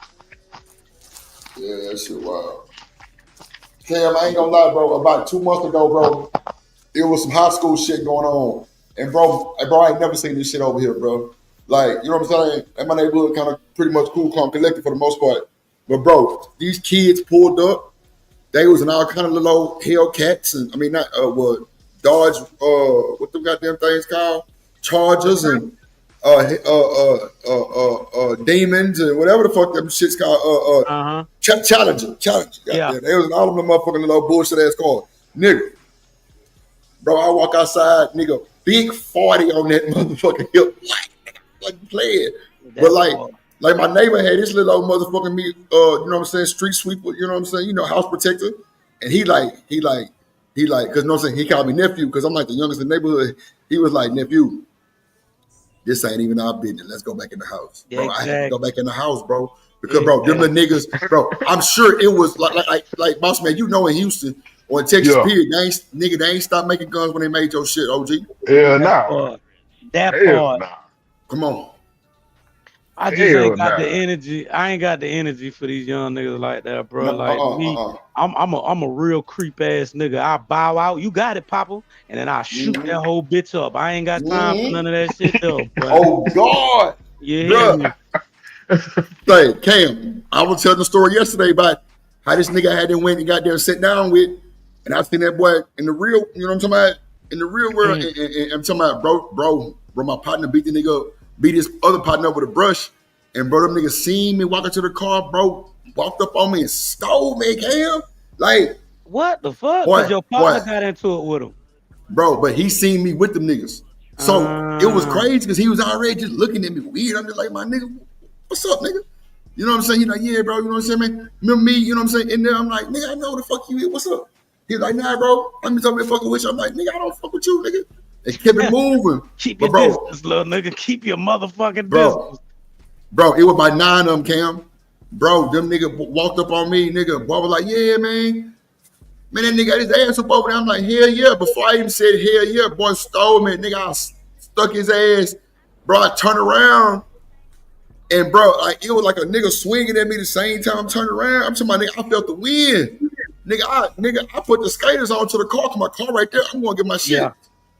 Yeah, that shit wild. Cam, I ain't gonna lie, bro. About 2 months ago, bro, there was some high school shit going on, and bro, I ain't never seen this shit over here, bro. Like, you know what I'm saying? And my neighborhood kind of pretty much cool, calm, collected for the most part. But bro, these kids pulled up. They was in all kind of little old Hellcats, and I mean not Dodge, what them goddamn things called? Chargers and Demons and whatever the fuck them shit's called. Challenger. Yeah. They was in all of them motherfucking little bullshit ass cars. Nigga. Bro, I walk outside, nigga, big 40 on that motherfucking hip. Like playing. But like my neighbor had this little old motherfucking me, you know what I'm saying, street sweeper, you know what I'm saying, house protector. And he like, cause you know what I'm saying, he called me nephew, cause I'm like the youngest in the neighborhood. He was like, nephew, this ain't even our business. Let's go back in the house. Bro, I had to go back in the house, bro. Because bro, them little niggas, bro, I'm sure it was like boss man, in Houston or in Texas, period. They ain't stopped making guns when they made your shit, OG. Hell no. That part. Come on. I just ain't got the energy. I ain't got the energy for these young niggas like that, bro. I'm a real creep ass nigga. I bow out. You got it, Papa. And then I shoot that whole bitch up. I ain't got time for none of that shit though. Oh God. Yeah. Hey, Cam, I was telling the story yesterday about how this nigga had went and got there and sat down with, and I seen that boy in the real, you know what I'm talking about? In the real world, and I'm talking about, bro, my partner beat the nigga up. Beat his other partner up with a brush, and bro, them niggas seen me walking to the car, bro, walked up on me and stole me, Cam. Like, what the fuck? Because your partner got into it with him. Bro, but he seen me with them niggas. So it was crazy because he was already just looking at me weird. I'm just like, my nigga, what's up, nigga? You know what I'm saying? He's like, yeah, bro, you know what I'm saying, man? Remember me, you know what I'm saying? In there, I'm like, nigga, I know the fuck you is. What's up? He's like, nah, bro, I'm just over there fucking with you. I'm like, nigga, I don't fuck with you, nigga. They kept it moving. Keep your distance, little nigga. Keep your motherfucking distance. Bro, it was by 9 of them, Cam. Bro, them nigga walked up on me, nigga. Boy was like, yeah, man. Man, that nigga got his ass up over there. I'm like, hell yeah. Before I even said hell yeah, boy stole me. Nigga, I stuck his ass. Bro, I turned around. And bro, like it was like a nigga swinging at me the same time I'm turning around. I'm talking about, nigga, I felt the wind. Nigga, I put the skaters onto the car, cause my car right there. I'm gonna get my shit. Yeah.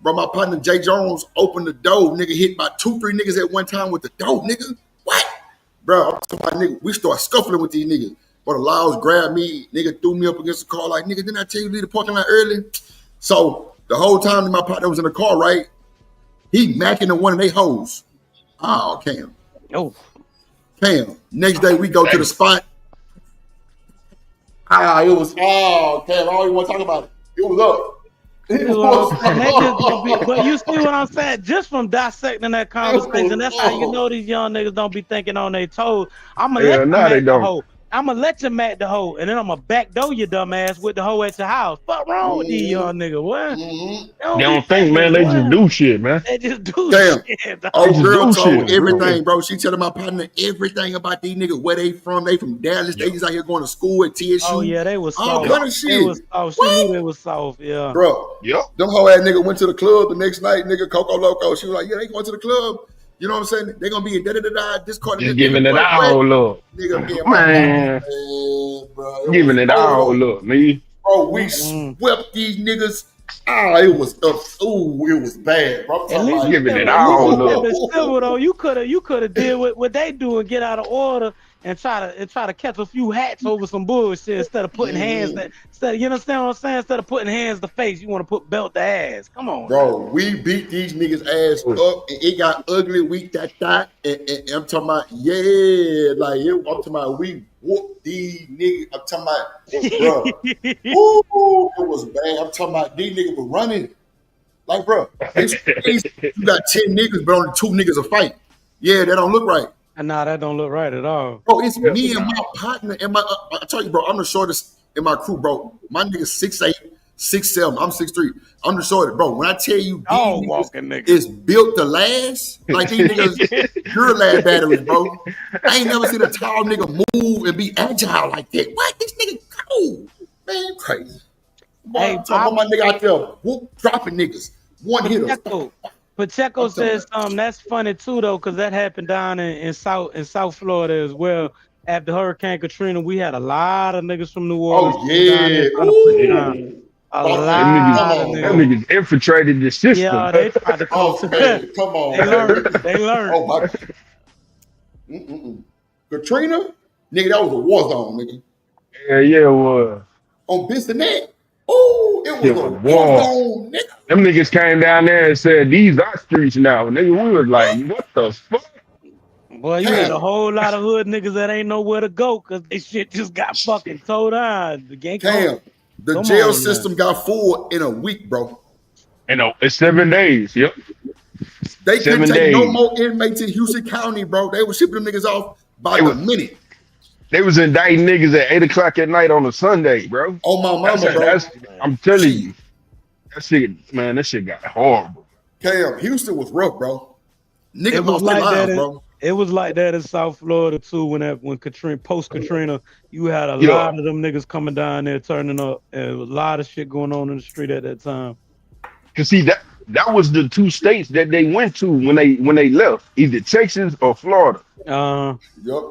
Bro, my partner Jay Jones opened the door. Nigga hit about 2-3 niggas at one time with the door, nigga. What? Bro, I'm talking about, nigga, we start scuffling with these niggas. But the Laws grabbed me, nigga threw me up against the car like, nigga, didn't I tell you to leave the parking lot early? So the whole time that my partner was in the car, right, he macking to one of they hoes. Oh, Cam. Oh. Cam. Next day we go to the spot. Cam, I don't even want to talk about it. It was up. But you see what I'm saying? Just from dissecting that conversation, that's how you know these young niggas don't be thinking on their toes. I'm gonna let you Mac the hoe. I'm gonna let you Mac the hoe, and then I'm gonna backdoor your dumb ass with the hoe at your house. What's wrong with these young niggas? What? They don't think, man. They just do shit, man. They just do shit. Oh, girl told everything, bro. She telling my partner everything about these niggas, where they from. They from Dallas. They just out here going to school at TSU. Oh yeah, they was all soft. kind of shit. They was soft. She knew they was soft. Yeah, bro. Yep. Them hoe ass nigga went to the club the next night. Nigga Coco Loco. She was like, yeah, they going to the club. You know what I'm saying? They gonna be in this car. Just giving it all look. Nigga, man. Bro, Giving it all look, me. Bro, we swept these niggas. It was it was bad, bro. At least giving it all look. Civil though, you could have did what they do and get out of order and try to catch a few hats over some bullshit instead of putting hands you understand what I'm saying? Instead of putting hands to face, you want to put belt to ass. Come on, bro. We beat these niggas ass up, and it got ugly. We and I'm talking about, I'm talking about we whooped these niggas. I'm talking about, bro. Ooh, it was bad. I'm talking about these niggas were running. Like, bro, you got 10 niggas, but only 2 niggas a fight. Yeah, that don't look right. Nah, that don't look right at all. Bro, it's me and my partner and my. I tell you, bro, I'm the shortest in my crew, bro. My nigga's 6'8", 6'7". I'm 6'3". I'm the shortest, bro. When I tell you, these niggas is built to last. Like these niggas, pure lad batteries, bro. I ain't never seen a tall nigga move and be agile like that. What? This nigga cold, man, you crazy. Hey, I'm talking about my nigga out there dropping niggas. One hitter. Pacheco says something that's funny too though, because that happened down in South Florida as well. After Hurricane Katrina, we had a lot of niggas from New Orleans. Oh yeah, a lot of niggas infiltrated the system. Yeah, they tried to come to that. Come on, they learned. Oh my. Katrina, nigga, that was a war zone, nigga. Yeah, it was. On Bissonnette. Oh, it was a war zone, nigga. Them niggas came down there and said, these are streets now. Nigga, we was like, what the fuck? Boy, you had a whole lot of hood niggas that ain't nowhere to go because they shit just got fucking towed on. The jail system got full in a week, bro. It's 7 days. Yep. They couldn't take no more inmates in Houston County, bro. They were shipping them niggas off by the minute. They was indicting niggas at 8 o'clock at night on a Sunday, bro. Oh my mama, bro. I'm telling you, that shit got horrible. Cam, Houston was rough, bro. Niggas lost their lives, bro. It was like that in South Florida too. When Katrina, post Katrina, you had a lot of them niggas coming down there, turning up, and there was a lot of shit going on in the street at that time. Cause see that was the 2 states that they went to when they left, either Texas or Florida. Yep.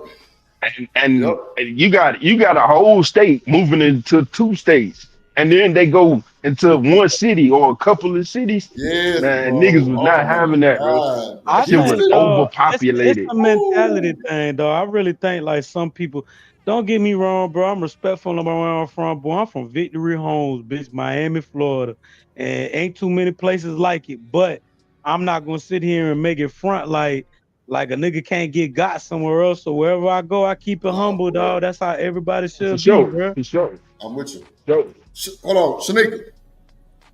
And you got a whole state moving into 2 states, and then they go into one city or a couple of cities. Yeah, man, niggas was not having that, bro. That shit was overpopulated. It's a mentality thing, though. I really think like some people. Don't get me wrong, bro. I'm respectful of where I'm from, boy. I'm from Victory Homes, bitch, Miami, Florida, and ain't too many places like it. But I'm not gonna sit here and make it front like a nigga can't get got somewhere else. So wherever I go, I keep it humble, dog. That's how everybody should be, bro. For sure. I'm with you. Sure. Hold on, Shanika.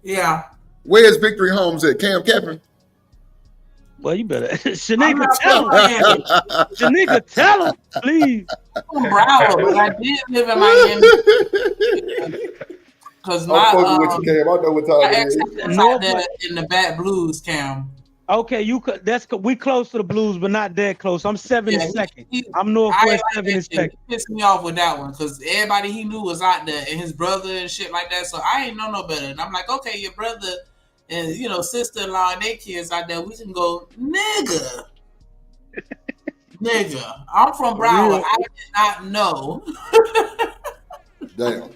Yeah. Where's Victory Homes at? Cam Capron? Well, you better. Shanika, tell him. Shanika, tell him, please. I'm Broward, but I did live in Miami. Because my fucking with you, Cam. I know what time it is. In the Bat Blues, Cam. Okay, we close to the Blues, but not that close. I'm 72nd. I'm Northwest 72nd. He pissed me off with that one because everybody he knew was out there and his brother and shit like that. So I ain't know no better. And I'm like, okay, your brother and sister-in-law and their kids out there, we can go, nigga. Nigga, I'm from Broward. I did not know. Damn.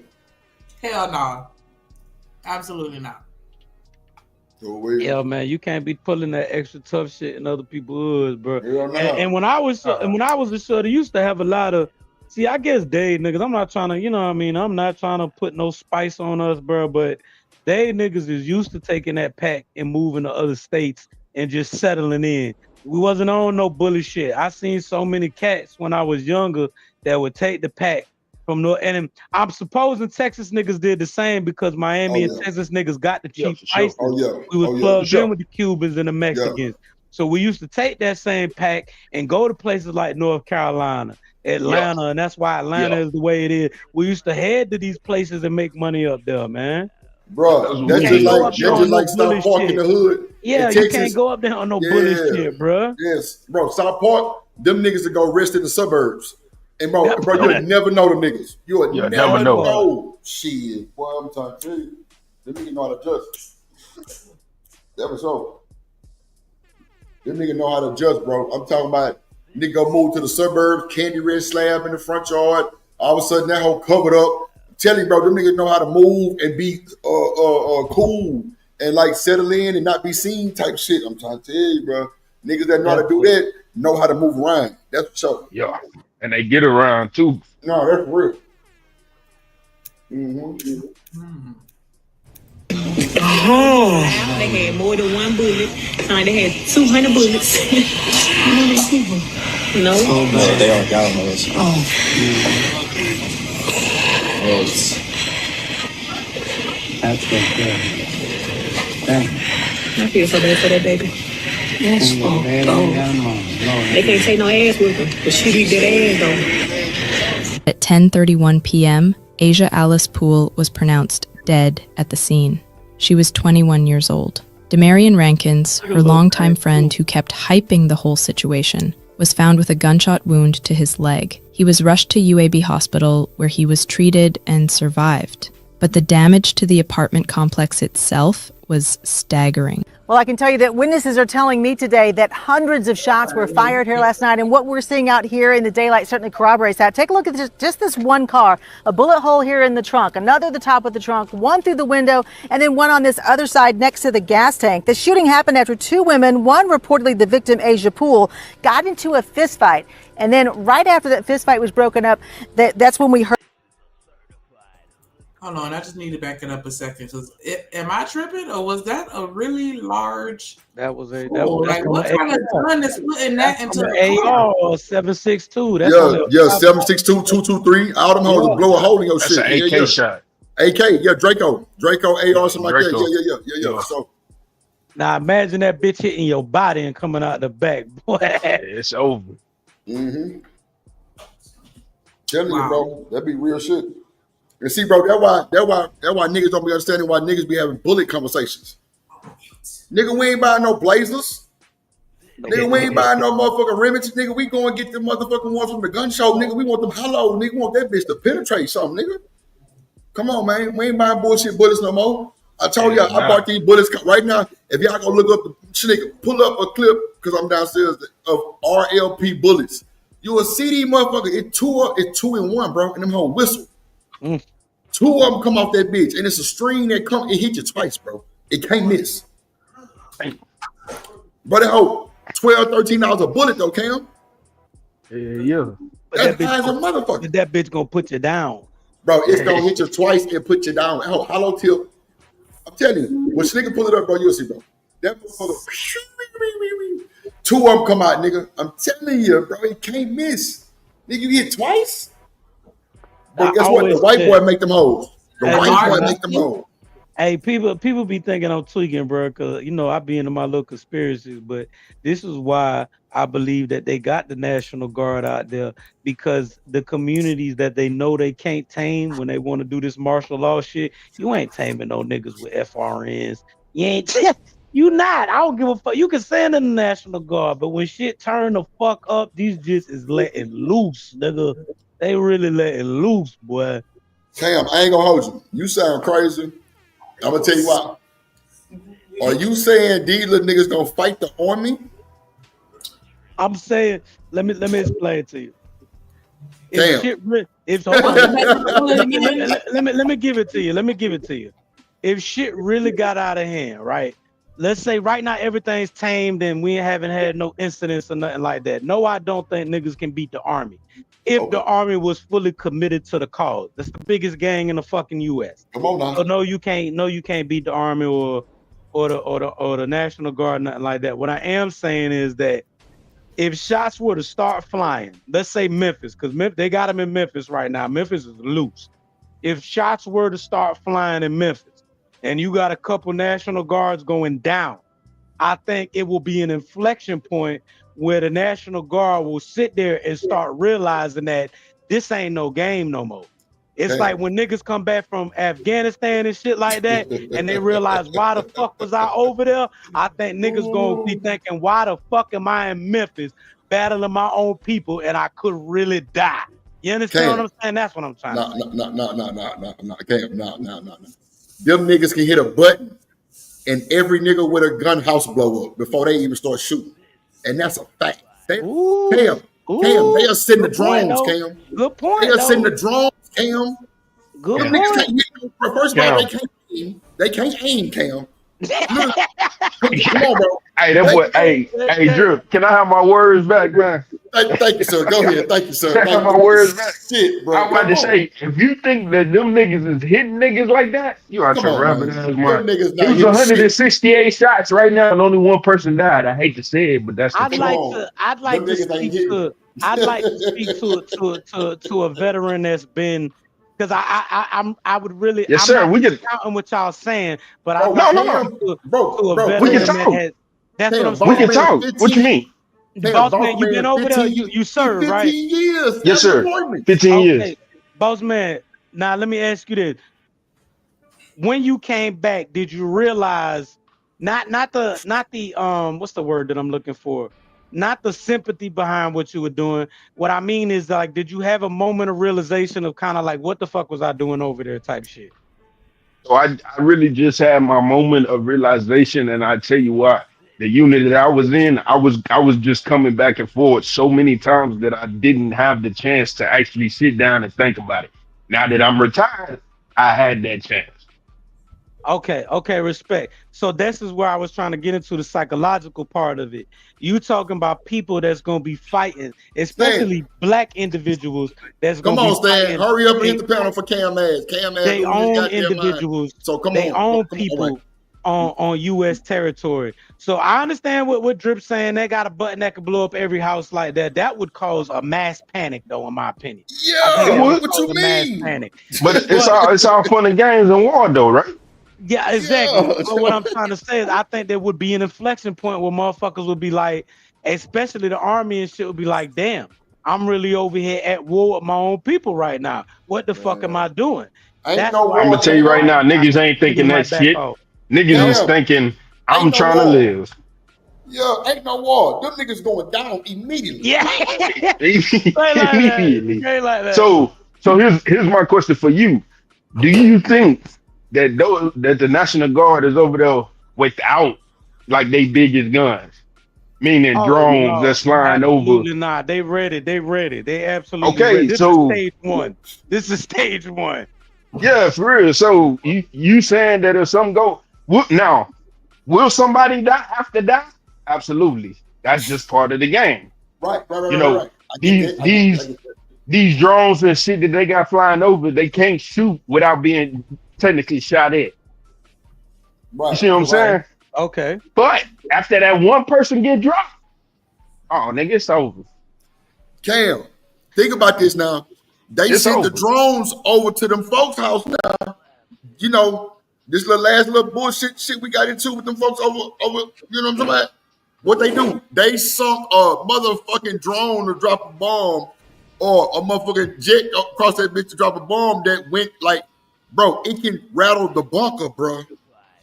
Hell no. Absolutely not. Yeah, man, you can't be pulling that extra tough shit in other people's hoods, bro. Hell no. And when I was a shorty, used to have a lot of. See, I guess they niggas. I'm not trying to, you know what I mean. I'm not trying to put no spice on us, bro. But they niggas is used to taking that pack and moving to other states and just settling in. We wasn't on no bully shit. I seen so many cats when I was younger that would take the pack from North. And I'm supposing Texas niggas did the same because Miami and Texas niggas got the cheap prices. We was plugged in with the Cubans and the Mexicans. So we used to take that same pack and go to places like North Carolina, Atlanta, and that's why Atlanta is the way it is. We used to head to these places and make money up there, man. Bro, that's just like South Park in the hood. Yeah, you can't go up there on no bully shit, bro. Yes, bro. South Park, them niggas that go rest in the suburbs. And bro, you'll never know them niggas. You'll never know. Shit, boy, I'm trying to tell you. Them niggas know how to adjust. That was so. Them niggas know how to adjust, bro. I'm talking about nigga go move to the suburbs, candy red slab in the front yard. All of a sudden, that whole covered up. Tell you, bro, them niggas know how to move and be cool and like settle in and not be seen type shit. I'm trying to tell you, bro. Niggas that know how to do that know how to move around. That's for sure. Yeah, and they get around too. No, that's real. Mm-hmm. Oh, they had more than one bullet. They had 200 bullets. How many people? No. Oh, no, they are. Y'all know this. Oh. That's good. Thank you. I feel so bad for that baby. That's they can't take no ass with them, but she beat that ass though. At 10:31 p.m., Asia Alice Poole was pronounced dead at the scene. She was 21 years old. Demarion Rankins, her longtime friend who kept hyping the whole situation, was found with a gunshot wound to his leg. He was rushed to UAB hospital where he was treated and survived. But the damage to the apartment complex itself was staggering. Well, I can tell you that witnesses are telling me today that hundreds of shots were fired here last night, and what we're seeing out here in the daylight certainly corroborates that. Take a look at just this one car, a bullet hole here in the trunk, another at the top of the trunk, one through the window, and then one on this other side next to the gas tank. The shooting happened after two women, one reportedly the victim, Asia Poole, got into a fist fight. And then right after that fist fight was broken up, that's when we heard. Hold on, I just need to back it up a second. Am I tripping, or was that a really large? That was a. That was like what kind of gun is putting that into the AR 7.62. That's 7.62, 223. All them hoes blow a hole in your That's shit. an AK shot. AK, Draco AR, something like that. Yeah. So now imagine that bitch hitting your body and coming out the back, boy. It's over. Mm-hmm. Telling you, bro, that be real shit. And see, bro, that's why niggas don't be understanding why niggas be having bullet conversations. Nigga, we ain't buying no Blazers. Nigga, we ain't buying no motherfucking Remington. Nigga, we go and get the motherfucking ones from the gun show. Nigga, we want them hollow. Nigga, we want that bitch to penetrate something, nigga. Come on, man. We ain't buying bullshit bullets no more. I told y'all, I bought these bullets right now. If y'all go look up pull up a clip, because I'm downstairs, of RLP bullets. You will see these motherfuckers. It's two in one, bro. And them whole whistle. Two of them come off that bitch, and it's a string that it hit you twice, bro. It can't miss. But that whole $12, $13 a bullet though, Cam. Yeah. That's high as a motherfucker. That bitch gonna put you down, bro. It's gonna hit you twice and put you down. Oh, hollow tip. I'm telling you, when nigga pull it up, bro, you'll see, bro. That motherfucker. Two of them come out, nigga. I'm telling you, bro. It can't miss. Nigga, you hit twice. But guess what? The white boy make them hoes. The white boy make them hoes. Hey, people be thinking I'm tweaking, bro, because, I be into my little conspiracies, but this is why I believe that they got the National Guard out there, because the communities that they know they can't tame when they want to do this martial law shit, you ain't taming no niggas with FRNs. You ain't, you not. I don't give a fuck. You can send in the National Guard, but when shit turn the fuck up, these just is letting loose, nigga. They really letting loose, boy. Cam, I ain't gonna hold you. You sound crazy. I'm gonna tell you why. Are you saying these little niggas gonna fight the army? I'm saying, let me explain to you. Damn. Hold on. Let me give it to you. Let me give it to you. If shit really got out of hand, right? Let's say right now everything's tamed and we haven't had no incidents or nothing like that. No, I don't think niggas can beat the Army. If the Army was fully committed to the cause, that's the biggest gang in the fucking U.S. Come on now. So no, you can't beat the Army or the National Guard, nothing like that. What I am saying is that if shots were to start flying, let's say Memphis, because they got them in Memphis right now. Memphis is loose. If shots were to start flying in Memphis and you got a couple National Guards going down, I think it will be an inflection point where the National Guard will sit there and start realizing that this ain't no game no more. It's like when niggas come back from Afghanistan and shit like that, and they realize why the fuck was I over there? I think niggas gonna be thinking, why the fuck am I in Memphis battling my own people and I could really die? You understand what I'm saying? That's what I'm trying to say. No. Them niggas can hit a button and every nigga with a gun house blow up before they even start shooting. And that's a fact. Cam, they are sending the drones, Cam. Good point. They are sending the drones, Cam. Good point. Niggas can't hit, first of all, they can't aim, Cam. Come on, bro. Hey, that boy. Hey, Drew. Can I have my words back, man? Thank you, sir. Go ahead. Thank you, sir. Can I have my words back? Shit, bro. I'm about to say, if you think that them niggas is hitting niggas like that, you out your rabbit ass mind. It was 168 shots right now, and only one person died. I hate to say it, but that's the truth. I'd like to speak to a veteran that's been. Because I would really, yes, sir. I'm we not can counting what y'all saying, but no. Bro, we can talk. That's what I'm saying. We can talk. What you mean? Boss man, you been over there. You served, right? 15 years. Yes, sir. 15 years. Boss man. Now let me ask you this: when you came back, did you realize not the what's the word that I'm looking for? Not the sympathy behind what you were doing. What I mean is, like, did you have a moment of realization of kind of like, what the fuck was I doing over there type shit? So I really just had my moment of realization, and I tell you what, the unit that I was in, I was just coming back and forth so many times that I didn't have the chance to actually sit down and think about it. Now that I'm retired, I had that chance. Okay, respect. So this is where I was trying to get into the psychological part of it. You talking about people that's gonna be fighting, especially black individuals that's gonna be fighting. Stan, hurry up and hit the panel for Cam ass. They own individuals. So they own people on U.S. territory. So I understand what Drip's saying. They got a button that could blow up every house like that. That would cause a mass panic, though, in my opinion. Yeah, what you mean? Mass panic. But it's all fun and games and war, though, right? Yeah, exactly. Yeah. But what I'm trying to say is I think there would be an inflection point where motherfuckers would be like, especially the Army and shit would be like, damn, I'm really over here at war with my own people right now. What the fuck am I doing? I'm gonna tell you right now, niggas ain't thinking that shit. Niggas is thinking, I'm trying to live. Yeah, ain't no war. Them niggas going down immediately. Yeah. Immediately. Like that. So here's my question for you. Do you think that the National Guard is over there without like they biggest guns, meaning drones that's flying over? Absolutely not. They ready. They absolutely okay. Ready. This So is stage one. This is stage one. Yeah, for real. So you saying that if some go now, will somebody have to die? Absolutely. That's just part of the game. Right. You know, these drones and shit that they got flying over, they can't shoot without being technically shot at. Right. You see what I'm saying? Okay. But after that one person get dropped, oh nigga, it's over. Cam, think about this now. They sent the drones over to them folks' house now. You know, this last little bullshit shit we got into with them folks over, you know what I'm talking about? What they do? They sunk a motherfucking drone to drop a bomb, or a motherfucking jet across that bitch to drop a bomb that went like, bro, it can rattle the bunker, bro.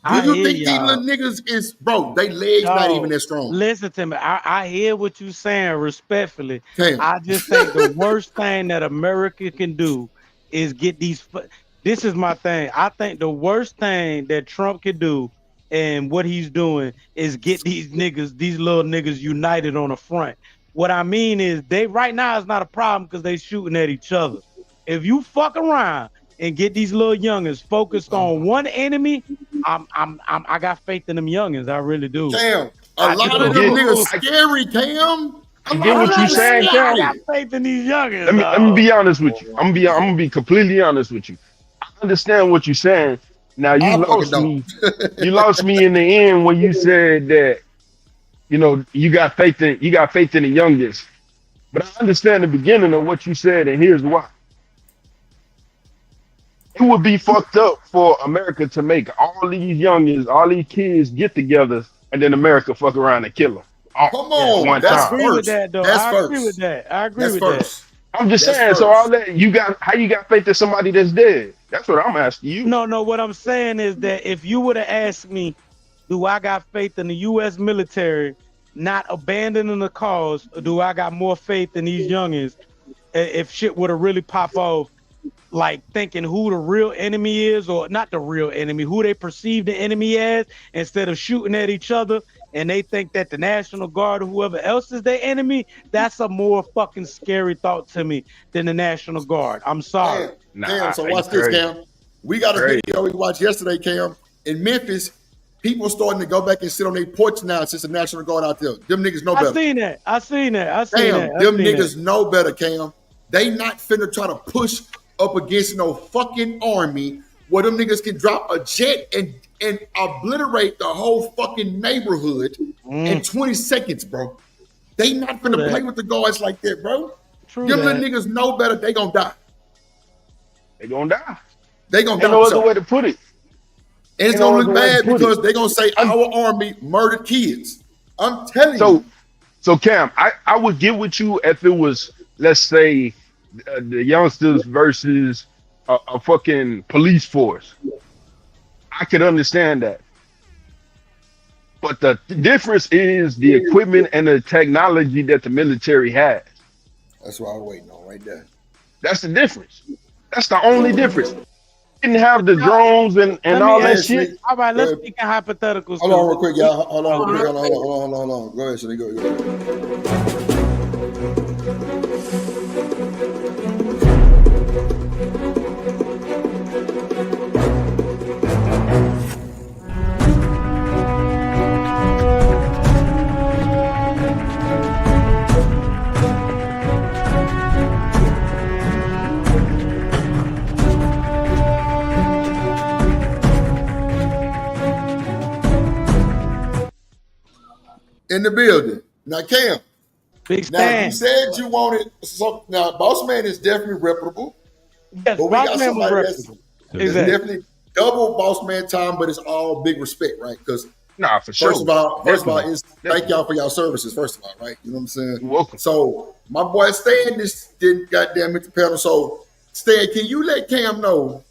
Do you think these little niggas is, bro, they legs not even that strong? Listen to me. I hear what you're saying respectfully. Damn. I just think the worst thing that America can do is get these. This is my thing. I think the worst thing that Trump can do and what he's doing is get these little niggas united on the front. What I mean is they right now is not a problem because they shooting at each other. If you fuck around and get these little youngins focused on one enemy, I got faith in them youngins. I really do. Cam, a lot of them niggas scary, Cam. I get what you saying, Cam. I got faith in these youngins. Let me be honest with you. I'm gonna be completely honest with you. I understand what you're saying. Now you lost me. You lost me in the end when you said that, you know, you got faith in the youngest. But I understand the beginning of what you said, and here's why. It would be fucked up for America to make all these youngins, all these kids get together, and then America fuck around and kill them. Come on, I agree with that, though. I agree with that. I'm just saying. So all that how you got faith in somebody that's dead? That's what I'm asking you. No. What I'm saying is that if you would have asked me, do I got faith in the U.S. military not abandoning the cause, or do I got more faith in these youngins if shit would have really popped off? Like thinking who the real enemy is, or not the real enemy, who they perceive the enemy as, instead of shooting at each other, and they think that the National Guard or whoever else is their enemy. That's a more fucking scary thought to me than the National Guard. I'm sorry. Cam, so watch this, Cam. We got a video we watched yesterday, Cam. In Memphis, people starting to go back and sit on their porch now since the National Guard out there. Them niggas know better. I seen that. Them niggas know better, Cam. They not finna try to push up against no fucking army where them niggas can drop a jet and obliterate the whole fucking neighborhood in 20 seconds, bro. They not finna play with the guards like that, bro. Them little niggas know better. They gonna die. They gonna die. They gonna die. No other way to put it. And it's gonna look bad because they gonna say our army murdered kids. I'm telling you. So Cam, I would get with you if it was, let's say, the youngsters versus a fucking police force. I could understand that. But the difference is the equipment and the technology that the military has. That's what I was waiting on right there. That's the difference. That's the only difference. Didn't have the drones and all that shit. All right, let's speak in hypotheticals. Hold on real quick, y'all. Hold on. Go ahead, Sonny. Go. In the building. Now, Cam. Now, you said you wanted some. Now, Boss Man is definitely reputable. Yes, but we Boss got Man was somebody that's exactly. definitely double Boss Man time, but it's all big respect, right? Because for sure. First of all, thank y'all for y'all services. First of all, right? You know what I'm saying? You're welcome. So my boy Stan just didn't goddamn hit the pedal. So Stan, can you let Cam know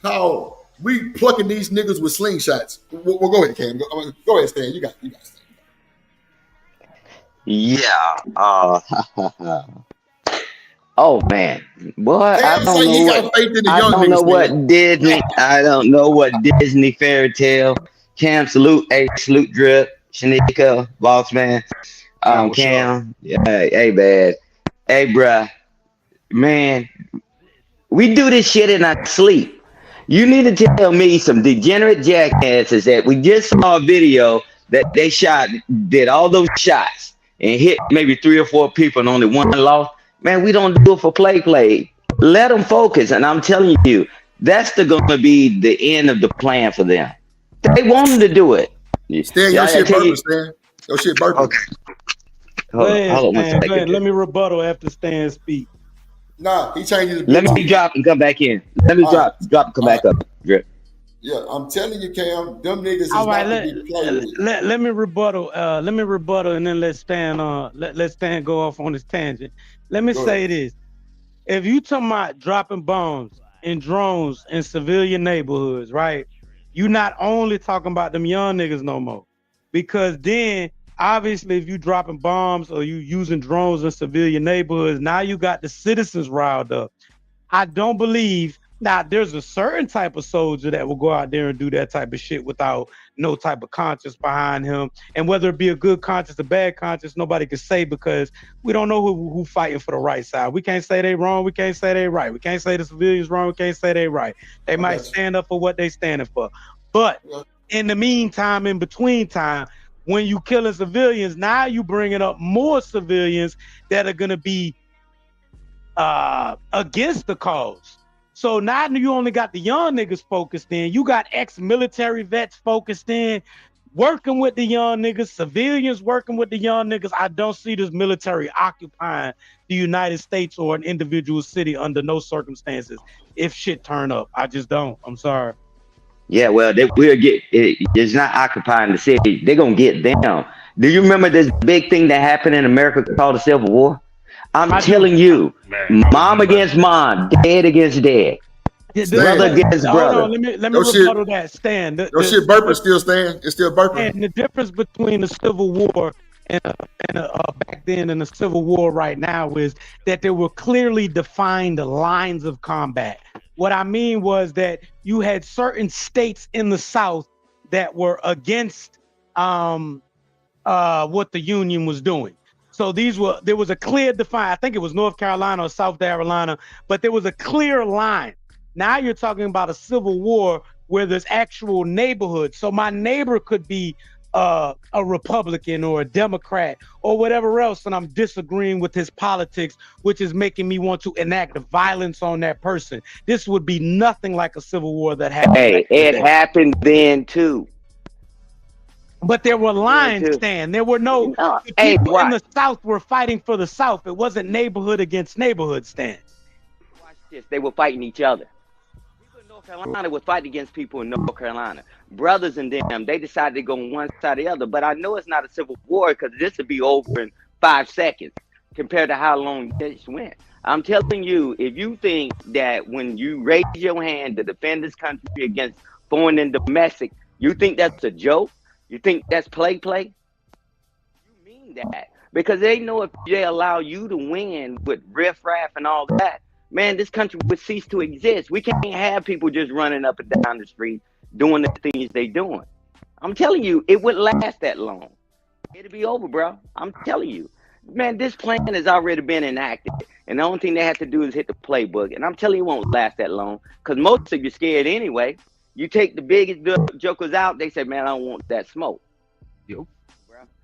how we plucking these niggas with slingshots? Well, go ahead, Cam. Go ahead, Stan. You got Stan. Yeah. Oh man, boy, I don't know what Disney. I don't know what Disney fairy tale. Cam, salute Drip, Shanika, Boss Man, Cam. Yeah, hey, man, hey, bruh, man, we do this shit in our sleep. You need to tell me some degenerate jackasses that we just saw a video that they did all those shots and hit maybe 3 or 4 people and only one lost. Man, we don't do it for play. Let them focus. And I'm telling you, that's going to be the end of the plan for them. They wanted to do it. Stan, your shit burping, Stan. Your shit burping. Okay. Hold on one second. Let me rebuttal after Stan speak. Nah, he changes. Let me drop and come back in. Let me drop and come back up. Drip. Yeah, I'm telling you, Cam, them niggas is all right, not to be played with. Let me rebuttal. and then let Stan go off on his tangent. Let me say this. If you talking about dropping bombs and drones in civilian neighborhoods, right? You not only talking about them young niggas no more. Because then, obviously, if you dropping bombs or you using drones in civilian neighborhoods, now you got the citizens riled up. I don't believe Now, there's a certain type of soldier that will go out there and do that type of shit without no type of conscience behind him. And whether it be a good conscience or bad conscience, nobody can say, because we don't know who fighting for the right side. We can't say they wrong. We can't say they right. We can't say the civilians wrong. We can't say they right. They might stand up for what they standing for. But in the meantime, in between time, when you killing civilians, now you bringing up more civilians that are going to be against the cause. So now you only got the young niggas focused in. You got ex-military vets focused in, working with the young niggas, civilians working with the young niggas. I don't see this military occupying the United States or an individual city under no circumstances if shit turn up. I just don't. I'm sorry. Yeah, well, they will get it. It's not occupying the city. They're going to get them. Do you remember this big thing that happened in America called the Civil War? I'm telling you, mom against mom, dad against dad, brother against brother. Let me rebuttal that. Stan. Your shit burping still stand. It's still burping. And the difference between the Civil War and back then and the Civil War right now is that there were clearly defined lines of combat. What I mean was that you had certain states in the South that were against what the Union was doing. So there was a clear define. I think it was North Carolina or South Carolina, but there was a clear line. Now you're talking about a civil war where there's actual neighborhoods. So my neighbor could be a Republican or a Democrat or whatever else, and I'm disagreeing with his politics, which is making me want to enact violence on that person. This would be nothing like a civil war that happened. Hey, it happened then too. But there were lines, Stan. There were no people in the South were fighting for the South. It wasn't neighborhood against neighborhood, Stan. Watch this. They were fighting each other. People in North Carolina were fighting against people in North Carolina. Brothers and them, they decided to go on one side or the other. But I know it's not a civil war because this would be over in 5 seconds compared to how long this went. I'm telling you, if you think that when you raise your hand to defend this country against foreign and domestic, you think that's a joke? You think that's play? You mean that? Because they know if they allow you to win with riffraff and all that, man, this country would cease to exist. We can't have people just running up and down the street doing the things they doing. I'm telling you, it wouldn't last that long. It'll be over, bro. I'm telling you. Man, this plan has already been enacted. And the only thing they have to do is hit the playbook. And I'm telling you, it won't last that long. Because most of you scared anyway. You take the biggest jokers out, they say, man, I don't want that smoke. Yep.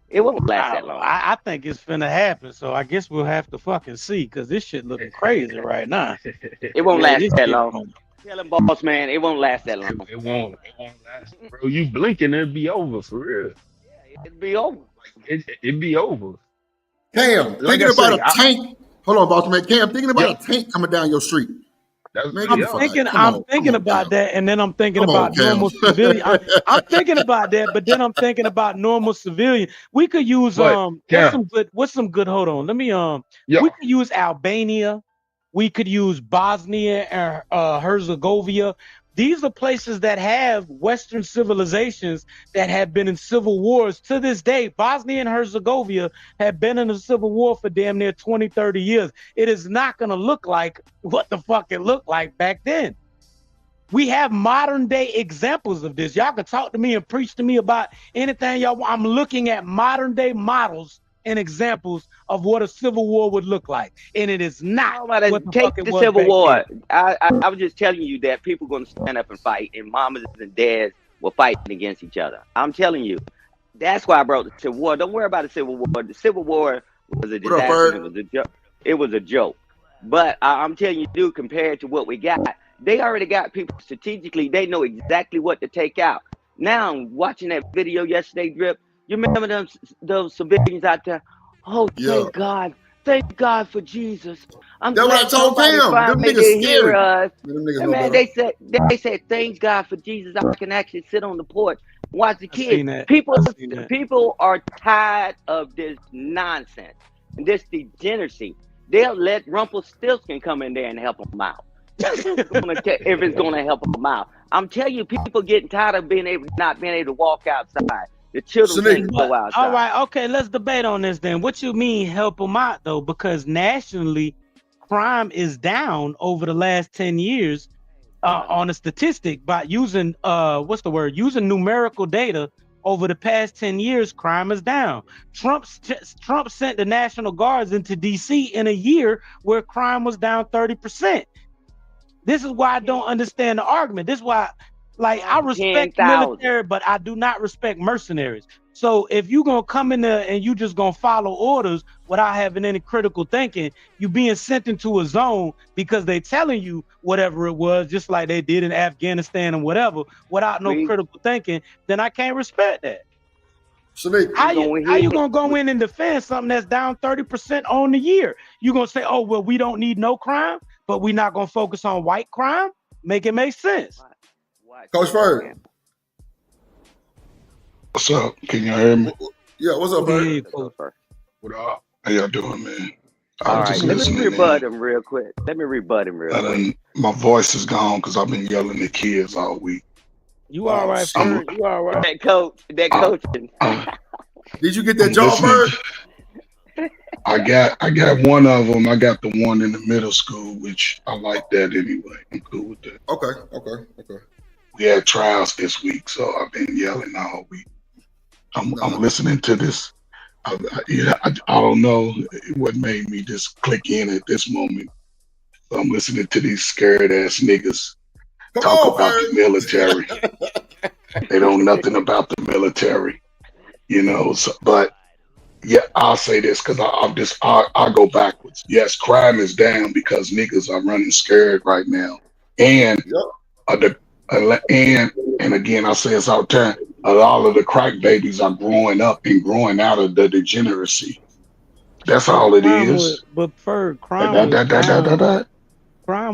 It won't last that long. I think it's finna happen, so I guess we'll have to fucking see, because this shit looking crazy right now. It won't last that long. Tell him, boss man, it won't last that long. It won't last, bro. You blinking, it'll be over for real. Yeah, it'll be over. It'll be over. Cam, thinking about a tank. Hold on, boss man. Cam, thinking about a tank coming down your street. I'm thinking about that, and then I'm thinking about normal civilian. I'm thinking about that, but then I'm thinking about normal civilian. We could use what's some good. Hold on, let me we could use Albania. We could use Bosnia and Herzegovina. These are places that have Western civilizations that have been in civil wars to this day. Bosnia and Herzegovina have been in a civil war for damn near 20, 30 years. It is not going to look like what the fuck it looked like back then. We have modern day examples of this. Y'all can talk to me and preach to me about anything y'all want. I'm looking at modern day models and examples of what a civil war would look like, and it is not what the take fuck it the was civil back war. then. I was just telling you that people going to stand up and fight, and mamas and dads were fighting against each other. I'm telling you, that's why I brought the Civil War. Don't worry about the Civil War. The Civil War was a disaster. It was a joke. But I'm telling you, dude, compared to what we got, they already got people strategically. They know exactly what to take out. Now, watching that video yesterday, Drip, you remember those civilians out there? Oh, thank God. Thank God for Jesus. That's what I told them. Them niggas scary. Man, they said, thank God for Jesus. I can actually sit on the porch and watch the kids. People are tired of this nonsense and this degeneracy. They'll let Rumpelstiltskin come in there and help them out. If it's going to help them out. I'm telling you, people getting tired of not being able to walk outside. The children can't go outside. All right, okay, let's debate on this then. What you mean help them out, though? Because nationally, crime is down over the last 10 years. on a statistic by using using numerical data over the past 10 years, crime is down. Trump sent the National Guards into DC in a year where crime was down 30%. This is why I don't understand the argument. This is why, like, I respect the military, but I do not respect mercenaries. So if you're gonna come in there and you just gonna follow orders without having any critical thinking, you being sent into a zone because they telling you whatever it was, just like they did in Afghanistan and whatever, without no critical thinking, then I can't respect that. So how you gonna go in and defend something that's down 30% on the year? You gonna say, oh well, we don't need no crime, but we're not gonna focus on white crime? Make it make sense. Coach Ferg. What's up? Can you hear me? Yeah, what's up, Ferg? What up? How y'all doing, man? All right, let me rebut him real quick. My voice is gone because I've been yelling at kids all week. You all right, Ferg? You all right? That coaching. Did you get that job, Ferg? I got one of them. I got the one in the middle school, which I like that anyway. I'm cool with that. Okay. We had trials this week, so I've been yelling all week. I'm listening to this. I don't know what made me just click in at this moment. So I'm listening to these scared ass niggas talk about the military. They don't know nothing about the military, you know. So, but yeah, I'll say this because I go backwards. Yes, crime is down because niggas are running scared right now, and and again, I say this all the time. A lot of the crack babies are growing up and growing out of the degeneracy. That's all it is. But Ferg, crime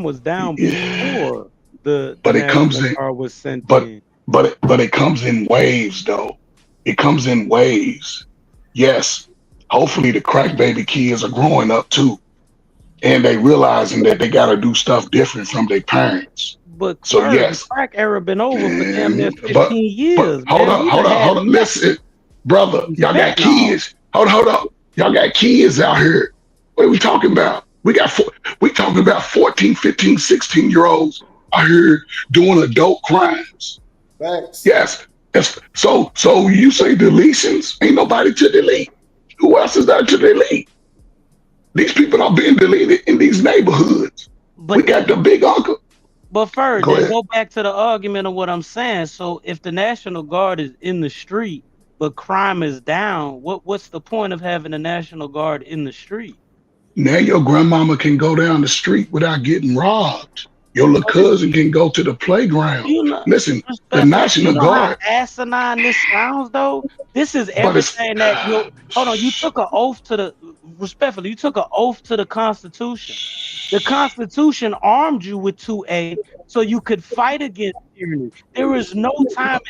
was down before the National Guard was sent in. But it comes in waves, though. It comes in waves. Yes, hopefully the crack baby kids are growing up too, and they realizing that they got to do stuff different from their parents. But so yes, the crack era been over for damn near 15 years. Hold on. Listen, brother, y'all got kids. Hold on. Y'all got kids out here. What are we talking about? We talking about 14, 15, 16-year-olds out here doing adult crimes. Thanks. Yes. So you say deletions? Ain't nobody to delete. Who else is there to delete? These people are being deleted in these neighborhoods. We got the big uncle. But Ferg, go back to the argument of what I'm saying. So if the National Guard is in the street, but crime is down, what's the point of having the National Guard in the street? Now your grandmama can go down the street without getting robbed. Your little cousin can go to the playground. Listen, the National Guard. How asinine this sounds, though. This is everything that you took an oath to the respectfully. You took an oath to the Constitution. The Constitution armed you with 2A so you could fight against tyranny. There is no time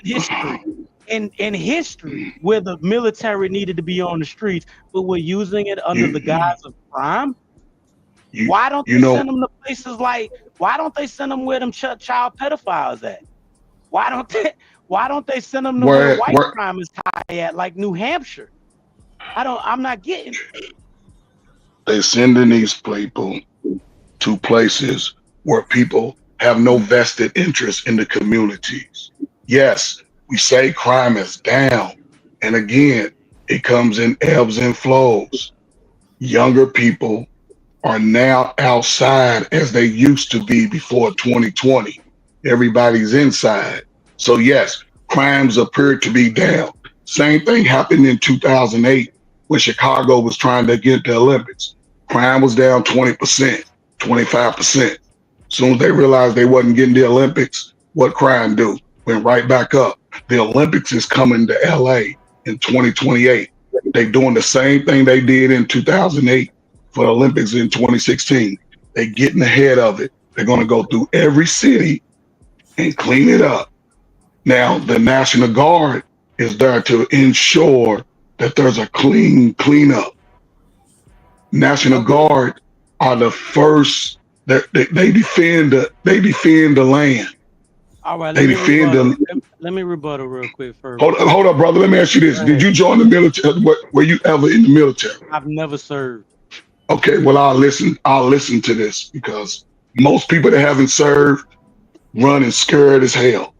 in history where the military needed to be on the streets, but we're using it under the guise of crime. Why don't they send them to places like? Why don't they send them where them child pedophiles at? Why don't they send them to where white crime is high at, like New Hampshire? I'm not getting it. They're sending these people to places where people have no vested interest in the communities. Yes, we say crime is down. And again, it comes in ebbs and flows. Younger people are now outside as they used to be before 2020. Everybody's inside. So yes, crimes appear to be down. Same thing happened in 2008 when Chicago was trying to get the Olympics. Crime was down 20%, 25%. Soon as they realized they wasn't getting the Olympics, what crime do? Went right back up. The Olympics is coming to LA in 2028. They're doing the same thing they did in 2008 for the Olympics in 2016. They're getting ahead of it. They're going to go through every city and clean it up. Now, the National Guard is there to ensure that there's a cleanup. National Guard are the first that they defend the land. All right, let me rebuttal real quick first. Hold up, brother. Let me ask you this: did you join the military? Were you ever in the military? I've never served. Okay, well I'll listen to this because most people that haven't served, running scared as hell.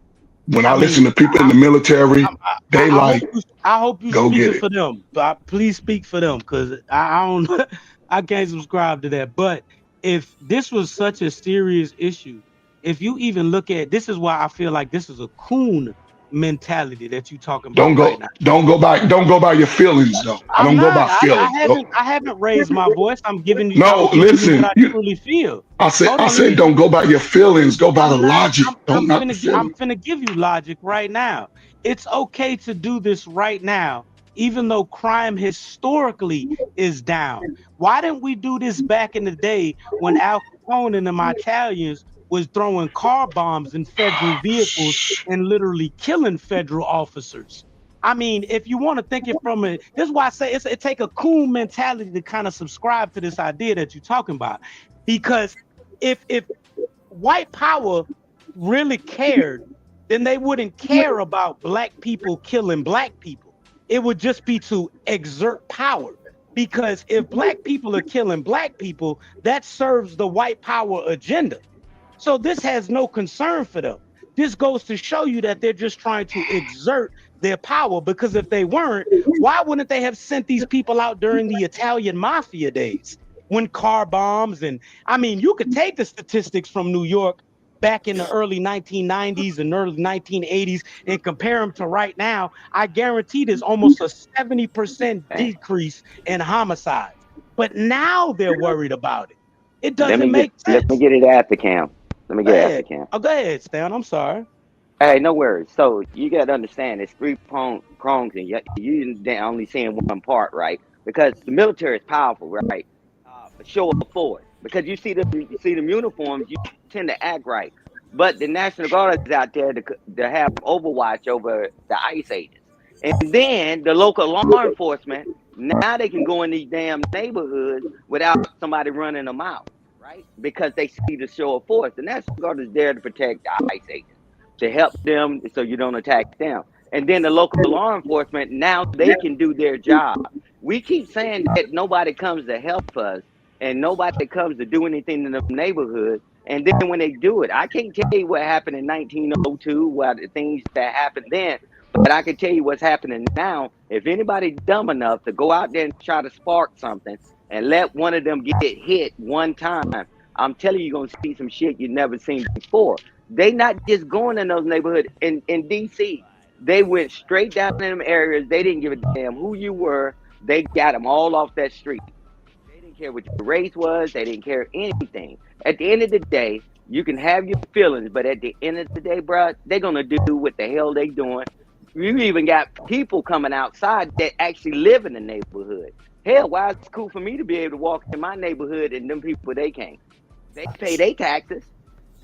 When I listen to people in the military, they I hope you go get speaking it. for them. But please speak for them, because I don't I can't subscribe to that. But if this was such a serious issue, if you even look at, this is why I feel like this is a coon mentality that you talking about right now. Don't go by your feelings though. I don't go by feelings. I haven't raised my voice. I'm giving you. No, listen. What I truly feel. I said, don't go by your feelings. Go by the logic. I'm finna give you logic right now. It's okay to do this right now, even though crime historically is down. Why didn't we do this back in the day when Al Capone and the Italians was throwing car bombs in federal vehicles and literally killing federal officers? I mean, if you want to think it from this is why I say it take a cool mentality to kind of subscribe to this idea that you're talking about. Because if white power really cared, then they wouldn't care about black people killing black people. It would just be to exert power. Because if black people are killing black people, that serves the white power agenda. So this has no concern for them. This goes to show you that they're just trying to exert their power, because if they weren't, why wouldn't they have sent these people out during the Italian mafia days when car bombs and, I mean, you could take the statistics from New York back in the early 1990s and early 1980s and compare them to right now. I guarantee there's almost a 70% decrease in homicides. But now they're worried about it. It doesn't make sense. Let me get it after Cam. Let me get it after Cam. Oh, go ahead, Stan. I'm sorry. Hey, no worries. So you got to understand, it's three prongs, and you only seeing one part, right? Because the military is powerful, right? Show of force. Because you see them uniforms, you tend to act right. But the National Guard is out there to have overwatch over the ICE agents. And then the local law enforcement, now they can go in these damn neighborhoods without somebody running them out, right? Because they see the show of force. The National Guard is there to protect the ICE agents, to help them so you don't attack them. And then the local law enforcement, now they can do their job. We keep saying that nobody comes to help us and nobody comes to do anything in the neighborhood. And then when they do it, I can't tell you what happened in 1902, what the things that happened then, but I can tell you what's happening now. If anybody's dumb enough to go out there and try to spark something and let one of them get hit one time, I'm telling you, you're going to see some shit you've never seen before. They not just going in those neighborhoods. In DC, they went straight down in them areas. They didn't give a damn who you were. They got them all off that street. They didn't care what your race was. They didn't care anything. At the end of the day, you can have your feelings, but at the end of the day, bro, they're going to do what the hell they doing. You even got people coming outside that actually live in the neighborhood. Hell, why is it cool for me to be able to walk in my neighborhood and them people, they can't? They pay their taxes.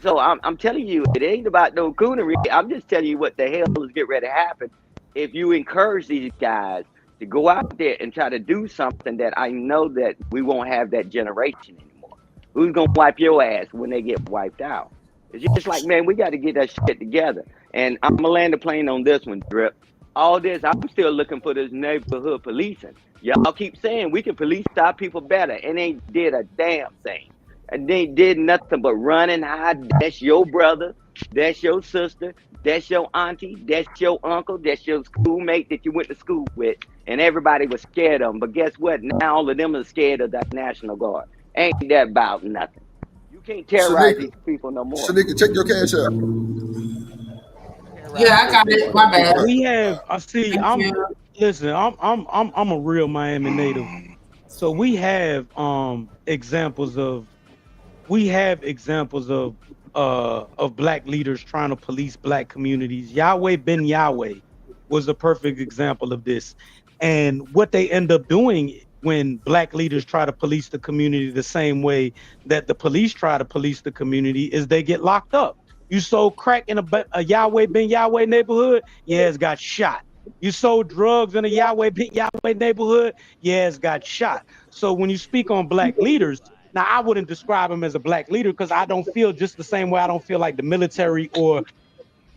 So I'm telling you, it ain't about no coonery. I'm just telling you what the hell is getting ready to happen if you encourage these guys to go out there and try to do something that I know that we won't have that generation anymore. Who's going to wipe your ass when they get wiped out? It's just like, man, we got to get that shit together. And I'm going to land the plane on this one, Drip. All this, I'm still looking for this neighborhood policing. Y'all keep saying we can police our people better, and they did a damn thing. And they did nothing but run and hide. That's your brother. That's your sister. That's your auntie. That's your uncle. That's your schoolmate that you went to school with. And everybody was scared of them. But guess what? Now all of them are scared of that National Guard. Ain't that about nothing? You can't terrorize these people no more. Shanika, check your cash out. Yeah, I got it. My bad. We have. I see. Listen. I'm a real Miami native. So we have examples of black leaders trying to police black communities. Yahweh Ben Yahweh was a perfect example of this. And what they end up doing when black leaders try to police the community the same way that the police try to police the community is they get locked up. You sold crack in a Yahweh Ben Yahweh neighborhood, it's got shot. You sold drugs in a Yahweh Ben Yahweh neighborhood, it's got shot. So when you speak on black leaders, now I wouldn't describe him as a black leader because I don't feel just the same way I don't feel like the military or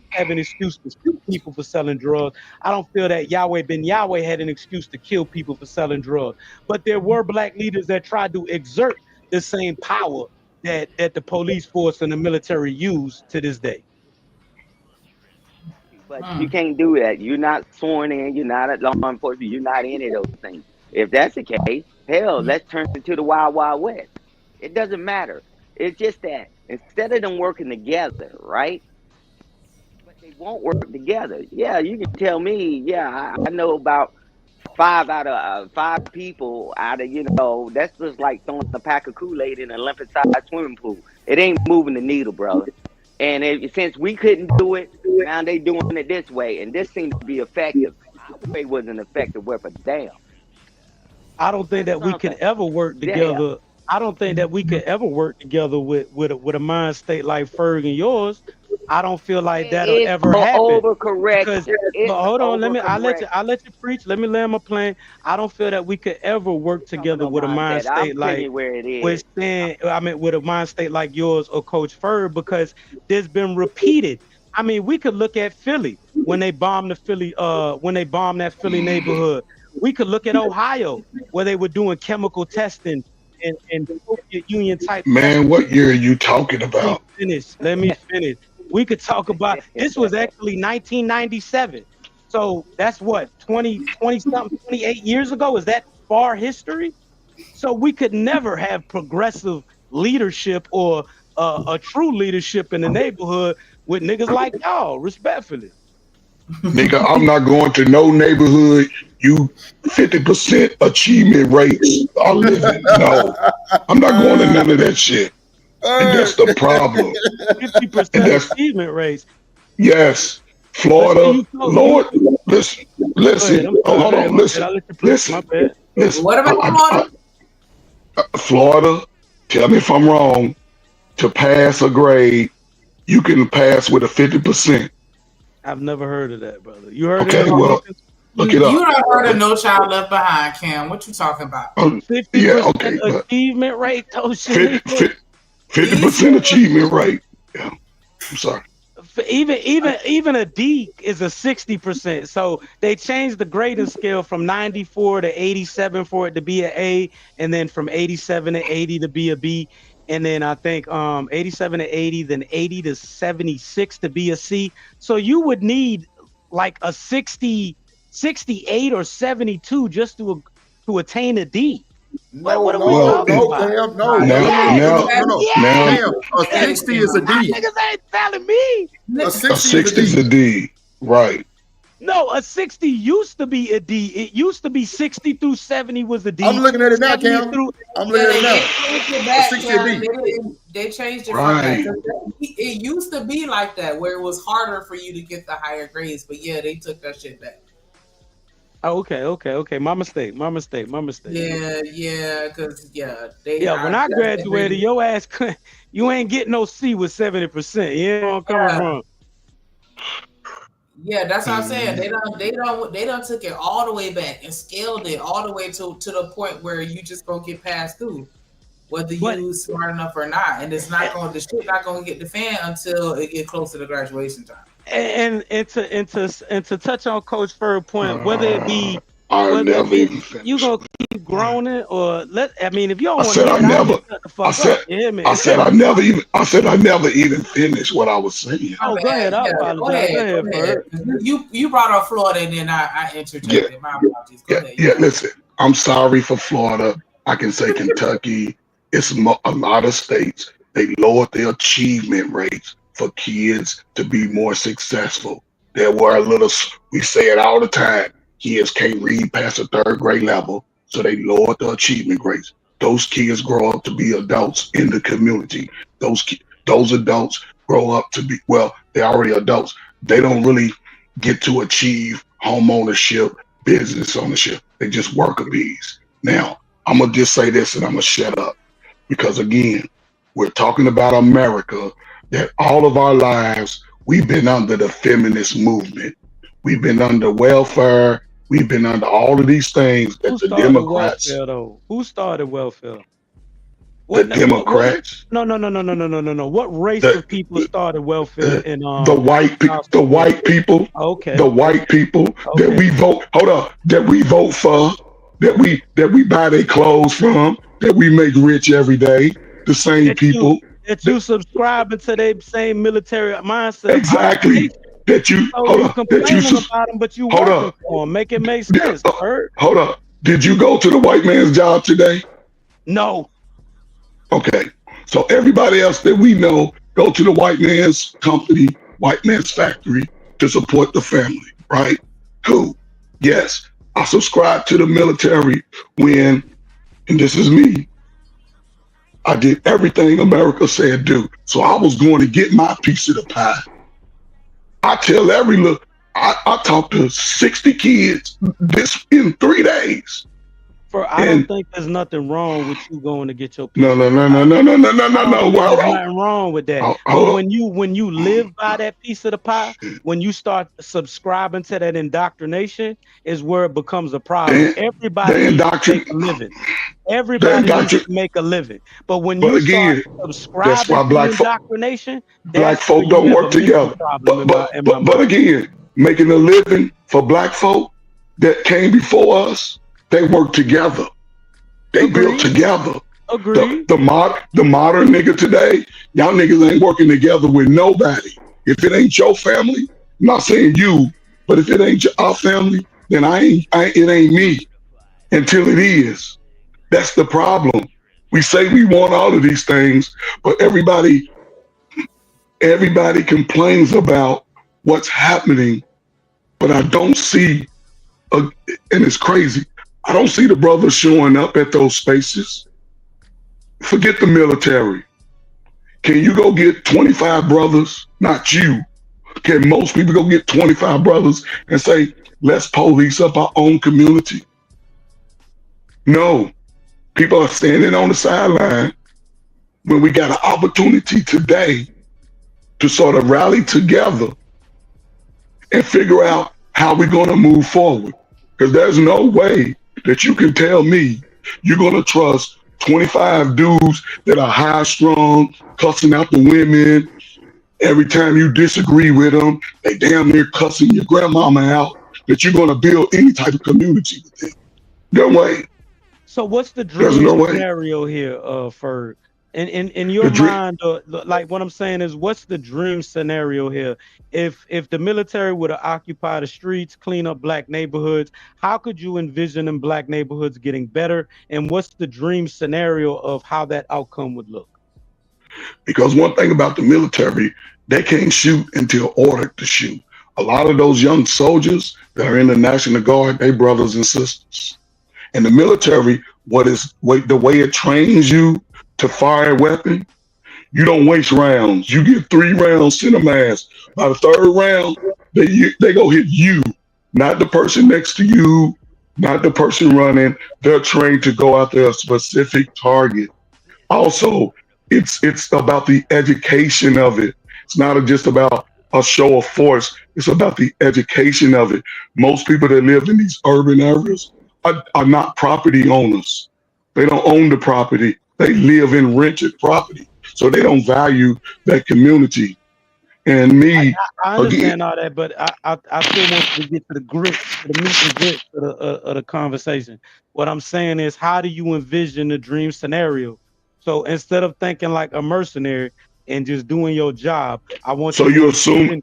have an excuse to shoot people for selling drugs. I don't feel that Yahweh Ben Yahweh had an excuse to kill people for selling drugs. But there were black leaders that tried to exert the same power that the police force and the military use to this day. But you can't do that. You're not sworn in. You're not at law enforcement. You're not any of those things. If that's the case, hell, let's turn it to the Wild Wild West. It doesn't matter. It's just that instead of them working together, right? But they won't work together. Yeah, you can tell me, yeah, I know about 5 out of 5 people out of, you know, that's just like throwing a pack of Kool-Aid in an Olympic-sized swimming pool. It ain't moving the needle, brother. And since we couldn't do it, now they doing it this way, and this seems to be effective. Our way was an effective weapon. Damn. I don't think that we could ever work together. I don't think that we could ever work together with a mind state like Ferg and yours. I don't feel like that'll ever happen. Overcorrect. Hold on, I'll let you preach. Let me land my plane. I don't feel that we could ever work together with a mind state like with a mind state like yours or Coach Ferg, because there's been repeated. I mean, we could look at Philly when they bombed that Philly neighborhood. We could look at Ohio where they were doing chemical testing and Soviet Union type. Man, what year are you talking about? Let me finish. We could talk about this was actually 1997. So that's what 20 something 28 years ago. Is that far history? So we could never have progressive leadership or a true leadership in the neighborhood with niggas like y'all, respectfully. Nigga, I'm not going to no neighborhood. You 50% achievement rates are living. No, I'm not going to none of that shit. And that's the problem. 50% achievement rates. Yes, Florida. Lord, listen. Hold on, listen. What about Florida? Florida, tell me if I'm wrong. To pass a grade, you can pass with a 50%. I've never heard of that, brother. You heard of it? Well, look it up. You don't heard of No Child Left Behind, Cam. What you talking about? 50% achievement rate? Oh, shit. 50% achievement rate. Yeah, I'm sorry. Even a D is a 60%. So they changed the grading scale from 94 to 87 for it to be an A, and then from 87 to 80 to be a B. And then I think 87 to 80, then 80 to 76 to be a C. So you would need like a 68 or 72 just to attain a D. No, what are we talking about? No. A 60 is a D. Niggas ain't telling me. A 60 is a D, right? No, a 60 used to be a D. It used to be 60 through 70 was a D. I'm looking at it now, Cam. I'm looking at it now. A 60 a D. They changed it from that. It used to be like that, where it was harder for you to get the higher grades. But yeah, they took that shit back. Oh, okay. My mistake. Yeah, because when I graduated, your ass you ain't getting no C with 70%. You know where I'm coming from. Yeah, that's what I'm saying. They done took it all the way back and scaled it all the way to the point where you just gonna get passed through, whether you smart enough or not. And it's not going, the shit not gonna get the fan until it get close to the graduation time. And to touch on Coach Ferg's point, whether it be you gonna keep groaning or if you don't want to, I said I never even finished what I was saying. Oh, go ahead. I apologize. Go ahead. You brought up Florida and then I interjected. My apologies. Go ahead. Yeah, listen. I'm sorry for Florida. I can say Kentucky. It's a lot of states. They lowered their achievement rates for kids to be more successful. There were we say it all the time. Kids can't read past the 3rd grade level, so they lowered the achievement grades. Those kids grow up to be adults in the community. Those adults grow up to be, they're already adults. They don't really get to achieve home ownership, business ownership. They just worker bees. Now, I'm going to just say this and I'm going to shut up. Because again, we're talking about America, that all of our lives, we've been under the feminist movement. We've been under welfare. We've been under all of these things that the Democrats. Who started welfare? The Democrats. No. What race of people started welfare in the white people. Okay. The white people that we vote. Hold up. That we vote for. That we buy their clothes from. That we make rich every day. the same people that you subscribing to their same military mindset. Exactly. That you So hold you up. That complaining you about them, but you hold working up. for them. Make it make sense. Hold up. Did you go to the white man's job today? No. Okay. So everybody else that we know go to the white man's company, white man's factory to support the family, right? Cool. Yes. I subscribe to the military when, and this is me, I did everything America said do. So I was going to get my piece of the pie. I tell every look, I talked to 60 kids this in 3 days. I don't think there's nothing wrong with you going to get your piece. No. There's nothing wrong with that. But when you live by that piece of the pie, when you start subscribing to that indoctrination, is where it becomes a problem. Everybody needs to make a living. Everybody needs to make a living. But when you start subscribing to indoctrination, black folk don't work together. But again, making a living for black folk that came before us, they work together. They built together. Agreed. The modern nigga today, y'all niggas ain't working together with nobody. If it ain't your family, I'm not saying you, but if it ain't our family, then it ain't me until it is. That's the problem. We say we want all of these things, but everybody complains about what's happening, but I don't see, and it's crazy, I don't see the brothers showing up at those spaces. Forget the military. Can you go get 25 brothers? Not you. Can most people go get 25 brothers and say, let's police up our own community? No. People are standing on the sideline when we got an opportunity today to sort of rally together and figure out how we're going to move forward. Because there's no way that you can tell me you're going to trust 25 dudes that are high strung, cussing out the women. Every time you disagree with them, they damn near cussing your grandmama out, that you're going to build any type of community with them. No way. So what's the dream scenario here, Ferg? In your mind, like what I'm saying is, what's the dream scenario here? If the military were to occupy the streets, clean up black neighborhoods, how could you envision them black neighborhoods getting better? And what's the dream scenario of how that outcome would look? Because one thing about the military, they can't shoot until ordered to shoot. A lot of those young soldiers that are in the National Guard, they brothers and sisters. In the military, the way it trains you to fire a weapon, you don't waste rounds. You get 3 rounds, send them ass. By the 3rd round, they go hit you, not the person next to you, not the person running. They're trained to go after a specific target. Also, it's about the education of it. It's not just about a show of force. It's about the education of it. Most people that live in these urban areas are not property owners. They don't own the property. They live in rented property. So they don't value that community. And me, I understand all that, but I still want to get to the grit, to the meat and grit of the conversation. What I'm saying is, how do you envision the dream scenario? So instead of thinking like a mercenary and just doing your job, I want you to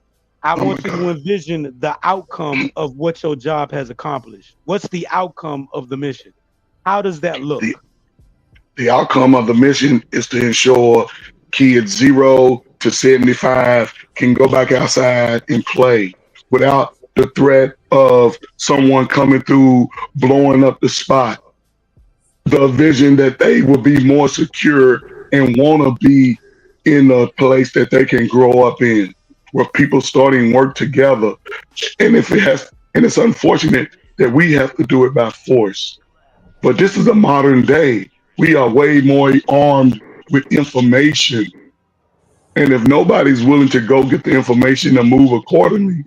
envision the outcome of what your job has accomplished. What's the outcome of the mission? How does that look? The outcome of the mission is to ensure kids 0 to 75 can go back outside and play without the threat of someone coming through, blowing up the spot. The vision that they will be more secure and want to be in a place that they can grow up in, where people starting work together. And it's unfortunate that we have to do it by force. But this is a modern day. We are way more armed with information. And if nobody's willing to go get the information and move accordingly,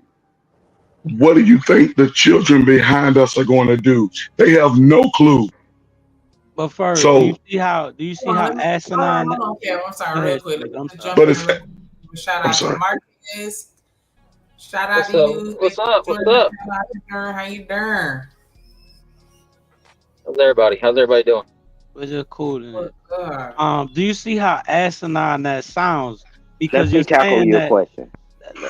what do you think the children behind us are going to do? They have no clue. But first, So, do you see how asinine? I'm sorry, real quick. But it's, Shout I'm out to sorry. Marcus. Shout out to you. What's up? What's Jordan, up? shout out to her. How you doing? How's everybody doing? But just cool in it. God. Do you see how asinine that sounds? Because Let you're me tackle saying your that. question.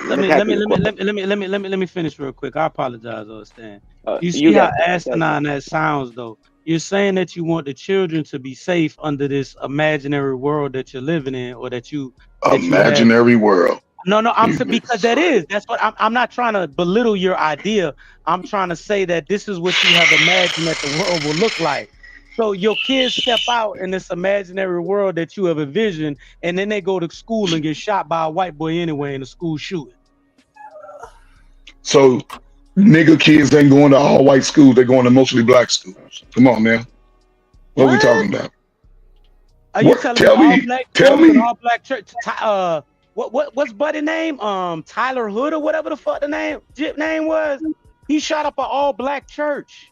Let me finish real quick. I apologize, Stan. You see You how got it. asinine that sounds, though. You're saying that you want the children to be safe under this imaginary world that you're living in, or that you have. Imaginary world. No, I'm saying because that is. That's what I'm not trying to belittle your idea. I'm trying to say that this is what you have imagined that the world will look like. So your kids step out in this imaginary world that you have envisioned, and then they go to school and get shot by a white boy anyway in a school shooting. So nigga kids ain't going to all white schools, they're going to mostly black schools. Come on now. What are we talking about? Are you telling me all black schools and all black church? What's buddy name? Tyler Hood or whatever the fuck the name was. He shot up an all black church.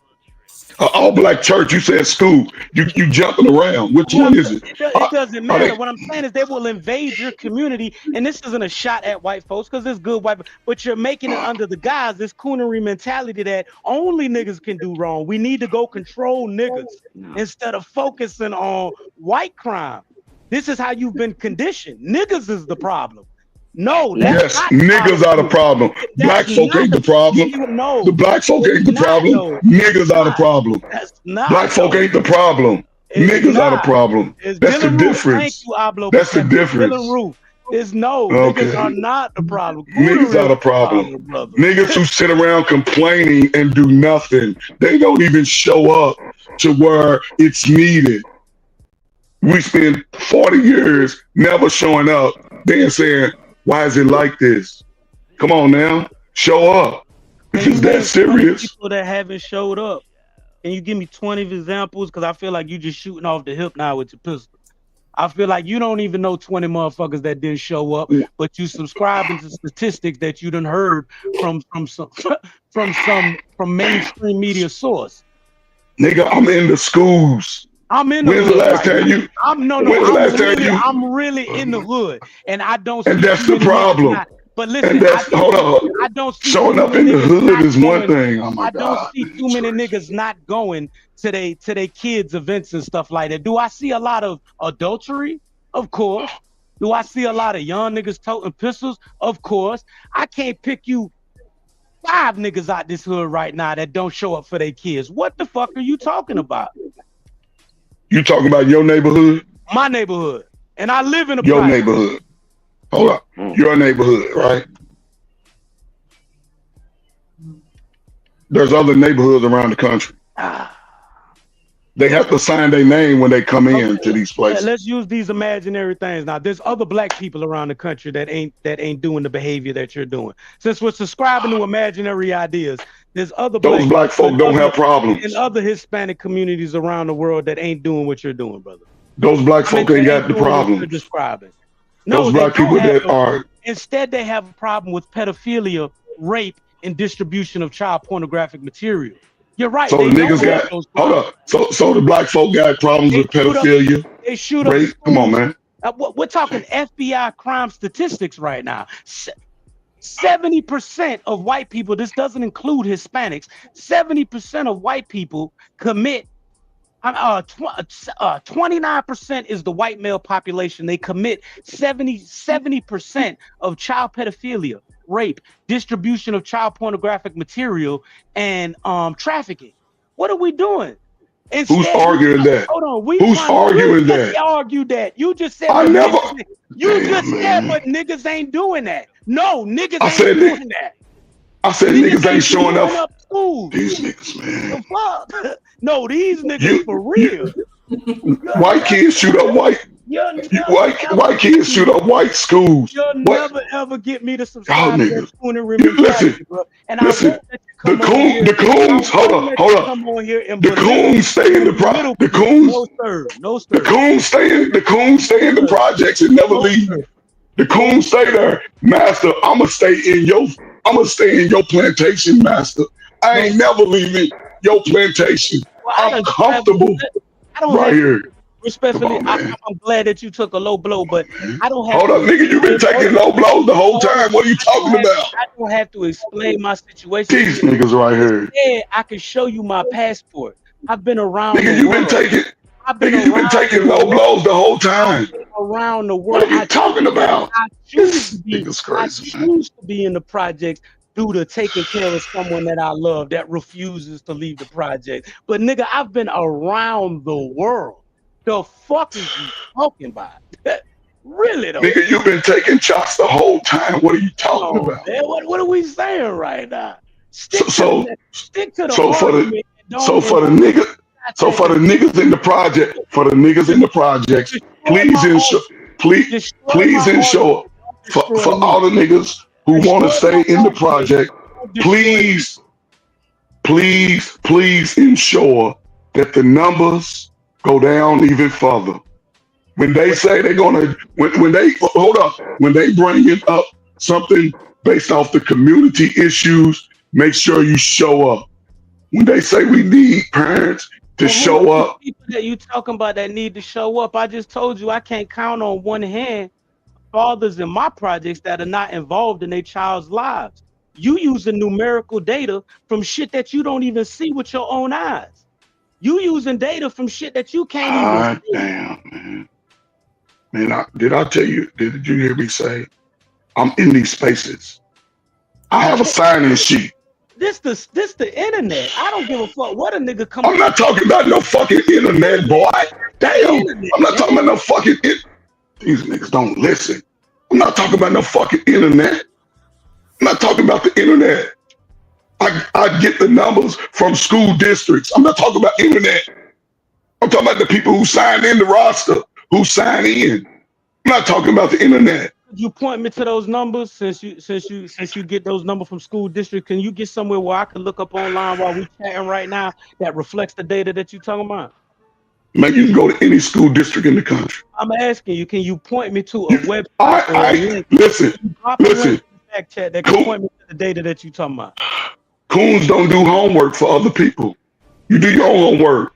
All black church. You said school. You jumping around. Which one is it? It doesn't matter. What I'm saying is they will invade your community, and this isn't a shot at white folks because it's good white, but you're making it under the guise this coonery mentality that only niggas can do wrong. We need to go control niggas instead of focusing on white crime. This is how you've been conditioned. Niggas is the problem. No, yes, niggas are the problem. Black folk ain't the problem. The black folk ain't the problem. Niggas are the problem. Black folk ain't the problem. Niggas are the problem. That's the difference. That's the difference. Niggas are not the problem. Niggas are the problem. Niggas who sit around complaining and do nothing. They don't even show up to where it's needed. We spend 40 years never showing up, then saying, why is it like this? Come on now, show up. If it's that serious. People that haven't showed up. Can you give me 20 examples? Because I feel like you just shooting off the hip now with your pistol. I feel like you don't even know 20 motherfuckers that didn't show up, but you subscribing to statistics that you done heard from mainstream media source. Nigga, I'm in the schools. I'm in the hood. When's the last time you? I'm really in the hood, and I don't. And that's the problem. But listen, hold on. I don't see showing up in the hood is one thing. Oh my God. I don't see too many niggas not going to they kids' events and stuff like that. Do I see a lot of adultery? Of course. Do I see a lot of young niggas toting pistols? Of course. I can't pick you 5 niggas out this hood right now that don't show up for their kids. What the fuck are you talking about? You talking about your neighborhood? My neighborhood. And I live in a your neighborhood. Hold up. Your neighborhood, right? There's other neighborhoods around the country. They have to sign their name when they come in to these places. Let's use these imaginary things now. There's other black people around the country that ain't doing the behavior that you're doing. Since we're subscribing to imaginary ideas, there's other black folk don't have problems. In other Hispanic communities around the world that ain't doing what you're doing, brother. Those black folk ain't got the problem. Describing. Those black people that are. Instead, they have a problem with pedophilia, rape, and distribution of child pornographic material. You're right. So the niggas got. Hold up. So the black folk got problems with pedophilia. They shoot up. Rape. Come on, man. We're talking FBI crime statistics right now. 70% of white people, this doesn't include Hispanics, 70% of white people commit, 29% is the white male population. They commit 70% of child pedophilia, rape, distribution of child pornographic material, and trafficking. What are we doing? Instead, who's arguing that? Hold on. Who's arguing that? Argue that. You just said. I never. You just said, but niggas ain't doing that. No, niggas ain't doing that. I said niggas ain't showing up. Schools. These niggas, man. The no, these niggas for real. White kids shoot up white. White kids shoot up white schools. You'll never ever get me to subscribe to that listen, bro. And listen. The coons, hold up. The coons stay in the projects. The coons, no sir. The coons stay in the projects and never leave. The coons stay there, master. I'ma stay in your plantation, master. I ain't never leaving your plantation. I'm comfortable right here. Respectfully, I'm glad that you took a low blow, but I don't have. Hold up, nigga, you been taking low blows the whole time. What are you talking about? I don't have to explain my situation. These niggas right here. Yeah, I can show you my passport. I've been around. Nigga, you been taking. Nigga, you've been taking low blows the whole time. Around the world. What are you talking about? I choose to be, crazy, I choose to be in the projects due to taking care of someone that I love that refuses to leave the project. But nigga, I've been around the world. The fuck is you talking about? Really though? Nigga, you've been taking shots the whole time. What are you talking about? Man, what are we saying right now? Stick to the So for the niggas in the project, please ensure for all the niggas who want to stay in the project, please ensure that the numbers go down even further. When they say they're gonna, when they bring it up something based off the community issues, make sure you show up. When they say we need parents to show up, people that you talking about that need to show up, I just told you I can't count on one hand fathers in my projects that are not involved in their child's lives. You using numerical data from shit that you don't even see with your own eyes. You using data from shit that you can't even see. Damn, man. Man, did I tell you? Did you hear me say I'm in these spaces? I have a sign-in sheet. This the internet. I don't give a fuck what a nigga come. I'm not talking about no fucking internet, boy. Damn, I'm not talking about no fucking. These niggas don't listen. I'm not talking about no fucking internet. I'm not talking about the internet. I get the numbers from school districts. I'm not talking about internet. I'm talking about the people who signed in the roster, who sign in. I'm not talking about the internet. Could you point me to those numbers since you get those numbers from school district? Can you get somewhere where I can look up online while we chatting right now that reflects the data that you talking about? Man, you can go to any school district in the country. I'm asking you, can you point me to a website? Listen. Back chat that can point me to the data that you talking about. Coons don't do homework for other people. You do your own homework.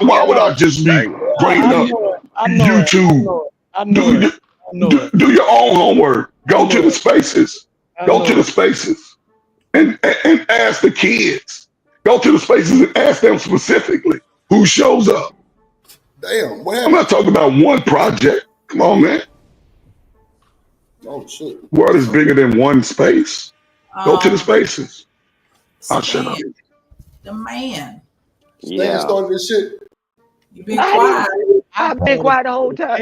Why would I just be bringing up YouTube? Do your own homework. Go to the spaces. Go to the spaces and ask the kids. Go to the spaces and ask them specifically who shows up. Damn, I'm not talking about one project. Come on, man. Oh shit. World is bigger than one space. Go to the spaces. I'll shut up. The man. Stan started this shit. You been quiet. I've been quiet the whole time.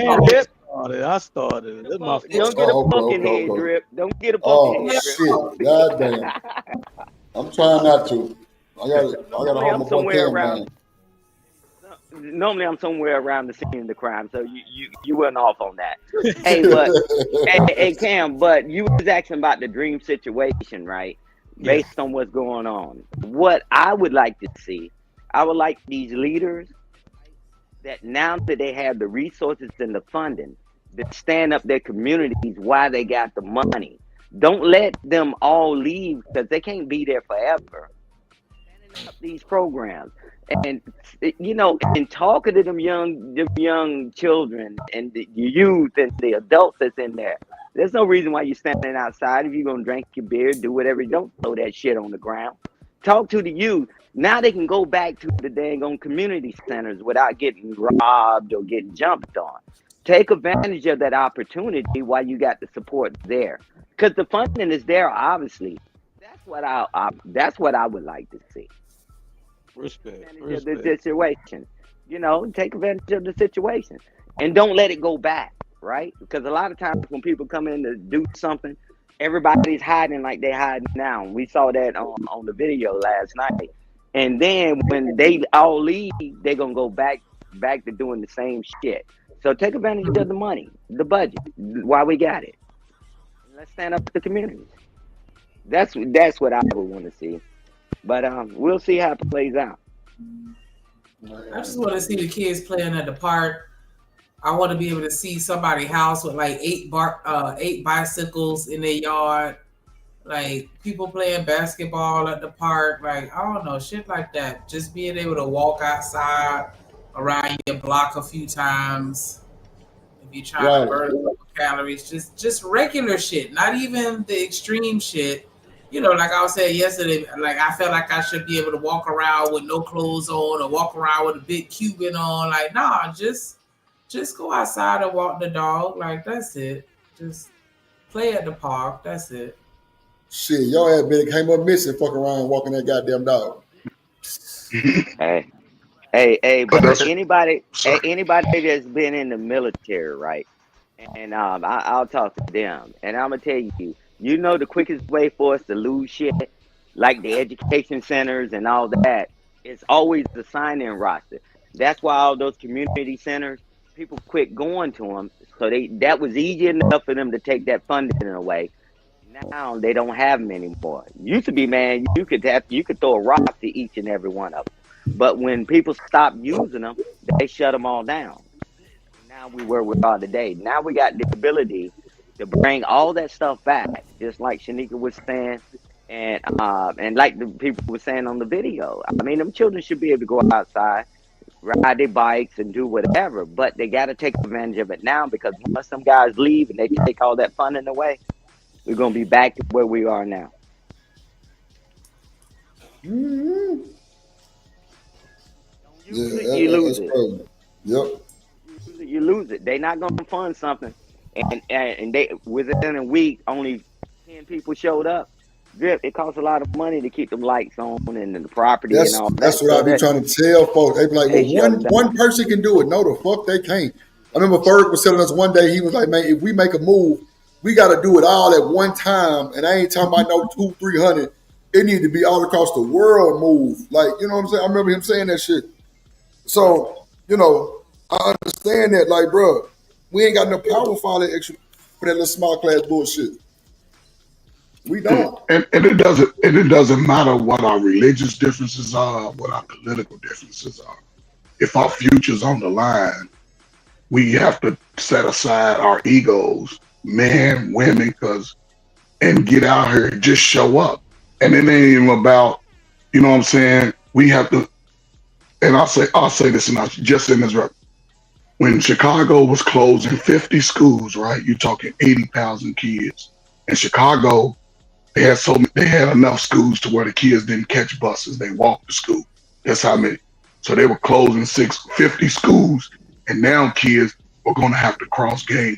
I started. Don't get a fucking head drip. Don't get a fucking head drip. Oh shit. God damn. I'm trying not to. I gotta hold my somewhere fucking around. Normally I'm somewhere around the scene of the crime, so you went off on that. Hey, but hey Cam, but you was asking about the dream situation, right? Based on what's going on. What I would like to see, I would like these leaders that now that they have the resources and the funding to stand up their communities while they got the money. Don't let them all leave because they can't be there forever. Standing up these programs. And you know, and talking to them young children and the youth and the adults that's in there. There's no reason why you're standing outside. If you're gonna drink your beer, do whatever. Don't throw that shit on the ground. Talk to the youth. Now they can go back to the dang on community centers without getting robbed or getting jumped on. Take advantage of that opportunity while you got the support there, because the funding is there. Obviously, that's what I would like to see. Respect. The situation, you know, take advantage of the situation and don't let it go back, right? Because a lot of times when people come in to do something, everybody's hiding like they're hiding now. We saw that on the video last night. And then when they all leave, they're gonna go back to doing the same shit. So take advantage of the money, the budget, while we got it. Let's stand up to the communities. That's what I would want to see. But we'll see how it plays out. I just want to see the kids playing at the park. I want to be able to see somebody's house with like 8 bicycles in their yard. Like people playing basketball at the park. Like, I don't know, shit like that. Just being able to walk outside around your block a few times. If you're trying to burn a couple calories. Just regular shit. Not even the extreme shit. you know, like I was saying yesterday, like I felt like I should be able to walk around with no clothes on or walk around with a big Cuban on. Like, nah, just go outside and walk the dog. Like, that's it. Just play at the park. That's it. Shit, y'all had been came up missing, fucking around walking that goddamn dog. Hey, but anybody that's been in the military, right? And I'll talk to them, and I'm gonna tell you, you know, the quickest way for us to lose shit, like the education centers and all that, is always the sign-in roster. That's why all those community centers, people quit going to them. So that was easy enough for them to take that funding away. Now they don't have them anymore. Used to be, man, you could throw a rock to each and every one of them. But when people stopped using them, they shut them all down. Now we where we are today. Now we got the ability to bring all that stuff back, just like Shanika was saying, and like the people were saying on the video. I mean, them children should be able to go outside, ride their bikes, and do whatever. But they got to take advantage of it now, because once some guys leave and they take all that funding away, we're gonna be back to where we are now. Mm-hmm. You lose it. Yep. You lose it. They're not gonna fund something, and they within a week only 10 people showed up. Drip, it costs a lot of money to keep them lights on and the property and all that. That's what I be trying to tell folks. They be like, well, one person can do it. No, the fuck they can't. I remember Ferg was telling us one day, he was like, man, if we make a move, we got to do it all at one time. And I ain't talking about no 200-300. It need to be all across the world move. Like, you know what I'm saying? I remember him saying that shit. So, you know, I understand that. Like, bro, we ain't got no power for all that extra, for that little small class bullshit. We don't. And it doesn't matter what our religious differences are, what our political differences are. If our future's on the line, we have to set aside our egos, men, women, and get out here and just show up. And it ain't even about, you know what I'm saying? We have to, and I'll say this, and I'll just in this record. When Chicago was closing 50 schools, right? You're talking 80,000 kids. In Chicago, they had enough schools to where the kids didn't catch buses. They walked to school. That's how many. So they were closing 50 schools, and now kids were going to have to cross gang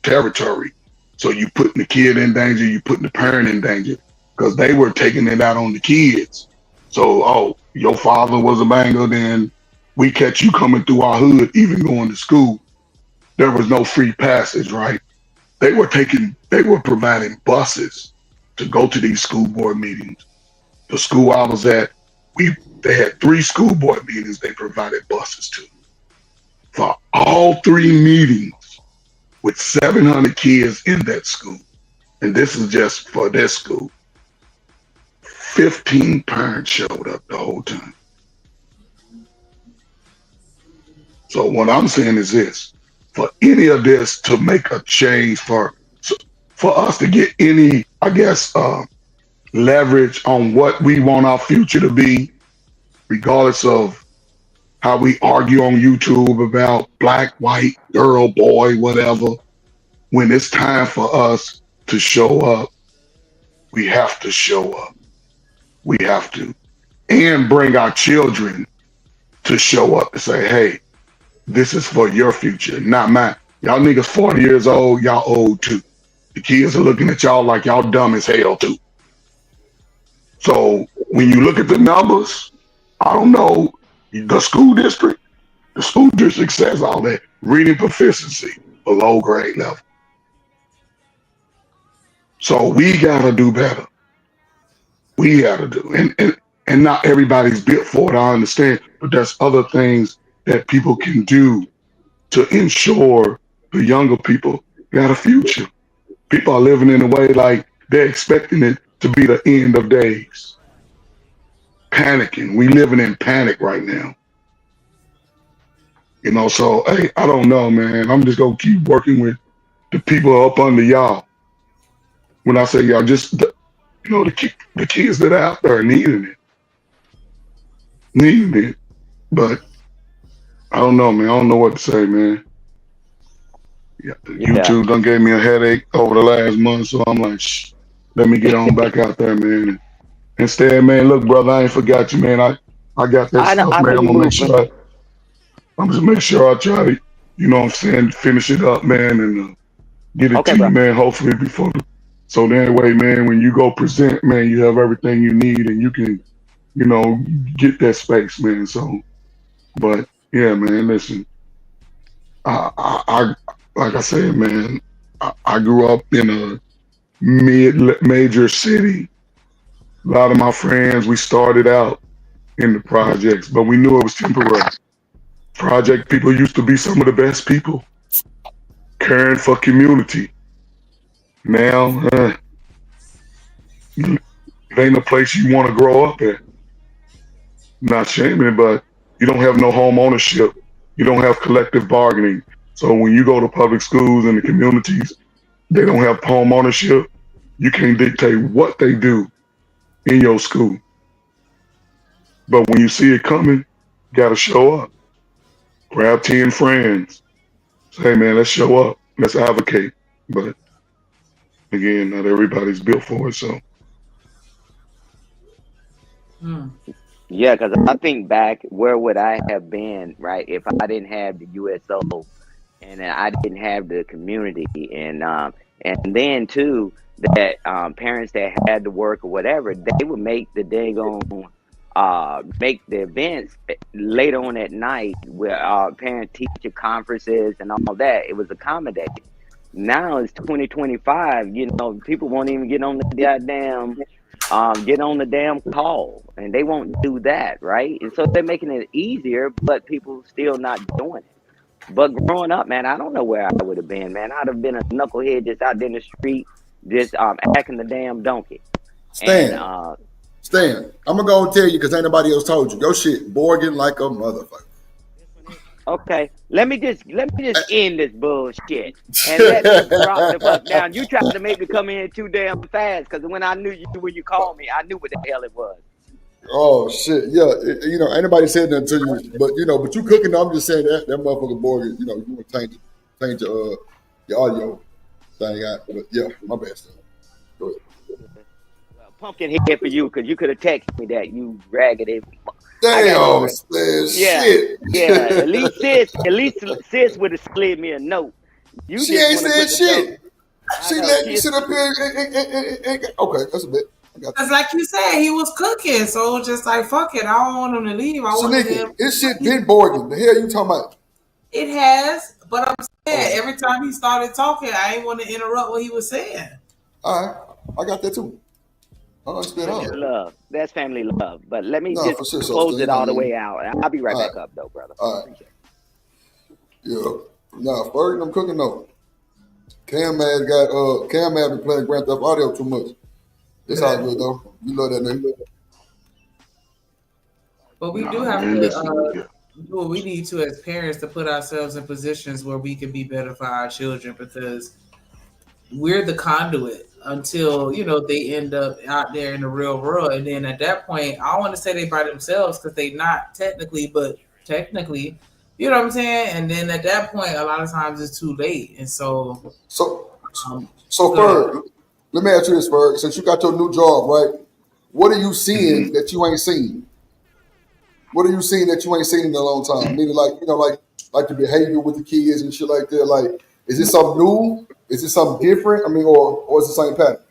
territory. So you putting the kid in danger, you putting the parent in danger, because they were taking it out on the kids. So, your father was a banger, then we catch you coming through our hood, even going to school. There was no free passage, right? They were providing buses to go to these school board meetings. The school I was at, they had 3 school board meetings they provided buses to. For all 3 meetings with 700 kids in that school. And this is just for this school. 15 parents showed up the whole time. So what I'm saying is this: for any of this to make a change, for us to get any, I guess, leverage on what we want our future to be, regardless of how we argue on YouTube about black, white, girl, boy, whatever, when it's time for us to show up, we have to show up. We have to. And bring our children to show up and say, hey, this is for your future, not mine. Y'all niggas 40 years old, y'all old too. The kids are looking at y'all like y'all dumb as hell too. So when you look at the numbers, I don't know, the school district says all that. Reading proficiency below grade level. So we gotta do better. We gotta do, and not everybody's built for it, I understand, but there's other things that people can do to ensure the younger people got a future. People are living in a way like they're expecting it to be the end of days. Panicking. We living in panic right now. You know, so, hey, I don't know, man. I'm just going to keep working with the people up under y'all. When I say y'all, just, the kids that are out there needing it. But I don't know, man. I don't know what to say, man. Yeah, YouTube done gave me a headache over the last month, so I'm like, let me get on back out there, man. Instead, man, look, brother, I ain't forgot you, man. I got that stuff, man. I'm gonna make sure I'm just make sure I try to, you know what I'm saying, finish it up, man, and get it to you, man, hopefully before. So that way, man, when you go present, man, you have everything you need and you can, you know, get that space, man. So, but yeah, man, listen, I like I said, man, I grew up in a major city. A lot of my friends, we started out in the projects, but we knew it was temporary. Project people used to be some of the best people, caring for community. Now, it ain't a place you want to grow up at. Not shaming, but you don't have no home ownership. You don't have collective bargaining. So when you go to public schools in the communities, they don't have home ownership. You can't dictate what they do in your school. But when you see it coming, you gotta show up. Grab 10 friends. Say, man, let's show up. Let's advocate. But again, not everybody's built for it, so. Yeah, because I think back, where would I have been, right, if I didn't have the USO and I didn't have the community, and then too that parents that had to work or whatever, they would make the daggone make the events later on at night where parent teacher conferences and all that. It was accommodated. Now it's 2025. You know, people won't even get on the goddamn call, and they won't do that, right? And so they're making it easier, but people still not doing it. But growing up, man, I don't know where I would have been, man. I'd have been a knucklehead just out there in the street, just acting the damn donkey. Stan, And, Stan, I'm gonna go and tell you because ain't nobody else told you. Your shit Borgin like a motherfucker. okay, let me just end this bullshit and let me drop the fuck down. You tried to make me come in too damn fast because when I knew you when you called me, I knew what the hell it was. Oh shit, yeah. You know, ain't nobody said nothing to you, but you know, but you cooking. I'm just saying that motherfucker Borgin. You know, you want to change your audio thing out. But yeah, my bad. Stan. Go ahead. Pumpkin head for you because you could have texted me that, you raggedy. Damn, man, shit. Yeah. At least sis would have slid me a note. She ain't said shit. She let you sit up here. Okay, that's a bit. Because like you said, he was cooking, so it was just like, fuck it, I don't want him to leave. I want him. This shit been Borgin. The hell you talking about? It has, but I'm saying every time he started talking, I ain't want to interrupt what he was saying. All right, I got that too. Family love. That's family love. But let me close it all the way out. I'll be right back up, though, brother. All right. Yeah. Nah, Fergie, I'm cooking though. Cam man been playing Grand Theft Audio too much. It's all good though. You love that name. But we do have to do what we need to as parents to put ourselves in positions where we can be better for our children, because we're the conduit until, you know, they end up out there in the real world. And then at that point, I don't want to say they by themselves because they not technically, but technically, you know what I'm saying? And then at that point, a lot of times it's too late. And so Ferg, let me ask you this, Ferg. Since you got your new job, right? What are you seeing that you ain't seen? What are you seeing that you ain't seen in a long time? Meaning, like, you know, like the behavior with the kids and shit like that. Like, is it something new? Is it something different? I mean, or is it the same pattern?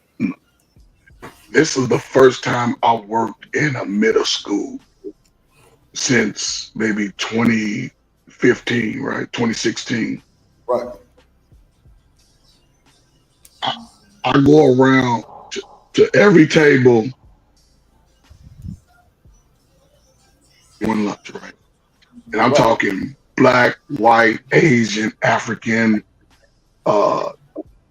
This is the first time I worked in a middle school since maybe 2015, right? 2016. Right. I go around to every table, one lunch, right? And I'm talking black, white, Asian, African,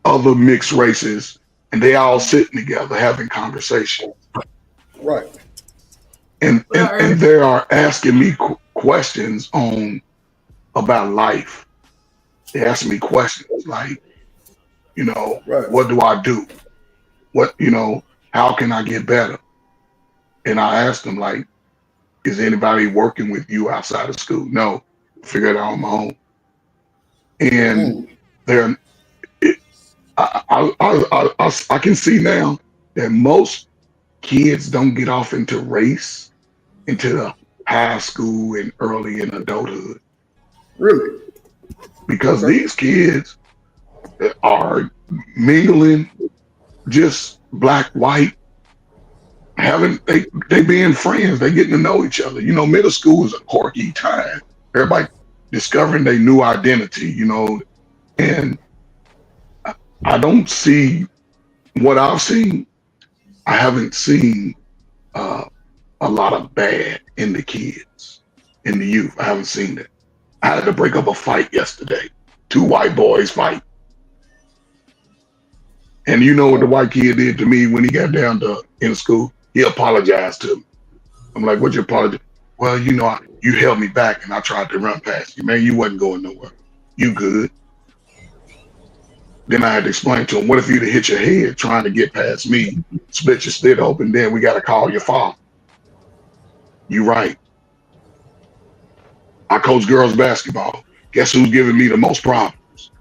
other mixed races, and they all sitting together having conversations. Right. And they are asking me questions about life. They ask me questions like, you know, what do I do? What, you know, how can I get better? And I asked them, like, is anybody working with you outside of school? No, figure it out on my own. And I can see now that most kids don't get off into race into the high school and early in adulthood. Really? Because these kids are mingling, just black, white, they being friends, they getting to know each other. You know, middle school is a quirky time. Everybody discovering their new identity, you know, and I don't see what I've seen. I haven't seen a lot of bad in the kids, in the youth. I haven't seen that. I had to break up a fight yesterday. 2 white boys fight. And you know what the white kid did to me when he got down to in school? He apologized to me. I'm like, what'd you apologize? Well, you know, you held me back and I tried to run past you. Man, you wasn't going nowhere. You good. Then I had to explain to him, what if you'd have hit your head trying to get past me, split your slit open, then we got to call your father. You right. I coach girls basketball. Guess who's giving me the most problems?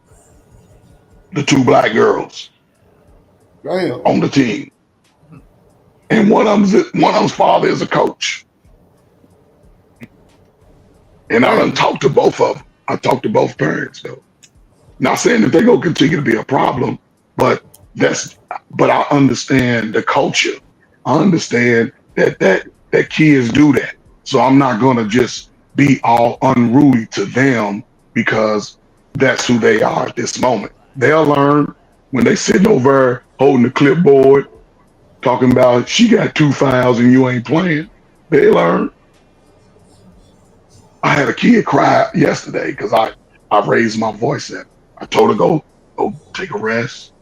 The 2 black girls. Damn. On the team. And one of them's father is a coach. And I done talked to both of them. I talked to both parents though. Not saying that they're gonna continue to be a problem, but I understand the culture. I understand that kids do that. So I'm not gonna just be all unruly to them because that's who they are at this moment. They'll learn when they sitting over holding the clipboard, talking about she got 2 fouls and you ain't playing. They learn. I had a kid cry yesterday because I raised my voice at her. I told her go take a rest,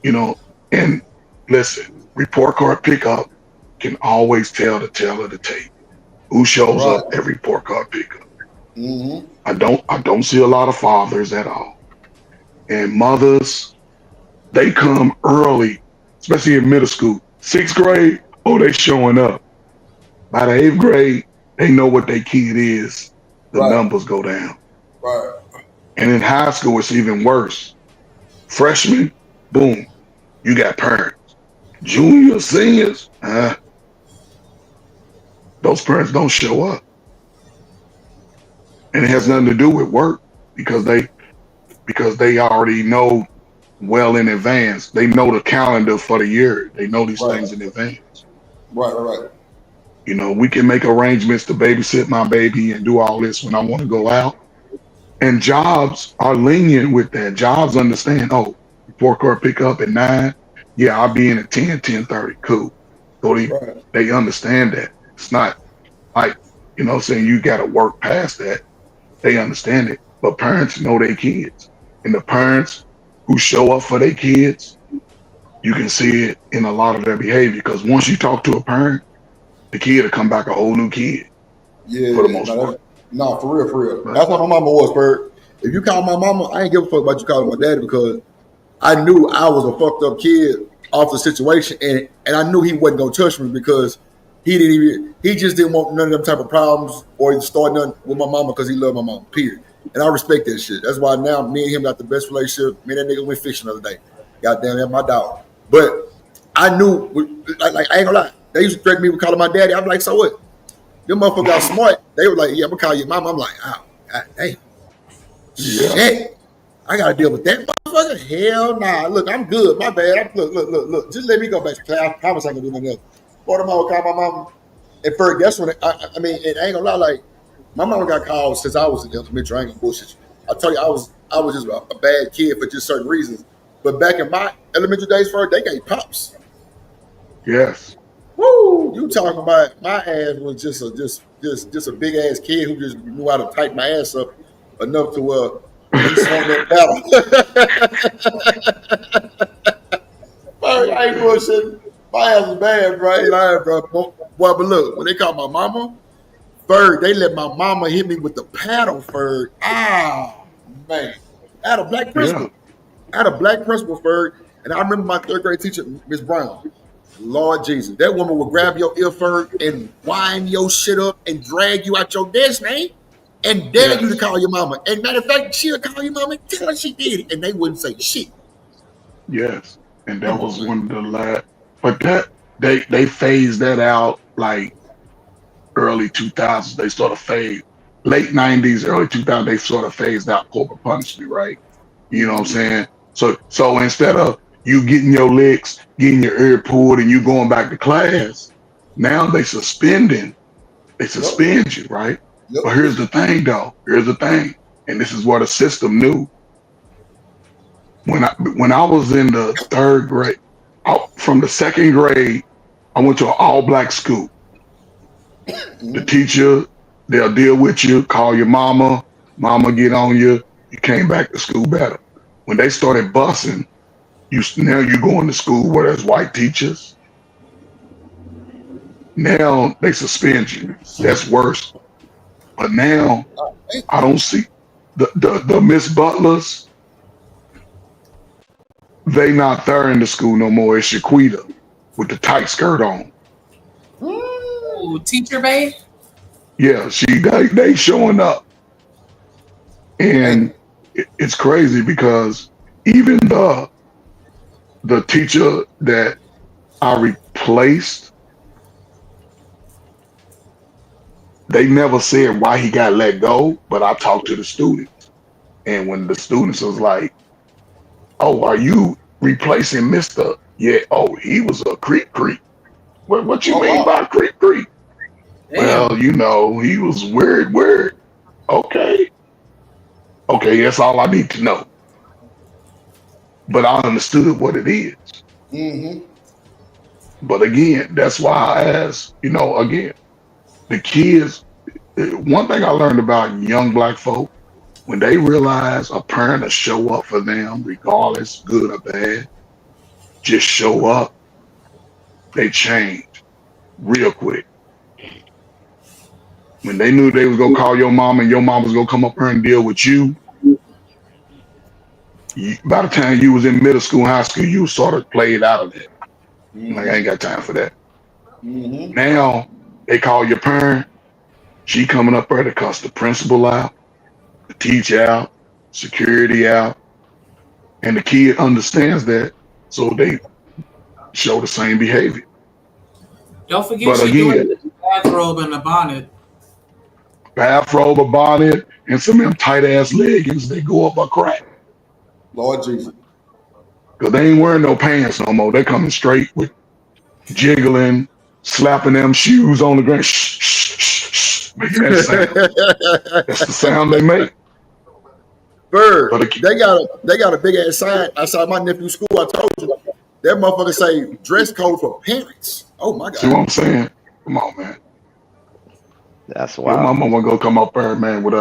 you know. And listen, report card pickup can always tell the tale of the tape. Who shows up at report card pickup? Mm-hmm. I don't see a lot of fathers at all, and mothers. They come early, especially in middle school. 6th grade, they showing up. By the 8th grade, they know what their kid is. The numbers go down. Right. And in high school, it's even worse. Freshmen, boom, you got parents. Juniors, seniors, those parents don't show up. And it has nothing to do with work because they already know well in advance. They know the calendar for the year. They know these things in advance. Right. You know, we can make arrangements to babysit my baby and do all this when I want to go out. And jobs are lenient with that. Jobs understand, report card pick up at 9. Yeah, I'll be in at 10, 10:30. Cool. So they understand that. It's not like, you know, saying you got to work past that. They understand it. But parents know their kids. And the parents who show up for their kids, you can see it in a lot of their behavior. Because once you talk to a parent, the kid will come back a whole new kid. Yeah, for the most part. No, for real. Right. That's what my mama was, Bert. If you call my mama, I ain't give a fuck about you calling my daddy because I knew I was a fucked up kid off the situation, and I knew he wasn't gonna touch me because he just didn't want none of them type of problems or start nothing with my mama because he loved my mama. Period. And I respect that shit. That's why now me and him got the best relationship. Me and that nigga went fishing the other day. Goddamn, that's my dog. But I knew, like I ain't gonna lie. They used to threaten me with calling my daddy. I'm like, so what? Them motherfuckers got smart. They were like, yeah, I'm gonna call your mom. I'm like, oh, God damn. Shit. I gotta deal with that motherfucker. Hell nah. Look, I'm good. My bad. Look. Just let me go back to class. I promise I can do nothing else. Boy, the mama called my mom. And first, that's when I mean, and I ain't gonna lie, like, my mama got called since I was in elementary. I ain't gonna bullshit you. I tell you, I was just a bad kid for just certain reasons. But back in my elementary days, first, they gave pops. Yes. Woo! You talking about my ass was just a big ass kid who just knew how to tighten my ass up enough to he swung that battle. I ain't bullshitting. My ass was bad, bro. Boy, but look, when they called my mama, Ferg, they let my mama hit me with the paddle, Ferg. Ah, man. I had a black principal. Ferg. And I remember my 3rd grade teacher, Miss Brown. Lord Jesus, that woman would grab your ear, Ferg, and wind your shit up and drag you out your desk, man, and dare you to call your mama. And matter of fact, she'll call your mama and tell her she did it, and they wouldn't say shit. Yes, and that was one of the last. But they phased that out like early 2000s. They sort of late 90s, early 2000s. They sort of phased out corporal punishment, right? You know what I'm saying? So instead of you getting your licks, getting your ear pulled, and you going back to class, now they suspend you, right? Yep. But here's the thing, though. Here's the thing, and this is what the system knew. When I was in the 3rd grade, from the 2nd grade, I went to an all-black school. The teacher, they'll deal with you, call your mama get on you. You came back to school better. When they started busing, now you going to school where there's white teachers. Now they suspend you. That's worse. But now I don't see the Miss Butlers. They not there in the school no more. It's Shaquita with the tight skirt on. Ooh, teacher babe. Yeah, they showing up, and it's crazy because even the teacher that I replaced, they never said why he got let go. But I talked to the students, and when the students was like, "Oh, are you replacing Mr.?" Yeah. Oh, he was a creep. What you mean by creep? Well, you know, he was weird. Okay, that's all I need to know. But I understood what it is. Mm-hmm. But again, that's why I asked, again, the kids, one thing I learned about young black folk, when they realize a parent will show up for them, regardless, good or bad, just show up, they change real quick. When they knew they was gonna call your mom and your mom was gonna come up here and deal with you, by the time you was in middle school, high school, you sort of played out of that. Like, I ain't got time for that. Mm-hmm. Now they call your parent, she coming up there to cuss the principal out, the teacher out, security out, and the kid understands that, so they show the same behavior. Don't forget she doing the bathrobe and the bonnet. Bathrobe, a bonnet, and some of them tight ass leggings, they go up a crack. Lord Jesus. Because they ain't wearing no pants no more. They coming straight with jiggling, slapping them shoes on the ground. Shh, shh, shh, shh, making that sound. That's the sound they make. Bird, they got a big ass sign outside my nephew's school. I told you that motherfucker say dress code for parents. Oh my God. See what I'm saying? Come on, man. That's why my mama gonna come up there, man, with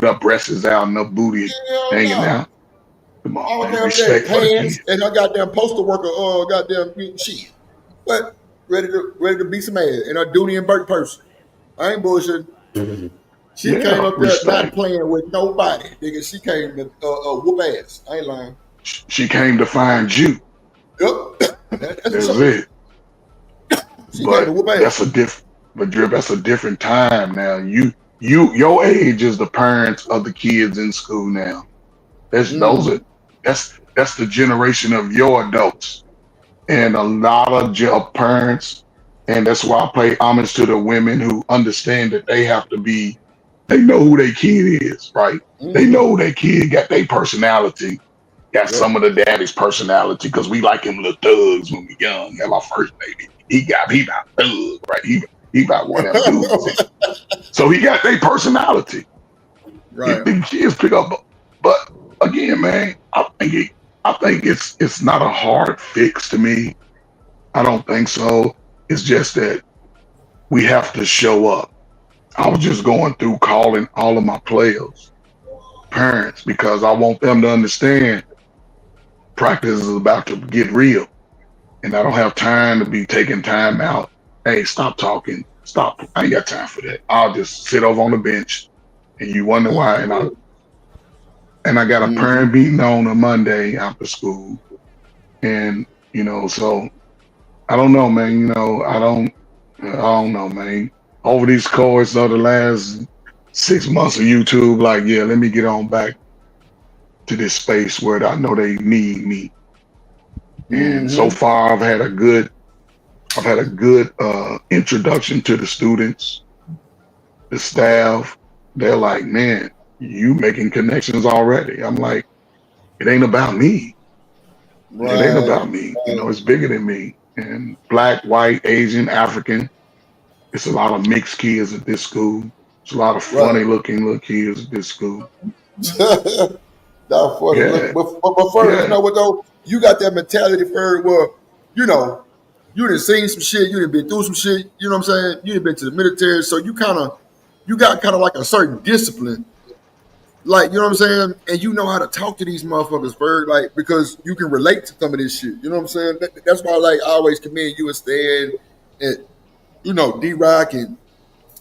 her breasts out and her booty hanging out. Come on, man. Respect for the hands and her goddamn postal worker, goddamn shit. But ready to beat some ass in her Dooney and Burke person. I ain't bullshitting. She came up there not playing with nobody, nigga. She came to whoop ass. I ain't lying. She came to find you. Yep. That's it. But that's a different. But Drip, that's a different time now. Your age is the parents of the kids in school now. That's the generation of your adults, and a lot of your parents, and that's why I pay homage to the women who understand that they have to be. They know who their kid is, right? They know their kid got their personality, got some of the daddy's personality, because we like him little thugs when we young. Had my first baby, he got thug, right? He about one of them dudes. So he got their personality. Right. The kids pick up, but again, man, I think it's not a hard fix to me. I don't think so. It's just that we have to show up. I was just going through calling all of my players parents because I want them to understand practice is about to get real, and I don't have time to be taking time out. Hey, stop talking. Stop. I ain't got time for that. I'll just sit over on the bench and you wonder why. And I got a parent meeting on a Monday after school. And, so I don't know, man. I don't know, man. Over these course of the last 6 months of YouTube, like, yeah, let me get on back to this space where I know they need me. And so far I've had a good I've had a good introduction to the students, the staff. They're like, man, you making connections already. I'm like, it ain't about me. It ain't about me. You know, it's bigger than me. And black, white, Asian, African. It's a lot of mixed kids at this school. It's a lot of funny looking little kids at this school. Not funny. Yeah. But first, you know what though? You got that mentality for well, you know, you done seen some shit, you done been through some shit, you know what I'm saying? You done been to the military, so you got kind of like a certain discipline. Like, you know what I'm saying? And you know how to talk to these motherfuckers, Ferg, like, because you can relate to some of this shit. You know what I'm saying? That's why, like, I always commend you and Stan and, you know, D-Rock and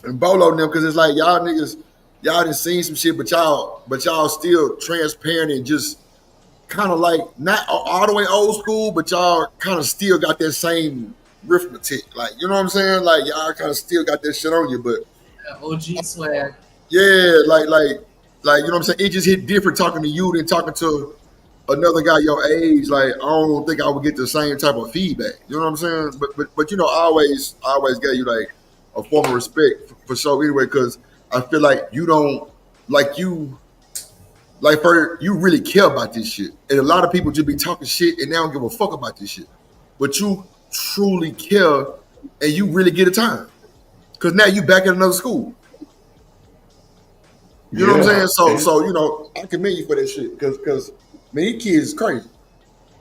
Bolo and them, because it's like, y'all niggas, y'all done seen some shit, but y'all still transparent and just kind of like, not all the way old school, but y'all kind of still got that same arithmetic. Like, you know what I'm saying? Like, y'all kind of still got that shit on you, but. OG swag. Yeah, like, you know what I'm saying? It just hit different talking to you than talking to another guy your age. Like, I don't think I would get the same type of feedback. You know what I'm saying? But you know, I always gave you like a form of respect for sure anyway, because I feel like you don't you really care about this shit. And a lot of people just be talking shit and they don't give a fuck about this shit. But you truly care and you really get a time. Because now you back at another school. You know what I'm saying? So you know, I commend you for that shit. Because man, these kids is crazy.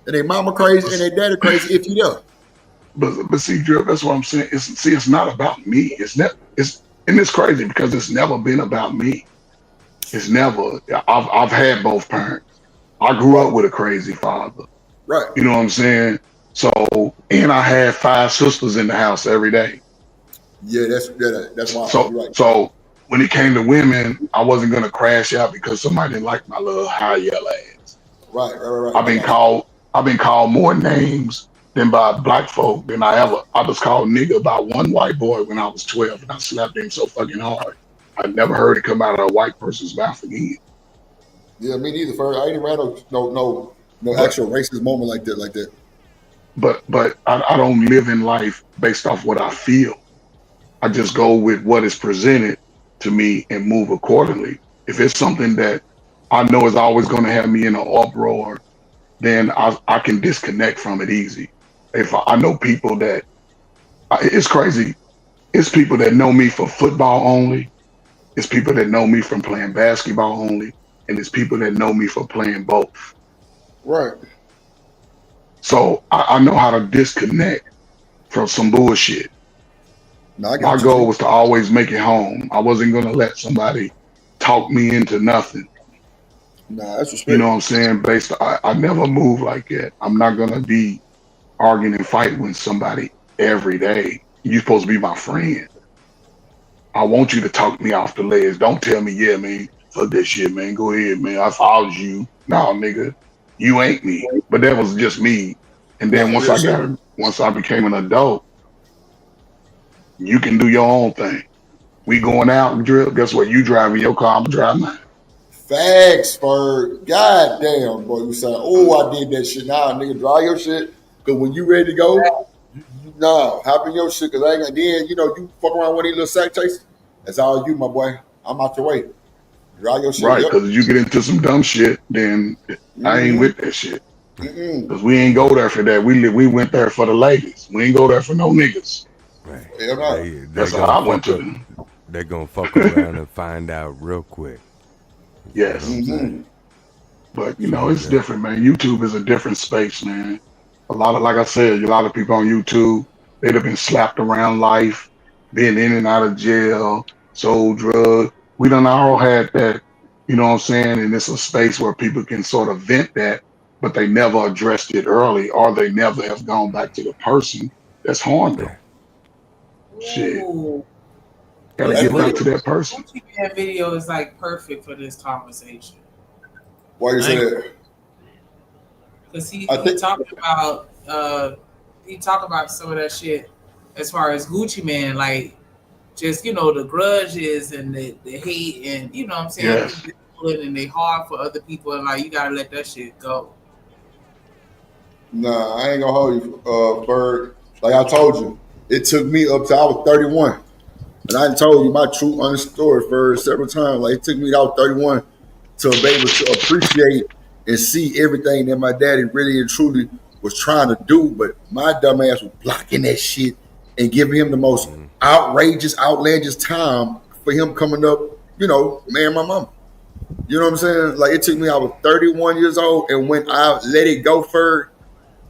And their mama crazy and their daddy crazy if you there. But see, Drew, that's what I'm saying. It's not about me. And it's crazy because it's never been about me. It's never. I've had both parents. I grew up with a crazy father. Right. You know what I'm saying? So, and I had 5 sisters in the house every day. Yeah, that's why. So when it came to women, I wasn't gonna crash out because somebody didn't like my little high yell ass. Right. I've been called more names than by black folk than I was called nigga by one white boy when I was 12, and I slapped him so fucking hard. I never heard it come out of a white person's mouth again. Yeah, me neither. First, I ain't even had no actual racist moment like that. But I don't live in life based off what I feel. I just go with what is presented to me and move accordingly. If it's something that I know is always going to have me in an uproar, then I can disconnect from it easy. If I know people that, it's crazy. It's people that know me for football only. It's people that know me from playing basketball only. And it's people that know me for playing both. Right. So I know how to disconnect from some bullshit. My goal was to always make it home. I wasn't going to let somebody talk me into nothing. Nah, that's respect. You know what I'm saying? I never move like that. I'm not going to be arguing and fighting with somebody every day. You're supposed to be my friend. I want you to talk me off the ledge. Don't tell me, yeah, man, fuck that shit, man. Go ahead, man. I followed you. No, nigga, you ain't me. But that was just me. And then once I became an adult, you can do your own thing. We going out, Drill. Guess what? You driving your car, I'm driving mine. Facts, Ferg. God damn, boy. You say, oh, I did that shit. Nah, nigga, drive your shit. Because when you ready to go, hop in your shit. Because I ain't gonna, then, you know, you fuck around with these little sack chases. That's all you, my boy. I'm out your way. Drive your shit. Right, because if you get into some dumb shit, then I ain't with that shit. Because we ain't go there for that. We went there for the ladies. We ain't go there for no niggas. Right. That's how I went to them. They're gonna fuck around and find out real quick. Yes. But you know, it's different, man. YouTube is a different space, man. Like I said, a lot of people on YouTube, they'd have been slapped around life, been in and out of jail, sold drugs. We done all had that, you know what I'm saying? And it's a space where people can sort of vent that, but they never addressed it early, or they never have gone back to the person that's harmed them. Shit. Gotta get back to that person. That video is like perfect for this conversation. Why you say that? Because he talked about some of that shit as far as Gucci Mane, like just, you know, the grudges and the hate and, you know what I'm saying? Yes. And they hard for other people and like you gotta let that shit go. Nah, I ain't gonna hold you, Bird. Like I told you, it took me up till I was 31. And I told you my true honest story for several times. Like it took me till I was 31 to be able to appreciate and see everything that my daddy really and truly was trying to do. But my dumb ass was blocking that shit and giving him the most outrageous, outlandish time for him coming up, you know, marrying my mama. You know what I'm saying? Like it took me, I was 31 years old, and when I let it go, Ferg,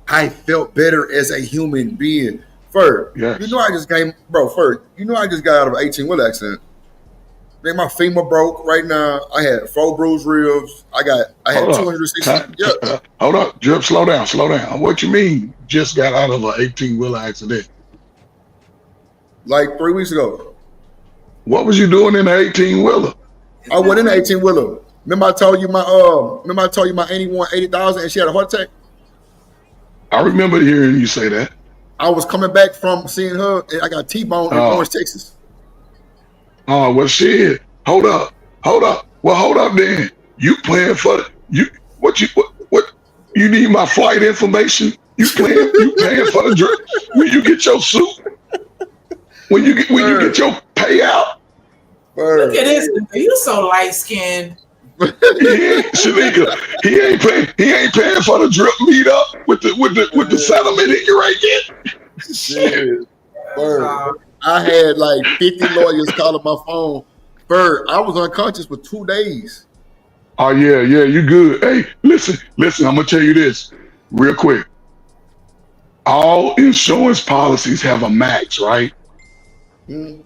I felt better as a human being. Ferg, you know I just came, bro, Ferg, you know I just got out of an 18-wheeler accident. Man, my femur broke right now. I had 4 bruised ribs. I had 260. Yeah. Hold up, Drip, slow down. What you mean just got out of an 18-wheeler accident? Like 3 weeks ago. What was you doing in an 18-wheeler? I went in an 18-wheeler. Remember I told you my auntie won 80,000 and she had a heart attack? I remember hearing you say that. I was coming back from seeing her and I got T-boned in Orange, Texas. Oh, well, shit. Hold up. Well, hold up then. You playing for what you need my flight information? You paying for the drip when you get your suit? When you get your payout? Look at this. You so light skinned. Shanika, he ain't paying for the drip meet up with the settlement he can right get. Shit. I had like 50 lawyers calling my phone. Bird, I was unconscious for 2 days. Oh yeah, you good. Hey, listen, I'm gonna tell you this real quick. All insurance policies have a max, right? You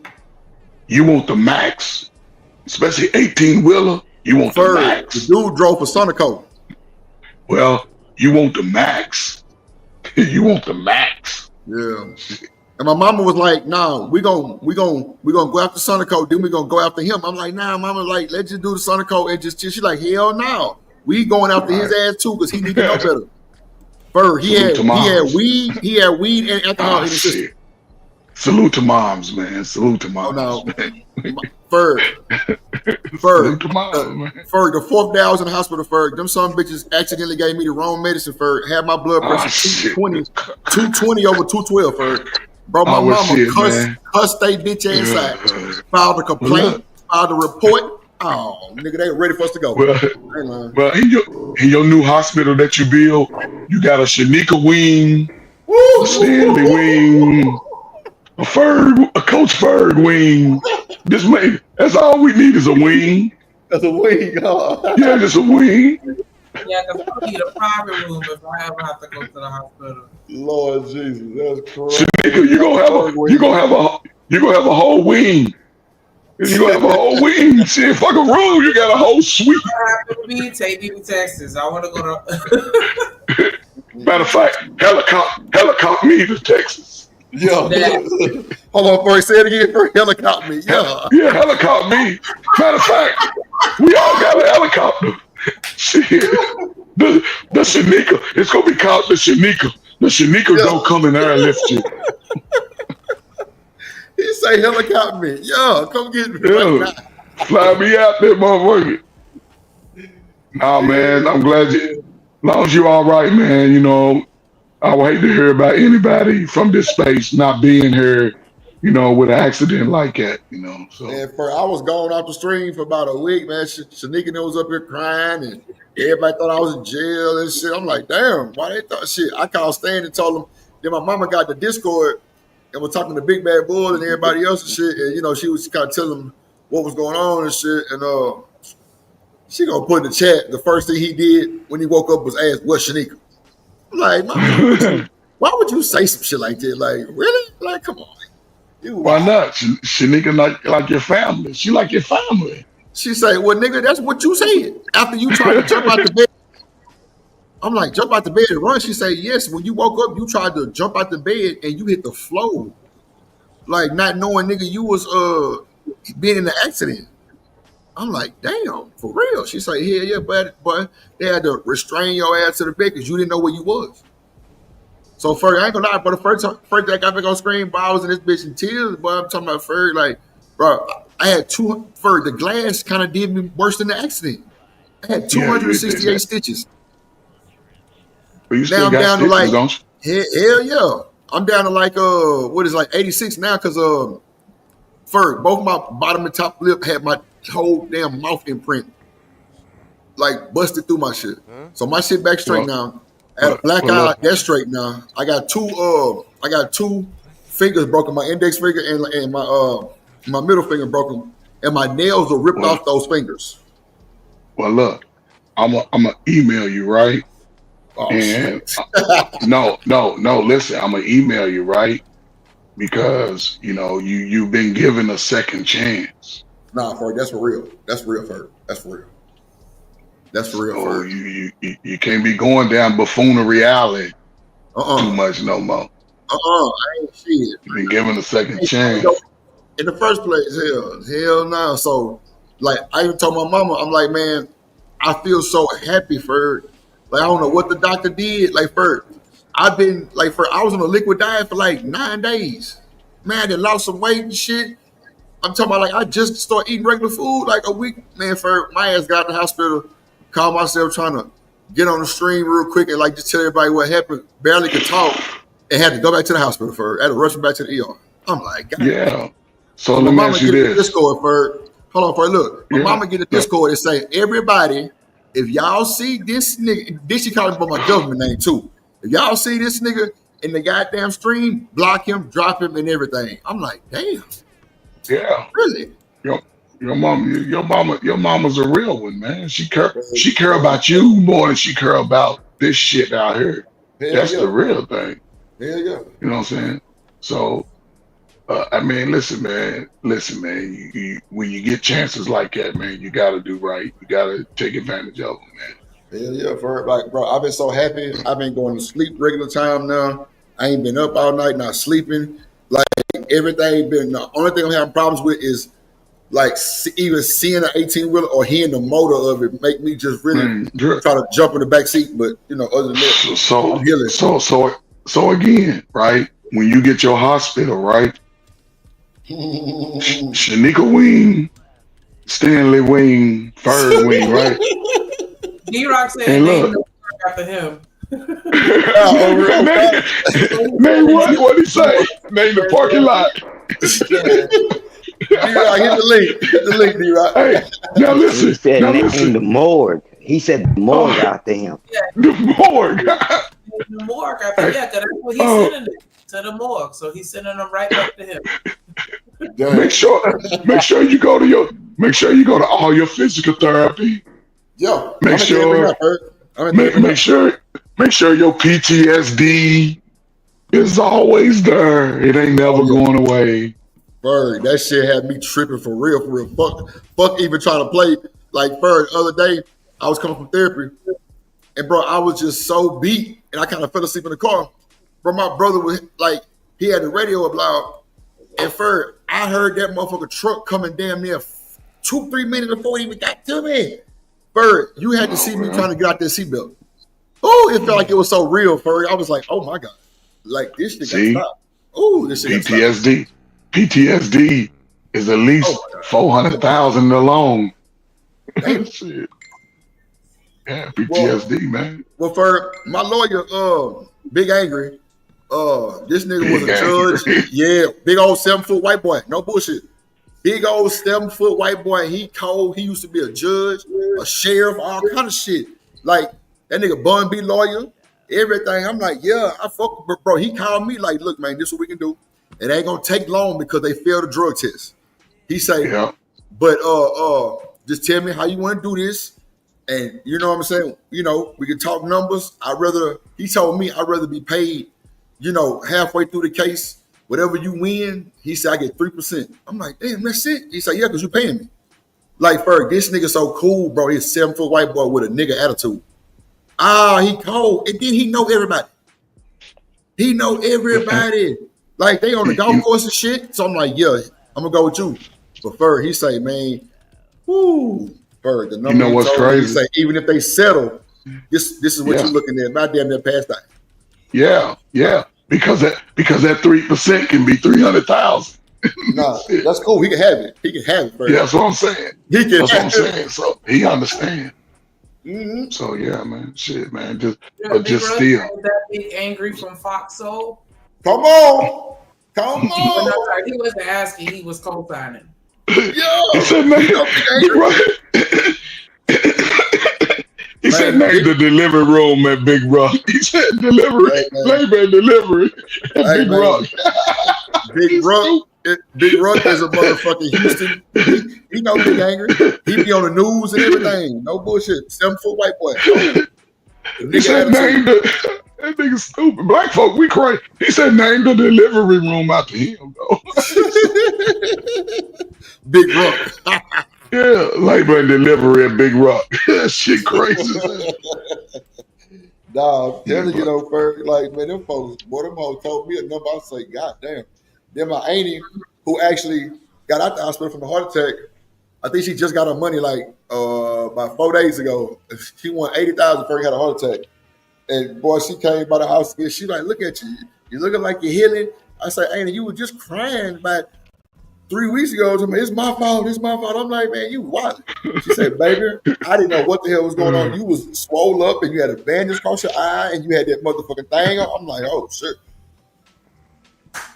want the max, especially 18-wheeler. You want the max. The dude drove for Sunoco. Well, you want the max. You want the max. Yeah. And my mama was like, "Nah, we gonna go after Sunoco, then we gonna go after him." I'm like, "Nah, mama, like let's just do the Sunoco and just." She's like, "Hell no, we going after his ass too because he need to know better." Bird, he had weed and alcohol in his system. Salute to moms, man. Salute to moms. Oh, no. Ferg, the 4th day I was in the hospital, Ferg, them some bitches accidentally gave me the wrong medicine, Ferg. Had my blood pressure 220 over 212, Ferg. Bro, my mama cussed they bitch ass out. Filed a complaint, filed a report. Oh, nigga, they ready for us to go. Well, in your new hospital that you build, you got a Shanika wing, a Stanley wing, a Coach Ferg wing. That's all we need is a wing. That's a wing, Yeah, just a wing. Yeah, because I need a private room if I ever have to go to the hospital. Lord Jesus, that's crazy. Shanika, you gonna have a whole wing. You gonna have a whole wing. Shit, fuck a room. You got a whole suite. Take me to Texas. I want to go to. Matter of fact, helicopter me to Texas. Yeah. Hold on, first. Say it again. First, helicopter me. Yeah. Yeah, helicopter me. Matter of fact, we all got a helicopter. Shit. The Shanika. It's gonna be called the Shanika. The Shanika don't come in there and lift you. He say helicopter me. Yeah, come get me. Yeah. Fly me out there, motherfucker. Nah, man, I'm glad as long as you're all right, man, you know, I would hate to hear about anybody from this space not being here, you know, with an accident like that, you know. So and I was gone off the stream for about a week, man. Shanika was up here crying and everybody thought I was in jail and shit. I'm like, damn, why they thought shit? I called Stan and told him. Then my mama got the Discord and was talking to Big Bad Bull and everybody else and shit. And, you know, she was kind of telling them what was going on and shit. And she gonna put in the chat, the first thing he did when he woke up was ask, what's Shanika? I'm like, mama, why would you say some shit like that? Like, really? Like, come on. Why not? Shanika like your family. She like your family. She say, well, nigga, that's what you said. After you tried to jump out the bed. I'm like, jump out the bed and run. She say, yes, when you woke up, you tried to jump out the bed and you hit the floor. Like, not knowing, nigga, you was being in the accident. I'm like, damn, for real. She say, yeah, but they had to restrain your ass to the bed because you didn't know where you was. So Ferg, I ain't gonna lie, but the first day I got back on screen, boy, I was in this bitch in tears, boy. I'm talking about Ferg, like, bro, I had Ferg, the glass kind of did me worse than the accident. I had 268 stitches. But you still got stitches, don't you? Hell yeah. I'm down to like what is like 86 now because Ferg, both my bottom and top lip had my whole damn mouth imprint like busted through my shit. So my shit back straight now. I had a black eye, that's straight now. I got two fingers broken, my index finger and my middle finger broken, and my nails are ripped off those fingers. Well, look, I'm gonna email you, right? Oh, and no, listen, I'm gonna email you, right? Because you've been given a second chance. Nah, Ferg, that's for real. That's for real, Ferg. That's for real. That's for real. So you can't be going down buffoonery alley too much no more. I ain't shit. You've been given a second chance. In the first place, hell no. So, like, I even told my mama, I'm like, man, I feel so happy for, like, I don't know what the doctor did. Like, I was on a liquid diet for like 9 days. Man, I lost some weight and shit. I'm talking about, like, I just started eating regular food like a week. Man, my ass got in the hospital, called myself trying to get on the stream real quick and, like, just tell everybody what happened. Barely could talk and had to go back to the hospital I had to rush me back to the ER. I'm like, God. Yeah. So let me ask you this. Discord, hold on, look. My mama get a Discord and say, everybody, if y'all see this nigga, this she calling by my government name too. If y'all see this nigga in the goddamn stream, block him, drop him, and everything. I'm like, damn. Yeah. Really? Your mama's a real one, man. She care about you more than she care about this shit out here. That's the real thing. Hell yeah. You know what I'm saying? So, I mean, listen, man. You, when you get chances like that, man, you got to do right. You got to take advantage of them, man. Hell yeah, bro, I've been so happy. I've been going to sleep regular time now. I ain't been up all night, not sleeping. Like, everything been, the only thing I'm having problems with is, like, even seeing an 18-wheeler or hearing the motor of it make me just really try to jump in the back seat. But, other than that, I'm healing. So again, right, when you get your hospital, right, Shanika Wing, Stanley Wing, Ferg Wing, right? D-Rock said name the park after him. Name what he say? Name the parking lot. D-Rock, hit the link, D-Rock. Hey, now listen. He said name the morgue. He said the morgue after him. The morgue. The morgue after because that's what he's sending it to the morgue. So he's sending them right back to him. Make sure you go to all your physical therapy. Yo, make sure your PTSD is always there. It ain't never going away. Ferg, that shit had me tripping for real. Fuck even trying to play. Like, Ferg, the other day, I was coming from therapy, and bro, I was just so beat, and I kind of fell asleep in the car. Bro, my brother was like, he had the radio up loud, and Ferg, I heard that motherfucker truck coming damn near 2-3 minutes before he even got to me. Ferg, you had to see me trying to get out that seatbelt. Oh, it felt like it was so real, Ferg. I was like, oh my God. Like, this shit got stopped. Oh, this shit got stopped. PTSD is at least 400,000 alone. Shit. Yeah, PTSD, man. Well, Ferg, my lawyer, Big Angry, this nigga was a judge. Yeah, big old 7-foot white boy. No bullshit. Big old 7-foot white boy. He cold. He used to be a judge, a sheriff, all kind of shit. Like, that nigga Bun B lawyer, everything. I'm like, yeah, I fuck with bro. He called me like, look, man, this is what we can do. It ain't gonna take long because they failed the drug test. He say, but just tell me how you want to do this. And you know what I'm saying? We can talk numbers. He told me I'd rather be paid, halfway through the case. Whatever you win, he said I get 3%. I'm like, damn, that's it. He said, yeah, because you paying me. Like, Ferg, this nigga so cool, bro. He's 7-foot white boy with a nigga attitude. He cold. And then he know everybody. Like, they on the golf course and shit. So I'm like, yeah, I'm going to go with you. But Ferg, he say, man, whoo. Ferg, the number you know what's crazy? He say, even if they settle, this is what you're looking at. My damn near past that. Yeah. Because that 3% can be 300,000. Nah, that's cool. He can have it. Ferg. Yeah, that's what I'm saying. That's what I'm saying. So he understands. Mm-hmm. So yeah, man, shit, man, just Big still. That Big Angry from Fox Soul. Come on. Come on. He wasn't asking, he was co-signing. Yeah. He said, he said, name the delivery room at Big Rock. He said, delivery, labor and delivery at Big Rock. Big Rock is a motherfucking Houston. He know Big Angry. He be on the news and everything. No bullshit. 7-foot white boy. He said, name the... That nigga stupid. Black folk, we crazy. He said, name the delivery room after him, though. Big Rock. Yeah, labor and delivery at Big Rock. That shit crazy. Nah, I'm telling you though, Ferg, like, man, them folks, boy, them folks told me a number. I say, God damn. Then my auntie, who actually got out the hospital from a heart attack, I think she just got her money like about 4 days ago. She won $80,000 before she had a heart attack. And boy, she came by the house and she like, look at you. You looking like you're healing. I say, Auntie, you were just crying about 3 weeks ago. To me, it's my fault. It's my fault. I'm like, man, you what? She said, baby, I didn't know what the hell was going on. You was swole up and you had a bandage across your eye and you had that motherfucking thing on. I'm like, oh shit.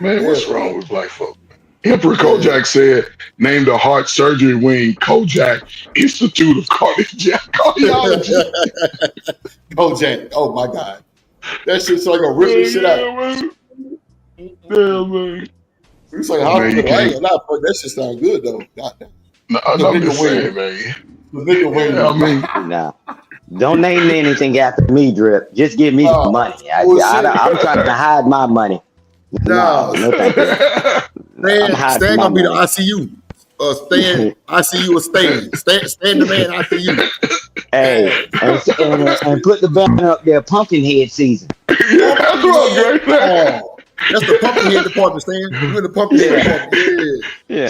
Man, what's wrong with black folk? Emperor Kojak said, name the heart surgery wing Kojak Institute of Cardiology. Kojak. Oh my God. That shit's like a rip this shit out. Man. Yeah, man. It's like hospital. That shit sound good though. No, I'm just saying, man. Nah. Don't name anything after me, Drip. Just give me some money. I'm trying to hide my money. No thank you. Stan gonna be the ICU. Stan ICU or Stan the man ICU. Hey, and put the banner up there, Pumpkinhead season. Yeah, that's what I'm saying. That's the Pumpkinhead department, Stan. You in the Pumpkinhead department. Yeah.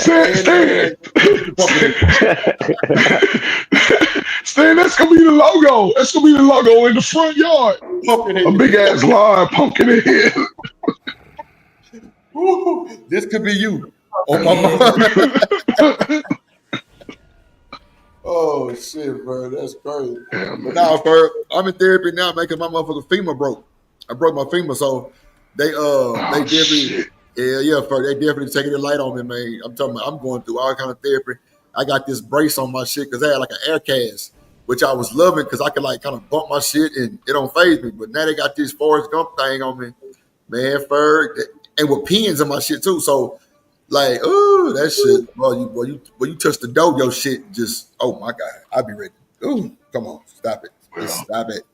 Stan, that's gonna be the logo. That's gonna be the logo in the front yard. A big ass line, Pumpkinhead. Ooh, this could be you. Oh my God. Oh shit, bro. That's crazy. Yeah, but now, bro, I'm in therapy now making my motherfucking femur broke. I broke my femur, so they definitely they definitely taking the light on me, man. I'm talking about I'm going through all kind of therapy. I got this brace on my shit because I had like an air cast, which I was loving because I could like kind of bump my shit and it don't phase me. But now they got this Forrest Gump thing on me, man, Ferg. And with pins in my shit too, so like, oh, that shit, boy, you touch the dough, your shit just, oh my God, I'll be ready. Ooh, come on, stop it, stop it.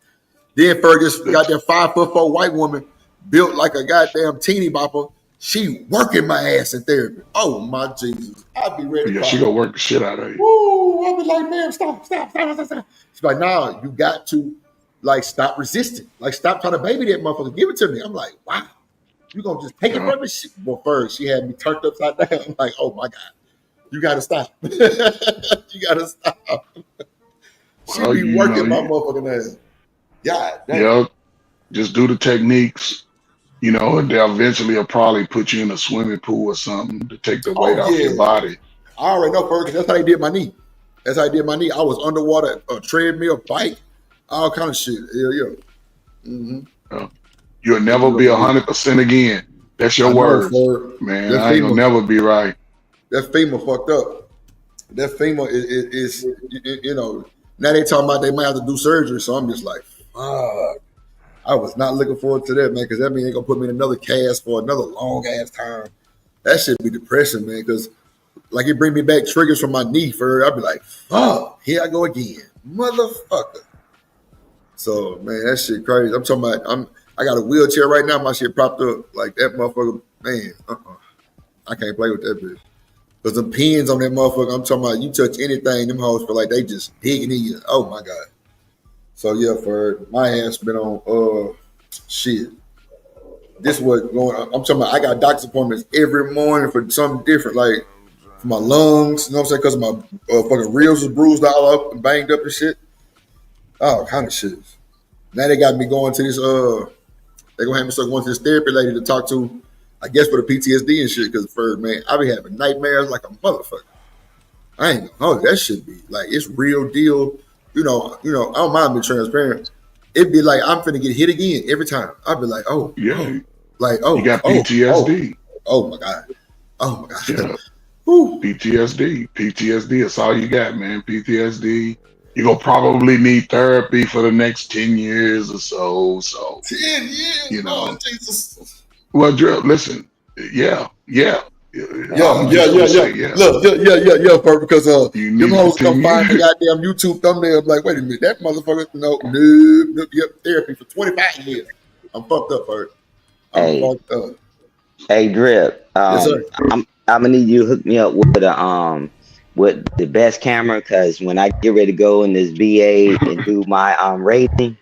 Then Fergus got that 5'4" white woman built like a goddamn teeny bopper. She working my ass in therapy. Oh my Jesus, I'll be ready. Yeah, she gonna work the shit out of you. Ooh, I'll be like, man, stop. She's like, nah, you got to like stop resisting, like stop trying to baby that motherfucker. Give it to me. I'm like, wow. You gonna just take it from me? Well, first she had me turned upside down. I'm like, oh my God, you gotta stop. You gotta stop. She be working my motherfucking ass. God damn. Yeah, just do the techniques, and they'll eventually probably put you in a swimming pool or something to take the weight off your body. I already know, first, that's how they did my knee. I was underwater, a treadmill, bike, all kind of shit. Yeah. Mm-hmm. You'll never be 100% again. That's your word, man. I ain't gonna never be right. That femur fucked up. That femur is now they talking about they might have to do surgery. So I'm just like, fuck. I was not looking forward to that, man, because that means they're gonna put me in another cast for another long ass time. That shit be depressing, man, because like it bring me back triggers from my knee. I'd be like, fuck, here I go again, motherfucker. So man, that shit crazy. I'm talking about I got a wheelchair right now. My shit propped up like that motherfucker. Man, I can't play with that bitch. Cause the pins on that motherfucker. I'm talking about you touch anything, them hoes feel like they just digging in you. Oh my God. So yeah, for my ass been on shit. This what going on. I'm talking about I got doctor's appointments every morning for something different, like for my lungs, you know what I'm saying? Cause my fucking ribs was bruised all up and banged up and shit. Oh, kind of shit. Now they got me going to this they gonna have me start going to this therapy lady to talk to, I guess for the PTSD and shit. Cause for man, I be having nightmares like a motherfucker. I ain't gonna that shit be like it's real deal. I don't mind being transparent. It'd be like I'm finna get hit again every time. I'd be like, oh yeah, Like, you got PTSD. Oh my God. Oh my God. Yeah. PTSD. That's all you got, man. PTSD. You're gonna probably need therapy for the next 10 years or so. So 10 years, you know. Lord Jesus. Well, Drip, listen. Yeah. Yeah. Bert, Because them hoes come find the goddamn YouTube thumbnail, like, wait a minute, that motherfucker, no, therapy for 25 years. I'm fucked up, Bert. I'm fucked up. Hey, Drip. Yes, sir. I'm gonna need you to hook me up with the best camera, because when I get ready to go in this VA and do my rating,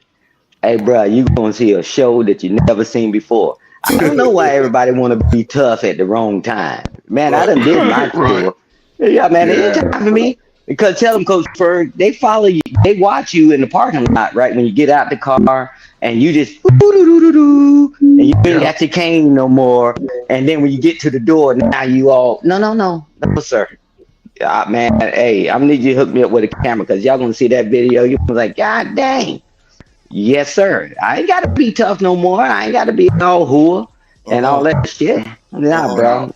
hey, bro, you gonna see a show that you never seen before. I don't know why everybody want to be tough at the wrong time. Man, I done did my tour. Yeah, man, it ain't time for me. Because tell them, Coach Ferg, they follow you, they watch you in the parking lot, right? When you get out the car and you just and you ain't got your cane no more. And then when you get to the door, now you all no, sir. Man, hey, I'm gonna need you to hook me up with a camera, because y'all gonna see that video. You was like, God dang. Yes, sir. I ain't gotta be tough no more. I ain't gotta be all whore and all that shit. Nah, bro.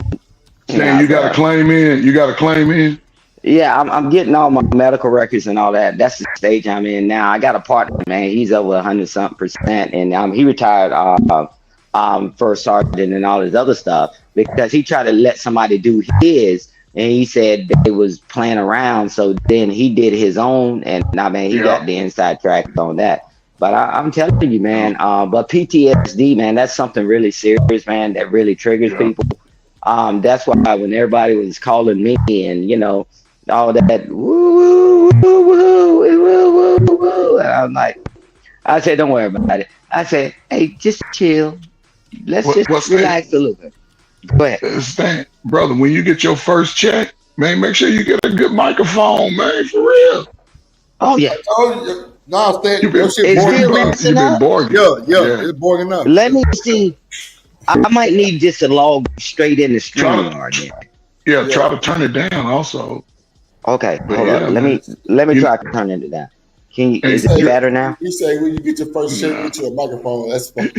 Man, you gotta claim in. Yeah, I'm getting all my medical records and all that. That's the stage I'm in now. I got a partner, man. He's over 100-something%, and he retired first sergeant and all this other stuff, because he tried to let somebody do his, and he said they was playing around. So then he did his own, and he got the inside track on that. But I'm telling you, man, but PTSD, man, that's something really serious, man, that really triggers people. That's why when everybody was calling me and, all that, woo, woo, woo, woo, woo, woo, and I'm like, I said, don't worry about it. I said, hey, just chill. Let's just relax a little bit. Go ahead. Brother, when you get your first check, man, make sure you get a good microphone, man, for real. Oh, yeah. Nah, you've been borging. Yeah, it's borging up. Let me see. I might need just to log straight in the StreamYard. Try to turn it down also. Okay, hold on. Let me try to turn it down. Is it better now? You say when you get your first shit, get you a microphone. That's fine.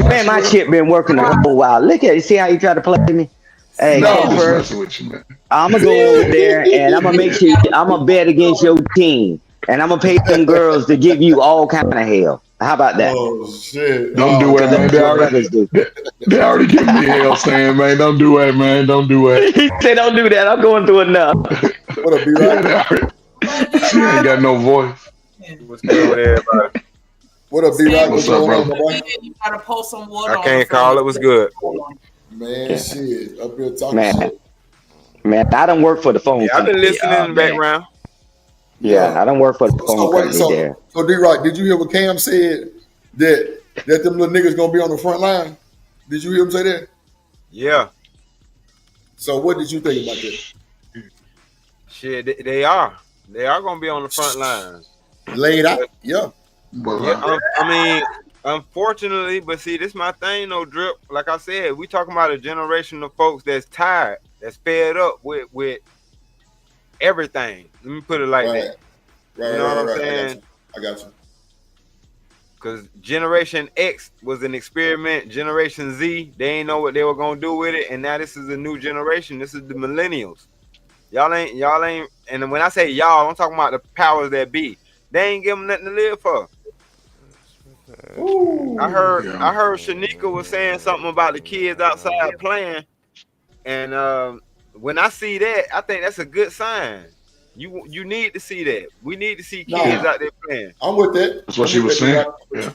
Man, my shit been working a whole while. Look at it. See how you try to play me? Hey, I'm just messing with you, man. I'm gonna go over there and I'm gonna make sure I'm gonna bet against your team, and I'm gonna pay them girls to give you all kind of hell. How about that? Oh shit! Don't do it, man. They already giving me hell, saying, man, don't do it, man. Don't do it. He said, don't do that. I'm going through enough. What a B-Rock? She ain't got no voice. What's good with everybody? What up, B-Rock? What's up, brother? You gotta pour some water. I can't call it. Was good. Man, shit. Up here talking shit. Man, I don't work for the phone. I've been listening in the background. Yeah, I don't work for the phone company there. So D-Rock, did you hear what Cam said that them little niggas gonna be on the front line? Did you hear him say that? Yeah. So what did you think about that? Shit, they are. They are gonna be on the front lines. Laid out. Yeah. I mean, unfortunately, but see, this is my thing, though, Drip. Like I said, we talking about a generation of folks that's tired, that's fed up with everything. Let me put it like that. Right, you know what I'm saying? I got you. Because Generation X was an experiment. Generation Z, they ain't know what they were gonna do with it, and now this is a new generation. This is the millennials. Y'all ain't. And when I say y'all, I'm talking about the powers that be. They ain't give them nothing to live for. Ooh, I heard Shanika was saying something about the kids outside playing, and when I see that, I think that's a good sign. You need to see that. We need to see kids out there playing. I'm with that. That's what she was saying. Yeah.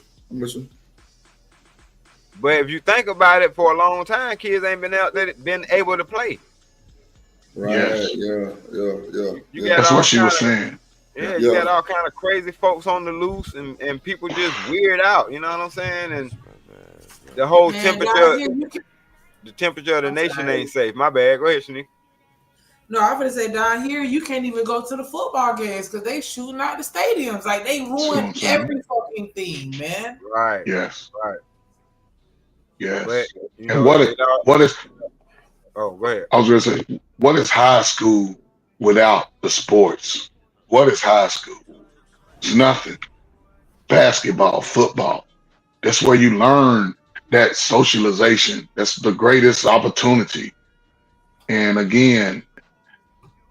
But if you think about it, for a long time, kids ain't been able to play. Right. Yeah. That's what she was saying. Yeah, you got all kind of crazy folks on the loose, and people just weird out. You know what I'm saying? And the whole temperature of the nation ain't safe. My bad. Go ahead, Shanique. No, I'm gonna say down here you can't even go to the football games because they shooting out the stadiums. Like they ruin every fucking thing, man. Right. Yes. Right. Yes. But, and what is? Oh, go ahead. I was gonna say, what is high school without the sports? What is high school? It's nothing. Basketball, football. That's where you learn that socialization. That's the greatest opportunity. And again,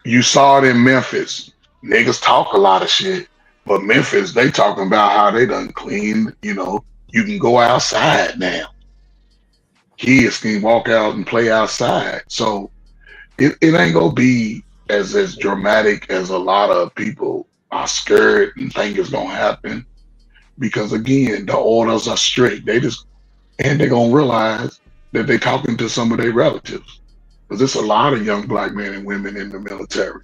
you saw it in Memphis. Niggas talk a lot of shit, but Memphis, they talking about how they done cleaned, you know, you can go outside now. Kids can walk out and play outside. So it ain't gonna be as dramatic as a lot of people are scared and think it's gonna happen. Because again, the orders are strict. And they're gonna realize that they're talking to some of their relatives. Because there's a lot of young black men and women in the military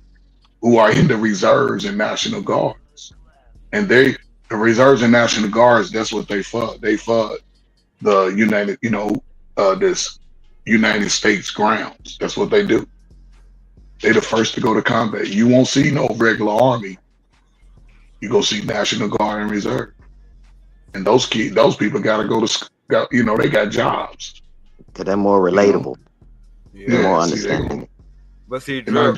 who are in the reserves and National Guards. And the reserves and National Guards, that's what they fought. They fought the United, this United States grounds. That's what they do. They the first to go to combat. You won't see no regular army. You go see National Guard and Reserve. And those people got to go to, they got jobs. Cause they're more relatable. Yeah, more understanding. But see, Drip,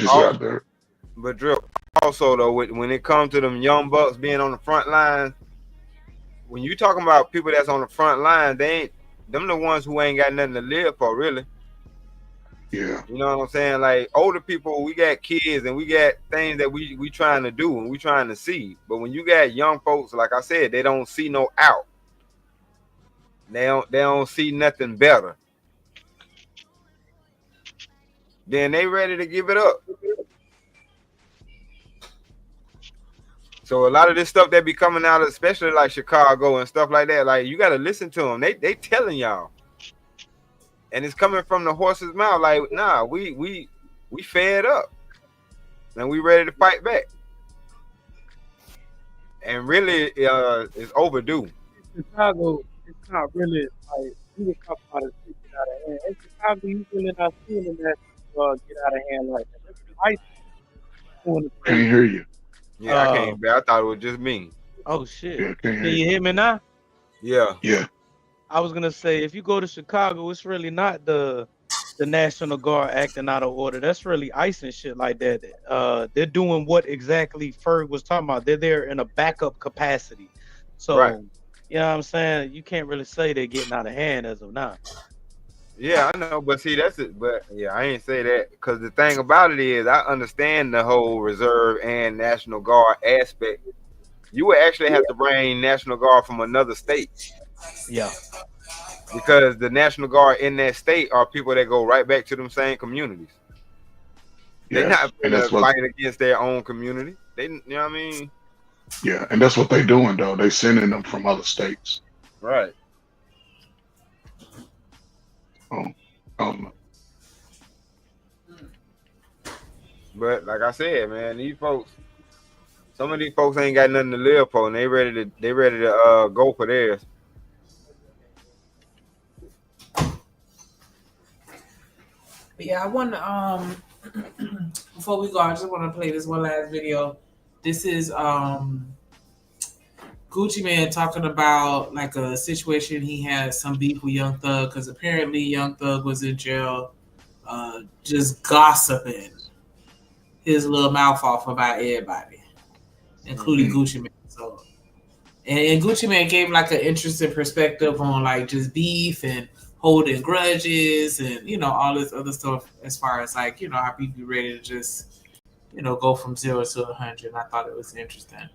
also though, when it comes to them young bucks being on the front line, when you talking about people that's on the front line, them the ones who ain't got nothing to live for, really. Yeah. You know what I'm saying? Like older people, we got kids and we got things that we trying to do and we trying to see. But when you got young folks, like I said, they don't see no out. They don't see nothing better. Then they ready to give it up. So a lot of this stuff that be coming out, especially like Chicago and stuff like that, like you got to listen to them. They telling y'all. And it's coming from the horse's mouth. Like, nah, we fed up. And we ready to fight back. And really, it's overdue. Chicago, it's not really like you were talking about it get out of hand. In Chicago, you really not feeling that get out of hand like that. That's can't hear you. Yeah, I can't. I thought it was just me. Oh shit! Yeah, can you hear me now? Yeah. Yeah. I was gonna say, if you go to Chicago, it's really not the National Guard acting out of order. That's really ICE and shit like that. They're doing what exactly Ferg was talking about. They're there in a backup capacity. So, right. You know what I'm saying? You can't really say they're getting out of hand as of now. Yeah, I know, but see, that's it. But yeah, I ain't say that because the thing about it is, I understand the whole Reserve and National Guard aspect. You would actually have to bring National Guard from another state. Yeah. Because the National Guard in that state are people that go right back to them same communities. They're not fighting against their own community. They, you know what I mean? Yeah, and that's what they're doing though. They sending them from other states. Right. But like I said, man, these folks, some of these folks ain't got nothing to live for, and they ready to go for theirs. But yeah, I want to before we go, I just want to play this one last video. This is Gucci Mane talking about like a situation he had some beef with Young Thug because apparently Young Thug was in jail just gossiping his little mouth off about everybody, including Gucci Mane. So, and Gucci Mane gave like an interesting perspective on like just beef and holding grudges and, you know, all this other stuff as far as like, you know, how people be ready to just, you know, go from 0 to 100. I thought it was interesting.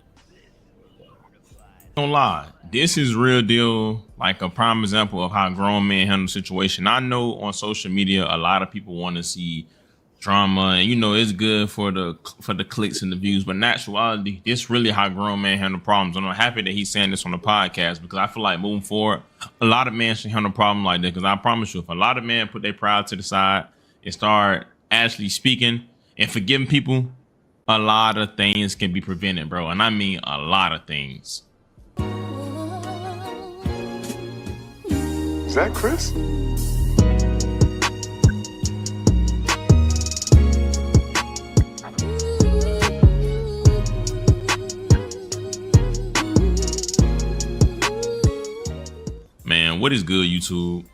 Don't lie. This is real deal, like a prime example of how grown men handle the situation. I know on social media, a lot of people want to see drama and, you know, it's good for the clicks and the views, but in actuality, this really how grown men handle problems. And I'm happy that he's saying this on the podcast because I feel like moving forward, a lot of men should handle a problem like that. Because I promise you, if a lot of men put their pride to the side and start actually speaking and forgiving people, a lot of things can be prevented, bro. And I mean a lot of things. Is that Chris? Man, what is good, YouTube?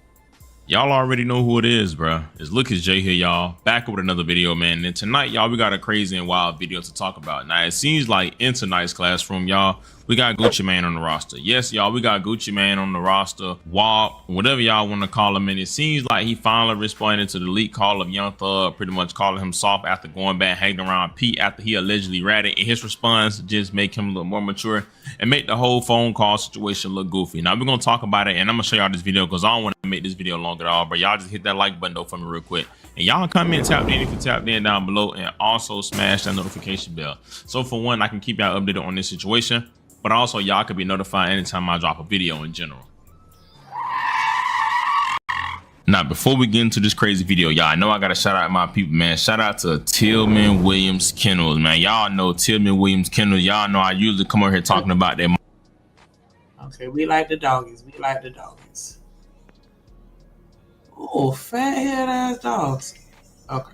Y'all already know who it is, bro. It's Lucas J here, y'all. Back with another video, man. And tonight, y'all, we got a crazy and wild video to talk about. Now, it seems like in tonight's classroom, y'all, we got Gucci Mane on the roster. Yes, y'all, we got Gucci Mane on the roster. WAP, whatever y'all want to call him. And it seems like he finally responded to the leak call of Young Thug, pretty much calling him soft after going back, hanging around Pete after he allegedly ratted. And his response just make him look more mature and make the whole phone call situation look goofy. Now, we're going to talk about it, and I'm going to show y'all this video because I don't want to make this video longer at all, but y'all just hit that like button though for me real quick. And y'all comment and tap in if you tapped in down below, and also smash that notification bell. So for one, I can keep y'all updated on this situation, but also y'all could be notified anytime I drop a video in general. Now, before we get into this crazy video, y'all, I know I got to shout out my people, man. Shout out to Tillman Williams Kennels, man. Y'all know Tillman Williams Kennels. Y'all know I usually come over here talking about them. Okay, we like the doggies. We like the doggies. Oh, fat head ass dogs. Okay.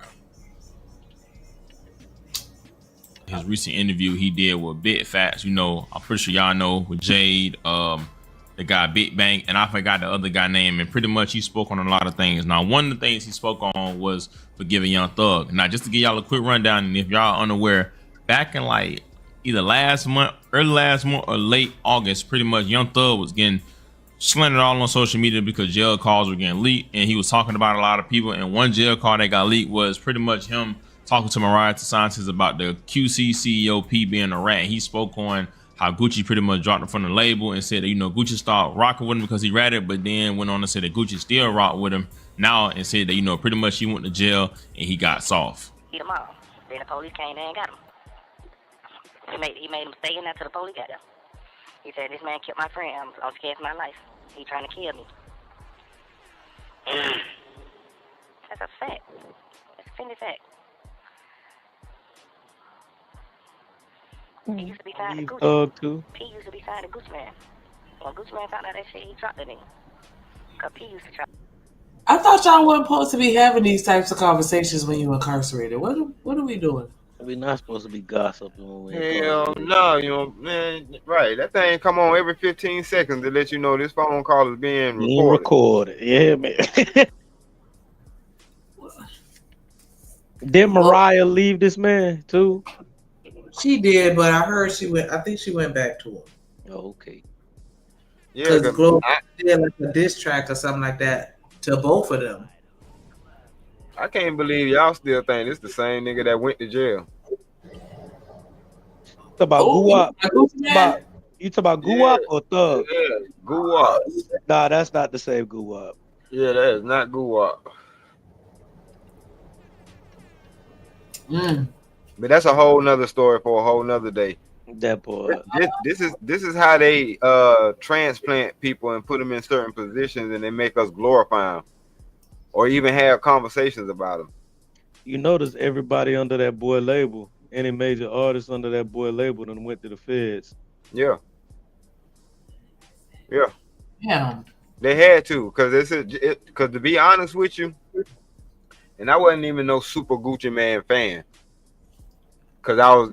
His recent interview he did with Big Facts, you know, I'm pretty sure y'all know, with Jade, the guy Big Bang, and I forgot the other guy name, and pretty much he spoke on a lot of things. Now, one of the things he spoke on was forgiving Young Thug. Now, just to give y'all a quick rundown, and if y'all unaware, back in like either last month, early last month or late August, pretty much Young Thug was getting slandered all on social media because jail calls were getting leaked, and he was talking about a lot of people. And one jail call that got leaked was pretty much him talking to Mariah DeSantis about the QC CEO P being a rat. He spoke on how Gucci pretty much dropped it from the label and said that, you know, Gucci started rocking with him because he ratted, but then went on to say that Gucci still rock with him now, and said that, you know, pretty much he went to jail and he got soft. Beat him all. Then the police came there and got him. He made him stay in there till the police got there. He said, this man killed my friend. I'm scared for my life. He trying to kill me. That's a fact. That's a finished fact. He used to be signed to Gucci. P used to be signed to Gucci Man. When Gucci Man found out that shit, he dropped it in. Cause P used to try. I thought y'all weren't supposed to be having these types of conversations when you incarcerated. What are we doing? We're not supposed to be gossiping when we're Hell no, you know, man, right. That thing come on every 15 seconds to let you know this phone call is being recorded. Yeah, man. Did Mariah leave this man too? She did, but I heard she went. I think she went back to him. Oh, okay. Yeah, because Glow did like a diss track or something like that to both of them. I can't believe y'all still think it's the same nigga that went to jail. Talk about Guwap. You talk about Guwap or Thug? Yeah, Guwap. Nah, that's not the same Guwap. Yeah, that is not Guwap. But that's a whole nother story for a whole nother day. That boy. This is how they transplant people and put them in certain positions, and they make us glorify them or even have conversations about them. You notice everybody under that boy label, any major artist under that boy label, then went to the feds. Yeah. Yeah. Yeah. They had to, because to be honest with you, and I wasn't even no super Gucci Man fan. Cause I was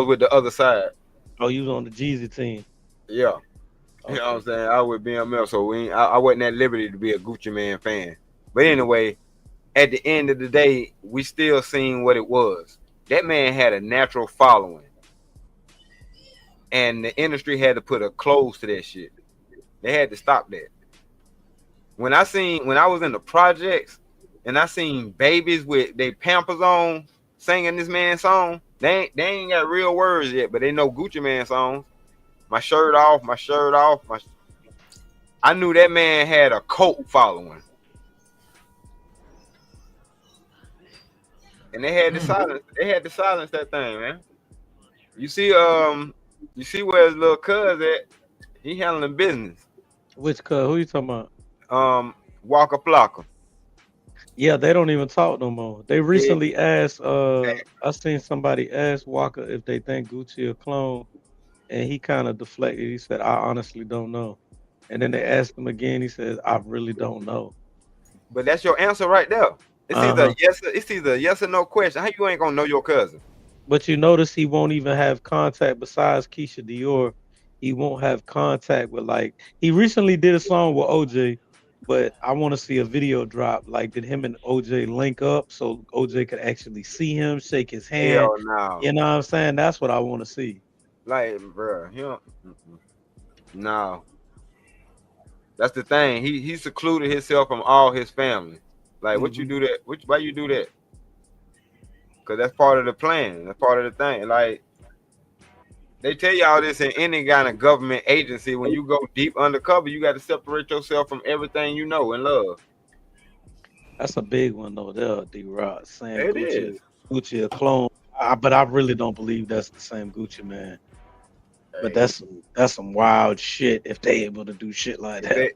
with the other side. Oh, you was on the Jeezy team. Yeah. Okay. You know what I'm saying? I was with BML, so I wasn't at liberty to be a Gucci Man fan. But anyway, at the end of the day, we still seen what it was. That man had a natural following. And the industry had to put a close to that shit. They had to stop that. When I was in the projects and I seen babies with their Pampers on singing this man's song, they ain't got real words yet, but they know Gucci Man songs. My shirt off. I knew that man had a cult following. And they had to silence that thing, man. You see where his little cuz at? He handling business. Which cuz? Who you talking about? Waka Flocka. Yeah, they don't even talk no more. They recently asked, I seen somebody ask Waka if they think Gucci a clone, and he kind of deflected. He said, I honestly don't know. And then they asked him again, he says, I really don't know. But that's your answer right there. It's either a yes or no question. How you ain't gonna know your cousin? But you notice he won't even have contact besides Keisha Dior. He won't have contact with, like, he recently did a song with OJ, but I want to see a video drop. Like, did him and OJ link up so OJ could actually see him, shake his hand? Hell no. You know what I'm saying? That's what I want to see. Like, bro, no. That's the thing. He secluded himself from all his family. Like, what you do that? Why you do that? Because that's part of the plan. That's part of the thing. Like, they tell you all this in any kind of government agency. When you go deep undercover, you got to separate yourself from everything you know and love. That's a big one, though, there, D-Rod. Saying It is. Gucci a clone. But I really don't believe that's the same Gucci man. But that's some wild shit if they able to do shit like that.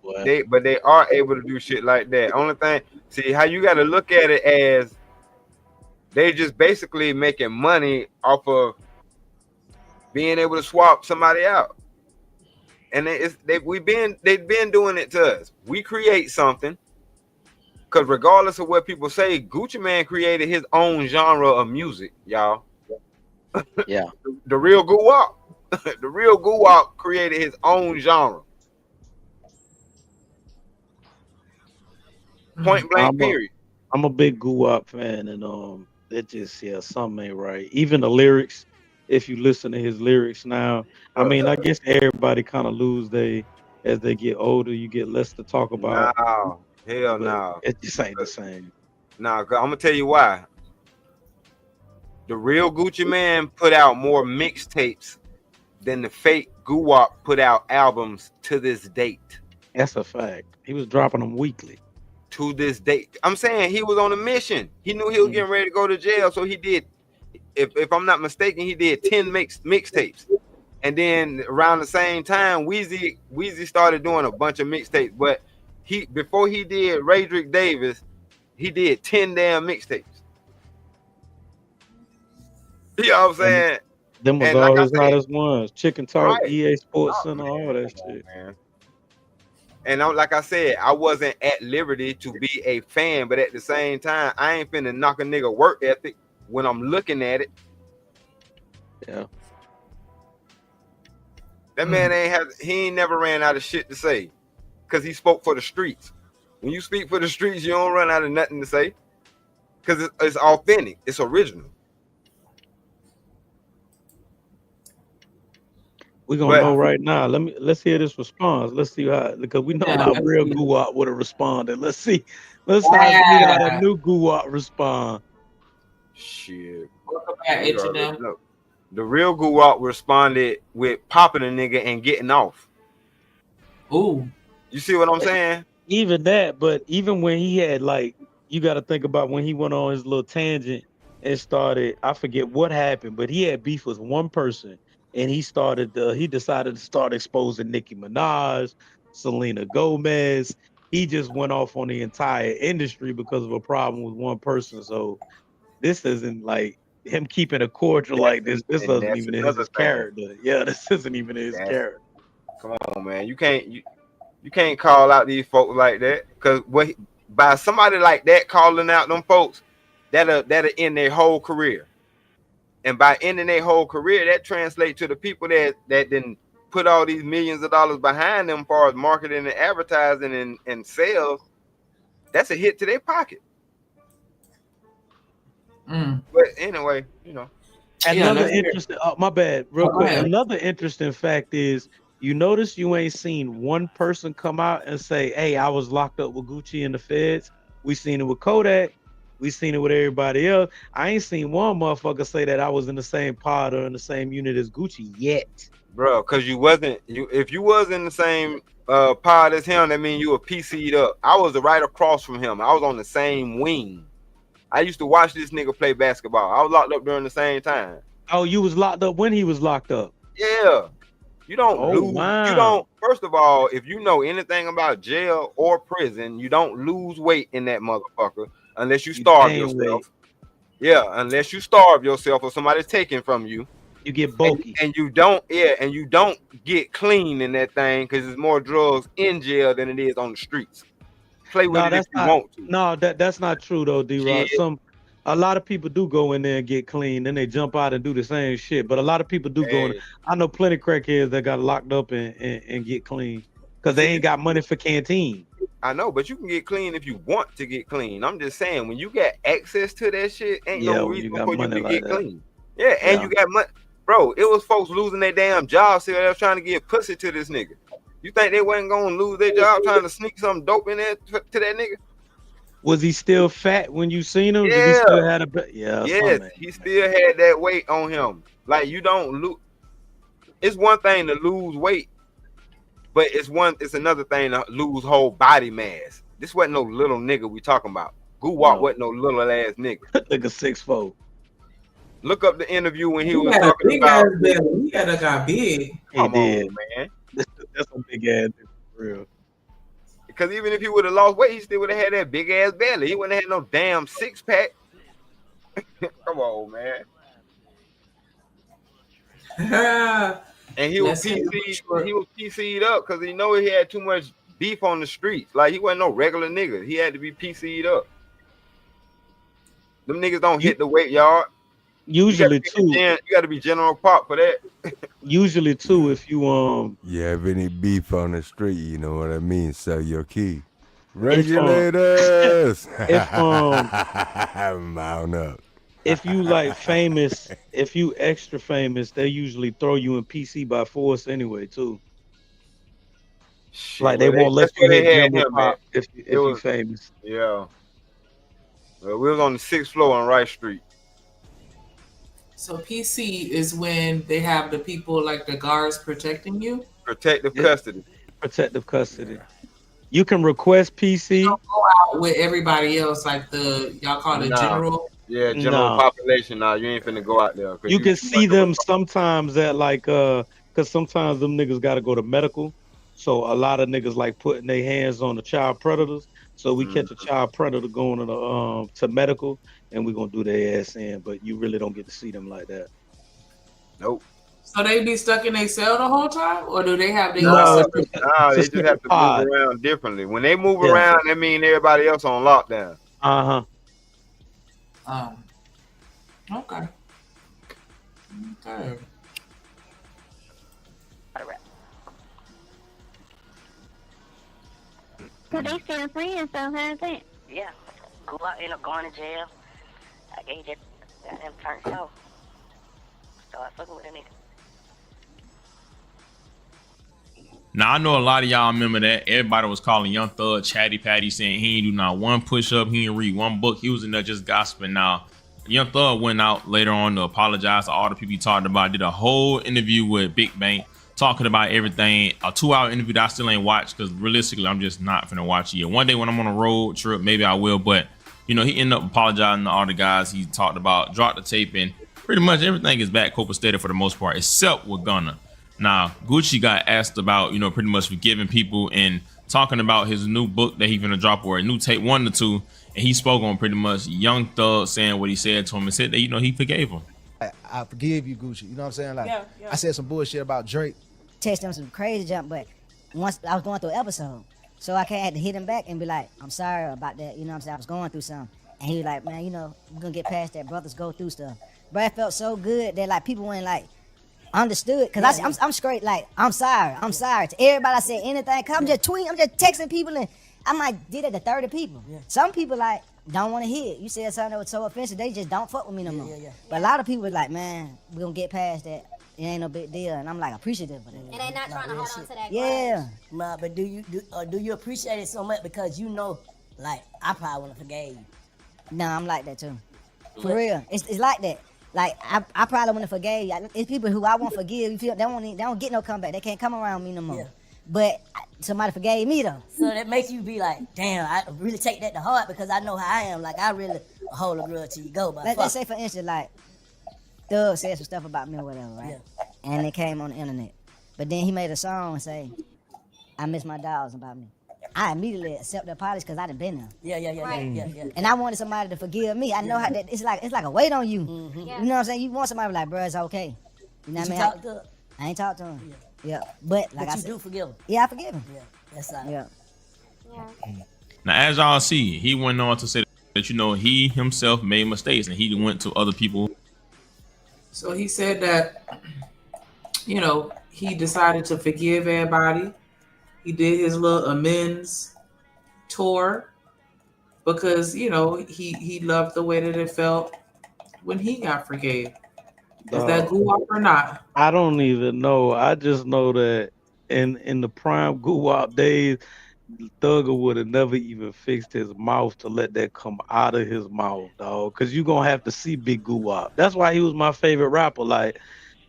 But they are able to do shit like that. Only thing, see how you got to look at it as they just basically making money off of being able to swap somebody out. And they've been doing it to us. We create something, because regardless of what people say, Gucci Mane created his own genre of music, y'all. Yeah. The real Guwap. The real Guwap created his own genre. Point blank, period. I'm a big Guwap fan, and it just something ain't right. Even the lyrics, if you listen to his lyrics now, I mean, I guess everybody kind of lose as they get older. You get less to talk about. No, hell no. It just ain't the same. Nah, I'm gonna tell you why. The real Gucci Mane put out more mixtapes than the fake Guwap put out albums to this date. That's a fact. He was dropping them weekly. To this date. I'm saying he was on a mission. He knew he was getting ready to go to jail, so he did, if I'm not mistaken, he did 10 mixtapes. And then around the same time, Weezy started doing a bunch of mixtapes. But before he did Raydrick Davis, he did 10 damn mixtapes. You know what I'm saying? Them was all his hottest ones. Chicken Talk, right. EA Sports Center, all that shit. Man. And like I said, I wasn't at liberty to be a fan, but at the same time, I ain't finna knock a nigga work ethic when I'm looking at it. Yeah. That man ain't never ran out of shit to say, because he spoke for the streets. When you speak for the streets, you don't run out of nothing to say, because it's authentic, it's original. We're gonna know right now. Let's hear this response. Let's see how, because we know how real Guwap would have responded. Let's see how the new Guwap respond. Shit. The real Guwap responded with popping a nigga and getting off. Ooh. You see what I'm saying? Even that, but even when he had, like, you got to think about when he went on his little tangent and started, I forget what happened, but he had beef with one person. And he decided to start exposing Nicki Minaj, Selena Gomez. He just went off on the entire industry because of a problem with one person. So this isn't like him keeping a cordial like this. This isn't even in his character. Yeah, this isn't even in his character. Come on, man. You can't call out these folks like that, because by somebody like that calling out them folks, that'll end their whole career. And by ending their whole career, that translates to the people that then put all these millions of dollars behind them as far as marketing and advertising and sales. That's a hit to their pocket. But anyway, you know. Another interesting, my bad, real quick. Another interesting fact is, you notice you ain't seen one person come out and say, hey, I was locked up with Gucci and the feds. We seen it with Kodak. We seen it with everybody else. I ain't seen one motherfucker say that I was in the same pod or in the same unit as Gucci yet. Bro, because if you was in the same pod as him, that means you were PC'd up. I was right across from him. I was on the same wing. I used to watch this nigga play basketball. I was locked up during the same time. Oh, you was locked up when he was locked up? Yeah. You don't lose. Wow. You don't. First of all, if you know anything about jail or prison, you don't lose weight in that motherfucker. Unless you starve yourself. Yeah, unless you starve yourself or somebody's taking from you. You get bulky. And you don't get clean in that thing, because there's more drugs in jail than it is on the streets. Play with it if you want to. No, that's not true though, D-Rod. A lot of people do go in there and get clean, then they jump out and do the same shit. But a lot of people do go in. I know plenty of crackheads that got locked up and get clean because they ain't got money for canteen. I know, but you can get clean if you want to get clean. I'm just saying, when you got access to that shit, ain't no when you reason got for you money to like get that. clean. Yeah, and you got money. Bro, it was folks losing their damn jobs here. They was trying to get pussy to this nigga. You think they wasn't gonna lose their job trying to sneak some dope in there to that nigga? Was he still fat when you seen him? Did he Yeah. still had a yeah? Yes, he still had that weight on him. Like, you don't lose. It's one thing to lose weight, but it's another thing to lose whole body mass. This wasn't no little nigga we talking about. Guwap wasn't no little ass nigga. Nigga 6'4". Look up the interview when he was had a talking big about. ass belly. He had a got big. Come did. on, man. That's a big ass nigga for real. Because even if he would have lost weight, he still would have had that big ass belly. He wouldn't have had no damn 6-pack. Come on, man. And he was PC'd up because he know he had too much beef on the streets. Like, he wasn't no regular nigga. He had to be PC'd up. Them niggas don't hit the weight yard. Usually you got to be General Pop for that. Usually too, if you You have any beef on the street, you know what I mean? Sell your key. Regulators. Mount up. If you like famous, if you extra famous, they usually throw you in PC by force anyway too. Like they won't let you hit General Pop if you famous. Yeah. Well, we was on the 6th floor on Rice Street. So PC is when they have the people like the guards protecting you. Protective custody. Protective custody. You can request PC. You don't go out with everybody else like y'all call it general. Yeah, general population. Now you ain't finna go out there. You can see them sometimes at like cause sometimes them niggas gotta go to medical. So a lot of niggas like putting their hands on the child predators. So we catch a child predator going to medical, and we're gonna do their ass in. But you really don't get to see them like that. Nope. So they be stuck in their cell the whole time, or do they have their No, they just have to move around differently. When they move around, that mean everybody else on lockdown. Okay. Okay. So they still friends, so how's that? Yeah. Guwap ended up going to jail. I gave that him turned so. Started fucking with a nigga. Now I know a lot of y'all remember that. Everybody was calling Young Thug Chatty Patty, saying he ain't do not one push up, he ain't read one book, he was in there just gossiping. Now Young Thug went out later on to apologize to all the people he talked about, did a whole interview with Big Bang, talking about everything. A 2-hour interview that I still ain't watched because realistically I'm just not finna watch it yet. One day when I'm on a road trip, maybe I will, but you know, he ended up apologizing to all the guys he talked about, dropped the tape, and pretty much everything is back copacetic for the most part, except with Gunna. Now, Gucci got asked about, you know, pretty much forgiving people and talking about his new book that he's gonna drop, or a new tape 1 to 2, and he spoke on pretty much Young Thug saying what he said to him and said that, you know, he forgave him. I forgive you, Gucci. You know what I'm saying? Like, Yeah. I said some bullshit about Drake. Text him some crazy jump, but once I was going through an episode, so I had to hit him back and be like, I'm sorry about that. You know what I'm saying? I was going through something. And he was like, man, you know, we're gonna get past that. Brothers go through stuff. But it felt so good that like people weren't like understood. Cause I'm straight like, I'm sorry. To everybody I said anything, cause I'm just tweeting, I'm just texting people, and I might did it to 30 people. Yeah. Some people like don't want to hear it. You said something that was so offensive, they just don't fuck with me no more. But a lot of people was like, man, we're gonna get past that. It ain't no big deal. And I'm like appreciative of that. And they not trying to hold on to that. Yeah. Nah, but do you appreciate it so much because you know, like, I probably wouldn't forgave you. Nah, I'm like that too. For real. It's like that. Like I probably wouldn't have forgave you. It's people who I won't forgive. You feel they don't get no comeback. They can't come around me no more. Yeah. But somebody forgave me though. So that makes you be like, damn, I really take that to heart because I know how I am. Like I really hold a grudge till you go. But let's say for instance, like Thug said some stuff about me or whatever, right? Yeah. And it came on the internet. But then he made a song and say, I miss my dogs about me. I immediately accept the apology because I done been there. Yeah. And I wanted somebody to forgive me. I know how that it's like a weight on you. Mm-hmm. Yeah. You know what I'm saying? You want somebody like, bro, it's okay. You know what I mean? Talk to him? I ain't talked to him. Yeah. But like I said, do forgive him. Yeah, I forgive him. Yeah, that's all. Yeah. Now, as y'all see, he went on to say that, you know, he himself made mistakes and he went to other people. So he said that, you know, he decided to forgive everybody. He did his little amends. tour because you know he loved the way that it felt when he got forgave. Is that guwap or not? I don't even know. I just know that in the prime guwap days, Thugger would have never even fixed his mouth to let that come out of his mouth, dog. Cause you gonna have to see Big Guwap. That's why he was my favorite rapper. Like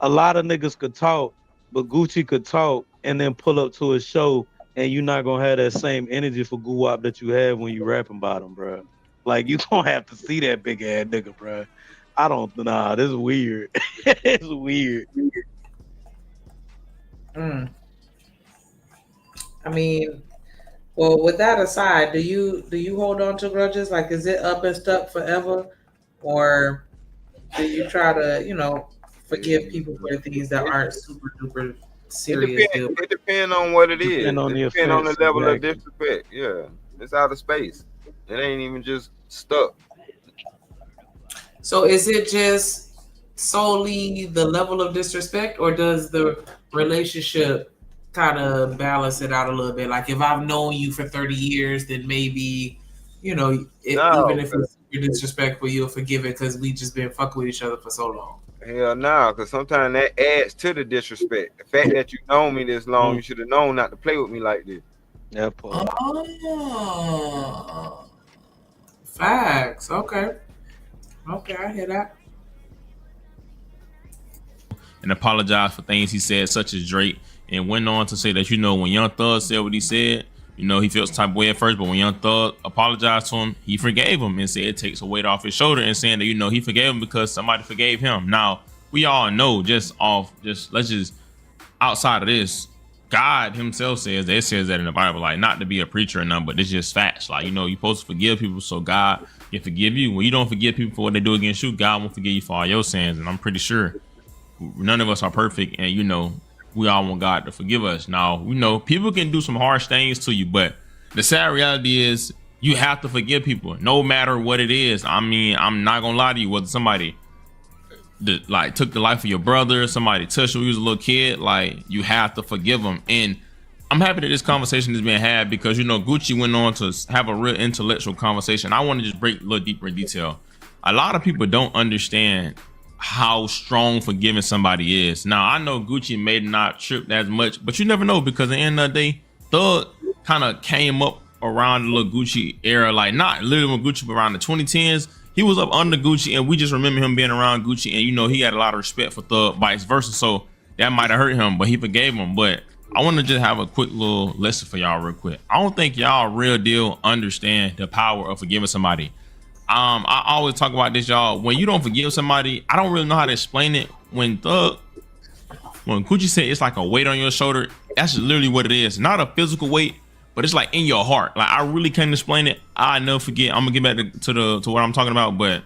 a lot of niggas could talk, but Gucci could talk and then pull up to a show, and you're not gonna have that same energy for Guwap that you have when you rapping about him, bro. Like you gonna have to see that big ass nigga, bro. I don't. Nah, this is weird. It's weird. I mean, well, with that aside, do you hold on to grudges? Like, is it up and stuck forever, or do you try to, you know, forgive people for things that aren't super duper serious? It depends on what it is. Depend on the It depends on the offense, level of exactly. disrespect. Yeah, it's out of space. It ain't even just stuck. So is it just solely the level of disrespect, or does the relationship kind of balance it out a little bit? Like if I've known you for 30 years, then maybe, you know, even if it's super disrespectful, you'll forgive it because we just been fucking with each other for so long. Hell no, because sometimes that adds to the disrespect. The fact that you known me this long, you should have known not to play with me like this. Yeah, Oh, facts. Okay, I hear that. And apologize for things he said, such as Drake, and went on to say that, you know, when Young Thug said what he said, you know, he felt some type of way at first, but when Young Thug apologized to him, he forgave him and said it takes a weight off his shoulder, and saying that, you know, he forgave him because somebody forgave him. Now, we all know let's just outside of this, God himself says that, it says that in the Bible, like, not to be a preacher or nothing, but it's just facts. Like, you know, you're supposed to forgive people so God can forgive you. When you don't forgive people for what they do against you, God won't forgive you for all your sins. And I'm pretty sure none of us are perfect, and you know, we all want God to forgive us. Now, you know, people can do some harsh things to you, but the sad reality is you have to forgive people no matter what it is. I mean, I'm not gonna lie to you, whether somebody like took the life of your brother, somebody touched you when you was a little kid, like, you have to forgive them. And I'm happy that this conversation is being had because, you know, Gucci went on to have a real intellectual conversation. I want to just break a little deeper in detail. A lot of people don't understand how strong forgiving somebody is. Now, I know Gucci may not trip as much, but you never know, because at the end of the day, Thug kind of came up around the little Gucci era, like not literally when Gucci, but around the 2010s. He was up under Gucci, and we just remember him being around Gucci, and you know, he had a lot of respect for Thug, vice versa. So that might have hurt him, but he forgave him. But I want to just have a quick little lesson for y'all real quick. I don't think y'all real deal understand the power of forgiving somebody. I always talk about this, y'all. When you don't forgive somebody, I don't really know how to explain it. When Gucci said it's like a weight on your shoulder, that's literally what it is. Not a physical weight, but it's like in your heart. Like, I really can't explain it. I never forget. I'm gonna get back to what I'm talking about. But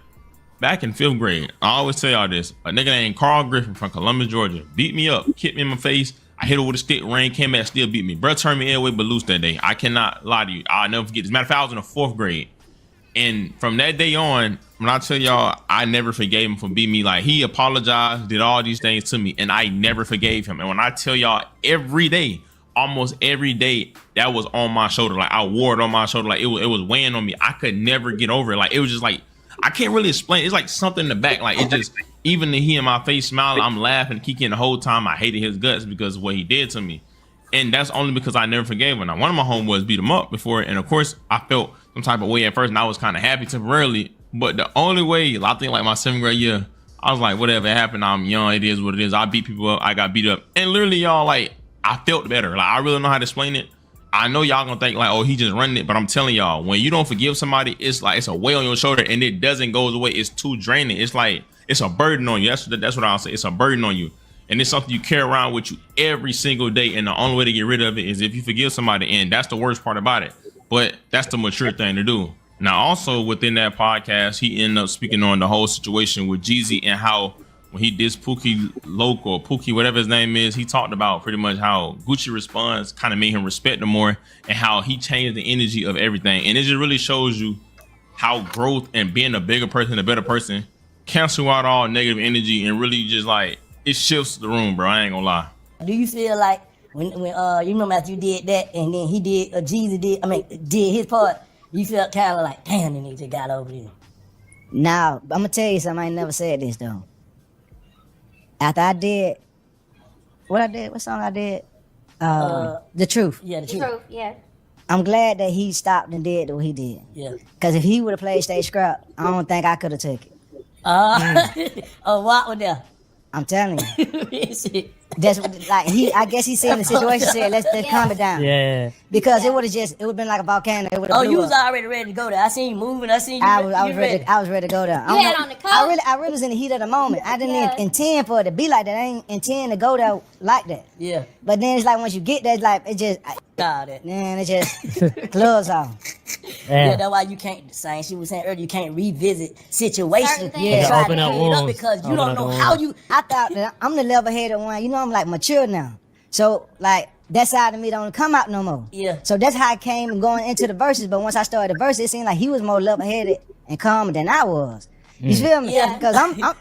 back in 5th grade, I always tell y'all this. A nigga named Carl Griffin from Columbus, Georgia, beat me up, kicked me in my face. I hit her with a stick, rain came back, still beat me. Bruh turned me airway but loose that day. I cannot lie to you. I'll never forget this. Matter of fact, I was in the 4th grade. And from that day on, when I tell y'all, I never forgave him for beating me. Like, he apologized, did all these things to me, and I never forgave him. And when I tell y'all, every day, almost every day, that was on my shoulder. Like, I wore it on my shoulder. Like, it was weighing on me. I could never get over it. Like, it was just like, I can't really explain. It's like something in the back. Like, it just, even to hear my face smile, I'm laughing, kicking the whole time. I hated his guts because of what he did to me. And that's only because I never forgave him. Now, one of my homeboys beat him up before, and of course, I felt some type of way at first, and I was kind of happy temporarily. But the only way, I think like my 7th grade year, I was like, whatever happened, I'm young, it is what it is. I beat people up, I got beat up. And literally, y'all, like, I felt better. Like, I really don't know how to explain it. I know y'all gonna think like, oh, he just running it, but I'm telling y'all, when you don't forgive somebody, it's like it's a weight on your shoulder, and it doesn't go away. It's too draining. It's like it's a burden on you. That's what I'll say. It's a burden on you, and it's something you carry around with you every single day. And the only way to get rid of it is if you forgive somebody, and that's the worst part about it. But that's the mature thing to do. Now, also within that podcast, he ended up speaking on the whole situation with Jeezy, and how when he dissed Pookie Loc, or Pookie, whatever his name is, he talked about pretty much how Gucci response kind of made him respect him more, and how he changed the energy of everything. And it just really shows you how growth and being a bigger person, a better person, cancel out all negative energy, and really just like, it shifts the room, bro. I ain't gonna lie. Do you feel like when you remember after you did that, and then he did, Jeezy did his part, you felt kind of like, damn, the nigga just got over there. Now, I'm gonna tell you something. I ain't never said this though. After I did, what song I did? The Truth. Yeah, the truth. Yeah. I'm glad that he stopped and did what he did. Yeah. Cause if he would have played Stay Scrap, I don't think I could have took it. What was there? I'm telling you. That's like I guess he seen the situation, said let's calm it down. Yeah. Because it would have been like a volcano. It would have. Oh, you was already ready to go there. I seen you moving. I seen you. I was ready to go there. You had on the coat? I really was in the heat of the moment. I didn't intend for it to be like that. I ain't intend to go there like that. Yeah. But then it's like once you get there, it's like it just man, it just clubs off. Yeah, that's why you can't. Saying she was saying earlier, you can't revisit situations. Yeah, try open to up clean it up wounds. because you Open don't up know the how wounds. you. I thought that I'm the level-headed one. You know, I'm like mature now. So like that side of me don't come out no more. Yeah. So that's how I came and going into the verses. But once I started the verses, it seemed like he was more level-headed and calmer than I was. You feel me? Yeah. Because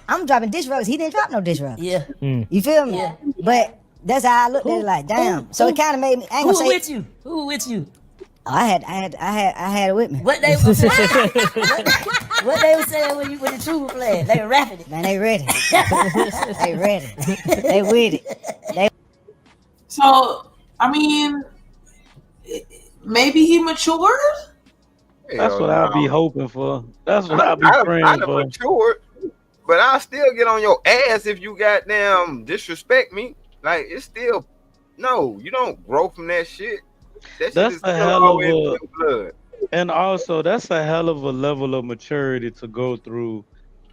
I'm dropping diss records. He didn't drop no diss records. Yeah. You feel me? Yeah. But that's how I looked at it. Like damn. So it kind of made me. I ain't gonna Who say. with you? Who with you? Oh, I had it with me. What they was what they was saying when the truth was playing? They were rapping it. Man, they ready. They ready. They with it. So, I mean, maybe he matured. That's what I'll be hoping for. That's what I'll be praying I'd for. matured, but I'll still get on your ass if you goddamn disrespect me. Like it's still no, you don't grow from that shit. That shit That's is a still hell of always a, in blood. and also that's a hell of a level of maturity to go through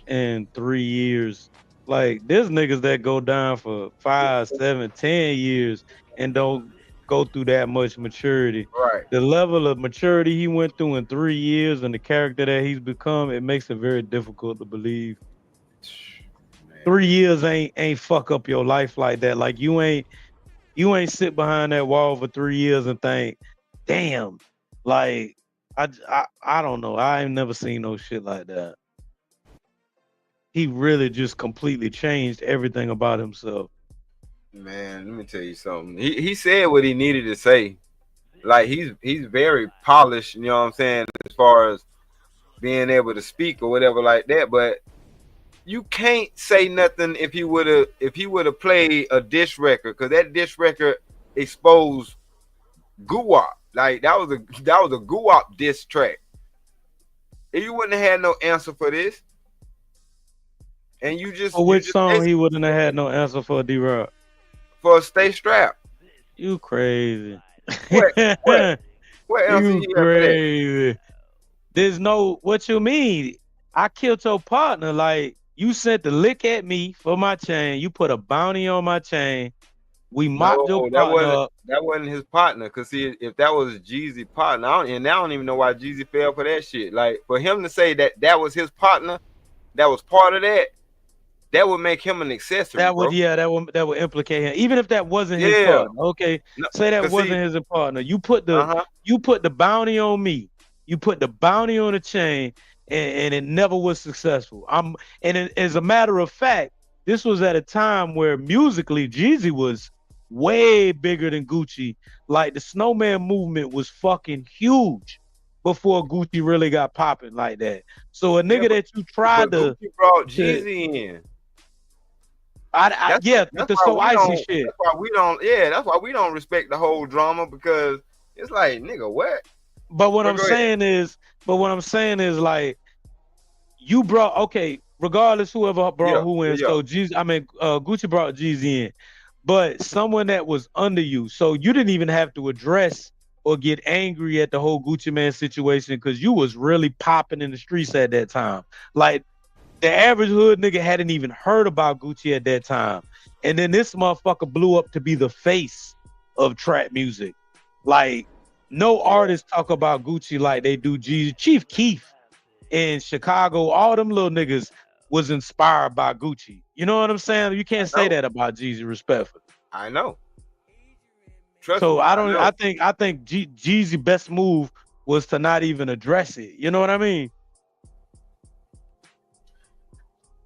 in 3 years. Like there's niggas that go down for 5, 7, 10 years and don't go through that much maturity. Right. The level of maturity he went through in 3 years and the character that he's become, it makes it very difficult to believe. 3 years ain't fuck up your life like that. Like you ain't sit behind that wall for 3 years and think, damn, like I don't know. I ain't never seen no shit like that. He really just completely changed everything about himself. Man, let me tell you something. He said what he needed to say. Like he's very polished, you know what I'm saying, as far as being able to speak or whatever like that. But you can't say nothing if he would have played a diss record, because that diss record exposed Guwap. Like that was a Guwap diss track. You wouldn't have had no answer for this. And you just For which song he wouldn't have had no answer for, D-Rock? For Stay Strapped. You crazy. What answer You you have for that? crazy. There's no, what you mean? I killed your partner. Like, you sent the lick at me for my chain. You put a bounty on my chain. We mopped your partner up. That wasn't his partner. Cause see, if that was Jeezy's partner, I don't even know why Jeezy fell for that shit. Like for him to say that was his partner, that was part of that would make him an accessory. That would, bro. yeah, that would implicate him. Even if that wasn't his Yeah. partner. Okay. No, Say that 'cause wasn't see- his partner. You put the bounty on me. You put the bounty on the chain, and it never was successful. As a matter of fact, this was at a time where musically Jeezy was way bigger than Gucci. Like the Snowman movement was fucking huge before Gucci really got popping like that. So a nigga that you tried to Gucci brought Jeezy in. the So Icy shit. That's why we don't. Yeah, that's why we don't respect the whole drama, because it's like, nigga, what? But what But I'm go ahead. saying is like you brought, okay, regardless whoever brought who in. yeah. So Gucci brought Jeezy in, but someone that was under you. So you didn't even have to address or get angry at the whole Gucci Man situation because you was really popping in the streets at that time. Like the average hood nigga hadn't even heard about Gucci at that time. And then this motherfucker blew up to be the face of trap music. Like no artists talk about Gucci like they do Jeezy. Chief Keef in Chicago, all them little niggas was inspired by Gucci. You know what I'm saying? You can't say that about Jeezy respectfully. I know. So me, I don't. know. I think Jeezy best move was to not even address it. You know what I mean?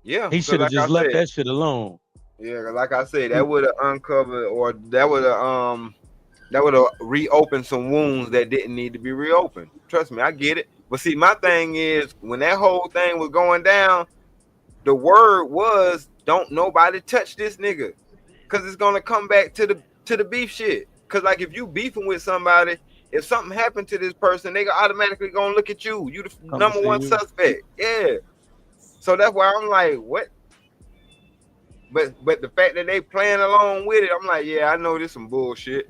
Yeah, He so should have like just I left said, that shit alone. Yeah, like I said, that would have uncovered, or that would have reopened some wounds that didn't need to be reopened. Trust me, I get it. But see, my thing is, when that whole thing was going down, the word was, "Don't nobody touch this nigga," because it's gonna come back to the beef shit. Because like if you beefing with somebody, if something happened to this person, they automatically gonna look at you. You the number one suspect. Yeah. So that's why I'm like, what? But the fact that they playing along with it, I'm like, yeah, I know this some bullshit.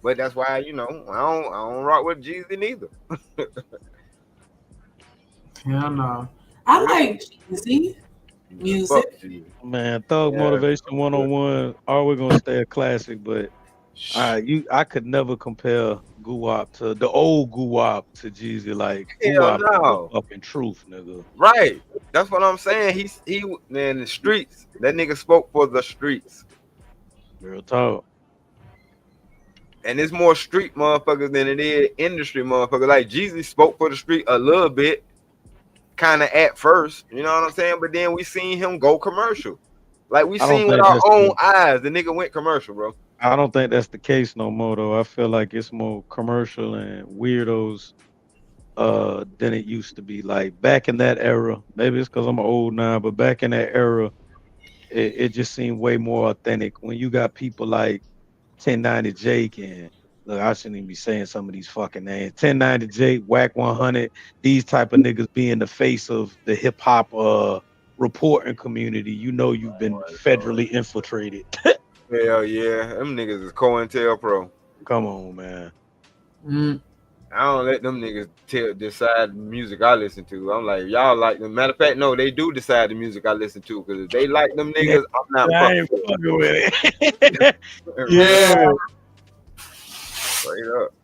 But that's why, I don't rock with Jeezy neither. Hell no. I like Jeezy music. Man, Thug Motivation 101 always gonna stay a classic, but I could never compare Guwap to the old Guwap to Jeezy. Like Hell Guwap no. up in truth, nigga. Right. That's what I'm saying. He man, the streets. That nigga spoke for the streets. Real talk. And it's more street motherfuckers than it is industry motherfuckers. Like Jeezy spoke for the street a little bit, kind of at first, you know what I'm saying? But then we seen him go commercial. Like we seen with our own eyes, the nigga went commercial, bro. I don't think that's the case no more though. I feel like it's more commercial and weirdos than it used to be. Like back in that era, maybe it's because I'm old now, but back in that era, it just seemed way more authentic. When you got people like 1090 Jake and look, I shouldn't even be saying some of these fucking names. 1090 Jake, Whack 100, these type of niggas being the face of the hip hop reporting community. You know you've been federally infiltrated. Hell yeah, them niggas is COINTELPRO. Come on, man. I don't let them niggas decide the music I listen to. I'm like, y'all like them. Matter of fact, no, they do decide the music I listen to, because if they like them niggas, I'm not fucking with it. Yeah. Straight up.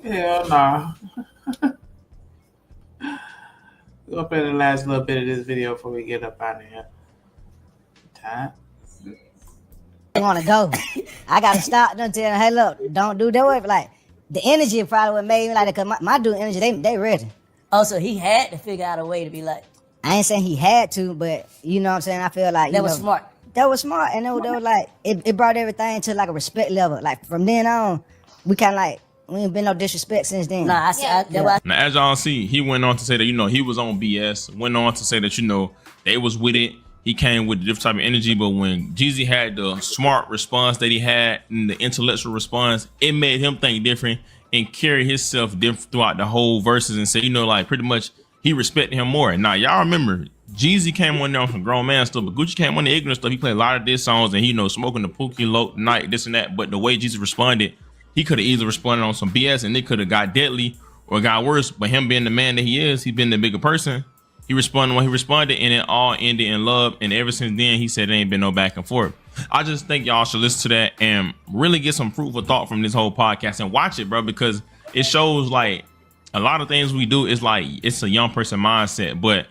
Hell no. We'll play the last little bit of this video before we get up out of here. Time. I want to go. I got to stop them telling, hey, look, don't do that way. Like, the energy probably what made me like that, because my dude energy, they ready. Also, he had to figure out a way to be like. I ain't saying he had to, but you know what I'm saying? I feel like That was smart. That was smart, and they were like, it brought everything to like a respect level. Like from then on, we kind of like, we ain't been no disrespect since then. Nah, Now, as y'all see, he went on to say that, he was on BS. Went on to say that, they was with it. He came with a different type of energy, but when Jeezy had the smart response that he had and the intellectual response, it made him think different and carry himself different throughout the whole verses and say, like pretty much he respected him more. Now, y'all remember, Jeezy came on there on some grown man stuff, but Gucci came on the ignorant stuff. He played a lot of diss songs and he, smoking the Pookie Loc night, this and that. But the way Jeezy responded, he could have easily responded on some BS and it could have got deadly or got worse. But him being the man that he is, he been the bigger person. He responded when he responded, and it all ended in love. And ever since then, he said there ain't been no back and forth. I just think y'all should listen to that and really get some fruitful thought from this whole podcast and watch it, bro, because it shows like a lot of things we do is like it's a young person mindset. But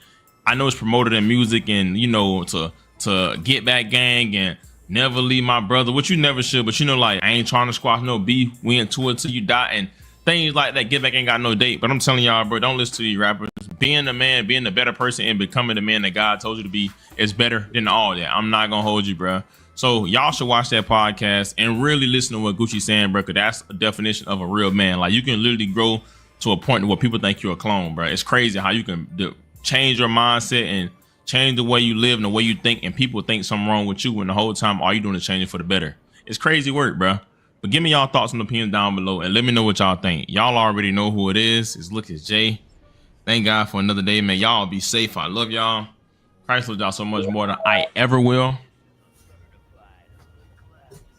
I know it's promoted in music and to get back gang and never leave my brother, which you never should. But like I ain't trying to squash no beef. We into it till you die and things like that. Get back ain't got no date. But I'm telling y'all, bro, don't listen to these rappers. Being the man, being the better person, and becoming the man that God told you to be is better than all that. I'm not gonna hold you, bro. So y'all should watch that podcast and really listen to what Gucci's saying, bro, because that's a definition of a real man. Like you can literally grow to a point where people think you're a clone, bro. It's crazy how you can change your mindset and change the way you live and the way you think, and people think something wrong with you when the whole time all you doing is changing for the better. It's crazy work, bro. But give me y'all thoughts and opinions down below and let me know what y'all think. Y'all already know who it is. It's Lucas J. Thank God for another day, man. Y'all be safe. I love y'all. Christ loves y'all so much more than I ever will.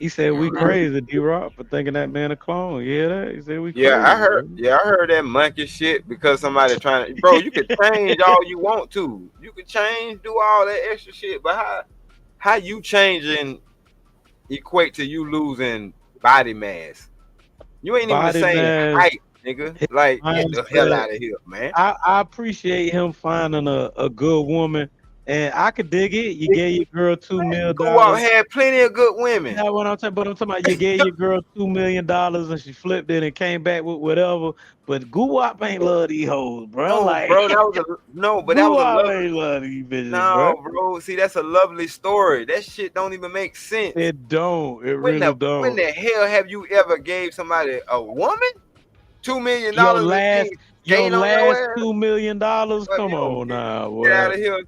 He said we crazy, D-Rock, for thinking that man a clone. You hear that? He said we crazy. I heard that monkey shit because somebody trying to, bro, you can change all you want to. You can change, do all that extra shit, but how you changing equate to you losing body mass? You ain't even the same height, nigga. Like, get the hell out of here, man. I appreciate him finding a good woman And I could dig it. You gave your girl $2 million. Guwap had plenty of good women. Yeah, what I'm talking about, you gave your girl $2 million and she flipped it and came back with whatever. But Guwap ain't love these hoes, bro. No, like, bro, that was but that was a Guwap lovely. ain't love these bitches, No, bro. bro. See, that's a lovely story. That shit don't even make sense. It don't. It When really don't. When the hell have you ever gave somebody a woman $2 million? Your last $2 million? Come on on now, boy. Get out of here.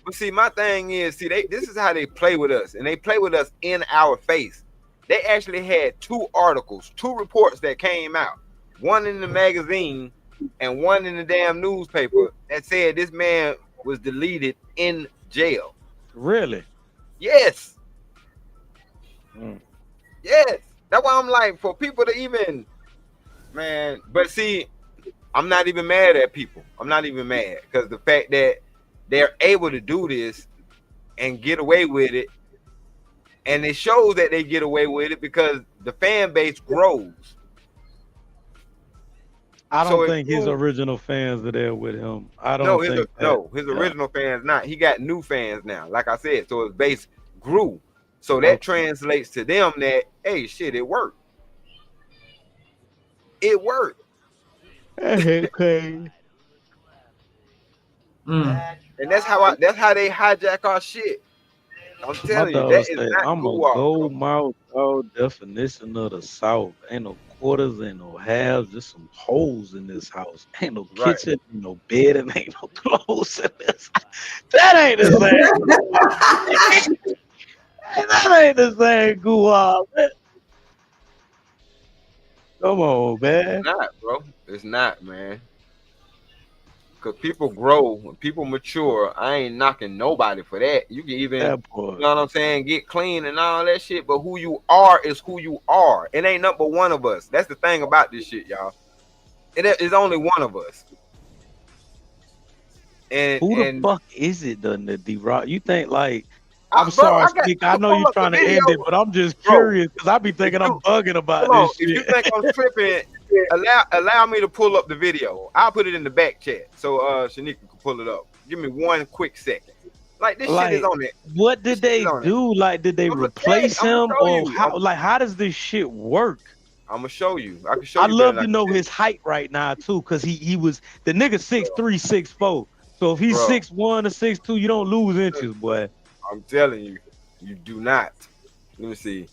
But see, my thing is, this is how they play with us, and they play with us in our face. They actually had 2 articles, 2 reports that came out, one in the magazine and one in the damn newspaper that said this man was deleted in jail. Really? Yes. Yes. That's why I'm like, for people to even, man, but see, I'm not even mad at people. I'm not even mad because the fact that they're able to do this and get away with it, and it shows that they get away with it because the fan base grows. I don't think his original fans are there with him. I don't think his original fans not. He got new fans now, like I said. So his base grew. So that translates to them that, hey, shit, it worked. It worked. Okay. And that's how they hijack our shit. I'm telling you, that is not I'm a gold mouth dog definition of the South. Ain't no quarters, ain't no halves, just some holes in this house. Ain't no kitchen, ain't no bed, and ain't no clothes in this. That ain't the same. That ain't the same Guwap. Come on, man. It's not, bro. It's not, man. Because people grow, when people mature, I ain't knocking nobody for that. You can even, you know what I'm saying, get clean and all that shit. But who you are is who you are. It ain't nothing but one of us. That's the thing about this shit, y'all. It is only one of us. And who the fuck is it, the D-Rock? You think like, I'm sorry, I know you're trying to end it, but I'm just curious because I be thinking I'm bugging about this shit. If you think I'm tripping, allow me to pull up the video. I'll put it in the back chat so Shanika can pull it up. Give me 1 quick second. Like this shit is on it. What did they do? Like, did they replace him, or how? Like, how does this shit work? I'm gonna show you. I can show you. I love to know his height right now too, because he was the nigga 6'3", 6'4". So if he's 6'1" or 6'2", you don't lose inches, boy. I'm telling you, you do not. Let me see.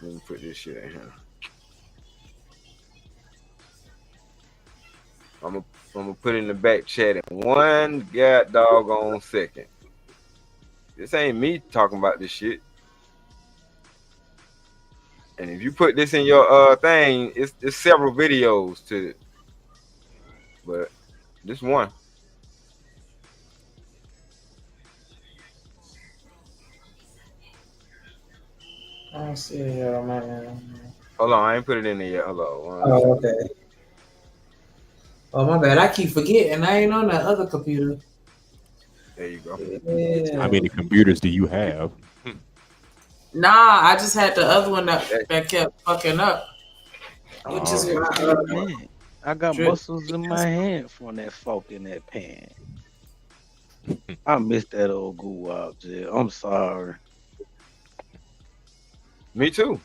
Let me put this shit in here. I'm gonna put it in the back chat in 1 doggone second. This ain't me talking about this shit. And if you put this in your thing, it's several videos to it. But this one. I don't see it here on my end. Hold on, I ain't put it in there yet. Hold on. Oh, okay. Oh, my bad. I keep forgetting. I ain't on that other computer. There you go. Yeah. How many computers do you have? Nah, I just had the other one that kept fucking up. Which is what I got muscles in my hand from that fork in that pan. I miss that old Guwap, Jill. I'm sorry. Me too.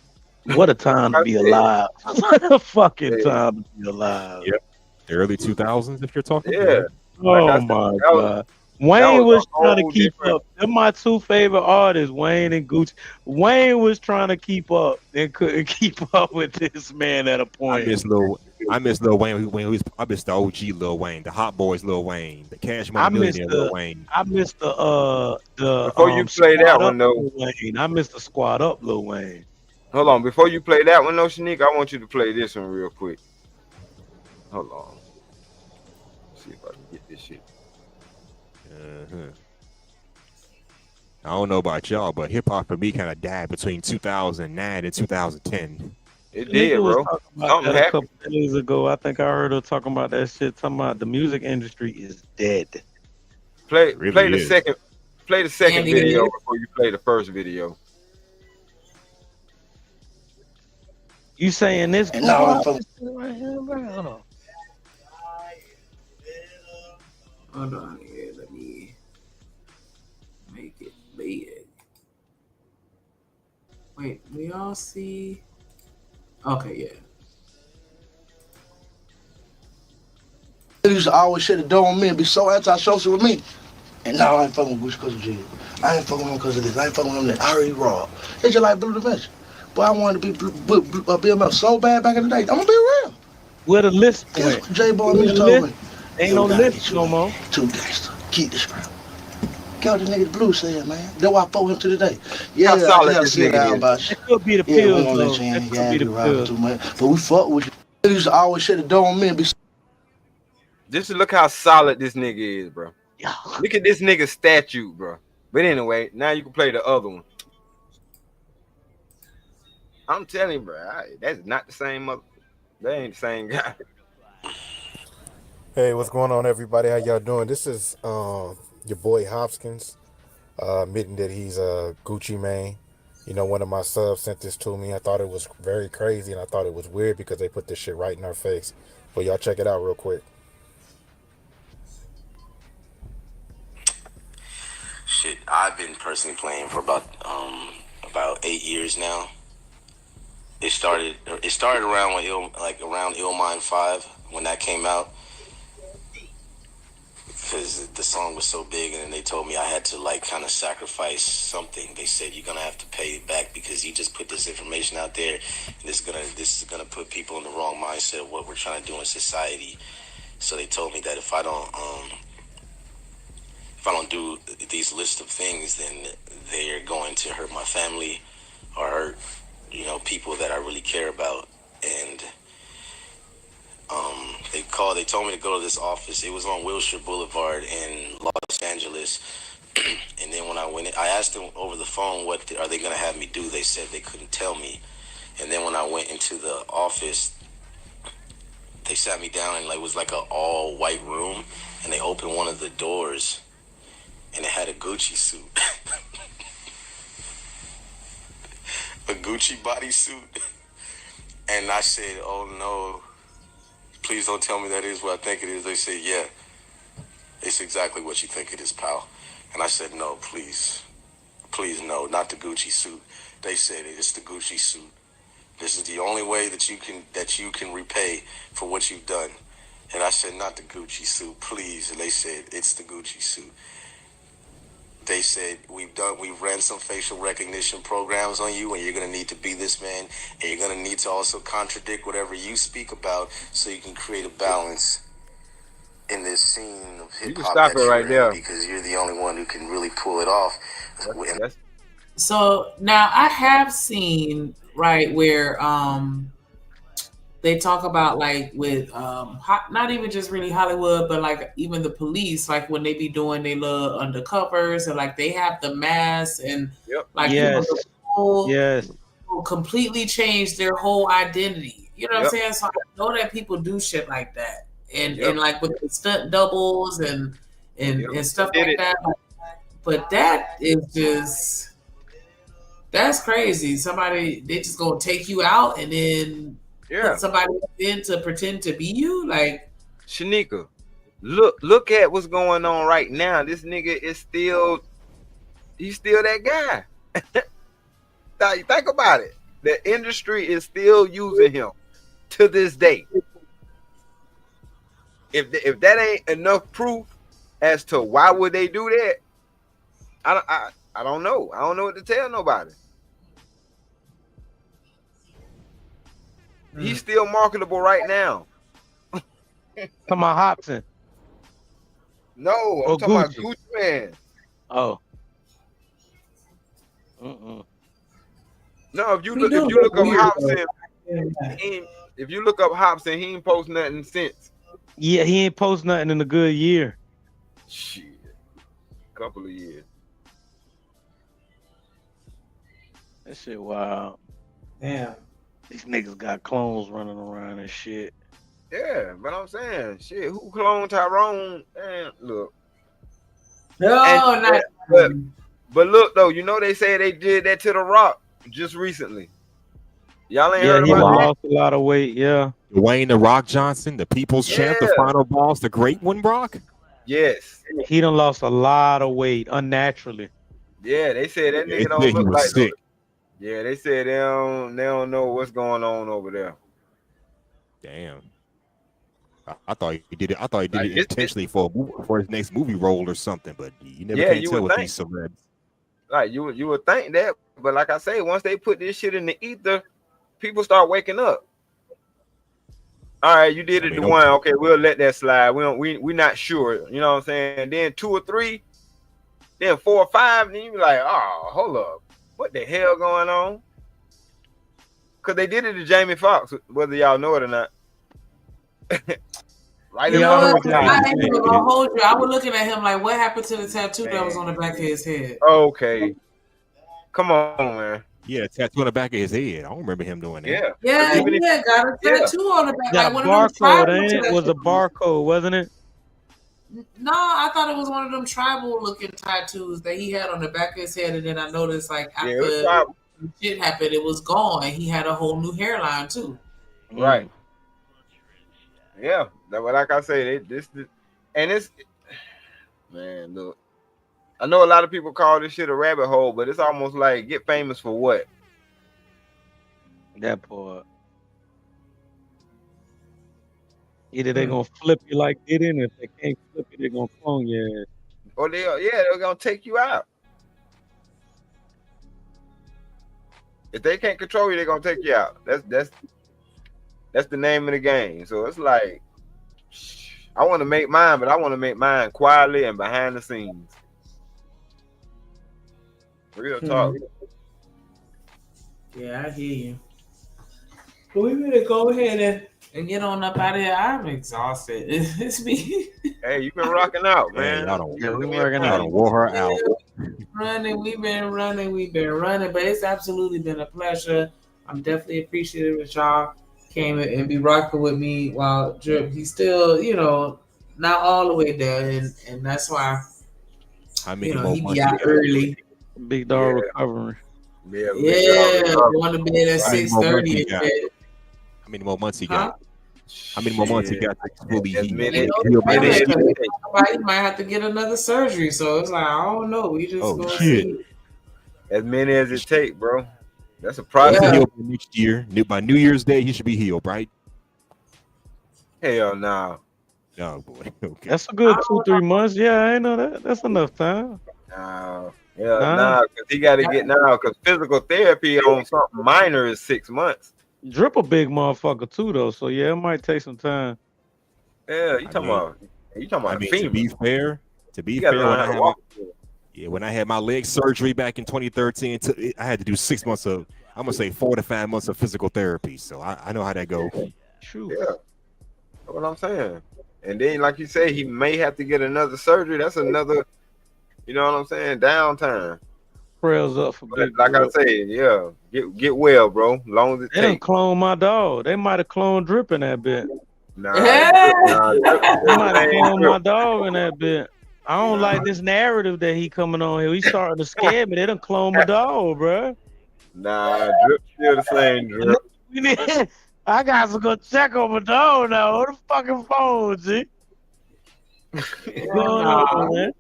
What a time to be alive. What a fucking time to be alive. Yep. The early 2000s, if you're talking. Yeah. Oh my God. Wayne was trying to keep up. They're my 2 favorite artists, Wayne and Gucci. Wayne was trying to keep up and couldn't keep up with this man at a point. I miss Lil Wayne. I miss the OG Lil Wayne, the Hot Boys Lil Wayne, the Cash Money Millionaire Lil Wayne. I miss the before you play that one though. I miss the Squad Up Lil Wayne. Hold on, before you play that one though, Shanika, I want you to play this one real quick. Hold on. Let's see if I can get this shit. I don't know about y'all, but hip hop for me kind of died between 2009 and 2010. It did, bro. Something happened. A couple days ago, I think I heard her talking about that shit. Talking about the music industry is dead. Play the second video before you play the first video. You saying this? And now right here, bro. Hold on. Hold on here, let me. Wait, we all see. Okay, yeah. They used to always shut the door on me and be so antisocial with me. And now I ain't fucking with Gucci because of jail. I ain't fucking with him because of this. I ain't fucking with him that. I already robbed. It's just like Blue Dimension. But I wanted to be BMF so bad back in the day. I'm going to be real. Where the list Guess went? what J-Boy Where me the told list? me? Ain't You no gotta list get you no more. Two gangster. Keep the scrap. Get what the nigga Blue said, man. That's why I fought him to the day. Yeah, How I solid just had to this sit nigga down is. about shit. That could be the Yeah, we pills, don't though. let you in. That could Yeah, be be the robbing pills. too much. But we fuck with you. They used to always shut the door on me and be Just look how solid this nigga is, bro. Look at this nigga statue, bro. But anyway, now you can play the other one. I'm telling you, bro, that's not the same mother. They ain't the same guy. Hey, what's going on, everybody? How y'all doing? This is your boy Hopkins, admitting that he's a Gucci Mane. You know, one of my subs sent this to me. I thought it was very crazy, and I thought it was weird because they put this shit right in our face. But y'all check it out real quick. Shit, I've been personally playing for about 8 years now. It started around when around Illmind 5 when that came out, because the song was so big, and then they told me I had to like kind of sacrifice something. They said you're gonna have to pay it back because you just put this information out there, and this is gonna put people in the wrong mindset of what we're trying to do in society. So they told me that if I don't do these list of things, then they're going to hurt my family or hurt, you know, people that I really care about. And they told me to go to this office. It was on Wilshire Boulevard in Los Angeles. And then when I went in, I asked them over the phone, what are they going to have me do? They said they couldn't tell me. And then when I went into the office, they sat me down, and it was like an all white room, and they opened one of the doors, and it had a Gucci suit. A Gucci bodysuit. And I said, oh no, please don't tell me that is what I think it is. They said, yeah, it's exactly what you think it is, pal. And I said, no, please no, not the Gucci suit. They said it's the Gucci suit. This is the only way that you can repay for what you've done. And I said, not the Gucci suit, please. And they said, it's the Gucci suit. They said, we've ran some facial recognition programs on you, and you're going to need to be this man, and you're going to need to also contradict whatever you speak about so you can create a balance in this scene of hip-hop. You can stop it right there. Because you're the only one who can really pull it off. So now I have seen, right, where they talk about like with not even just really Hollywood, but like even the police, like when they be doing their little undercovers, and like they have the masks, and like Yes. people completely change their whole identity. You know what I'm saying? So I know that people do shit like that, and like with the stunt doubles and stuff like that. But that is just, that's crazy. Somebody, they just gonna take you out and then put somebody in to pretend to be you. Like, Shanika, look at what's going on right now. This nigga is he's still that guy. Think about it. The industry is still using him to this day. If that ain't enough proof as to why would they do that, I don't know. I don't know what to tell nobody. He's still marketable right now. Talking about Hobson. No, I'm talking about Gucci Man. Oh. No, if you look up Hobson, if you look up Hobson, he ain't post nothing since. Yeah, he ain't post nothing in a good year. Shit, couple of years. That shit wild. Damn. These niggas got clones running around and shit. Yeah, but I'm saying, shit, who cloned Tyrone? And look. No, but look though, you know they say they did that to The Rock just recently. Y'all ain't heard he about that? lost a lot of weight. Yeah. Dwayne The Rock Johnson, the People's Champ, the final boss, the great one, Brock. Yes. He done lost a lot of weight unnaturally. Yeah, they said that nigga don't He look was like sick. Yeah, they said they don't know what's going on over there. Damn. I thought he did it. I thought he did it intentionally for his next movie role or something. But you never can tell with these celebs. Like you would think that, but like I say, once they put this shit in the ether, people start waking up. All right, you did it to one. Okay, we'll let that slide. We're not sure. You know what I'm saying? Then 2 or 3, then 4 or 5, then you be like, oh, hold up, what the hell going on? Because they did it to Jamie Foxx, whether y'all know it or not. Right? You know what? I ain't gonna hold you. I was looking at him like, what happened to the tattoo that was on the back of his head? Okay, come on, man. Yeah, tattoo on the back of his head. I don't remember him doing that. Yeah, he got a tattoo on the back. Got Like a one of them barcode, ain't it? tribal Was a barcode, wasn't it? No, I thought it was one of them tribal looking tattoos that he had on the back of his head, and then I noticed like after shit happened, it was gone, and he had a whole new hairline too. Right. Yeah, that like I say, and it's man, look. I know a lot of people call this shit a rabbit hole, but it's almost like get famous for what? That part. Either they're gonna flip you like they did, and if they can't flip you, they're gonna clone your ass. Or they're gonna take you out. If they can't control you, they're gonna take you out. That's the name of the game. So it's like I want to make mine, but I want to make mine quietly and behind the scenes. Real talk. Yeah, I hear you. But we better go ahead and get on up out of here. I'm exhausted. It's me. Hey, you been rocking out, man. We working out. Wore her out. We've been running, but it's absolutely been a pleasure. I'm definitely appreciative that y'all came and be rocking with me while Drip, he's still, not all the way there, and that's why he be out early. Big dog recovering. Yeah, going to bed at 6:30. How many more months he got? How many more months he got to fully heal? Somebody might have to get another surgery, so it's like I don't know. We just gonna see. As many as it take, bro. That's a process. Heal by next year. By New Year's Day, he should be healed, right? Hell no. Oh boy. Okay. That's a good 2-3 months. Yeah, I know that. That's enough time. No. Yeah, because he got to get now. Because physical therapy on something minor is 6 months. Drip a big motherfucker too, though. So yeah, it might take some time. Yeah, you talking about? To be fair, when I had my leg surgery back in 2013, I had to do 6 months of, I'm gonna say 4 to 5 months of physical therapy. So I know how that goes. True. Yeah, that's what I'm saying. And then, like you say, he may have to get another surgery. That's another, you know what I'm saying, downtime. Prayers up for big. Like I say, yeah, get well, bro. Long as it They done cloned my dog. They might have cloned Drip in that bit. Nah, They might have cloned my dog in that bit. I don't like this narrative that he coming on here. He starting to scare me. They done cloned my dog, bro. Nah, Drip still the same, Drip. I got to go check on my dog now. What the fucking phone, G? What's going on, man?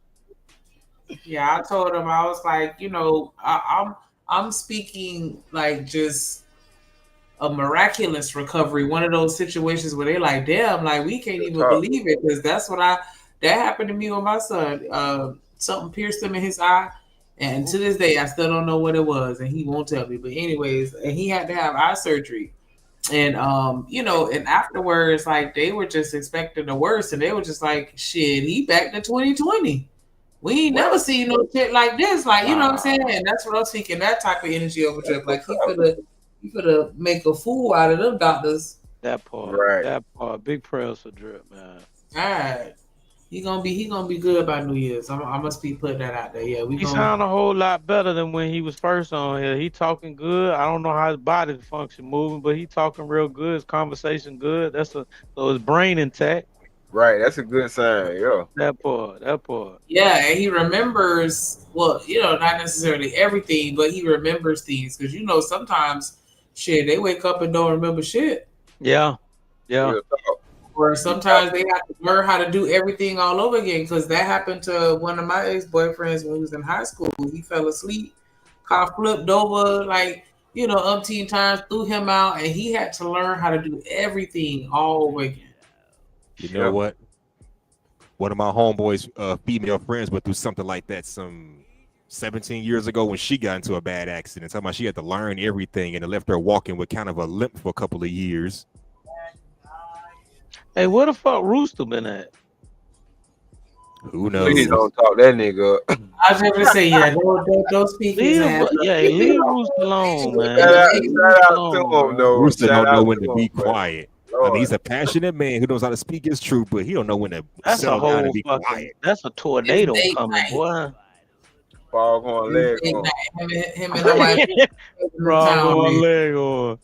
Yeah, I told him, I was like, I'm speaking like just a miraculous recovery. One of those situations where they're like, damn, like we can't even believe it, because that's what that happened to me with my son. Something pierced him in his eye, and to this day I still don't know what it was, and he won't tell me. But anyways, and he had to have eye surgery. And and afterwards, like they were just expecting the worst, and they were just like, shit, he back to 2020. We ain't never seen no shit like this. Like, you know what I'm saying? And that's what I'm seeking, that type of energy over Drip. Like he could make a fool out of them doctors. That part. Right. That part. Big prayers for Drip, man. All right. He gonna be good by New Year's. I must be putting that out there. Yeah, He sound a whole lot better than when he was first on here. He talking good. I don't know how his body function moving, but he talking real good. His conversation good. So his brain intact. Right, that's a good sign, yeah. That part. Yeah, and he remembers, well, not necessarily everything, but he remembers things. Because, sometimes, shit, they wake up and don't remember shit. Yeah. Or sometimes they have to learn how to do everything all over again. Because that happened to one of my ex-boyfriends when he was in high school. He fell asleep, car flipped over, like, umpteen times, threw him out, and he had to learn how to do everything all over again. You know what? One of my homeboys' female friends went through something like that some 17 years ago when she got into a bad accident. Talking about she had to learn everything, and it left her walking with kind of a limp for a couple of years. Hey, where the fuck Rooster been at? Who knows? Please don't talk that nigga up. I was just gonna say, don't speak his ass. Leave Rooster alone, man. Shout out to him, though. Rooster Shout don't out know when to to be him, man. quiet. I mean, he's a passionate man who knows how to speak his truth, but he don't know when to That's a settle down whole and be fucking. quiet. That's a tornado It's coming, boy. Foghorn Leghorn. Him and the wife. Foghorn Leghorn.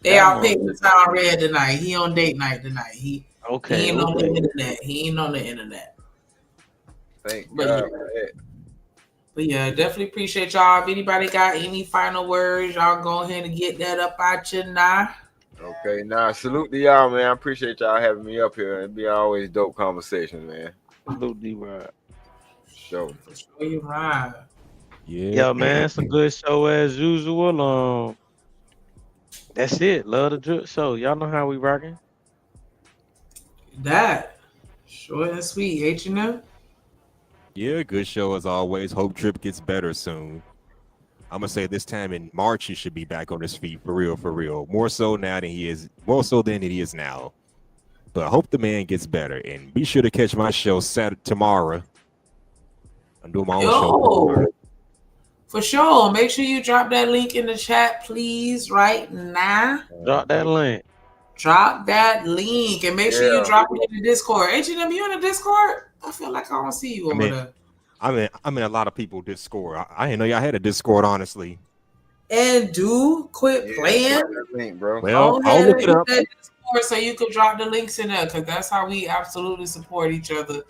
They all painting the town red tonight. He on date night tonight. He Okay. ain't on the internet. He ain't on the internet. Thank But God yeah. for that. But yeah, definitely appreciate y'all. If anybody got any final words, y'all go ahead and get that up out you now. Okay, now salute to y'all, man. I appreciate y'all having me up here. It be always dope conversation, man. Salute D-Rod. Sure. Sure you right. Yeah, man, it's a good show as usual. That's it. Love the drip show. Y'all know how we rocking. That short and sweet, ain't you know? Yeah, good show as always. Hope Drip gets better soon. I'm gonna say this time in March he should be back on his feet for real, for real. More so now than he is, more so than he is now. But I hope the man gets better. And be sure to catch my show Saturday tomorrow. I'm doing my own show. For sure. Make sure you drop that link in the chat, please, right now. Drop that link. Drop that link and make sure you drop it in the Discord. H&M, you in the Discord? I feel like I don't see you over there. I'm in a lot of people Discord. I didn't know y'all had a Discord, honestly. And quit playing. Link, bro. Well, I'll look it up. That Discord so you can drop the links in there, because that's how we absolutely support each other.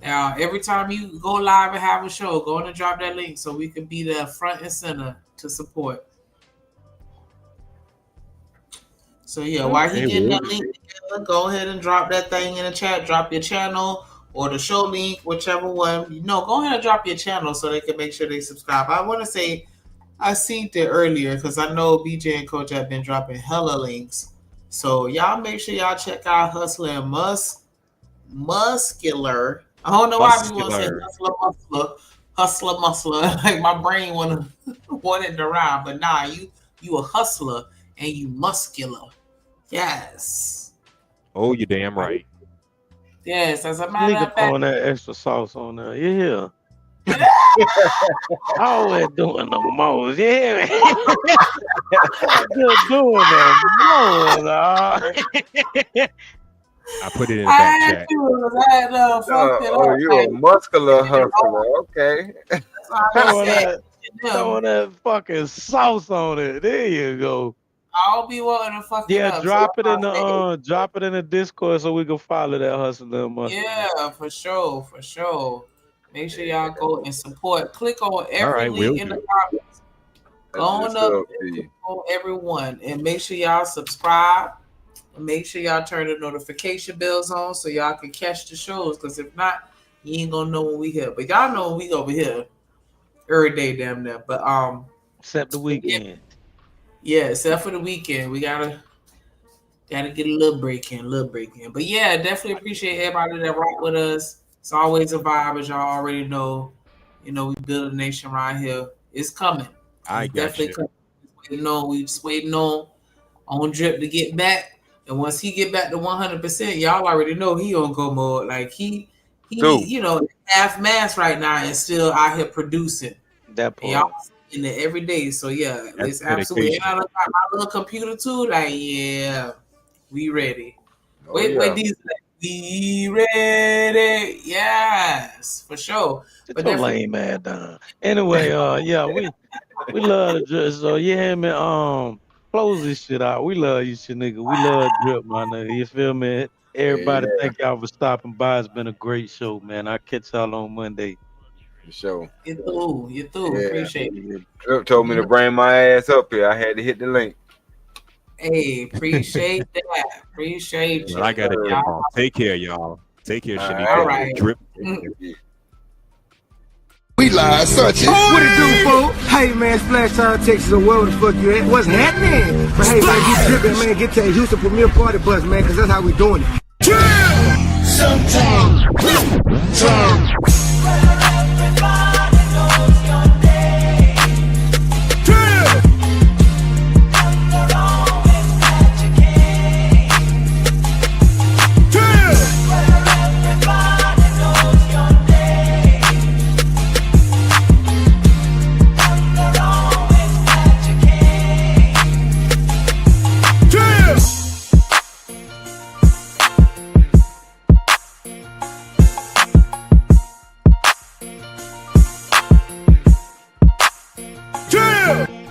Now, every time you go live and have a show, go on and drop that link so we can be there front and center to support. So yeah, while he getting that link together, go ahead and drop that thing in the chat. Drop your channel or the show link, whichever one. Go ahead and drop your channel so they can make sure they subscribe. I want to say I seen it earlier because I know BJ and Coach have been dropping hella links. So y'all make sure y'all check out Hustler and Muscular. I don't know why people want to say Hustler Muscular. Like my brain wanted to rhyme, but nah, you a hustler and you muscular. Yes. Oh, you're damn right. Yes, as a matter Nigga of fact. throwing that extra sauce on there. Yeah. Always doing the most. Yeah, man. Just doing the most. I put it in the back chat. You a muscular hustler. Okay. Throwing that fucking sauce on it. There you go. I'll be wanting to fuck it up. Drop it in the Discord so we can follow that hustler. Yeah, for sure. Make sure y'all go and support. Click on every link in the comments. Go on up and on everyone, and make sure y'all subscribe. And make sure y'all turn the notification bells on so y'all can catch the shows. Because if not, you ain't gonna know when we here. But y'all know when we over here every day, damn near. But except the weekend. Yeah, except for the weekend. We gotta get a little break in. But yeah, definitely appreciate everybody that rock with us. It's always a vibe, as y'all already know. We build a nation right here. It's coming. I definitely coming. We just waiting on Drip to get back. And once he get back to 100%, y'all already know he on go mode. Like he half mass right now and still out here producing. That part. Y'all in there every day. So yeah, it's absolutely. And I look at my little computer too. Like we ready. Wait, these. We ready? Yes, for sure. But lame man down. Anyway, we love the drip. So man, close this shit out. We love you, shit, nigga. We love Drip, my nigga. You feel me? Everybody, thank y'all for stopping by. It's been a great show, man. I'll catch y'all on Monday. For sure. You through. Yeah. Appreciate it. Drip told me to bring my ass up here. I had to hit the link. Hey, appreciate that. Appreciate you. I gotta get off. Take care, y'all. Take care, Shanika. All right. Drip. We live, such it. What it do, fool? Hey man, Splash Town, Texas, or wherever the fuck you at. What's happening? But hey, man, get tripping, man. Get to the Houston Premier Party Bus, man, because that's how we doing it. Sometimes. Yeah!